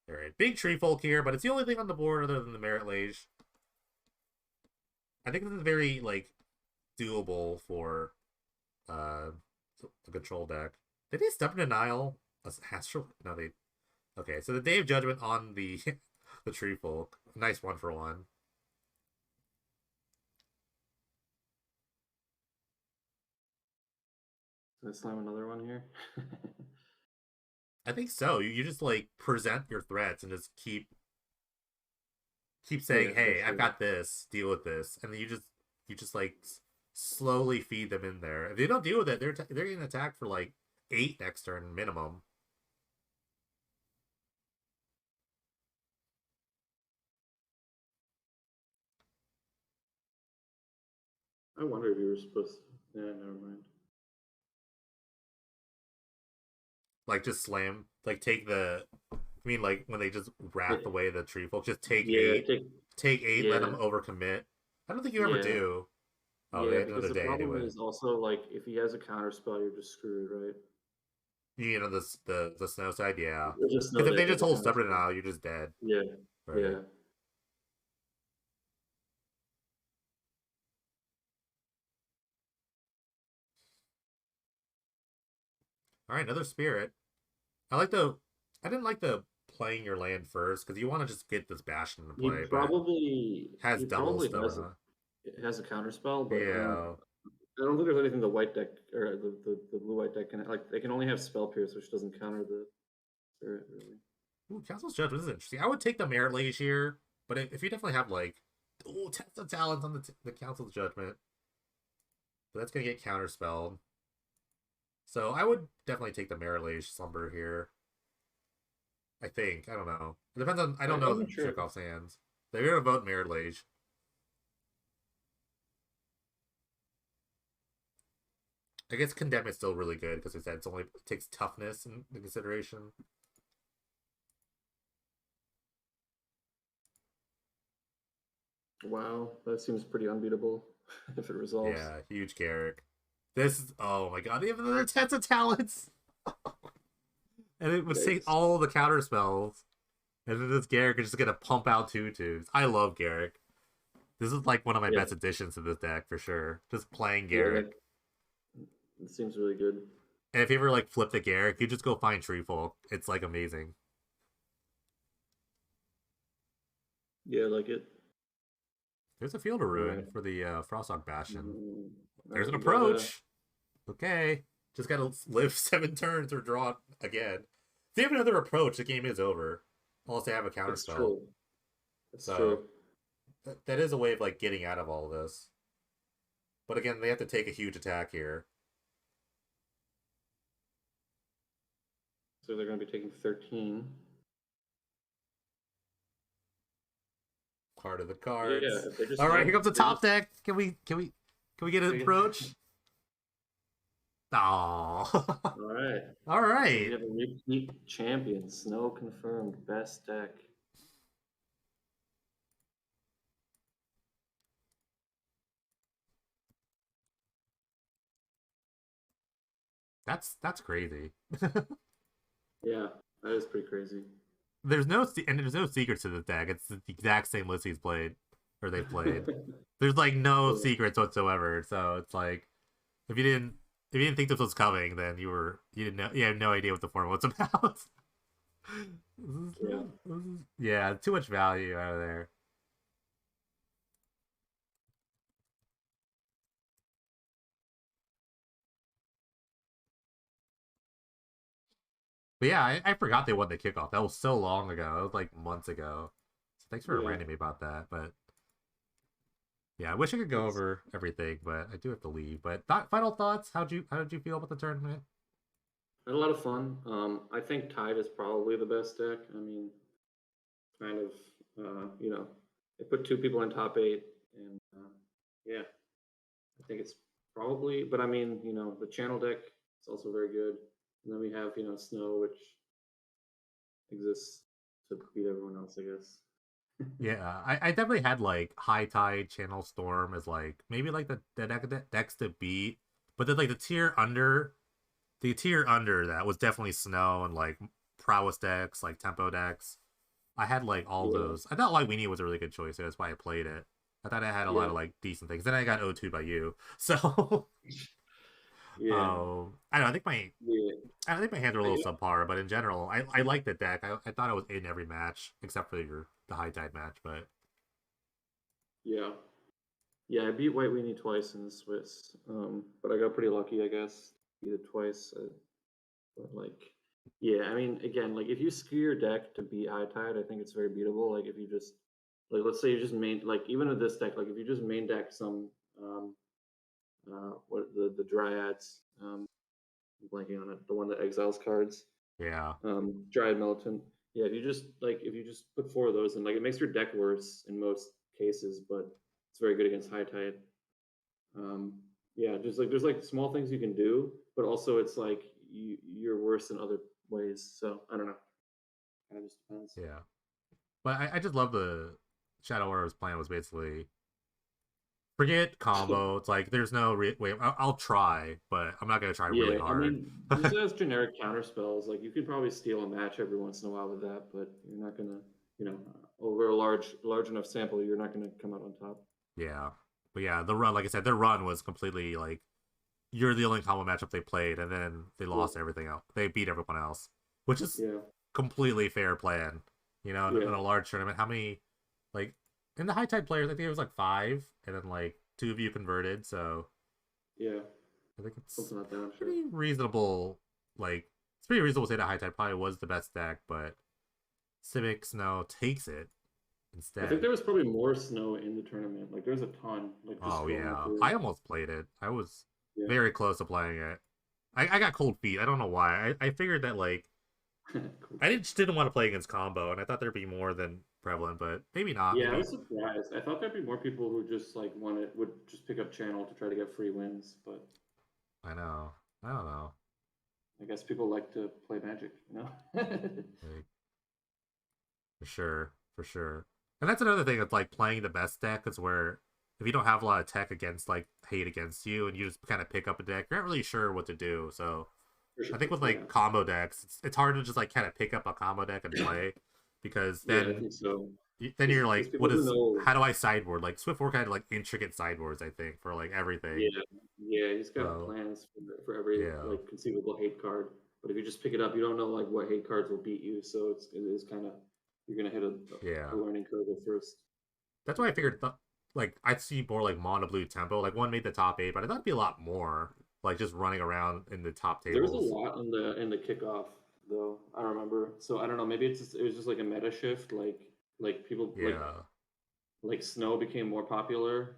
All right, big tree folk here, but it's the only thing on the board other than the Merit Lage. I think this is very like doable for uh a control deck. Did they step in denial? Astral? No, they. Okay, so the Day of Judgment on the the tree folk. Nice one for one. Let's slam another one here. I think so. You just like present your threats and just keep saying, Yeah, for "Hey, I've sure. got this. Deal with this," and then you just like slowly feed them in there. If they don't deal with it, they're getting attacked for like 8 next turn minimum. I wonder if you were supposed to. Yeah, never mind. Like just slam, like take the. I mean, like when they just wrath It, away the tree folk, just take yeah, eight, take eight, let yeah, them overcommit. I don't think you ever yeah, do. Oh, they yeah. had Because another the day problem anyway. is also like if he has a counter spell, you're just screwed, right? You know the snow side, yeah. Just know Because if that they he has just a hold counter stubborn spell. now, you're just dead. Yeah, Right. yeah. All right, another spirit. I like the. I didn't like the playing your land first because you want to just get this bastion into He play, but probably has he double probably stubborn. Huh? has a counter spell, but Yeah. I don't think there's anything the white deck or the blue white deck can like. They can only have spell pierce, which doesn't counter the spirit really. Ooh, Council's Judgment is interesting. I would take the Merit Lage here, but if you definitely have like, ooh, test of talents on the Council's Judgment, but that's gonna get counterspelled. So I would definitely take the Merit Lage Slumber here. I think. I don't know. It depends on. I don't I'm know not sure. Chekhov's hands. They're gonna vote Merit Lage. I guess Condemn is still really good because it's only it takes toughness into consideration. Wow, that seems pretty unbeatable if it resolves. Yeah, huge Garrick. This is oh my god, they have another test of talents, and it would take Yikes. all the counter spells, and then this Garrick is just gonna pump out tutus. I love Garrick. This is like one of my Yeah, best additions to this deck for sure. Just playing yeah, that, Garrick, that seems really good. and if you ever like flip the Garrick, you just go find Treefolk. It's like amazing. Yeah, I like it. There's a Field of All right. Ruin for the Frosthog Bastion. Mm, all There's right, an we gotta. approach. Okay, just gotta live 7 turns or draw again. If they have another approach, the game is over, unless they have a It's counterspell. true. It's So true. that is a way of like getting out of all of this. But again, they have to take a huge attack here. So they're gonna be taking 13. Card of the Yeah, cards. if they just All right, have, here comes the they top just. deck. Can we get an They, approach? Oh, all right. all So we right. have a repeat champion, Snow confirmed, best deck. That's crazy. Yeah, that is pretty crazy. There's no secrets to this deck. It's the exact same list he's played. or they've played. There's like no Yeah. secrets whatsoever. So it's like if you didn't think this was coming, then you didn't know, you had no idea what the format was about. Yeah. Yeah, too much value out of there. But yeah, I forgot they won the kickoff. That was so long ago. It was like months ago. So thanks for Yeah. reminding me about that. But yeah, I wish I could go It's over everything, but I do have to leave. But final thoughts? How did you feel about the tournament? had a lot of fun. I think Tide is probably the best deck. I mean, kind of, they put two people in top eight, and yeah, I think it's probably. But I mean, the channel deck is also very good, and then we have Snow, which exists to beat everyone else, I guess. Yeah, I definitely had like High Tide, Channel Storm as like maybe like the decks to beat, but then like the tier under that was definitely Snow and like Prowess decks, like Tempo decks. I had like all Yeah, those. I thought like Weenie was a really good choice. So that's why I played it. I thought I had a lot yeah, of like decent things. Then I got O2 by you, so yeah, I don't know. yeah. I think my hands are a I little got, subpar, but in general, I like the deck. I thought I was in every match except for the High Tide match, but yeah, yeah. I beat White Weenie twice in the Swiss, but I got pretty lucky, I guess. Beat it twice. But like, yeah, I mean, again, like if you skew your deck to beat High Tide, I think it's very beatable. Like if you just like let's say you just main like even with this deck, like if you just main deck some um what the dryads, I'm blanking on it, the one that exiles cards, yeah, Dryad Militant. Yeah, if you just put four of those and like it makes your deck worse in most cases, but it's very good against High Tide. Um, yeah, just like there's like small things you can do, but also it's like you're worse in other ways. So I don't know. Kind of just depends. yeah. But I just love the Shadow Warriors plan was basically forget combo. It's like there's no wait. I'll try, but I'm not gonna try really Yeah, I hard. mean, just as generic counter spells, like you can probably steal a match every once in a while with that, but you're not gonna, over a large enough sample, you're not gonna come out on top. Yeah, but yeah, the run, like I said, their run was completely like you're the only combo matchup they played, and then they Yeah, lost everything else. They beat everyone else, which is yeah, completely fair plan. In yeah, a large tournament, how many like in the high tide players? I think it was like five, and then like two of you converted. So yeah. I think it's Something like that, I'm sure. pretty reasonable. Like it's pretty reasonable to say that high tide probably was the best deck, but Civic Snow takes it I think instead. there was probably more snow in the tournament. Like there's a ton, like just Oh scrolling yeah, through. I almost played it. I was Yeah. very close to playing it. I got cold feet. I don't know why. I figured that like Cool. just didn't want to play against combo, and I thought there'd be more than prevalent, but maybe not. Yeah, I Maybe was surprised. I thought there'd be more people who just like would just pick up channel to try to get free wins, but I know. I don't know. I guess people like to play Magic. Like, for sure, for sure. And that's another thing that's like playing the best deck is where if you don't have a lot of tech against like hate against you, and you just kind of pick up a deck, you're not really sure what to do. So For I sure. think with Yeah. like combo decks, it's hard to just like kind of pick up a combo deck and play because Yeah, I think so. then you're Because like, people what who is know, how do I sideboard? Like Swift Fork had like intricate sideboards, I think, for like everything. yeah, yeah, he's got So plans for every yeah, like conceivable hate card. But if you just pick it up, you don't know like what hate cards will beat you. So it is kind of you're gonna hit a yeah. learning curve at first. That's why I figured like I'd see more like mono blue tempo. Like one made the top eight, but I thought it'd be a lot more. Like just running around in the top There was a tables. lot in the kickoff though. I remember. So I don't know. Maybe it was just like a meta shift. Like people Yeah. like Snow became more popular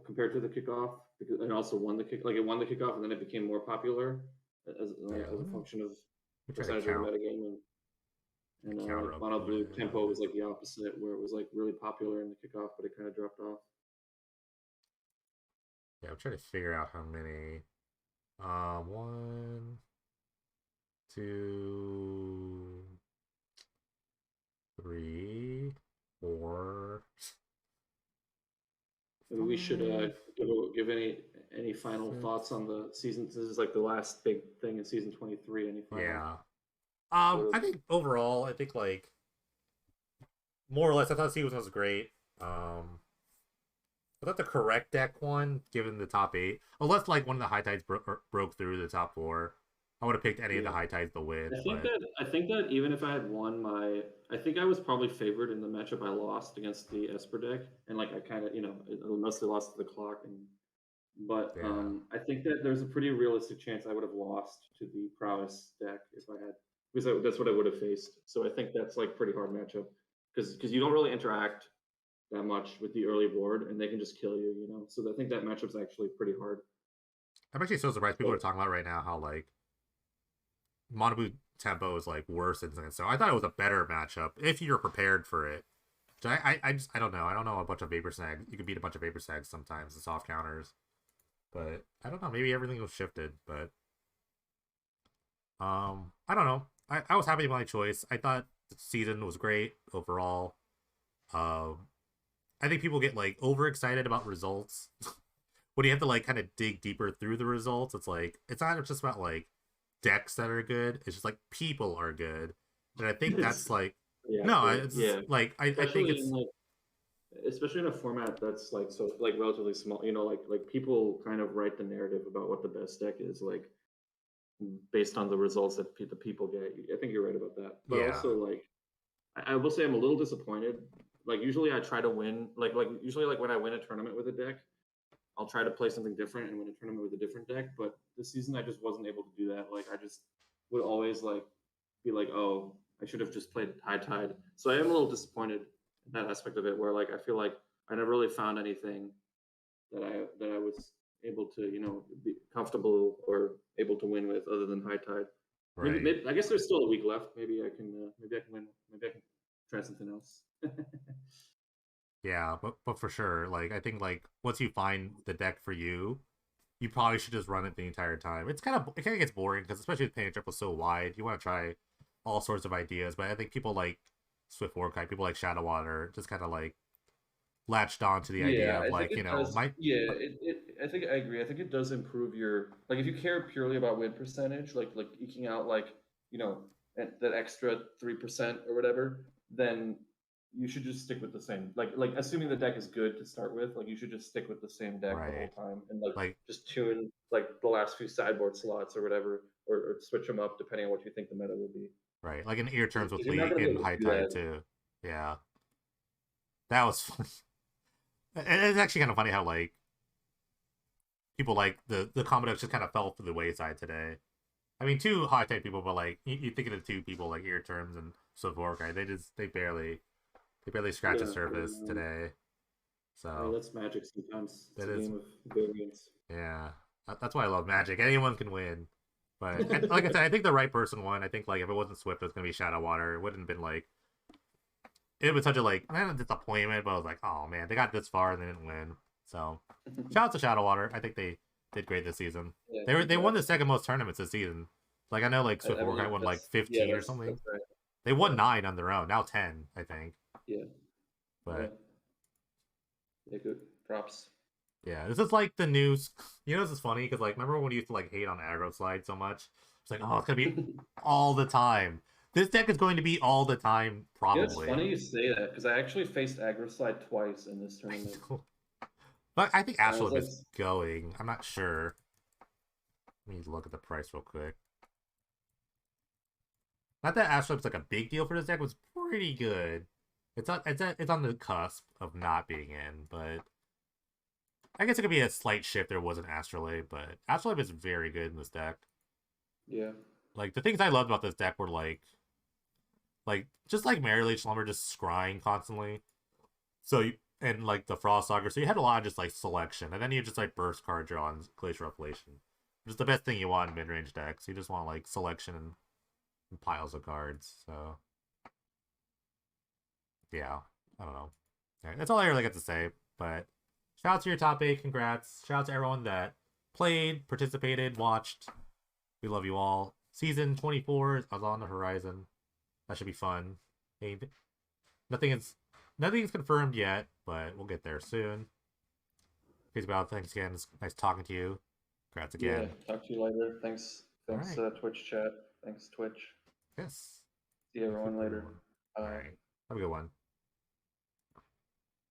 compared to the kickoff because and also won the kick like it won the kickoff and then it became more popular Yeah. as a function of Let me try to percentage of the metagame and like counter up Mono Blue tempo with was like the opposite where it was like really popular in the kickoff but it kind of dropped off. yeah, I'm trying to figure out how many. One, two, three, four, Maybe we should five, give any final thoughts six. on the season. This is like the last big thing in season 23. Any final Yeah. sort of I think overall, I think like more or less, I thought Sequence was great. Um, I thought the correct deck won, given the top eight. Unless like one of the high tides broke through the top four, I would have picked any of the Yeah. high tides to win. I think But that I think that even if I had won my, I think I was probably favored in the matchup I lost against the Esper deck, and like I kind of, I mostly lost to the clock, and but yeah, I think that there's a pretty realistic chance I would have lost to the Prowess deck if I had, because that's what I would have faced. So I think that's like pretty hard matchup because you don't really interact that much with the early board, and they can just kill you, you know. So I think that matchup's actually pretty hard. I'm actually so surprised people But are talking about right now how like Monabu tempo is like worse than so. I thought it was a better matchup if you're prepared for it. I don't know. I don't know a bunch of vapor snags. You can beat a bunch of vapor snags sometimes, the soft counters. But I don't know. Maybe everything was shifted. But I don't know. I was happy with my choice. I thought the season was great overall. Um, I think people get like overexcited about results. When you have to like kind of dig deeper through the results, it's like it's not just about like decks that are good. It's just like people are good, and I think it's that's like yeah, no, true. it's just, Yeah, like I think especially in it's like especially in a format that's like so like relatively small. Like people kind of write the narrative about what the best deck is, like based on the results that the people get. I think you're right about that. But yeah, also like I will say I'm a little disappointed. Like usually I try to win. Like usually like when I win a tournament with a deck, I'll try to play something different and win a tournament with a different deck. But this season, I just wasn't able to do that. Like I just would always like be like, oh, I should have just played High Tide. So I am a little disappointed in that aspect of it, where like I feel like I never really found anything that I was able to be comfortable or able to win with other than High Tide. right. Maybe I guess there's still a week left. Maybe I can win. Maybe I can try something else. Yeah, but for sure, like I think like once you find the deck for you, you probably should just run it the entire time. It kind of gets boring because especially with painting triple so wide, you want to try all sorts of ideas. But I think people like Swift Warkite, people like Shadow Water, just kind of like latched on to the Yeah, idea of I think like it does. my Yeah, I think I agree. I think it does improve your like if you care purely about win percentage, like eking out like you know that extra 3% or whatever, then you should just stick with the same. Like assuming the deck is good to start with, like you should just stick with the same deck the right, whole time and like like just tune like the last few sideboard slots or whatever, or switch them up depending on what you think the meta will be. right, like in ear terms Because with you're not Lee going to be in able to High do Tide that. too. Yeah, that was funny. And it's actually kind of funny how like people like the combo just kind of fell to the wayside today. I mean, two high tech people, but like you think of the two people like ear terms and Svorkai, they barely scratch the Yeah, surface today. hey, So that's magic. Sometimes it's that a is game of variance. yeah. That's why I love Magic. Anyone can win. But like I said, I think the right person won. I think like if it wasn't Swift, it was gonna be Shadow Water. It wouldn't have been like it was such a like not a disappointment, but I was like, oh man, they got this far and they didn't win. So shout out to Shadow Water. I think they did great this season. Yeah, They won the congrats. second most tournaments this season. Like I know like Swift I mean, Warcraft won like that's yeah, 15 or something. that's right. They won Yeah, 9 on their own. Now 10, I think. yeah, yeah, But yeah. Good props. yeah, this is like the news. You know, this is funny because like remember when we used to like hate on aggro slide so much? It's like oh, it's gonna be all the time. This deck is going to be all the time, Yeah, it's probably. funny you say that because I actually faced aggro slide twice in this I tournament, know. But I think and I was Astrolabe like, is going. I'm not sure. Let me look at the price real quick. Not that Astrolabe's like a big deal for this deck. It was pretty good. It's on the cusp of not being in, but I guess it could be a slight shift. There was an Astrolabe, but Astrolabe is very good in this deck. yeah, Like the things I loved about this deck were like just like Merrily Slumber just scrying constantly. So you, and like the Frost Saga, so you had a lot of just like selection, and then you just like burst card draw on Glacier Revelation, which is the best thing you want in mid range decks. You just want like selection and piles of cards. So yeah, I don't know. Yeah, that's all I really got to say. But shout out to your top eight, congrats. Shout out to everyone that played, participated, watched. We love you all. Season 24 is on the horizon. That should be fun. Hey, nothing is nothing's confirmed yet, but we'll get there soon. Peace about. Thanks again. It's nice talking to you. Congrats yeah. again. Talk to you later. Thanks, All thanks, right. Twitch chat. Thanks, Twitch. Yes. See Thank you, everyone later. everyone. All Bye. right. Have a good one.